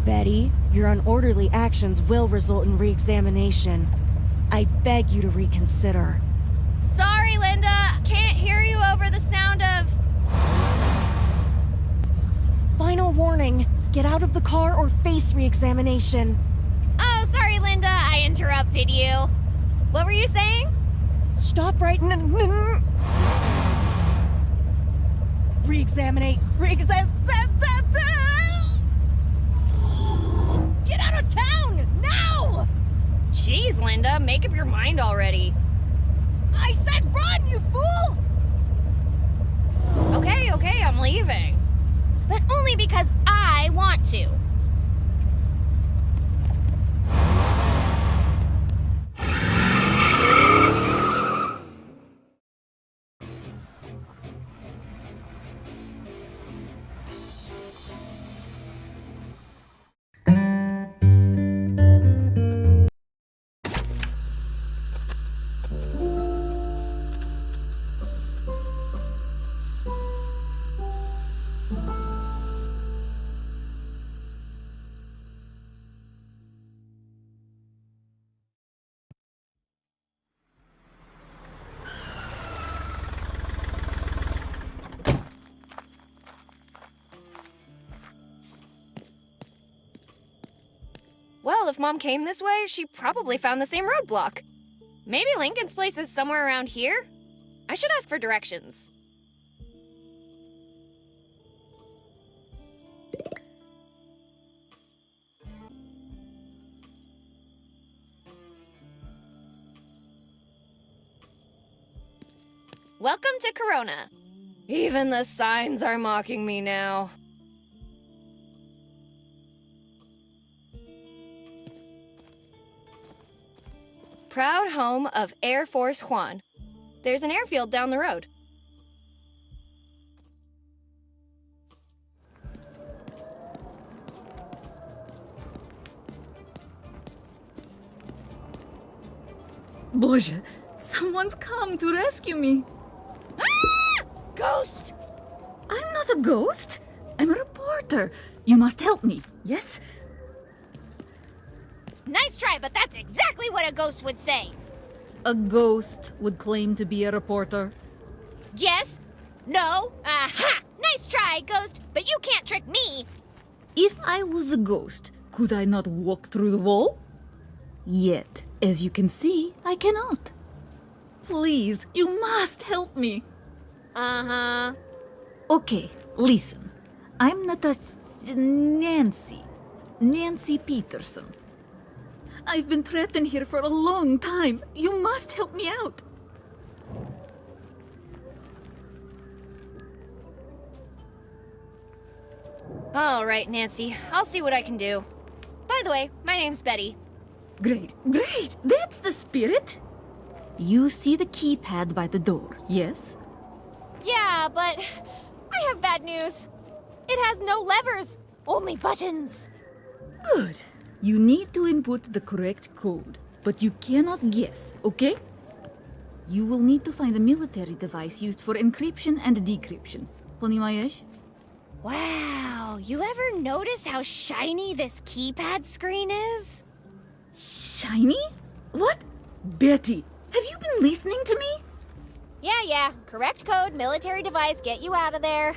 Betty, your unorderly actions will result in re-examination. I beg you to reconsider. Sorry, Linda. Can't hear you over the sound of... Final warning. Get out of the car or face re-examination. Oh, sorry, Linda. I interrupted you. What were you saying? Stop right n- Re-examinate. Get out of town! Now! Jeez, Linda. Make up your mind already. I said run, you fool! Okay, I'm leaving. But only because I want to. Well, if Mom came this way, she probably found the same roadblock. Maybe Lincoln's place is somewhere around here? I should ask for directions. Welcome to Corona. Even the signs are mocking me now. Proud home of Air Force Juan. There's an airfield down the road. Боже, someone's come to rescue me. Ah! Ghost! I'm not a ghost. I'm a reporter. You must help me, yes? Nice try, but that's exactly what a ghost would say. A ghost would claim to be a reporter. Yes? No? Aha! Nice try, ghost, but you can't trick me. If I was a ghost, could I not walk through the wall? Yet, as you can see, I cannot. Please, you must help me. Uh-huh. Okay, listen. I'm Nancy Peterson. I've been trapped in here for a long time. You must help me out. All right, Nancy. I'll see what I can do. By the way, my name's Betty. Great. That's the spirit. You see the keypad by the door, yes? Yeah, but I have bad news. It has no levers, only buttons. Good. You need to input the correct code, but you cannot guess, okay? You will need to find a military device used for encryption and decryption. Понимаешь? Wow, you ever notice how shiny this keypad screen is? Shiny? What? Betty, have you been listening to me? Yeah. Correct code, military device, get you out of there.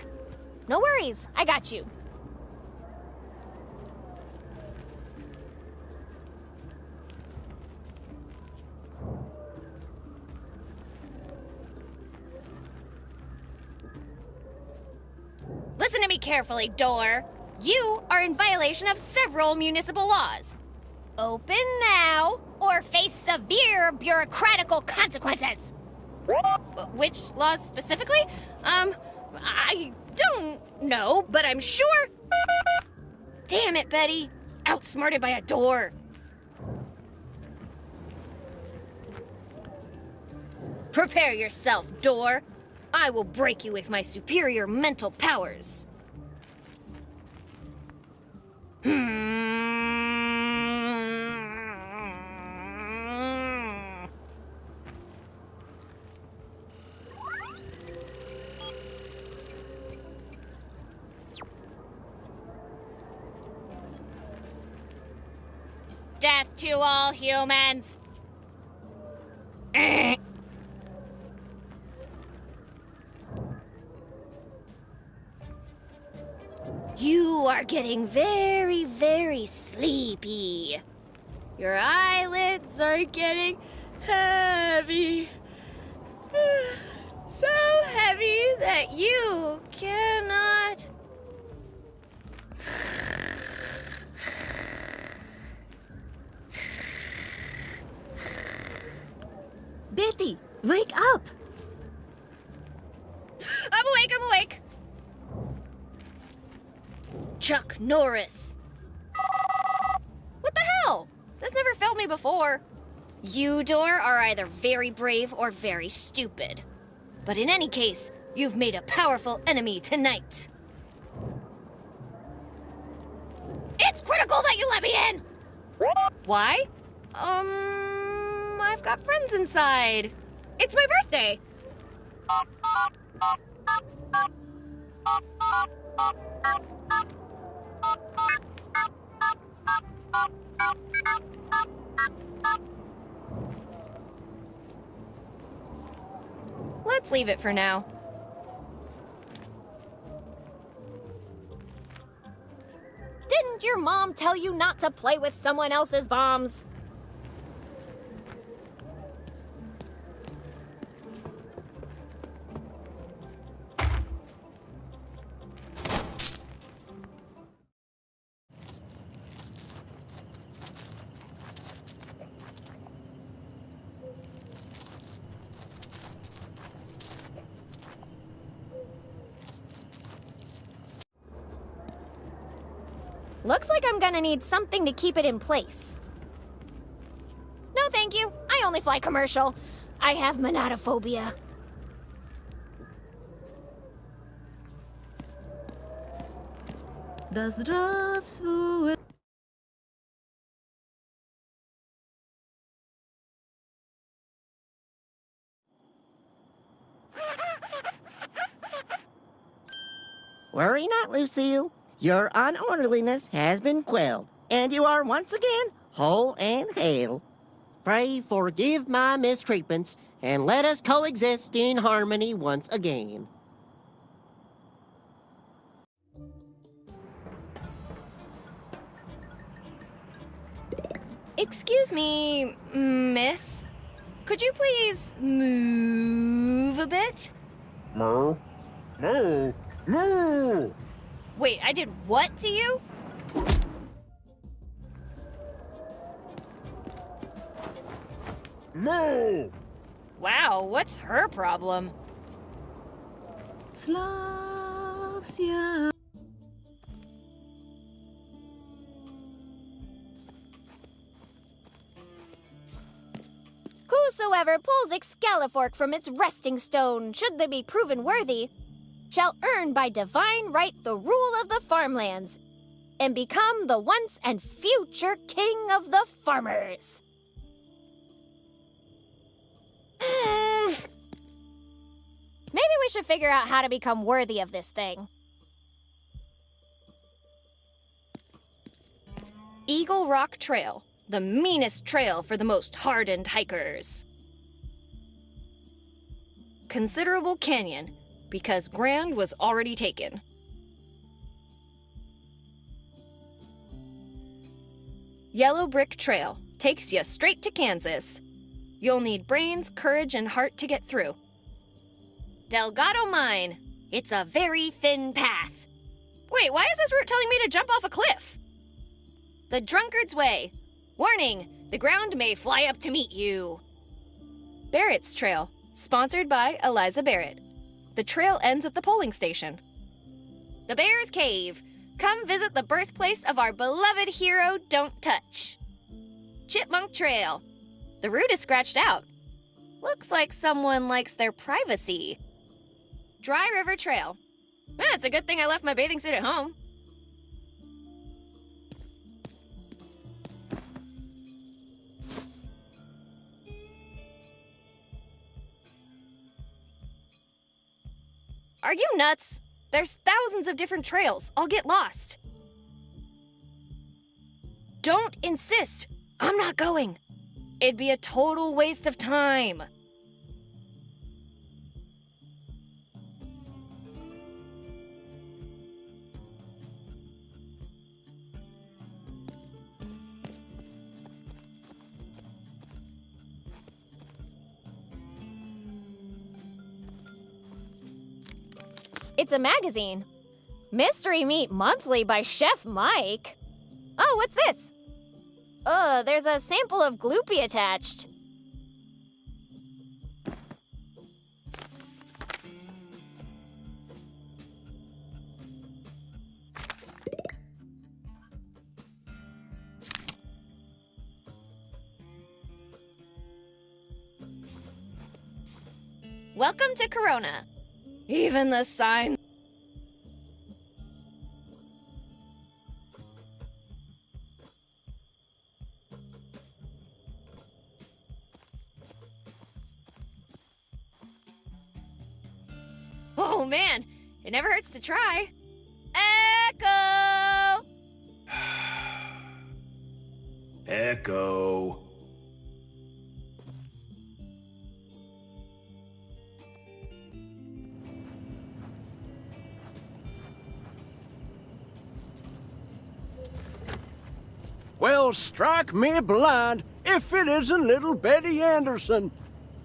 No worries, I got you. Listen to me carefully, door. You are in violation of several municipal laws. Open now, or face severe bureaucratical consequences. Which laws specifically? I don't know, but I'm sure... Damn it, Betty. Outsmarted by a door. Prepare yourself, door. I will break you with my superior mental powers. Death to all humans! You are getting very, very sleepy. Your eyelids are getting heavy. So heavy that you cannot... Betty, wake up! I'm awake! Chuck Norris. What the hell? This never failed me before. You, Door, are either very brave or very stupid. But in any case, you've made a powerful enemy tonight. It's critical that you let me in! Why? I've got friends inside. It's my birthday. Let's leave it for now. Didn't your mom tell you not to play with someone else's bombs? Looks like I'm gonna need something to keep it in place. No, thank you. I only fly commercial. I have monatophobia. Das Draftswohl. Worry not, Lucille. Your unorderliness has been quelled, and you are once again whole and hale. Pray forgive my mistreatments, and let us coexist in harmony once again. Excuse me, miss. Could you please move a bit? Moo. Moo. Moo. Wait, I did what to you? Moo. Wow, what's her problem? Slavsia. Whosoever pulls Excalifork from its resting stone, should they be proven worthy, shall earn by divine right the rule of the farmlands, and become the once and future king of the farmers. Maybe we should figure out how to become worthy of this thing. Eagle Rock Trail, the meanest trail for the most hardened hikers. Considerable Canyon, because Grand was already taken. Yellow Brick Trail takes you straight to Kansas. You'll need brains, courage, and heart to get through. Delgado Mine. It's a very thin path. Wait, why is this route telling me to jump off a cliff? The Drunkard's Way. Warning, the ground may fly up to meet you. Barrett's Trail, sponsored by Eliza Barrett. The trail ends at the polling station. The Bear's Cave. Come visit the birthplace of our beloved hero, Don't Touch. Chipmunk Trail. The route is scratched out. Looks like someone likes their privacy. Dry River Trail. It's a good thing I left my bathing suit at home. Are you nuts? There's thousands of different trails. I'll get lost. Don't insist. I'm not going. It'd be a total waste of time. It's a magazine. Mystery Meat Monthly by Chef Mike. Oh, what's this? There's a sample of Gloopy attached. Welcome to Corona. Even the sign. Oh man, it never hurts to try. Echo! Echo. Well, strike me blind if it isn't little Betty Anderson.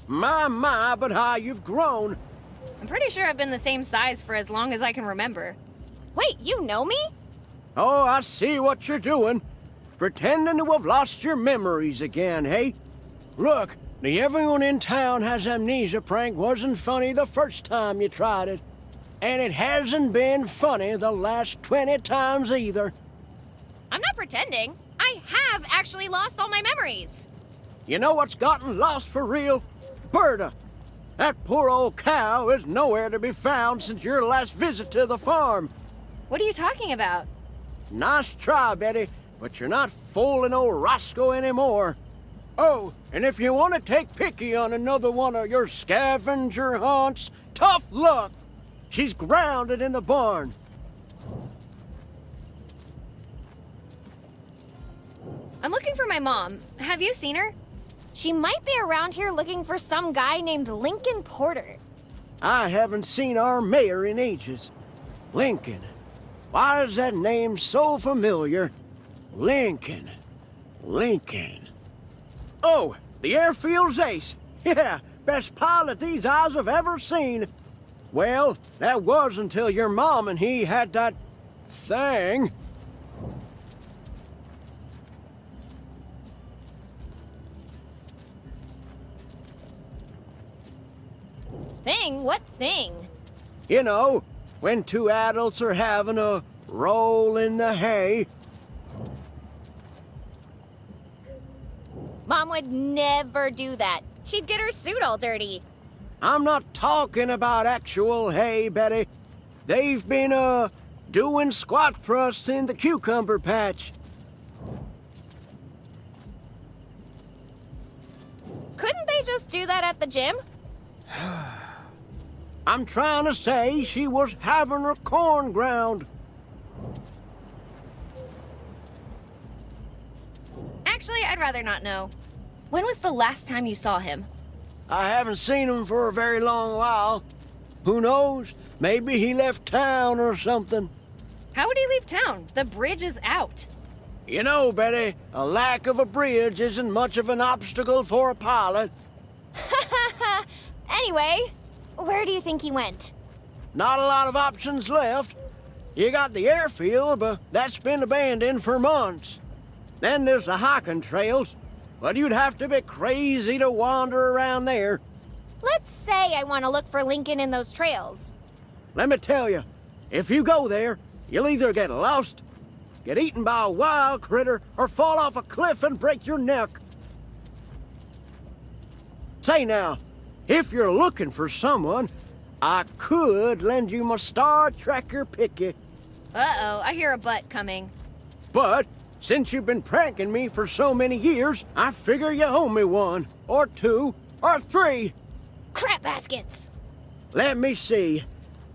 My, but how you've grown. I'm pretty sure I've been the same size for as long as I can remember. Wait, you know me? Oh, I see what you're doing. Pretending to have lost your memories again, hey? Look, the everyone in town has amnesia prank wasn't funny the first time you tried it. And it hasn't been funny the last 20 times either. I'm not pretending. I have actually lost all my memories. You know what's gotten lost for real? Berta. That poor old cow is nowhere to be found since your last visit to the farm. What are you talking about? Nice try, Betty, but you're not fooling old Roscoe anymore. Oh, and if you want to take picky on another one of your scavenger hunts, tough luck. She's grounded in the barn. I'm looking for my mom. Have you seen her? She might be around here looking for some guy named Lincoln Porter. I haven't seen our mayor in ages. Lincoln. Why is that name so familiar? Lincoln. Oh, the airfield's ace. Yeah, best pilot these eyes have ever seen. Well, that was until your mom and he had that thing. Thing? What thing? You know, when two adults are having a roll in the hay. Mom would never do that. She'd get her suit all dirty. I'm not talking about actual hay, Betty. They've been, doing squat thrusts in the cucumber patch. Couldn't they just do that at the gym? I'm trying to say she was having her corn ground. Actually, I'd rather not know. When was the last time you saw him? I haven't seen him for a very long while. Who knows? Maybe he left town or something. How would he leave town? The bridge is out. You know, Betty, a lack of a bridge isn't much of an obstacle for a pilot. Anyway, where do you think he went? Not a lot of options left. You got the airfield, but that's been abandoned for months. Then there's the hiking trails, but you'd have to be crazy to wander around there. Let's say I want to look for Lincoln in those trails. Let me tell you, if you go there, you'll either get lost, get eaten by a wild critter, or fall off a cliff and break your neck. Say now, if you're looking for someone, I could lend you my Star Trekker picket. Uh-oh, I hear a butt coming. But since you've been pranking me for so many years, I figure you owe me one, or two, or three. Crap baskets! Let me see.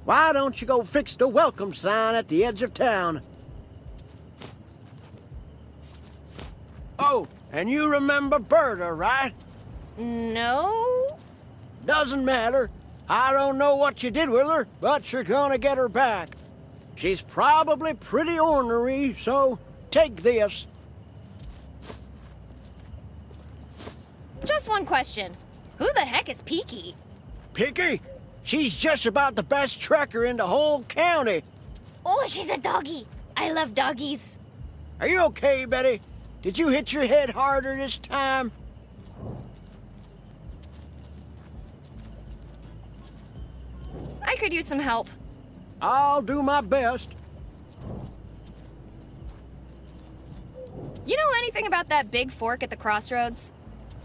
Why don't you go fix the welcome sign at the edge of town? Oh, and you remember Berta, right? No? Doesn't matter. I don't know what you did with her, but you're gonna get her back. She's probably pretty ornery, so take this. Just one question. Who the heck is Peaky? Picky? She's just about the best trekker in the whole county. Oh, she's a doggy. I love doggies. Are you okay, Betty? Did you hit your head harder this time? I could use some help. I'll do my best. You know anything about that big fork at the crossroads?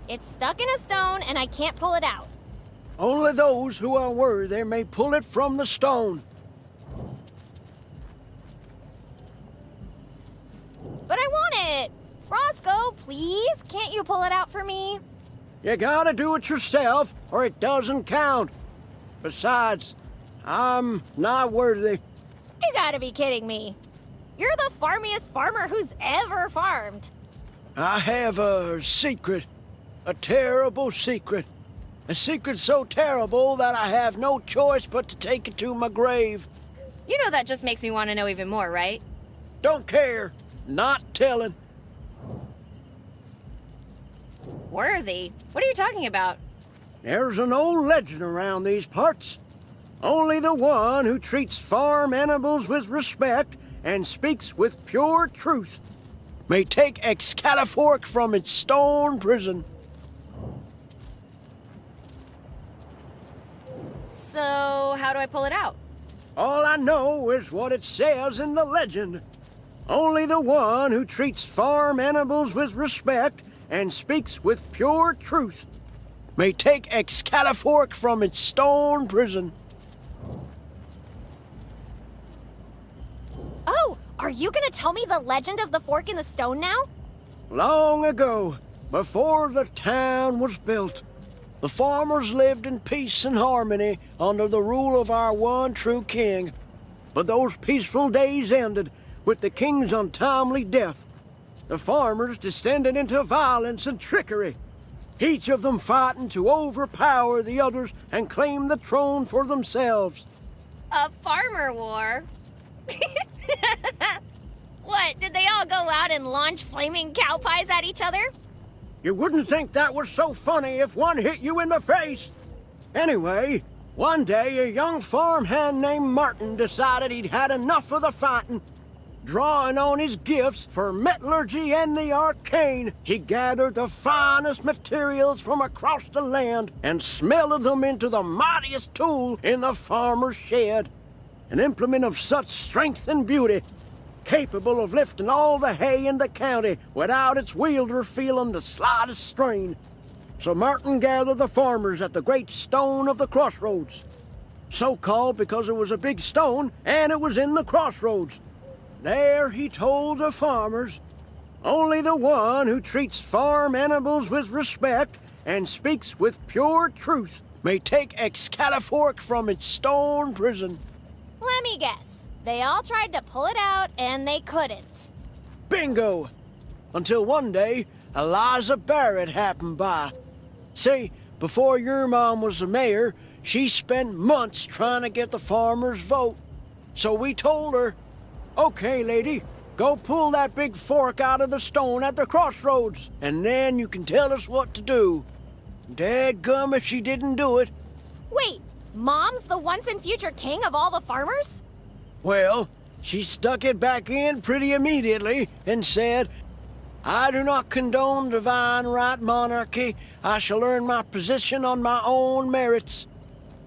It's stuck in a stone and I can't pull it out. Only those who are worthy may pull it from the stone. But I want it! Roscoe, please, can't you pull it out for me? You gotta do it yourself, or it doesn't count. Besides, I'm not worthy. You gotta be kidding me. You're the farmiest farmer who's ever farmed. I have a secret. A terrible secret. A secret so terrible that I have no choice but to take it to my grave. You know that just makes me want to know even more, right? Don't care. Not telling. Worthy? What are you talking about? There's an old legend around these parts. Only the one who treats farm animals with respect and speaks with pure truth may take Excalifork from its stone prison. So, how do I pull it out? All I know is what it says in the legend. Only the one who treats farm animals with respect and speaks with pure truth may take Excalifork from its stone prison. Oh, are you gonna tell me the legend of the fork in the stone now? Long ago, before the town was built, the farmers lived in peace and harmony under the rule of our one true king. But those peaceful days ended with the king's untimely death. The farmers descended into violence and trickery, each of them fighting to overpower the others and claim the throne for themselves. A farmer war? What, did they all go out and launch flaming cow pies at each other? You wouldn't think that was so funny if one hit you in the face. Anyway, one day a young farmhand named Martin decided he'd had enough of the fighting. Drawing on his gifts for metallurgy and the arcane, he gathered the finest materials from across the land and smelted them into the mightiest tool in the farmer's shed. An implement of such strength and beauty, capable of lifting all the hay in the county without its wielder feeling the slightest strain. So Martin gathered the farmers at the great stone of the crossroads. So called because it was a big stone and it was in the crossroads. There he told the farmers, only the one who treats farm animals with respect and speaks with pure truth may take Excalifork from its stone prison. Let me guess. They all tried to pull it out and they couldn't. Bingo! Until one day, Eliza Barrett happened by. See, before your mom was the mayor, she spent months trying to get the farmers' vote. So we told her, okay, lady, go pull that big fork out of the stone at the crossroads, and then you can tell us what to do. Dadgum if she didn't do it. Wait, Mom's the once and future king of all the farmers? Well, she stuck it back in pretty immediately and said, I do not condone divine right monarchy. I shall earn my position on my own merits.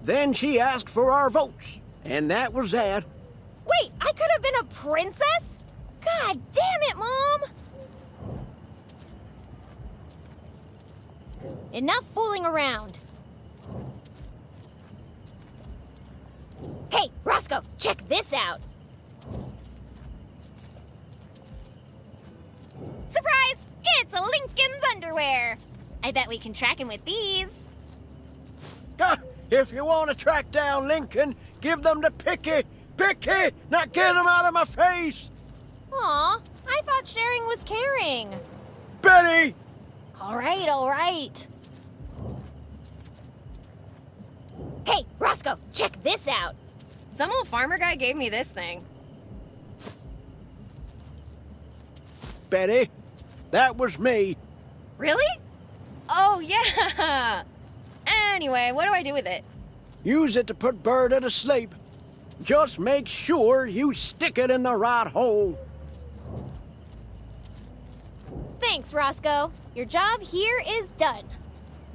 Then she asked for our votes, and that was that. Wait, I could have been a princess? God damn it, Mom! Enough fooling around. Hey, Roscoe, check this out. Surprise! It's Lincoln's underwear. I bet we can track him with these. If you want to track down Lincoln, Give them to Picky! Picky! Now get them out of my face! Aw, I thought sharing was caring. Betty! All right. Hey, Roscoe, check this out. Some old farmer guy gave me this thing. Betty, that was me. Really? Oh, yeah! Anyway, what do I do with it? Use it to put Bird to sleep. Just make sure you stick it in the right hole. Thanks, Roscoe. Your job here is done.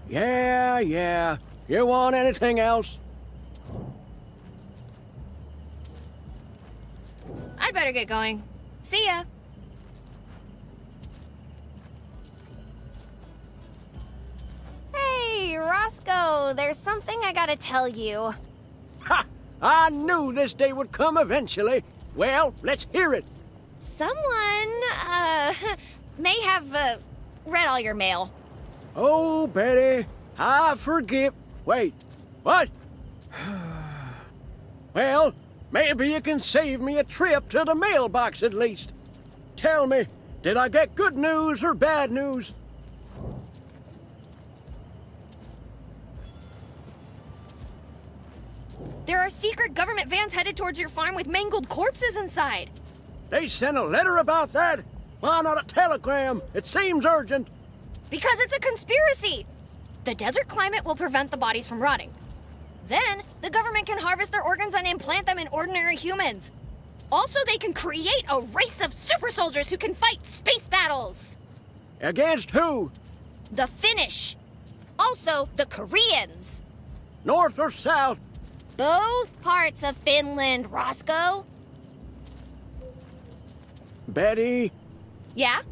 Yeah. You want anything else? I'd better get going. See ya. Hey, Roscoe, there's something I gotta tell you. Ha! I knew this day would come eventually. Well, let's hear it. Someone, may have, read all your mail. Oh, Betty, I forgive. Wait, what? Well, maybe you can save me a trip to the mailbox at least. Tell me, did I get good news or bad news? There are secret government vans headed towards your farm with mangled corpses inside. They sent a letter about that? Why not a telegram? It seems urgent. Because it's a conspiracy. The desert climate will prevent the bodies from rotting. Then, the government can harvest their organs and implant them in ordinary humans. Also, they can create a race of super soldiers who can fight space battles. Against who? The Finnish. Also, the Koreans. North or south? Both parts of Finland, Roscoe. Betty? Yeah?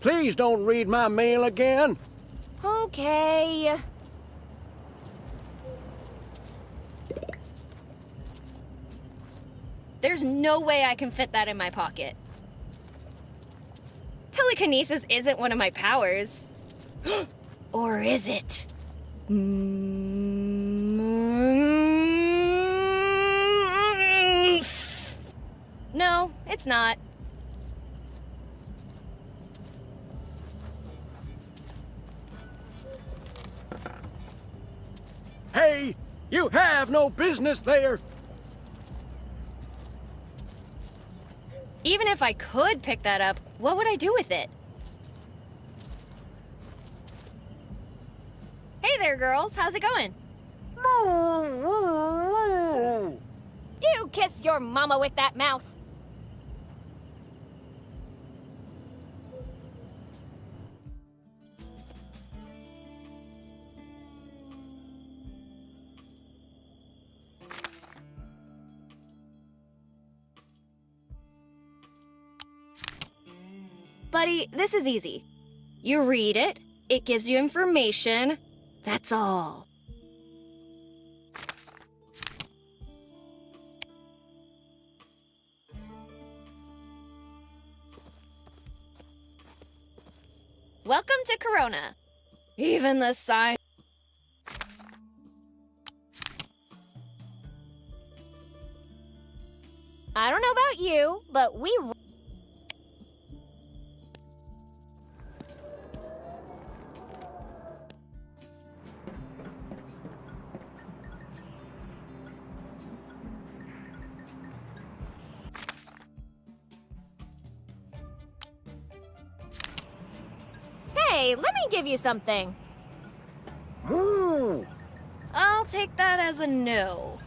Please don't read my mail again. Okay. There's no way I can fit that in my pocket. Telekinesis isn't one of my powers. Or is it? No, it's not. Hey, you have no business there. Even if I could pick that up, what would I do with it? Hey there, girls. How's it going? You kiss your mama with that mouth. Buddy, this is easy. You read it, it gives you information. That's all. Welcome to Corona. Even the sign. I don't know about you, but we... Hey, let me give you something. Moo! I'll take that as a no.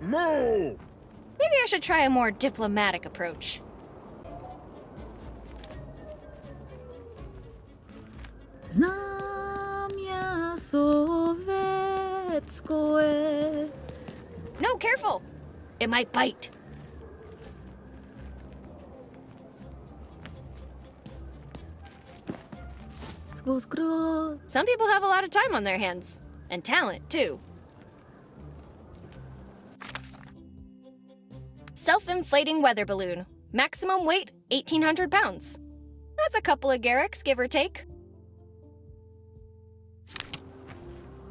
Moo! Maybe I should try a more diplomatic approach. Znamia sowieckie. No, careful! It might bite. Some people have a lot of time on their hands. And talent, too. Self-inflating weather balloon. Maximum weight, 1,800 pounds. That's a couple of Garricks, give or take.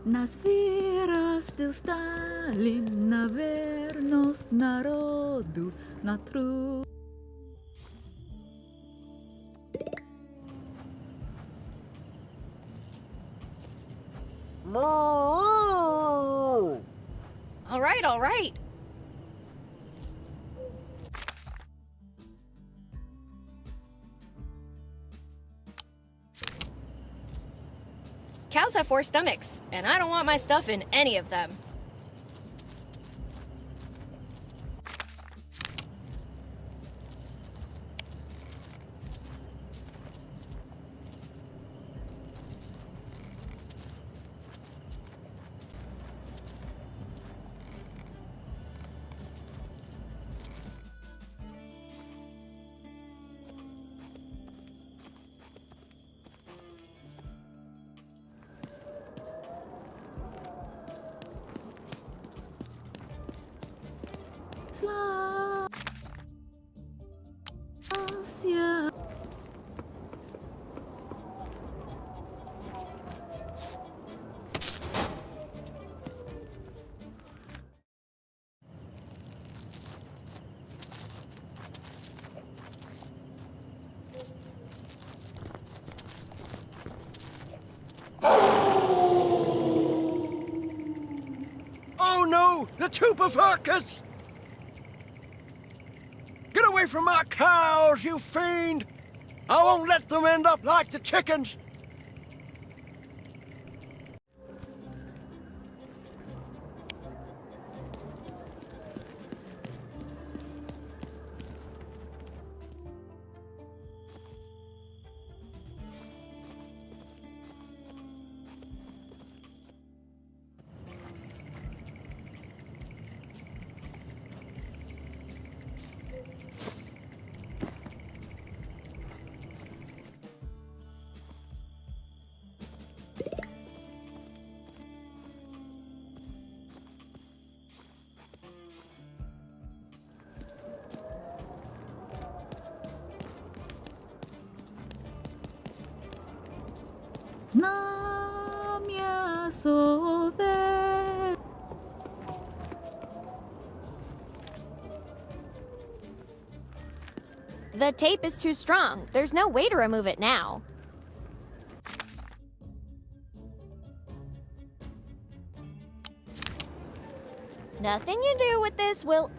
Nas viras still Stalin, na vernost narodu, na trud. All right, all right. Cows have 4 stomachs, and I don't want my stuff in any of them. Slavsia. Oh no! The Tupafarkas! Get away from my cows, you fiend! I won't let them end up like the chickens! Znamia sove. The tape is too strong. There's no way to remove it now. Nothing you do with this will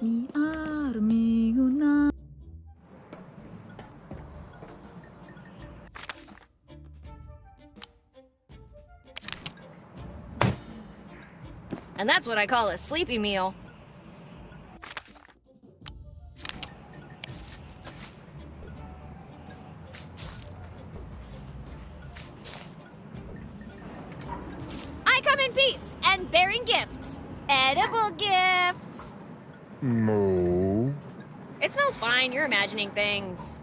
Mi armi una. And that's what I call a sleepy meal. I come in peace and bearing gifts. Edible gifts. Moo. It smells fine. You're imagining things.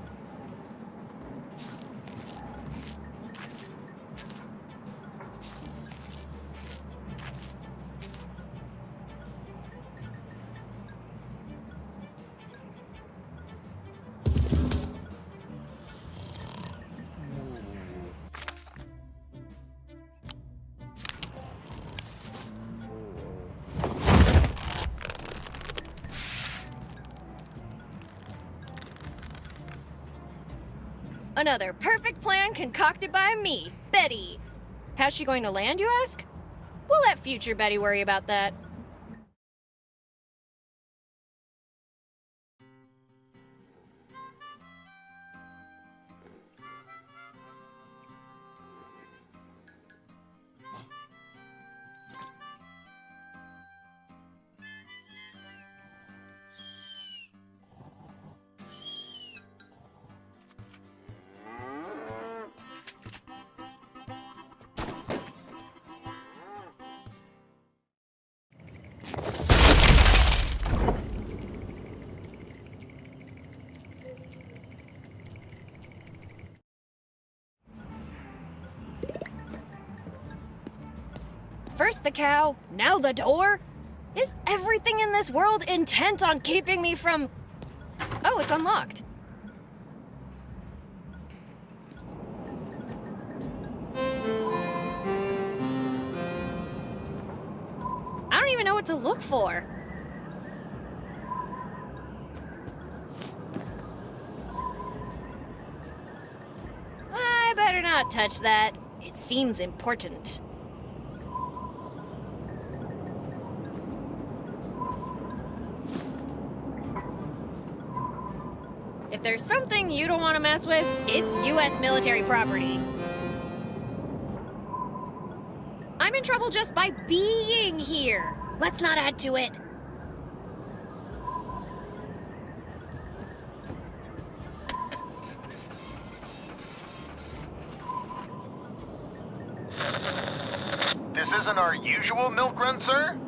Another perfect plan concocted by me, Betty. How's she going to land, you ask? We'll let future Betty worry about that. First the cow, now the door? Is everything in this world intent on keeping me from... Oh, it's unlocked. don't even know what to look for. I better not touch that. It seems important. If there's something you don't want to mess with, it's U.S. military property. I'm in trouble just by being here. Let's not add to it. This isn't our usual milk run, sir?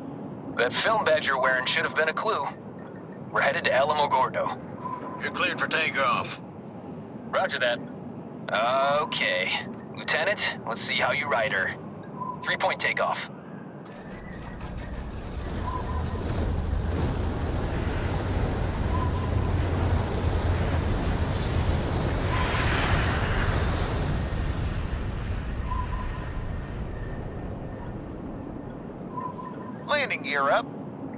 That film badge you're wearing should have been a clue. We're headed to Alamogordo. You're cleared for takeoff. Roger that. Okay. Lieutenant, let's see how you ride her. 3-point takeoff. Landing gear up.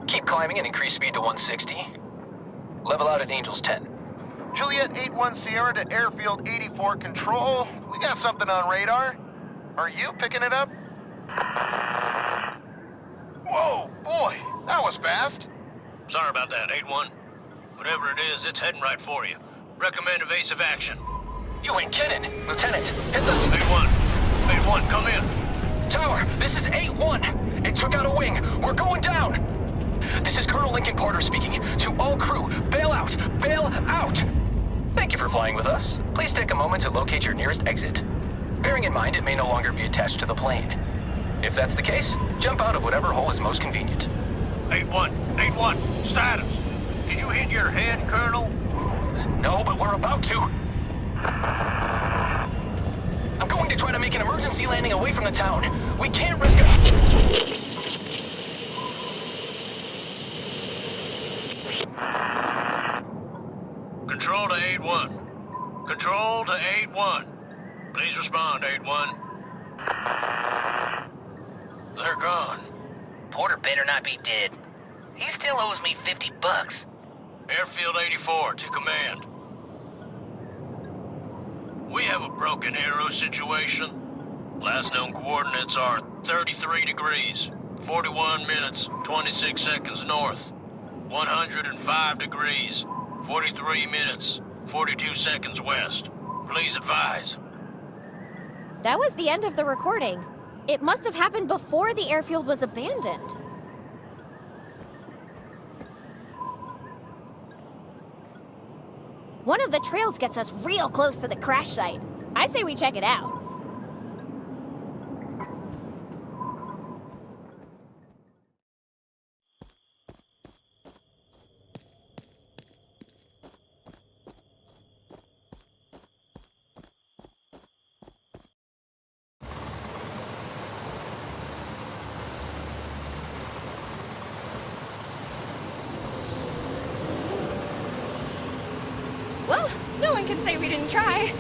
Keep climbing and increase speed to 160. Level out at Angels 10. Juliet 8-1 Sierra to Airfield 84 Control. We got something on radar. Are you picking it up? Whoa, boy, that was fast. Sorry about that, 8-1. Whatever it is, it's heading right for you. Recommend evasive action. You ain't kidding. Lieutenant, hit the... 8-1. 8-1, come in. Tower, this is 8-1. It took out a wing. We're going down. This is Colonel Lincoln Porter speaking. To all crew, bail out! Bail out! Thank you for flying with us. Please take a moment to locate your nearest exit. Bearing in mind it may no longer be attached to the plane. If that's the case, jump out of whatever hole is most convenient. 8-1. 8-1. Status. Did you hit your head, Colonel? No, but we're about to. I'm going to try to make an emergency landing away from the town. We can't risk it. Control to 8-1. Control to 8-1. Please respond, 8-1. They're gone. Porter better not be dead. He still owes me $50. Airfield 84 to command. We have a broken arrow situation. Last known coordinates are 33 degrees, 41 minutes, 26 seconds north. 105 degrees, 43 minutes, 42 seconds west. Please advise. That was the end of the recording. It must have happened before the airfield was abandoned. One of the trails gets us real close to the crash site. I say we check it out. Well, no one can say we didn't try.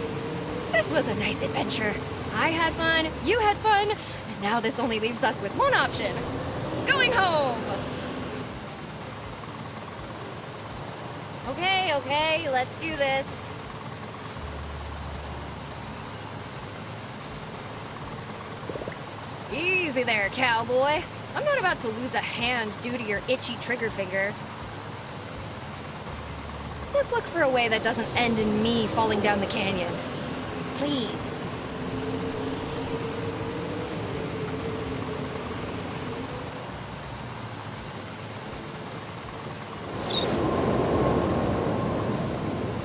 This was a nice adventure. I had fun, you had fun, and now this only leaves us with one option. Going home! Okay, let's do this. Easy there, cowboy. I'm not about to lose a hand due to your itchy trigger finger. Let's look for a way that doesn't end in me falling down the canyon. Please.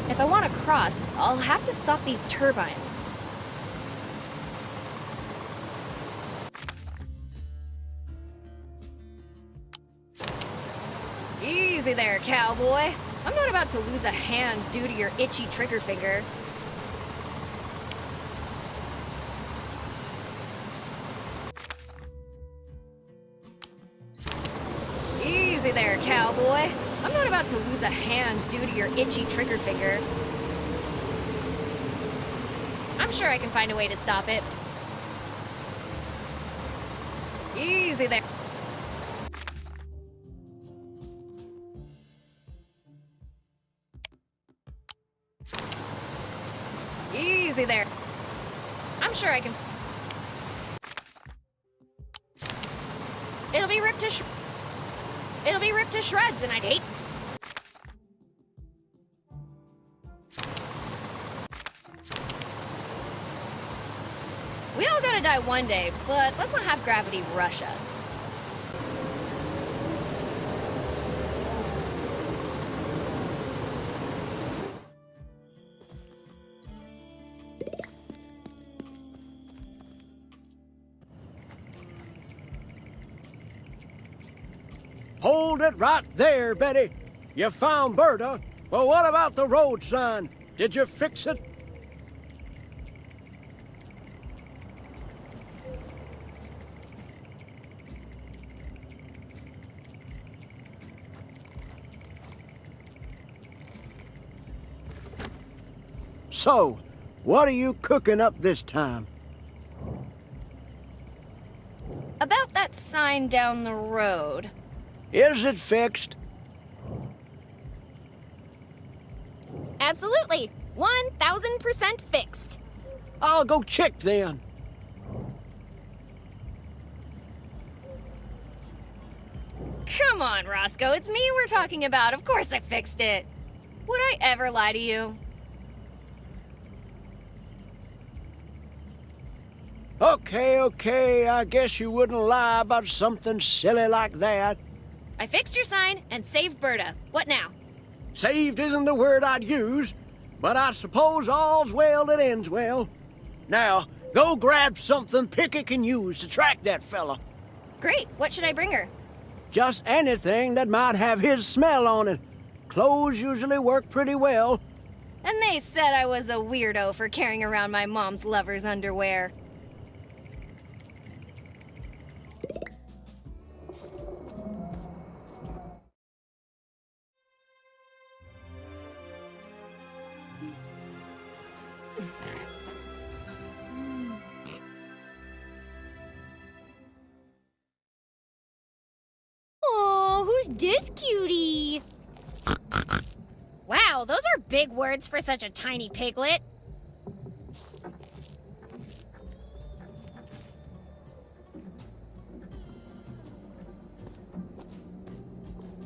If I want to cross, I'll have to stop these turbines. Easy there, cowboy. I'm not about to lose a hand due to your itchy trigger finger. Easy there, cowboy. I'm not about to lose a hand due to your itchy trigger finger. I'm sure I can find a way to stop it. Easy there. you there. I'm sure I can... It'll be ripped to shreds, and I'd hate... We all gotta die one day, but let's not have gravity rush us. Hold it right there, Betty. You found Berta, but what about the road sign? Did you fix it? So, what are you cooking up this time? About that sign down the road. Is it fixed? Absolutely. 1,000% fixed. I'll go check then. Come on, Roscoe. It's me we're talking about. Of course I fixed it. Would I ever lie to you? Okay, I guess you wouldn't lie about something silly like that. I fixed your sign and saved Berta. What now? Saved isn't the word I'd use, but I suppose all's well that ends well. Now, go grab something Picky can use to track that fella. Great. What should I bring her? Just anything that might have his smell on it. Clothes usually work pretty well. And they said I was a weirdo for carrying around my mom's lover's underwear. Oh, who's this cutie? Wow, those are big words for such a tiny piglet.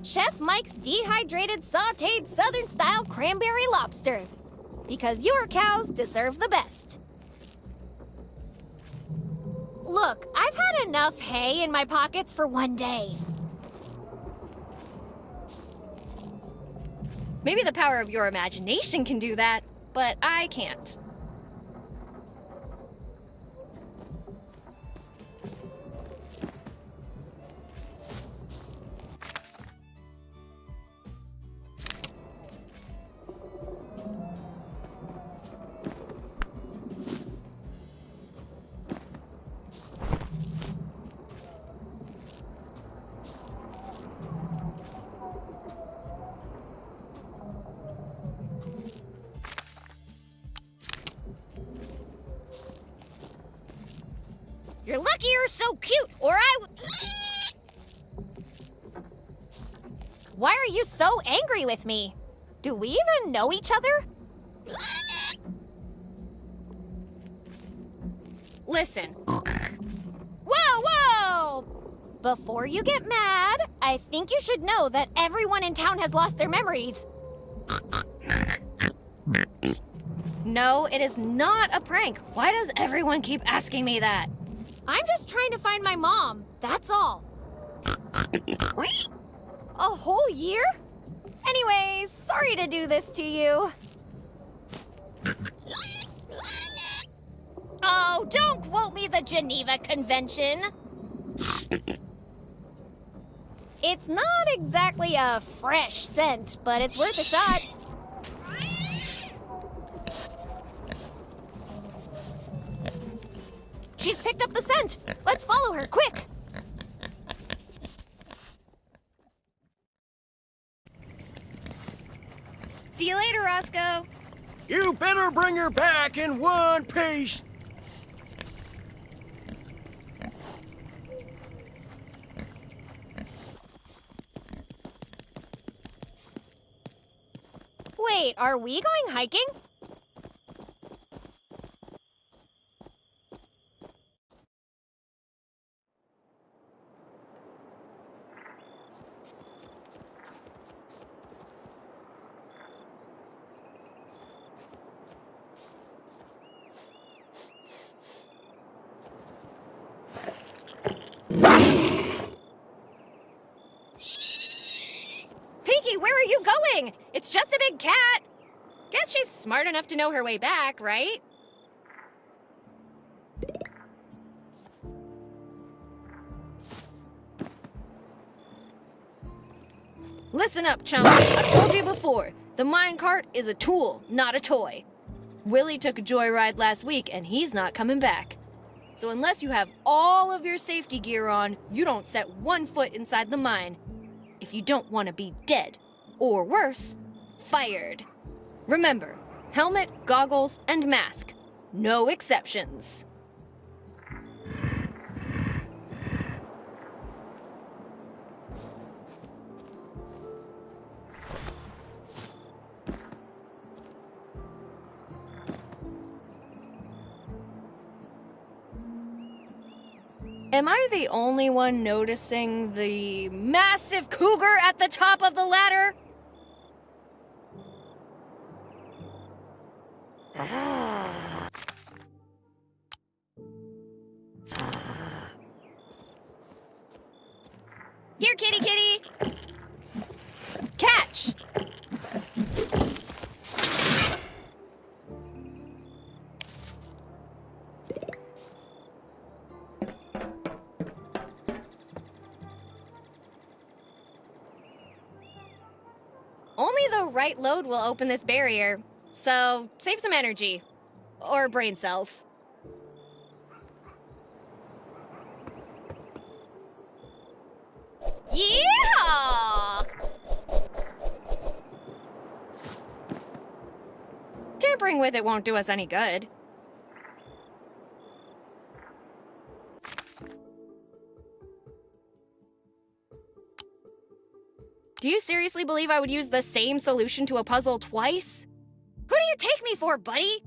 Chef Mike's dehydrated, sautéed, Southern-style cranberry lobster. Because your cows deserve the best. Look, I've had enough hay in my pockets for one day. Maybe the power of your imagination can do that, but I can't. You're lucky you're so cute, or I would... Why are you so angry with me? Do we even know each other? Listen. Whoa! Before you get mad, I think you should know that everyone in town has lost their memories. No, it is not a prank. Why does everyone keep asking me that? I'm just trying to find my mom, that's all. A whole year? Anyways, sorry to do this to you. Oh, don't quote me the Geneva Convention. It's not exactly a fresh scent, but it's worth a shot. She's picked up the scent. Let's follow her, quick. See you later, Roscoe. You better bring her back in one piece. Wait, are we going hiking? It's just a big cat. Guess she's smart enough to know her way back, right? Listen up, chump. I've told you before, the minecart is a tool, not a toy. Willie took a joyride last week and he's not coming back. So unless you have all of your safety gear on, you don't set 1 foot inside the mine. If you don't want to be dead, or worse, fired. Remember, helmet, goggles, and mask. No exceptions. Am I the only one noticing the massive cougar at the top of the ladder? Here, kitty, kitty! Catch! Only the right load will open this barrier, so save some energy. Or brain cells. Yeehaw! Tampering with it won't do us any good. Do you seriously believe I would use the same solution to a puzzle twice? Who do you take me for, buddy?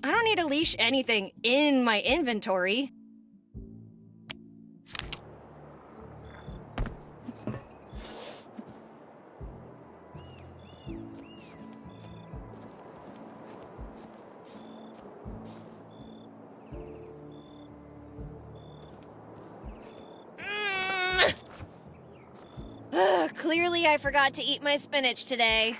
I don't need to leash anything in my inventory. Clearly, I forgot to eat my spinach today.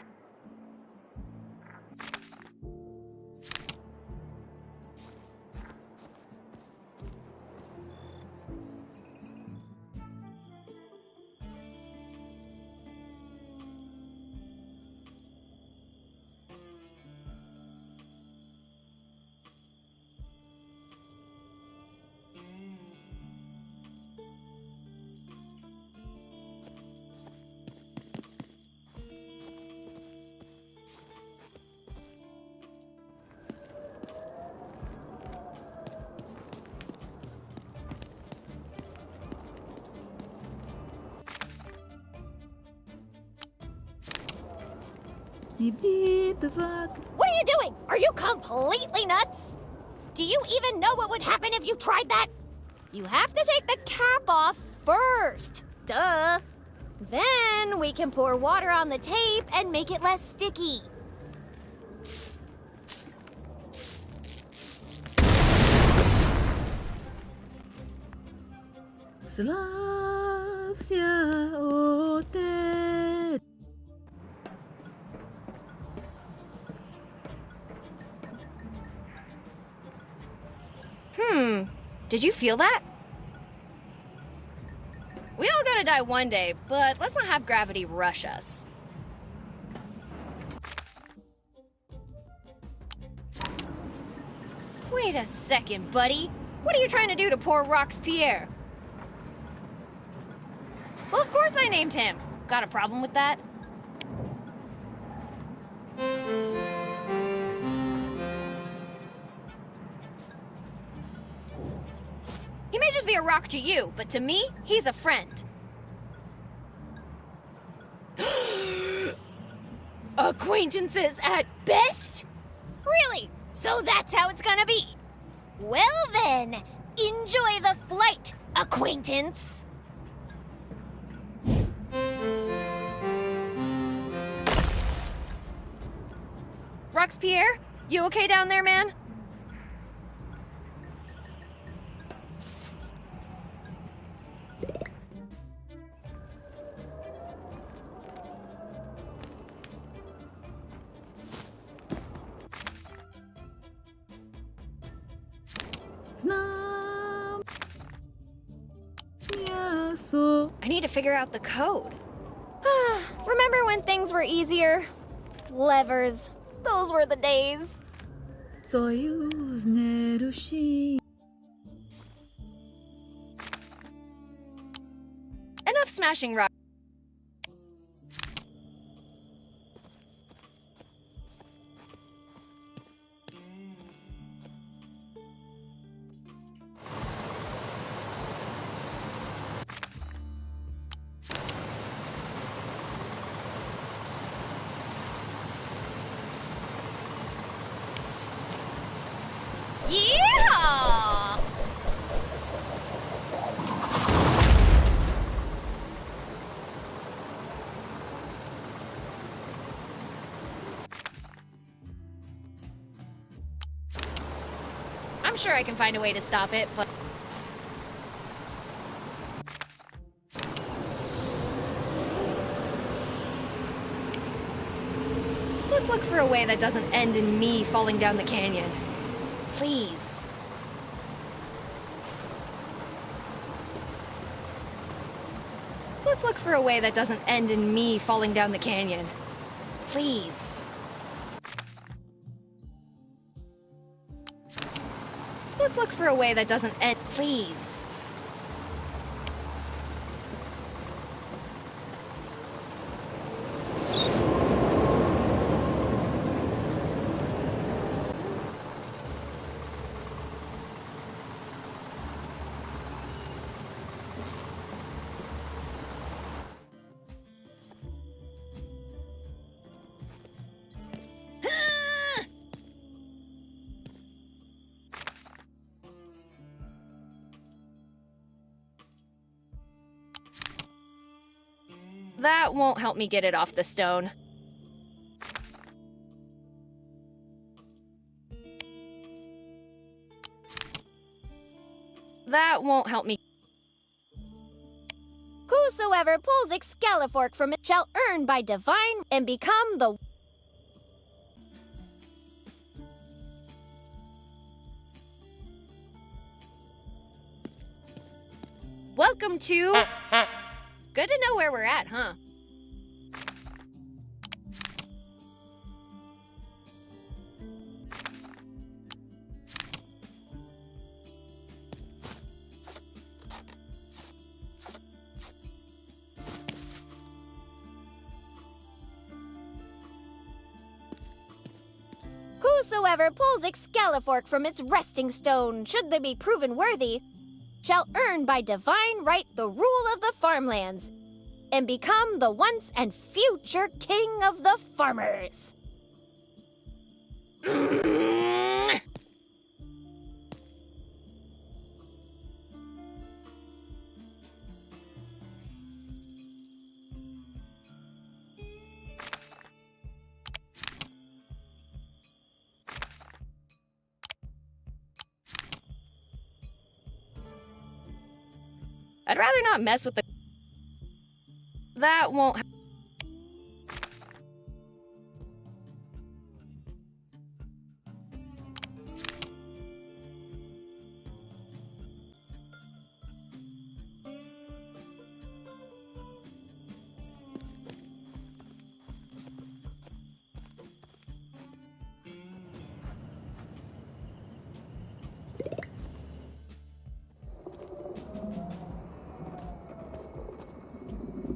What are you doing? Are you completely nuts? Do you even know what would happen if you tried that? You have to take the cap off first. Duh. Then we can pour water on the tape and make it less sticky. Did you feel that? We all gotta die one day, but let's not have gravity rush us. Wait a second, buddy. What are you trying to do to poor Robespierre? Well, of course I named him. Got a problem with that? He may just be a rock to you, but to me, he's a friend. Acquaintances at best? Really? So that's how it's gonna be? Well then, enjoy the flight, acquaintance. Robespierre, you okay down there, man? I need to figure out the code. Remember when things were easier? Levers. Those were the days. Enough smashing rock. Yeah! I'm sure I can find a way to stop it, but... Let's look for a way that doesn't end in me falling down the canyon. Please. Let's look for a way that doesn't end in me falling down the canyon. Please. Let's look for a way that doesn't end. Please. That won't help me get it off the stone. That won't help me. Whosoever pulls Excalibur from it shall earn by divine and become the... Welcome to... Good to know where we're at, huh? Whosoever pulls Excalibur from its resting stone, should they be proven worthy, shall earn by divine right the rule of the farmlands, and become the once and future king of the farmers. I'd rather not mess with the... That won't...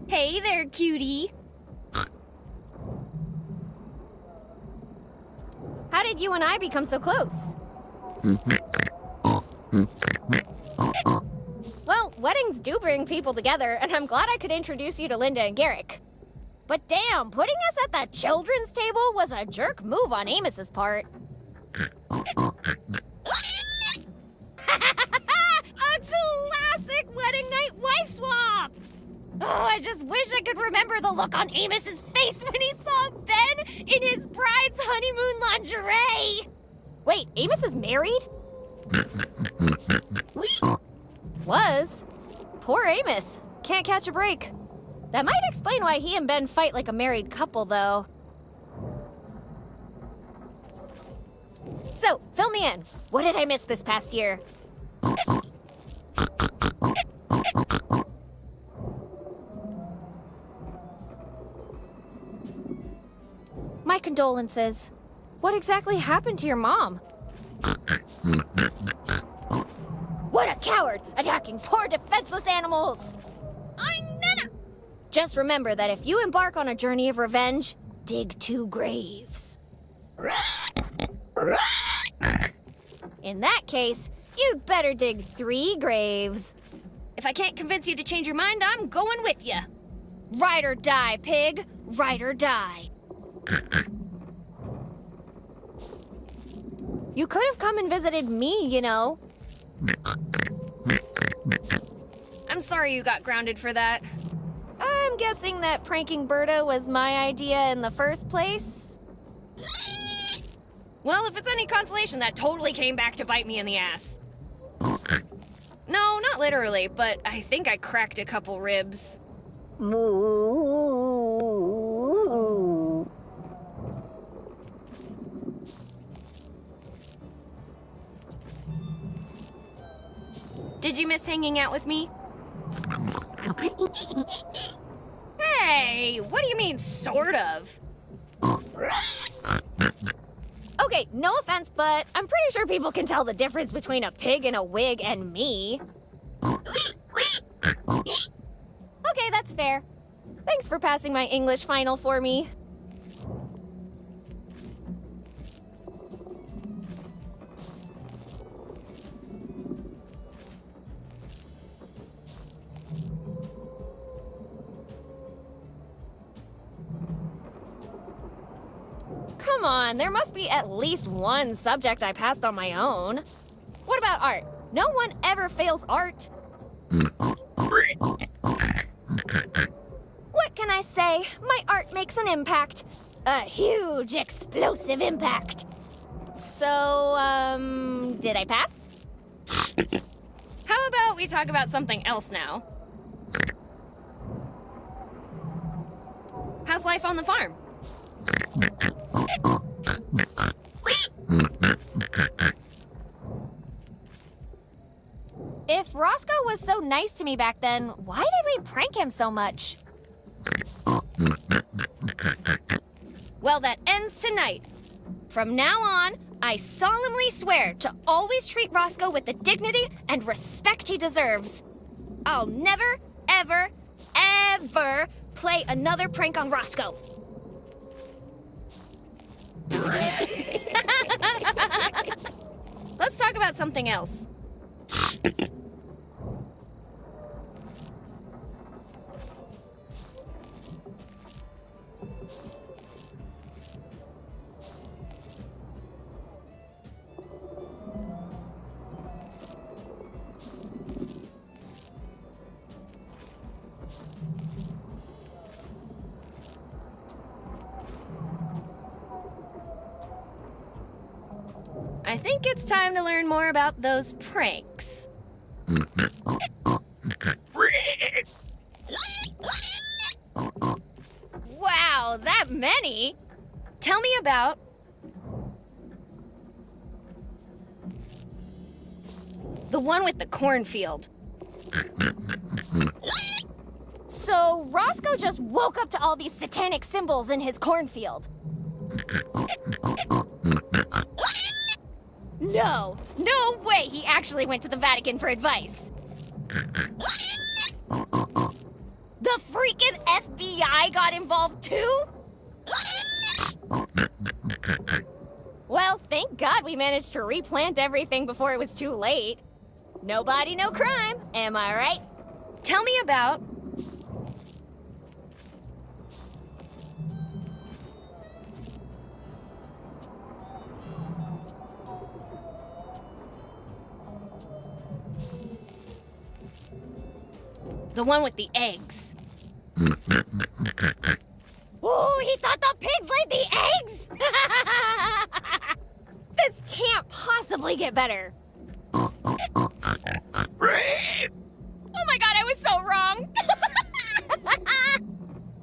Hey there, cutie. How did you and I become so close? Well, weddings do bring people together, and I'm glad I could introduce you to Linda and Garrick. But damn, putting us at that children's table was a jerk move on Amos's part. A classic wedding night wife swap! Oh, I just wish I could remember the look on Amos's face when he saw Ben in his bride's honeymoon lingerie! Wait, Amos is married? Was? Poor Amos. Can't catch a break. That might explain why he and Ben fight like a married couple, though. So, fill me in. What did I miss this past year? condolences. What exactly happened to your mom? What a coward, attacking poor defenseless animals! Just remember that if you embark on a journey of revenge, dig 2 graves. In that case, you'd better dig 3 graves. If I can't convince you to change your mind, I'm going with you. Ride or die, pig. Ride or die. You could have come and visited me, you know. I'm sorry you got grounded for that. I'm guessing that pranking Berta was my idea in the first place. Well, if it's any consolation, that totally came back to bite me in the ass. No, not literally, but I think I cracked a couple ribs. Did you miss hanging out with me? Hey, what do you mean, sort of? Okay, no offense, but I'm pretty sure people can tell the difference between a pig in a wig and me. Okay, that's fair. Thanks for passing my English final for me. Come on, there must be at least one subject I passed on my own. What about art? No one ever fails art. What can I say? My art makes an impact. A huge, explosive impact. So, did I pass? How about we talk about something else now? How's life on the farm? If Roscoe was so nice to me back then, why did we prank him so much? Well, that ends tonight. From now on, I solemnly swear to always treat Roscoe with the dignity and respect he deserves. I'll never, ever, ever play another prank on Roscoe. Let's talk about something else. I think it's time to learn more about those pranks. Wow, that many? Tell me about... the one with the cornfield. So, Roscoe just woke up to all these satanic symbols in his cornfield. No way he actually went to the Vatican for advice. The freaking FBI got involved too? Well, thank God we managed to replant everything before it was too late. No body, no crime, am I right? Tell me about... the one with the eggs. Oh, he thought the pigs laid the eggs? This can't possibly get better. Oh my god, I was so wrong.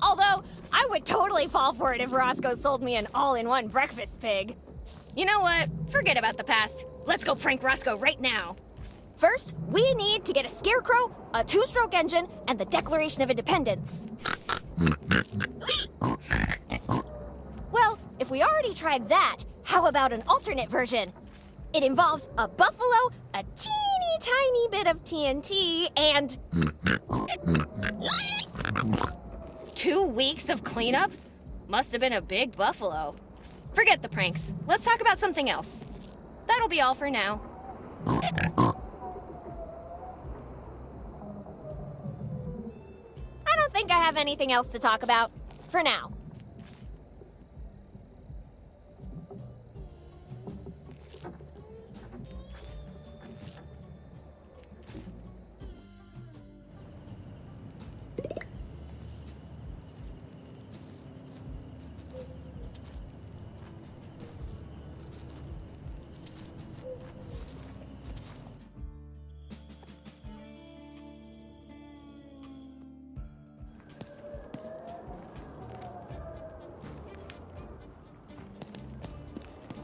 Although, I would totally fall for it if Roscoe sold me an all-in-one breakfast pig. You know what? Forget about the past. Let's go prank Roscoe right now. First, we need to get a scarecrow, a two-stroke engine, and the Declaration of Independence. Well, if if we already tried that, how about an alternate version? It involves a buffalo, a teeny tiny bit of TNT, and 2 weeks of cleanup? Must have been a big buffalo. Forget the pranks. Let's talk about something else. That'll be all for now. I don't think I have anything else to talk about. For now.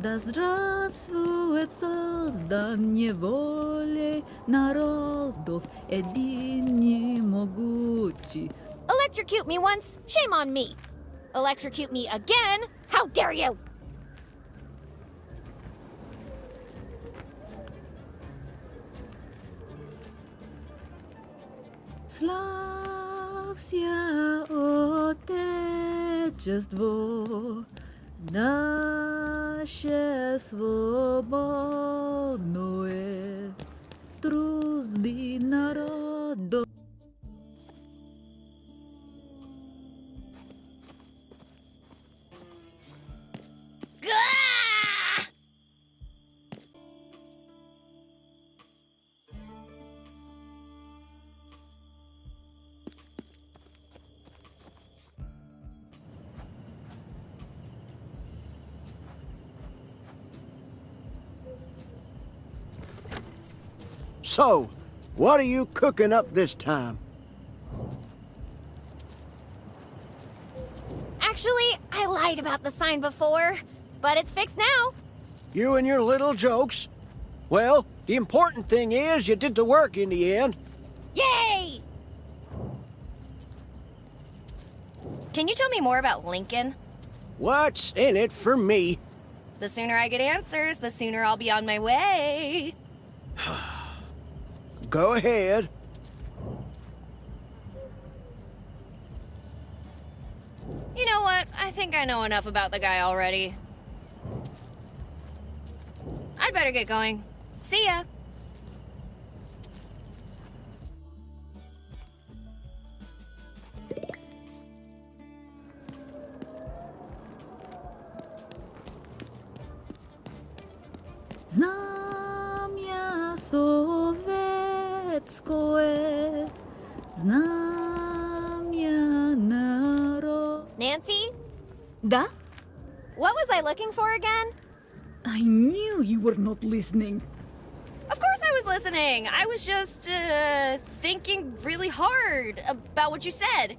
Да здравствует создание волей народов, единый могучий. Electrocute me once, shame on me. Electrocute me again, how dare you? Славься, Отечество, наше свободное, дружбы народов. So, what are you cooking up this time? Actually, I lied about the sign before, but it's fixed now. You and your little jokes. Well, the important thing is you did the work in the end. Yay! Can you tell me more about Lincoln? What's in it for me? The sooner I get answers, the sooner I'll be on my way. Go ahead. You know what? I think I know enough about the guy already. I'd better get going. See ya. Znamia sowieckie, znamia narod. Nancy? Da? What was I looking for again? I knew you were not listening. Of course I was listening. I was just, thinking really hard about what you said.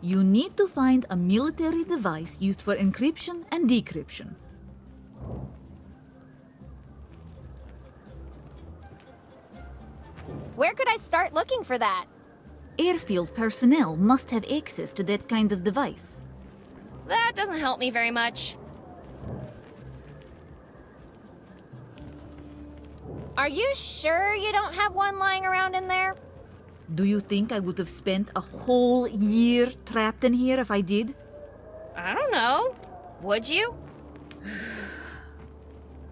You need to find a military device used for encryption and decryption. Where could I start looking for that? Airfield personnel must have access to that kind of device. That doesn't help me very much. Are you sure you don't have one lying around in there? Do you think I would have spent a whole year trapped in here if I did? I don't know. Would you?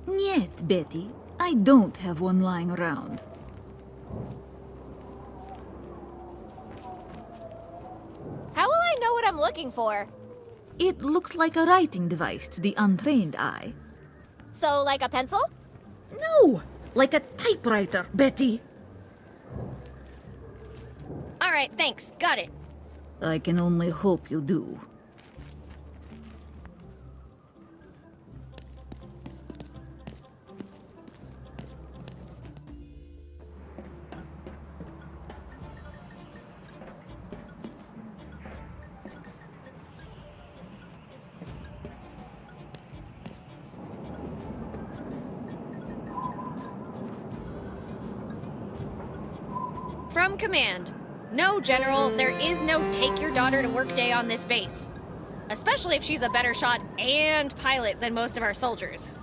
Niet, Betty. I don't have one lying around. How will I know what I'm looking for? It looks like a writing device to the untrained eye. So, like a pencil? No! Like a typewriter, Betty! All right, thanks. Got it. I can only hope you do. From command. No, General, there is no take your daughter to work day on this base. Especially if she's a better shot and pilot than most of our soldiers.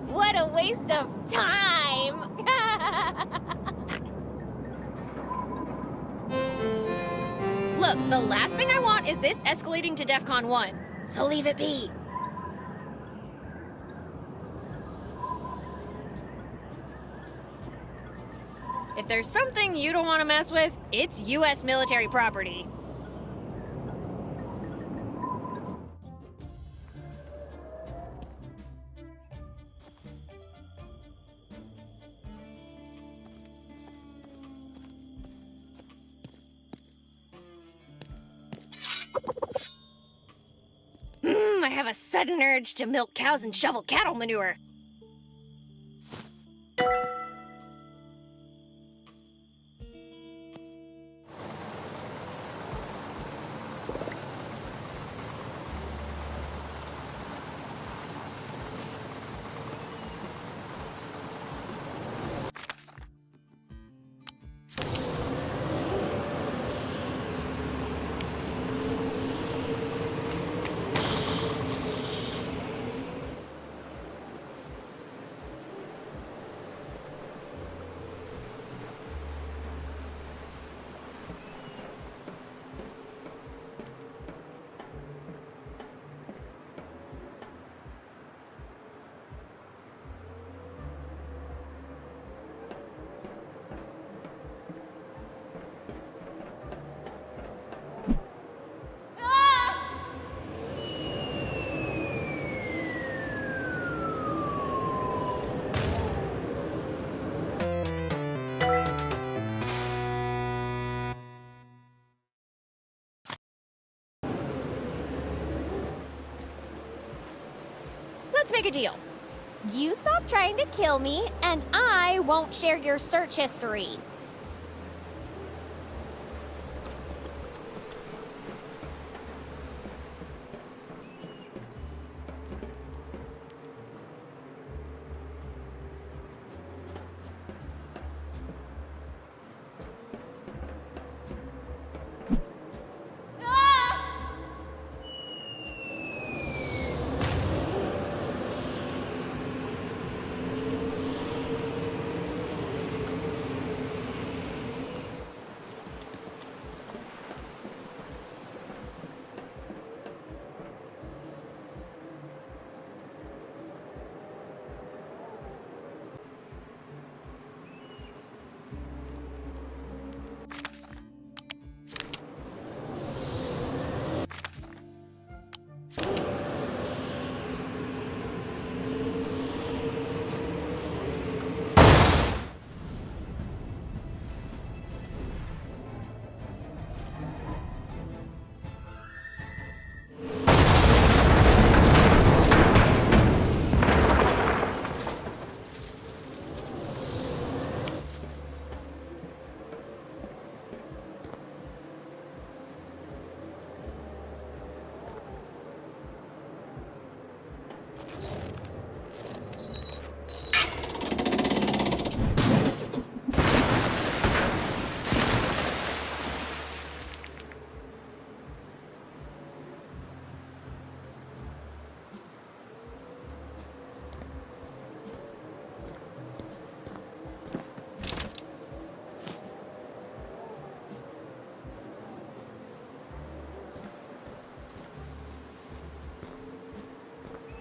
What a waste of time! Look, the last thing I want is this escalating to DEFCON 1, so leave it be. If there's something you don't want to mess with, it's U.S. military property. I have a sudden urge to milk cows and shovel cattle manure. Let's make a deal. You stop trying to kill me, and I won't share your search history.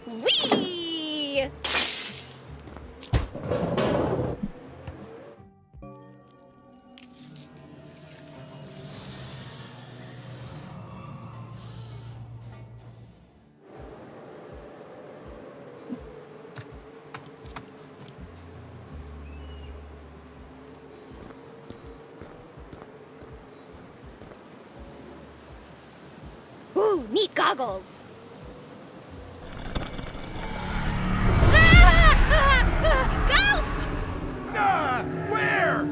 Whee! Ooh, neat goggles. Ghost! Ah! Where?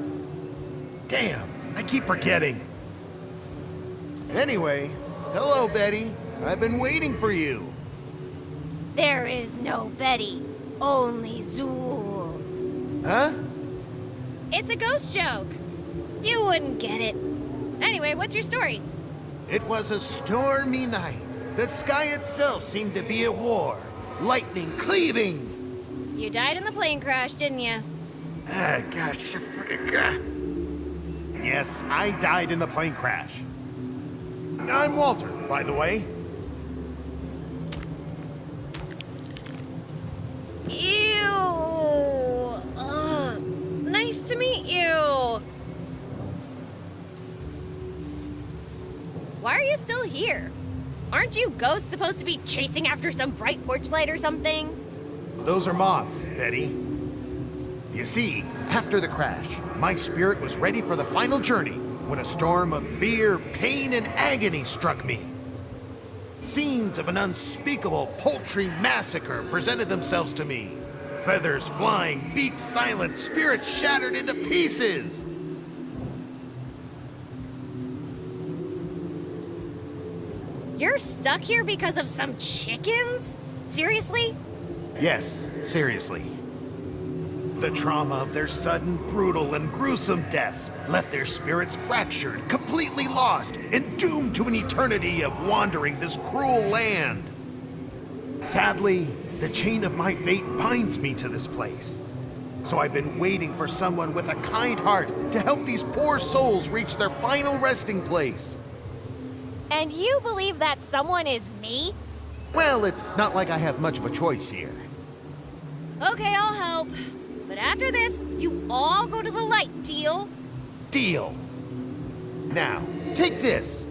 Damn, I keep forgetting. Anyway, hello, Betty. I've been waiting for you. There is no Betty, only Zool. Huh? It's a ghost joke. You wouldn't get it. Anyway, what's your story? It was a stormy night. The sky itself seemed to be at war. Lightning cleaving. You died in the plane crash, didn't you? Ah, gosh. Yes, I died in the plane crash. I'm Walter, by the way. Ew. Nice to meet you. Why are you still here? Aren't you ghosts supposed to be chasing after some bright porch light or something? Those are moths, Betty. You see, after the crash, my spirit was ready for the final journey when a storm of fear, pain, and agony struck me. Scenes of an unspeakable poultry massacre presented themselves to me. Feathers flying, beaks silent, spirits shattered into pieces. You're stuck here because of some chickens? Seriously? Yes, seriously. The trauma of their sudden, brutal, and gruesome deaths left their spirits fractured, completely lost, and doomed to an eternity of wandering this cruel land. Sadly, the chain of my fate binds me to this place. So I've been waiting for someone with a kind heart to help these poor souls reach their final resting place. And you believe that someone is me? Well, it's not like I have much of a choice here. Okay, I'll help. But after this, you all go to the light, deal? Deal. Now, take this.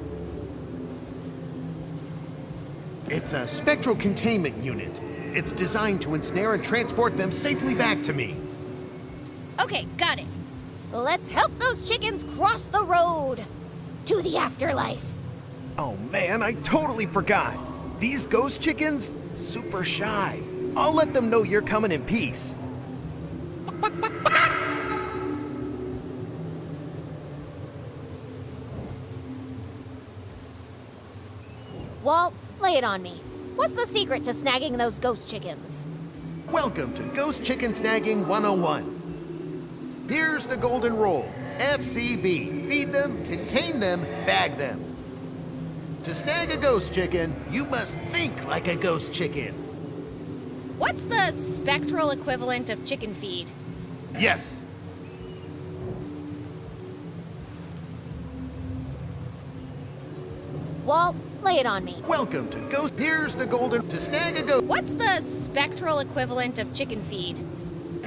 It's a spectral containment unit. It's designed to ensnare and transport them safely back to me. Okay, got it. Let's help those chickens cross the road to the afterlife. Oh man, I totally forgot. These ghost chickens, super shy. I'll let them know you're coming in peace. Walt, lay it on me. What's the secret to snagging those ghost chickens? Welcome to Ghost Chicken Snagging 101. Here's the golden rule. FCB. Feed them, contain them, bag them. To snag a ghost chicken, you must think like a ghost chicken. What's the spectral equivalent of chicken feed? Yes. Walt, lay it on me. Welcome to Ghost. Here's the golden. To snag a ghost. What's the spectral equivalent of chicken feed?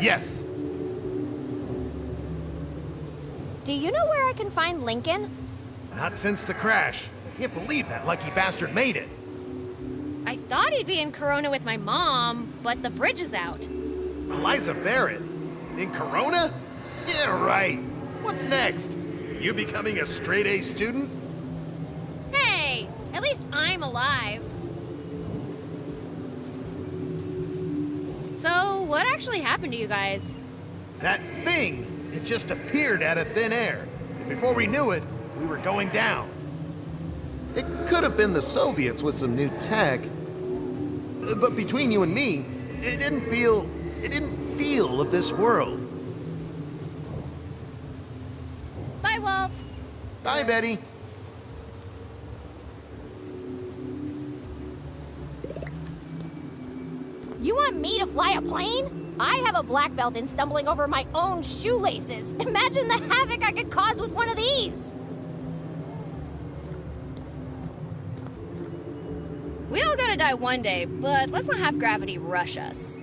Yes. Do you know where I can find Lincoln? Not since the crash. Can't believe that lucky bastard made it. I thought he'd be in Corona with my mom, but the bridge is out. Eliza Barrett? In Corona? Yeah, right. What's next? You becoming a straight-A student? Hey, at least I'm alive. So, what actually happened to you guys? That thing, it just appeared out of thin air. And before we knew it, we were going down. It could have been the Soviets with some new tech. But between you and me, it didn't feel of this world. Bye, Walt. Bye, Betty. You want me to fly a plane? I have a black belt in stumbling over my own shoelaces. Imagine the havoc I could cause with one of these. We all gotta die one day, but let's not have gravity rush us.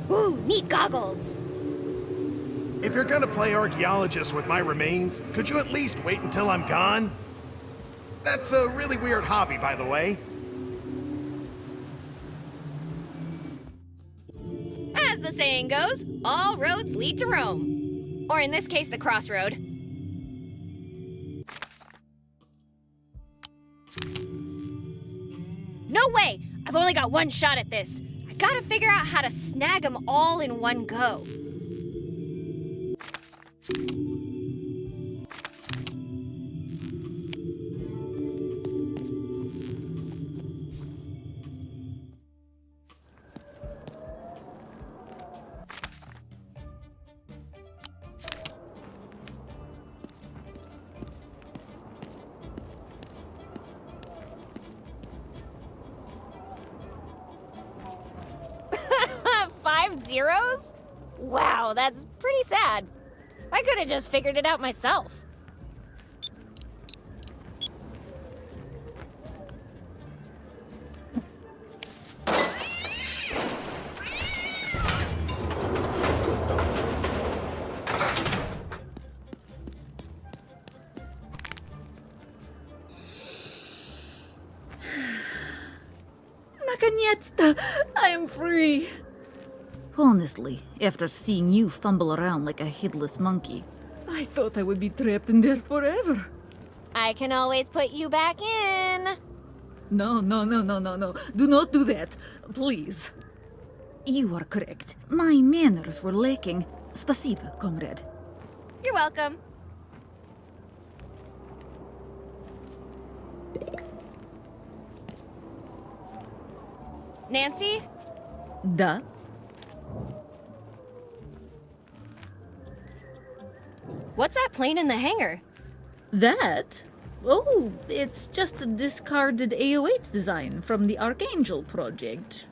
Ooh, neat goggles. If you're gonna play archaeologist with my remains, could you at least wait until I'm gone? That's a really weird hobby, by the way. As the saying goes, all roads lead to Rome. Or in this case, the crossroad. No way! I've only got one shot at this. I gotta figure out how to snag them all in one go. times zeros? Wow, that's pretty sad. I could have just figured it out myself. Наконец-то! I am free! Honestly, after seeing you fumble around like a headless monkey, I thought I would be trapped in there forever. I can always put you back in. No. Do not do that, please. You are correct. My manners were lacking. Спасибо, comrade. You're welcome. Nancy? Да? What's that plane in the hangar? That? Oh, it's just a discarded AO8 design from the Archangel project.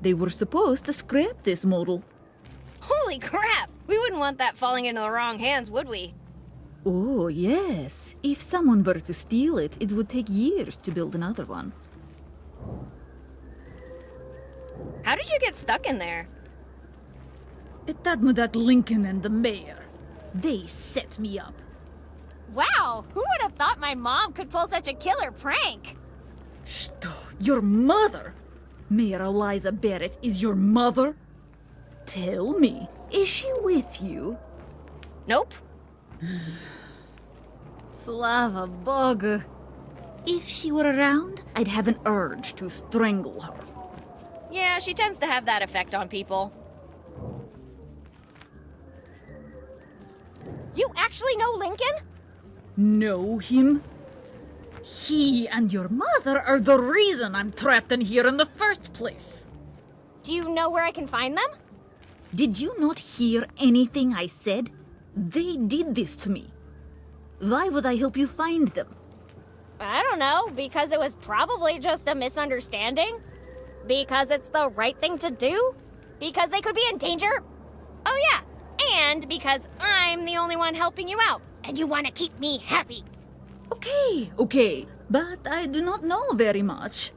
They were supposed to scrap this model. Holy crap! We wouldn't want that falling into the wrong hands, would we? Oh, yes. If someone were to steal it, it would take years to build another one. How did you get stuck in there? That Lincoln and the mayor. They set me up. Wow, who would have thought my mom could pull such a killer prank? Что? Your mother? Mayor Eliza Barrett is your mother? Tell me, is she with you? Nope. Slava Boga. If she were around, I'd have an urge to strangle her. Yeah, she tends to have that effect on people. You actually know Lincoln? Know him? He and your mother are the reason I'm trapped in here in the first place. Do you know where I can find them? Did you not hear anything I said? They did this to me. Why would I help you find them? I don't know, because it was probably just a misunderstanding? Because it's the right thing to do? Because they could be in danger? Oh yeah, and because I'm the only one helping you out, and you want to keep me happy. Okay, but I do not know very much.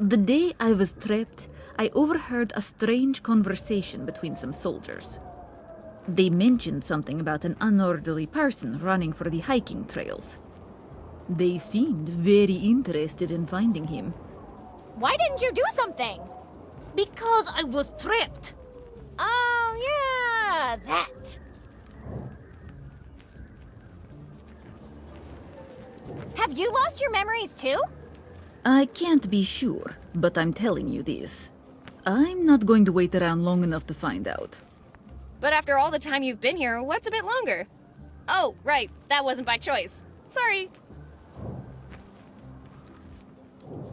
The day I was trapped, I overheard a strange conversation between some soldiers. They mentioned something about an unorderly person running for the hiking trails. They seemed very interested in finding him. Why didn't you do something? Because I was trapped. Oh, yeah, that. Have you lost your memories too? I can't be sure, but I'm telling you this. I'm not going to wait around long enough to find out. But after all the time you've been here, what's a bit longer? Oh, right, that wasn't by choice. Sorry.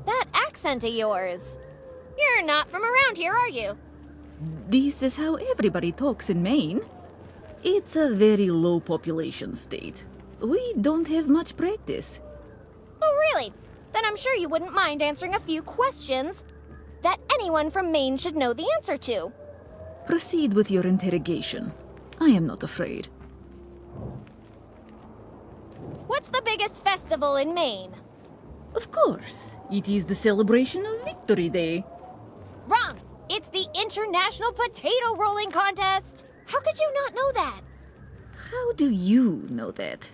That accent of yours. You're not from around here, are you? This is how everybody talks in Maine. It's a very low population state. We don't have much practice. Oh, really? Then I'm sure you wouldn't mind answering a few questions that anyone from Maine should know the answer to. Proceed with your interrogation. I am not afraid. What's the biggest festival in Maine? Of course. It is the celebration of Victory Day. Wrong! It's the International Potato Rolling Contest! How could you not know that? How do you know that?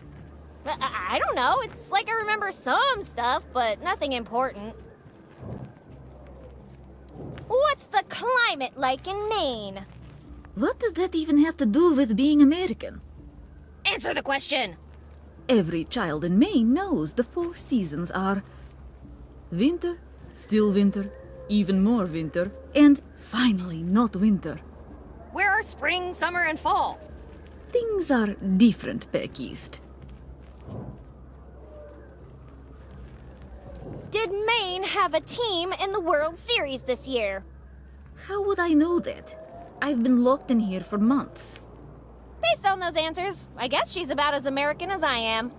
I don't know. It's like I remember some stuff, but nothing important. What's the climate like in Maine? What does that even have to do with being American? Answer the question! Every child in Maine knows the 4 seasons are winter, still winter, even more winter, and finally not winter. Where are spring, summer, and fall? Things are different back east. Did Maine have a team in the World Series this year? How would I know that? I've been locked in here for months. Based on those answers, I guess she's about as American as I am.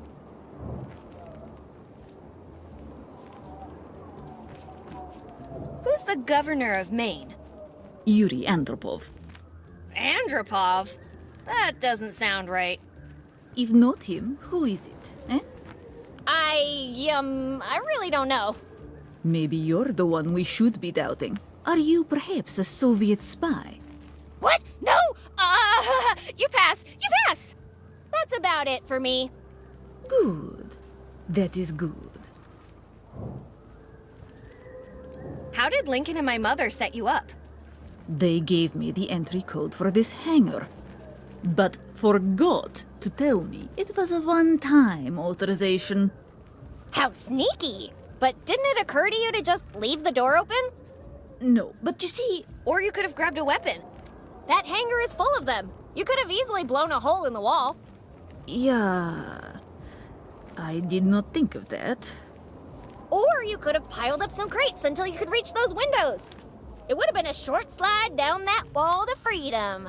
Who's the governor of Maine? Yuri Andropov. Andropov? That doesn't sound right. If not him, who is it, eh? I really don't know. Maybe you're the one we should be doubting. Are you perhaps a Soviet spy? What? No! You pass! You pass! That's about it for me. Good. That is good. How did Lincoln and my mother set you up? They gave me the entry code for this hangar, but forgot to tell me it was a one-time authorization. How sneaky! But didn't it occur to you to just leave the door open? No, but you see... Or you could have grabbed a weapon. That hangar is full of them. You could have easily blown a hole in the wall. Yeah... I did not think of that. Or you could have piled up some crates until you could reach those windows. It would have been a short slide down that wall to freedom.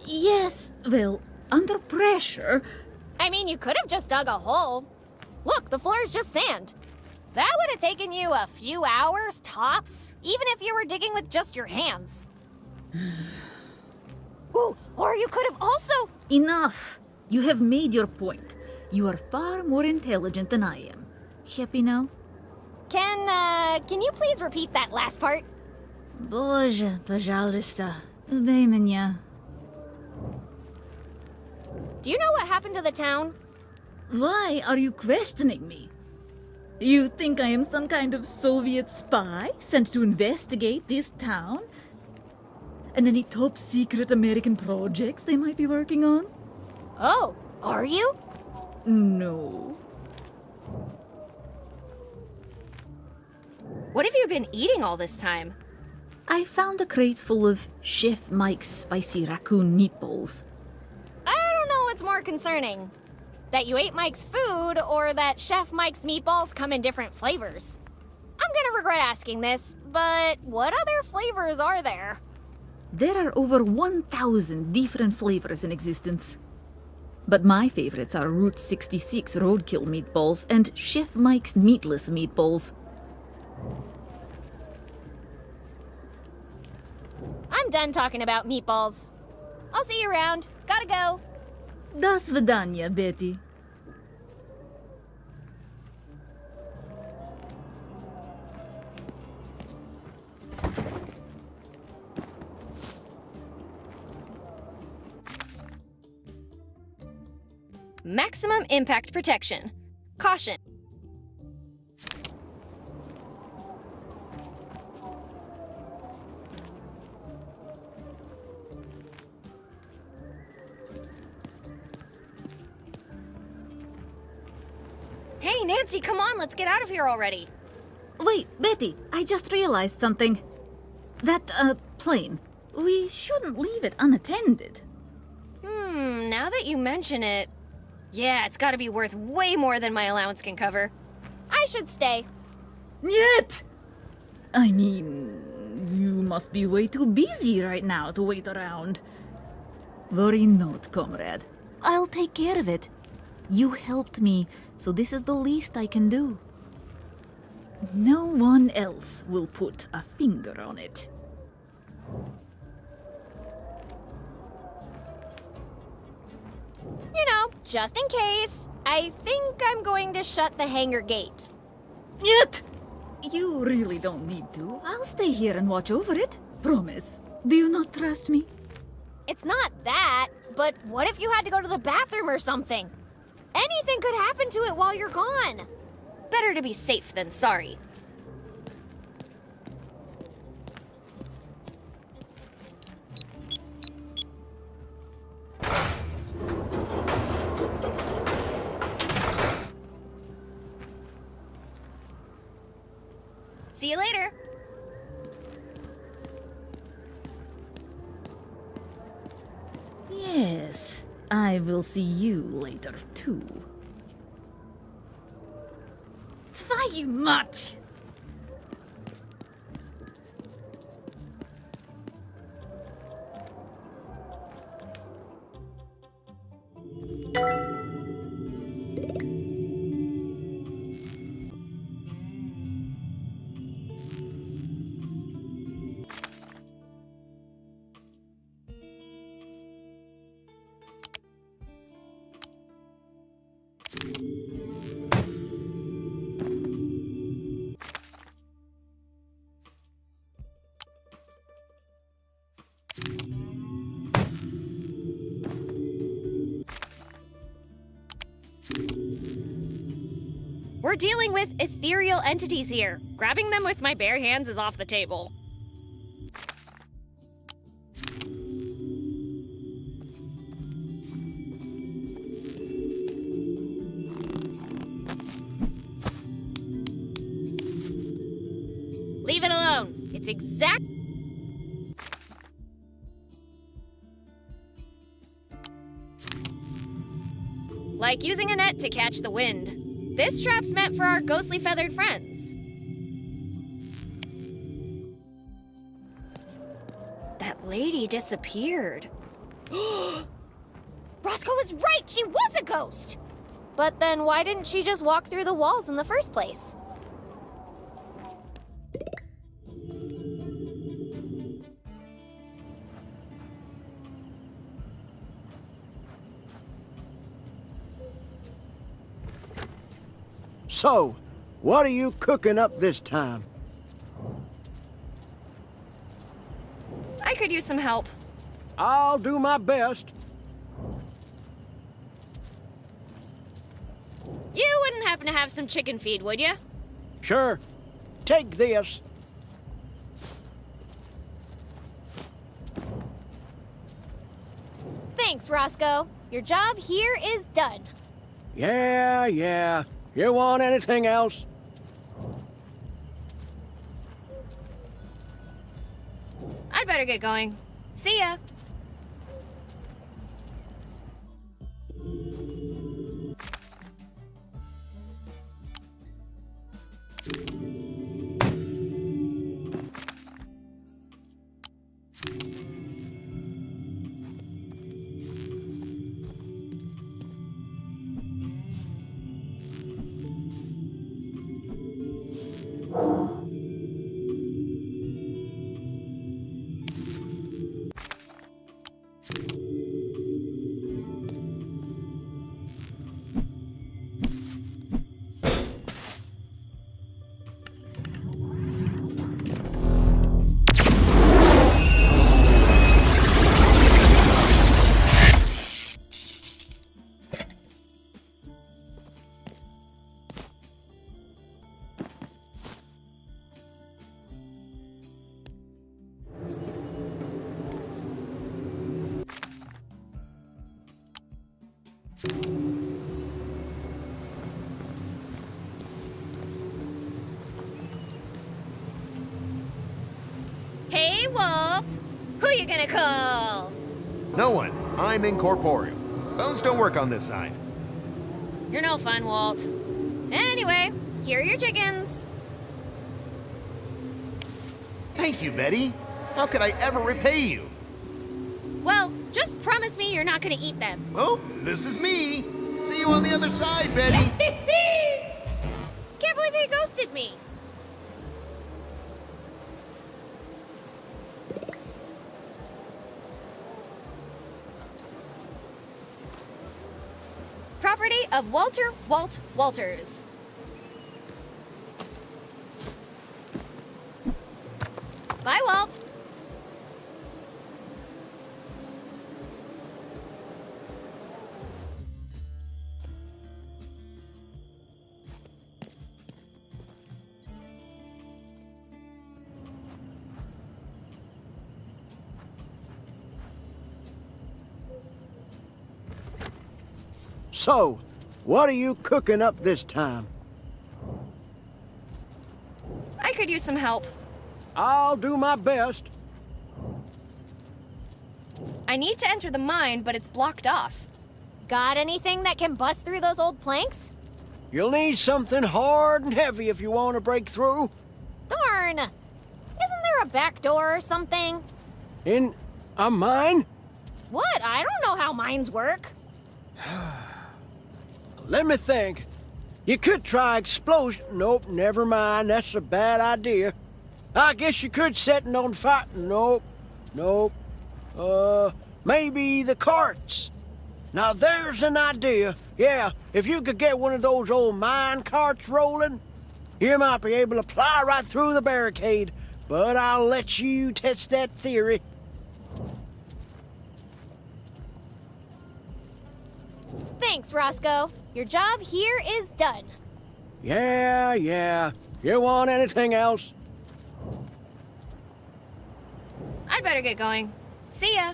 Yes, well, under pressure... I mean, you could have just dug a hole. Look, the floor is just sand. That would have taken you a few hours, tops, even if you were digging with just your hands. Ooh, or you could have also... Enough! You have made your point. You are far more intelligent than I am. Happy now? Can you please repeat that last part? Боже, пожалуйста, убей меня. Do you know what happened to the town? Why are you questioning me? You think I am some kind of Soviet spy sent to investigate this town? And any top-secret American projects they might be working on? Oh, are you? No. What have you been eating all this time? I found a crate full of Chef Mike's spicy raccoon meatballs. I don't know what's more concerning. That you ate Mike's food, or that Chef Mike's meatballs come in different flavors. I'm gonna regret asking this, but what other flavors are there? There are over 1,000 different flavors in existence. But my favorites are Route 66 roadkill meatballs and Chef Mike's meatless meatballs. I'm done talking about meatballs. I'll see you around. Gotta go. До свидания, Betty. Maximum impact protection. Caution. Hey, Nancy, come on, let's get out of here already. Wait, Betty, I just realized something. That, plane. We shouldn't leave it unattended. Now that you mention it... Yeah, it's gotta be worth way more than my allowance can cover. I should stay. Yet! I mean, you must be way too busy right now to wait around. Worry not, comrade. I'll take care of it. You helped me, so this is the least I can do. No one else will put a finger on it. You know, just in case, I think I'm going to shut the hangar gate. Yet! You really don't need to. I'll stay here and watch over it. Promise. Do you not trust me? It's not that, but what if you had to go to the bathroom or something? Anything could happen to it while you're gone. Better to be safe than sorry. See you later. Yes, I will see you later too. Твою мать! We're dealing with ethereal entities here. Grabbing them with my bare hands is off the table. Leave it alone. It's exact. Like using a net to catch the wind. This strap's meant for our ghostly feathered friends. That lady disappeared. Roscoe was right! She was a ghost! But then why didn't she just walk through the walls in the first place? So, what are you cooking up this time? I could use some help. I'll do my best. You wouldn't happen to have some chicken feed, would you? Sure. Take this. Thanks, Roscoe. Your job here is done. Yeah. You want anything else? I'd better get going. See ya. Hey, Walt. Who you gonna call? No one. I'm incorporeal. Phones don't work on this side. You're no fun, Walt. Anyway, here are your chickens. Thank you, Betty. How could I ever repay you? Well, just promise me you're not gonna eat them. Oh, this is me. See you on the other side, Betty. Can't believe he ghosted me. Property of Walter Walt Walters. Bye, Walt. So, what are you cooking up this time? I could use some help. I'll do my best. I need to enter the mine, but it's blocked off. Got anything that can bust through those old planks? You'll need something hard and heavy if you want to break through. Darn! Isn't there a back door or something? In a mine? What? I don't know how mines work. Let me think. You could try explosion. Nope, never mind. That's a bad idea. I guess you could set it on fire. Nope. Maybe the carts. Now there's an idea. Yeah, if you could get one of those old mine carts rolling, you might be able to ply right through the barricade. But I'll let you test that theory. Thanks, Roscoe. Your job here is done. Yeah. You want anything else? I'd better get going. See ya.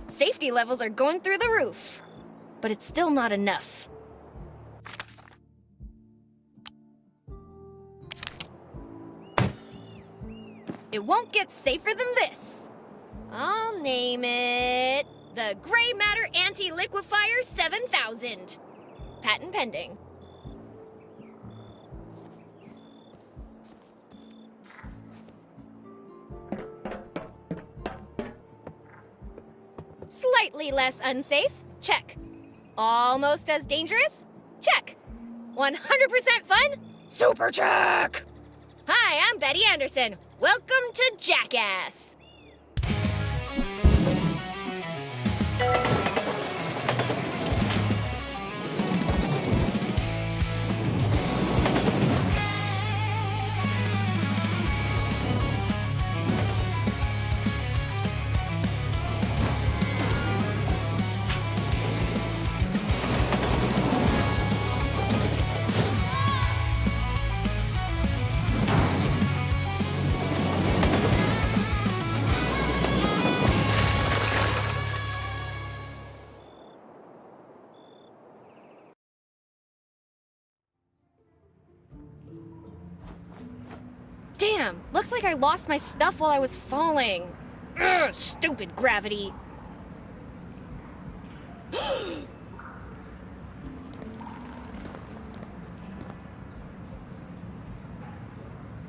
Safety levels are going through the roof, but it's still not enough. It won't get safer than this. I'll name it the Gray Matter Anti-Liquefier 7000. Patent pending. Slightly less unsafe? Check. Almost as dangerous? Check. 100% fun? Super check! Hi, I'm Betty Anderson. Welcome to Jackass. Damn, looks like I lost my stuff while I was falling. Ugh, stupid gravity.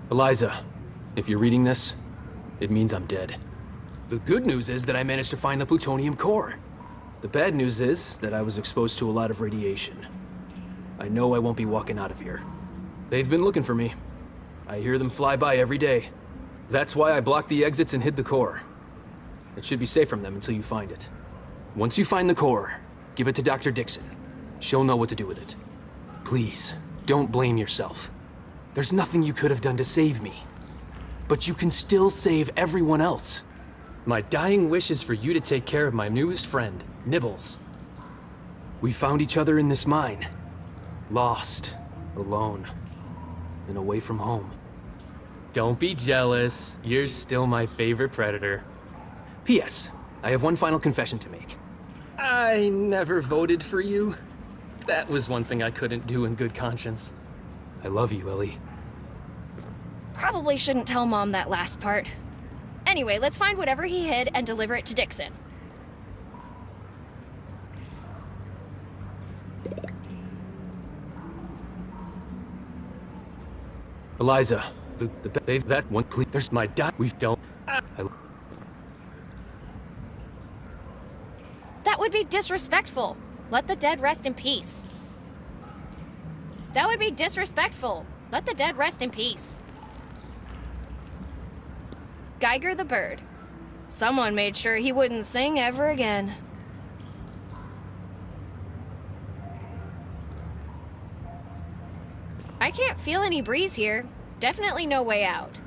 Eliza, if you're reading this, it means I'm dead. The good news is that I managed to find the plutonium core. The bad news is that I was exposed to a lot of radiation. I know I won't be walking out of here. They've been looking for me. I hear them fly by every day. That's why I blocked the exits and hid the core. It should be safe from them until you find it. Once you find the core, give it to Dr. Dixon. She'll know what to do with it. Please, don't blame yourself. There's nothing you could have done to save me. But you can still save everyone else. My dying wish is for you to take care of my newest friend, Nibbles. We found each other in this mine. Lost, alone, and away from home. Don't be jealous. You're still my favorite predator. P.S. I have one final confession to make. I never voted for you. That was one thing I couldn't do in good conscience. I love you, Ellie. Probably shouldn't tell Mom that last part. Anyway, let's find whatever he hid and deliver it to Dixon. Eliza, that one, please. There's my we don't. That would be disrespectful. Let the dead rest in peace. That would be disrespectful. Let the dead rest in peace. Geiger the bird. Someone made sure he wouldn't sing ever again. I can't feel any breeze here. Definitely no way out.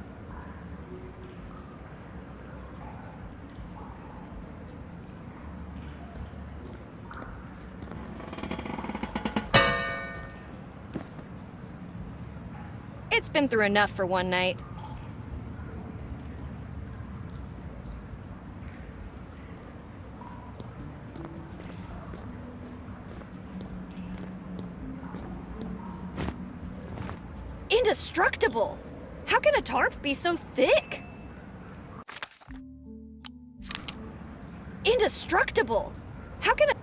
It's been through enough for one night. Indestructible! How can a tarp be so thick? Indestructible! How can a...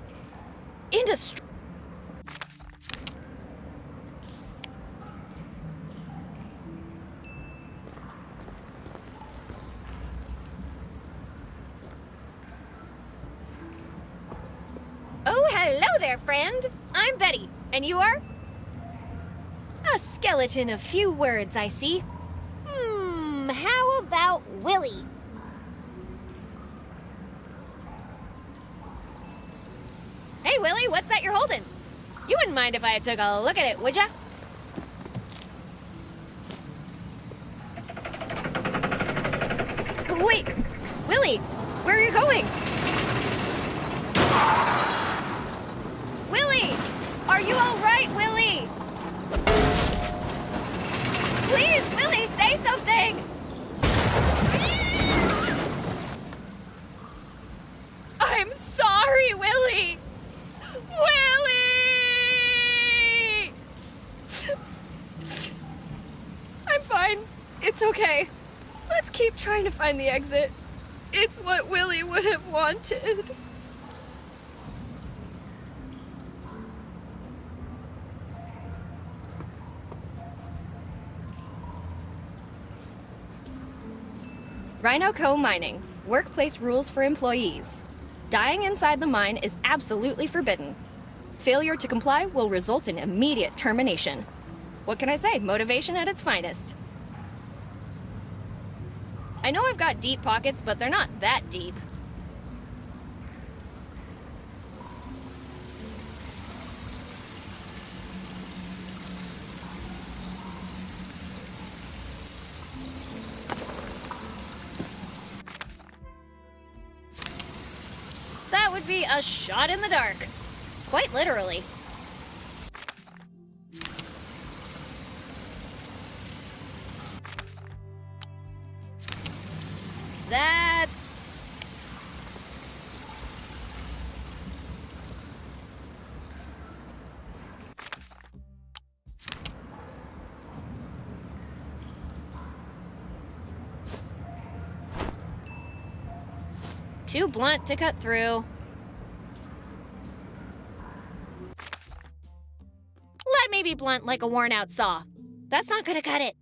Oh, hello there, friend. I'm Betty, and you are? A skeleton of few words, I see. How about Willie? Hey, Willie, what's that you're holding? You wouldn't mind if I took a look at it, would ya? Wait, Willie, where are you going? Willie! Are you all right, Willie? Please, Willie, say something! I'm sorry, Willie! Willie! I'm fine. It's okay. Let's keep trying to find the exit. It's what Willie would have wanted. Rhino Co. Mining. Workplace rules for employees. Dying inside the mine is absolutely forbidden. Failure to comply will result in immediate termination. What can I say? Motivation at its finest. I know I've got deep pockets, but they're not that deep. That would be a shot in the dark. Quite literally. That's... too blunt to cut through. Let me be blunt like a worn-out saw. That's not gonna cut it.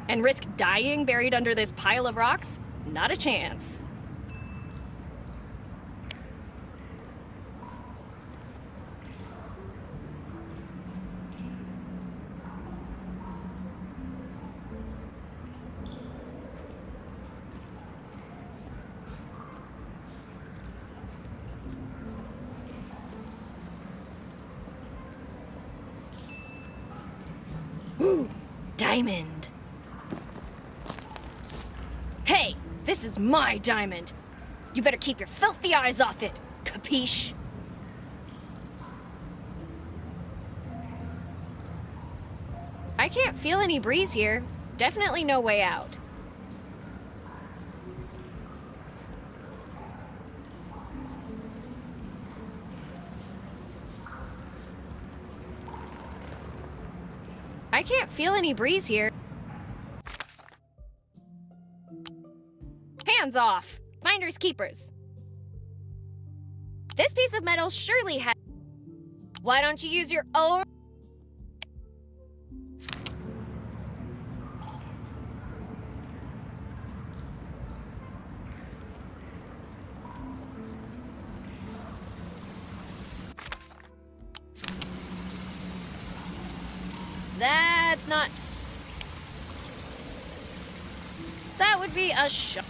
And risk dying buried under this pile of rocks? Not a chance. Ooh, diamond. Hey, this is my diamond. You better keep your filthy eyes off it, capiche? I can't feel any breeze here. Definitely no way out. I can't feel any breeze here. Hands off! Finders keepers. This piece of metal surely has... Why don't you use your own... That's not... That would be a shot.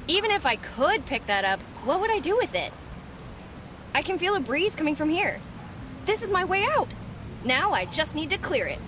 Even if I could pick that up, what would I do with it? I can feel a breeze coming from here. This is my way out. Now I just need to clear it.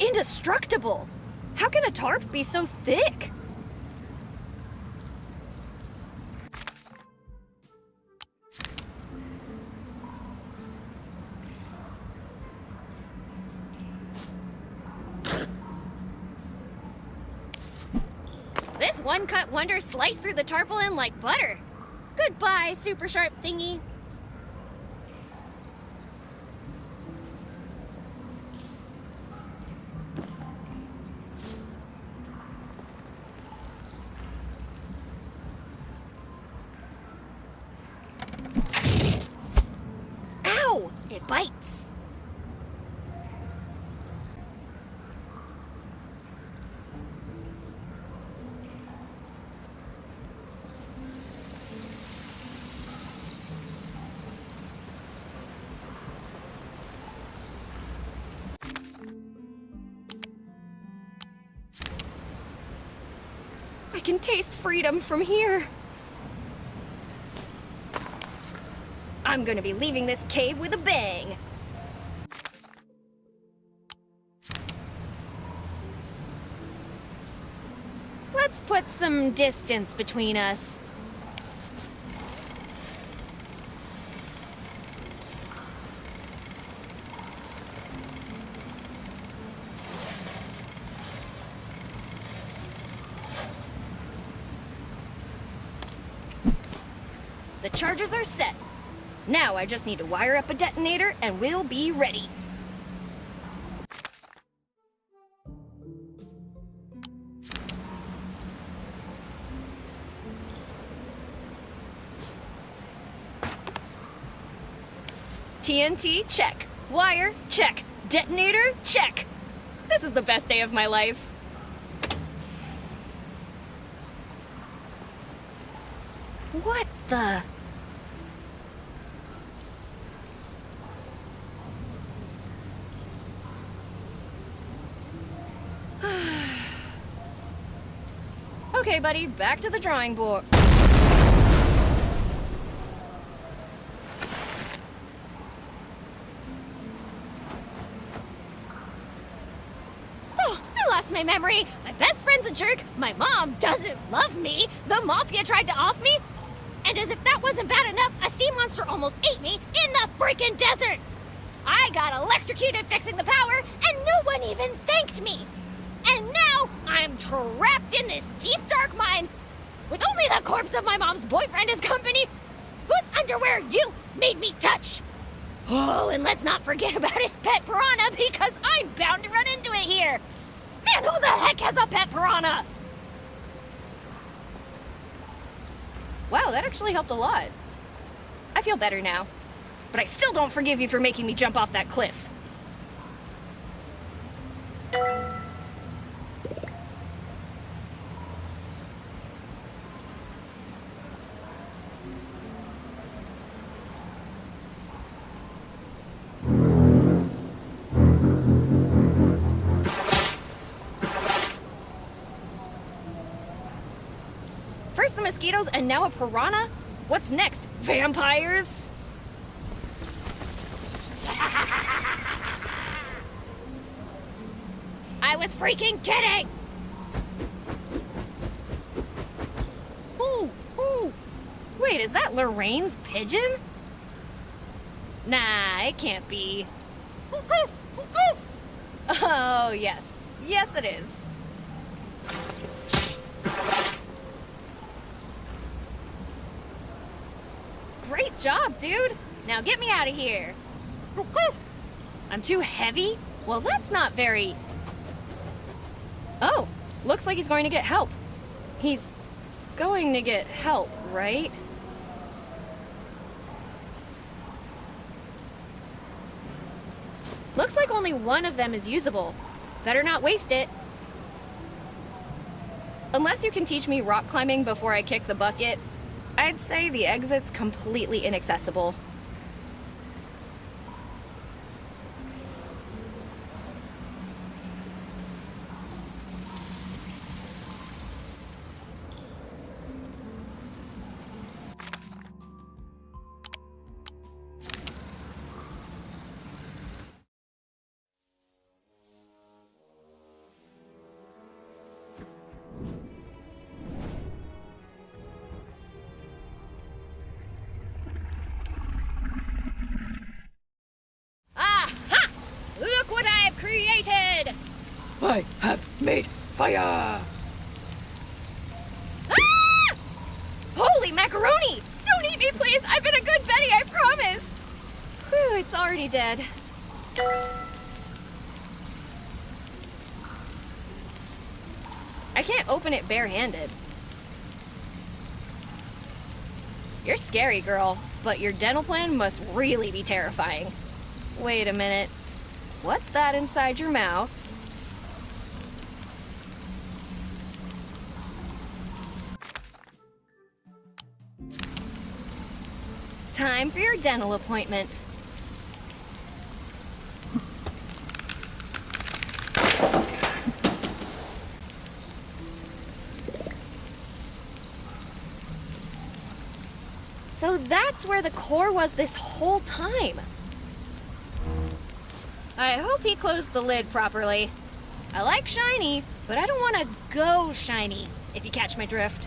Indestructible! How can a tarp be so thick? This one-cut wonder sliced through the tarpaulin like butter. Goodbye, super sharp thingy. Ow! It bites. I can taste freedom from here. I'm gonna be leaving this cave with a bang. Let's put some distance between us. The charges are set. Now I just need to wire up a detonator and we'll be ready. TNT, check. Wire, check. Detonator, check. This is the best day of my life. What the? Okay, buddy, back to the drawing board. I lost my memory. My best friend's a jerk. My mom doesn't love me. The mafia tried to off me. And as if that wasn't bad enough, a sea monster almost ate me in the freaking desert. I got electrocuted fixing the power, and no one even thanked me. And now I'm trapped in this deep, dark mine with only the corpse of my mom's boyfriend as company, whose underwear you made me touch. Oh, and let's not forget about his pet piranha, because I'm bound to run into it here. Man, who the heck has a pet piranha? Wow, that actually helped a lot. I feel better now. But I still don't forgive you for making me jump off that cliff. First the mosquitoes and now a piranha? What's next? Vampires? I was freaking kidding! Ooh, ooh. Wait, is that Lorraine's pigeon? Nah, it can't be. Oh, yes. Yes, it is. job, dude. Now get me out of here. I'm too heavy? Well, that's not very... Oh, looks like he's going to get help. He's going to get help, right? Looks like only one of them is usable. Better not waste it. Unless you can teach me rock climbing before I kick the bucket, I'd say the exit's completely inaccessible. I have made fire! Ah! Holy macaroni! Don't eat me, please! I've been a good Betty, I promise! Whew, it's already dead. I can't open it barehanded. You're scary, girl, but your dental plan must really be terrifying. Wait a minute. What's that inside your mouth? Time for your dental appointment. So that's where the core was this whole time. I hope he closed the lid properly. I like shiny, but I don't want to go shiny, if you catch my drift.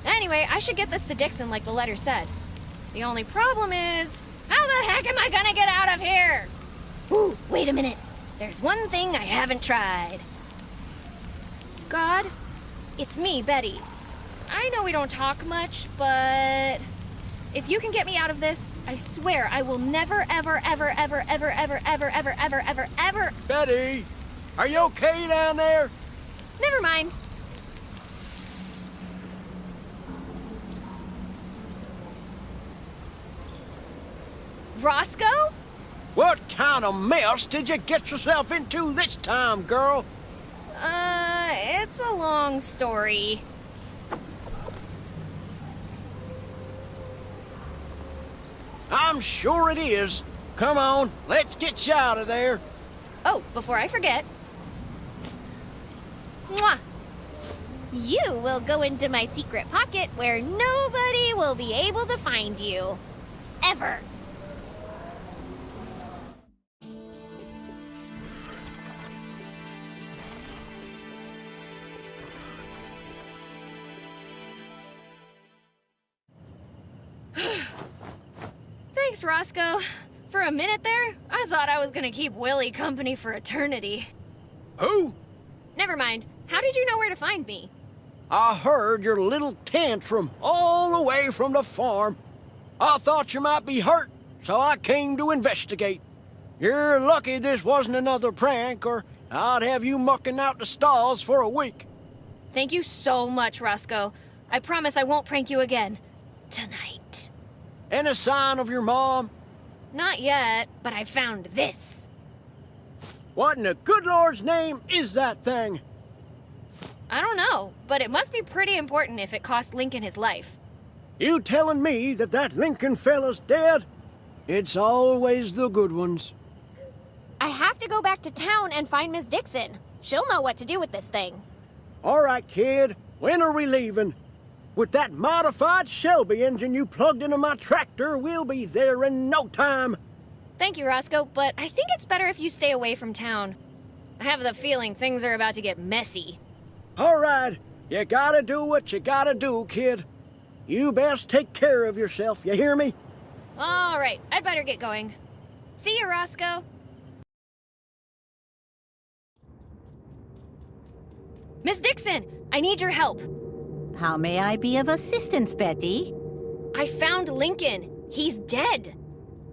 Anyway, I should get this to Dixon like the letter said. The only problem is, how the heck am I gonna get out of here? Ooh, wait a minute. There's one thing I haven't tried. God, it's me, Betty. I know we don't talk much, but if you can get me out of this, I swear I will never, ever, ever, ever, ever, ever, ever, ever, ever, ever, ever... Betty, are you okay down there? Never mind. Roscoe? What kind of mess did you get yourself into this time, girl? It's a long story. I'm sure it is. Come on, let's get you out of there. Oh, before I forget. Mwah! You will go into my secret pocket where nobody will be able to find you. Ever. Thanks, Roscoe. For a minute there, I thought I was gonna keep Willie company for eternity. Who? Never mind. How did you know where to find me? I heard your little tantrum all the way from the farm. I thought you might be hurt, so I came to investigate. You're lucky this wasn't another prank, or I'd have you mucking out the stalls for a week. Thank you so much, Roscoe. I promise I won't prank you again. Tonight. Any sign of your mom? Not yet, but I found this. What in the good Lord's name is that thing? I don't know, but it must be pretty important if it cost Lincoln his life. You telling me that that Lincoln fella's dead? It's always the good ones. I have to go back to town and find Miss Dixon. She'll know what to do with this thing. All right, kid. When are we leaving? With that modified Shelby engine you plugged into my tractor, we'll be there in no time. Thank you, Roscoe, but I think it's better if you stay away from town. I have the feeling things are about to get messy. All right. You gotta do what you gotta do, kid. You best take care of yourself, you hear me? All right, I'd better get going. See you, Roscoe. Miss Dixon, I need your help. How may I be of assistance, Betty? I found Lincoln. He's dead.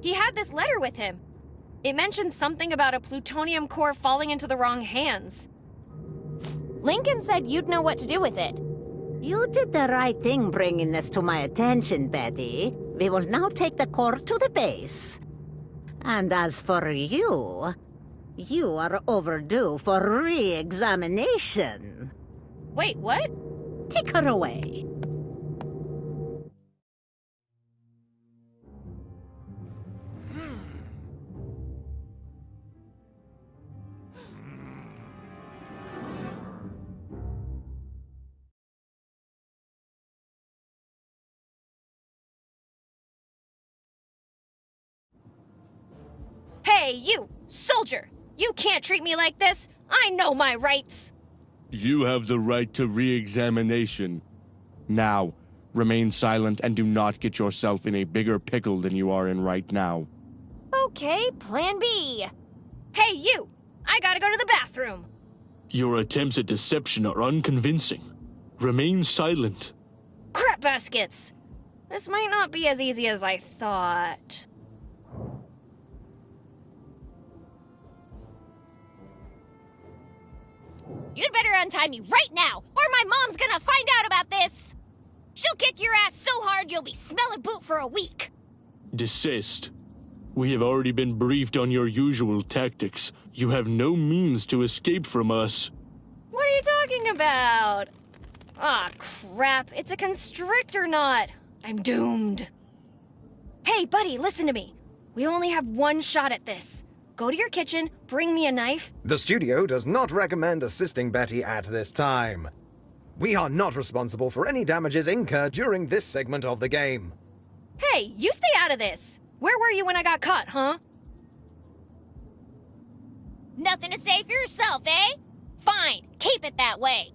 He had this letter with him. It mentioned something about a plutonium core falling into the wrong hands. Lincoln said you'd know what to do with it. You did the right thing bringing this to my attention, Betty. We will now take the core to the base. And as for you, you are overdue for re-examination. Wait, what? Take her away. Hey, you! Soldier! You can't treat me like this! I know my rights! You have the right to re-examination. Now, remain silent and do not get yourself in a bigger pickle than you are in right now. Okay, plan B. Hey, you! I gotta go to the bathroom! Your attempts at deception are unconvincing. Remain silent. Crap baskets! This might not be as easy as I thought. You'd better untie me right now, or my mom's gonna find out about this! She'll kick your ass so hard you'll be smelling boot for a week! Desist. We have already been briefed on your usual tactics. You have no means to escape from us. What are you talking about? Aw, crap. It's a constrictor knot. I'm doomed. Hey, buddy, listen to me. We only have one shot at this. Go to your kitchen, bring me a knife. The studio does not recommend assisting Betty at this time. We are not responsible for any damages incurred during this segment of the game. Hey, you stay out of this. Where were you when I got caught, huh? Nothing to say for yourself, eh? Fine, keep it that way.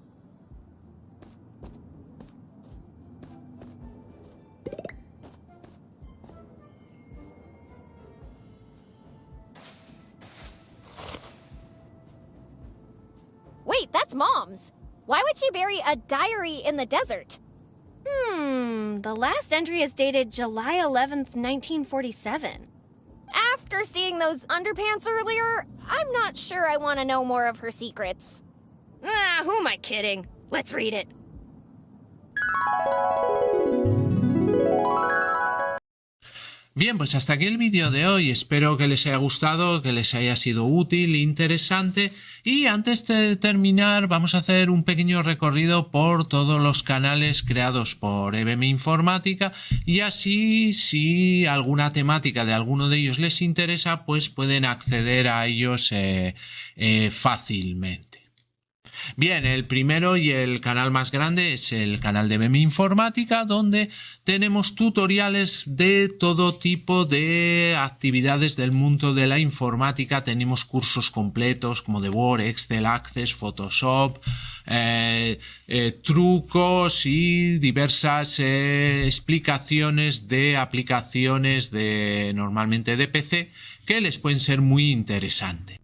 Wait, that's Mom's. Why would she bury a diary in the desert? The last entry is dated July 11th, 1947. After seeing those underpants earlier, I'm not sure I want to know more of her secrets. Who am I kidding? Let's read it. Bien, pues hasta aquí el vídeo de hoy. Espero que les haya gustado, que les haya sido útil, interesante. Y antes de terminar, vamos a hacer un pequeño recorrido por todos los canales creados por EBM Informática. Y así, si alguna temática de alguno de ellos les interesa, pues pueden acceder a ellos fácilmente. Bien, el primero y el canal más grande es el canal de EBM Informática, donde tenemos tutoriales de todo tipo de actividades del mundo de la informática. Tenemos cursos completos como de Word, Excel, Access, Photoshop, trucos y diversas explicaciones de aplicaciones normalmente de PC que les pueden ser muy interesantes.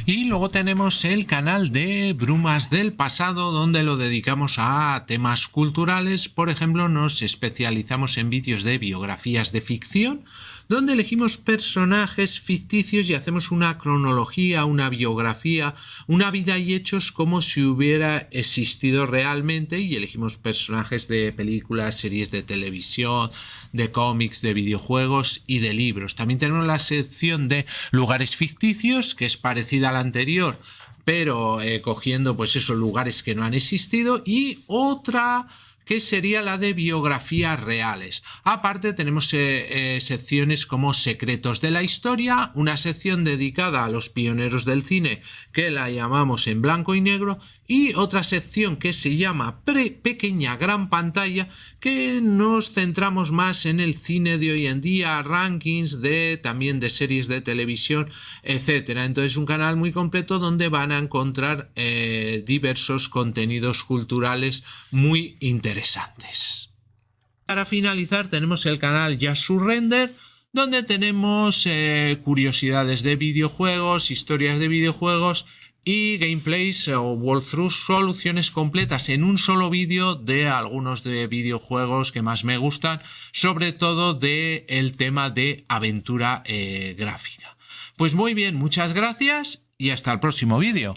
Y luego tenemos el canal de Brumas del Pasado, donde lo dedicamos a temas culturales. Por ejemplo, nos especializamos en vídeos de biografías de ficción, donde elegimos personajes ficticios y hacemos una cronología, una biografía, una vida y hechos como si hubiera existido realmente, y elegimos personajes de películas, series de televisión, de cómics, de videojuegos y de libros. También tenemos la sección de lugares ficticios, que es parecida a la anterior, pero cogiendo pues esos lugares que no han existido, y otra que sería la de biografías reales. Aparte tenemos secciones como Secretos de la Historia, una sección dedicada a los pioneros del cine que la llamamos En Blanco y Negro, y otra sección que se llama Pequeña Gran Pantalla, que nos centramos más en el cine de hoy en día, rankings también de series de televisión, etcétera. Entonces un canal muy completo donde van a encontrar diversos contenidos culturales muy interesantes. Para finalizar tenemos el canal Just Surrender, donde tenemos curiosidades de videojuegos, historias de videojuegos y gameplays o walkthroughs, soluciones completas en un solo vídeo de algunos de videojuegos que más me gustan, sobre todo del tema de aventura gráfica. Pues muy bien, muchas gracias y hasta el próximo vídeo.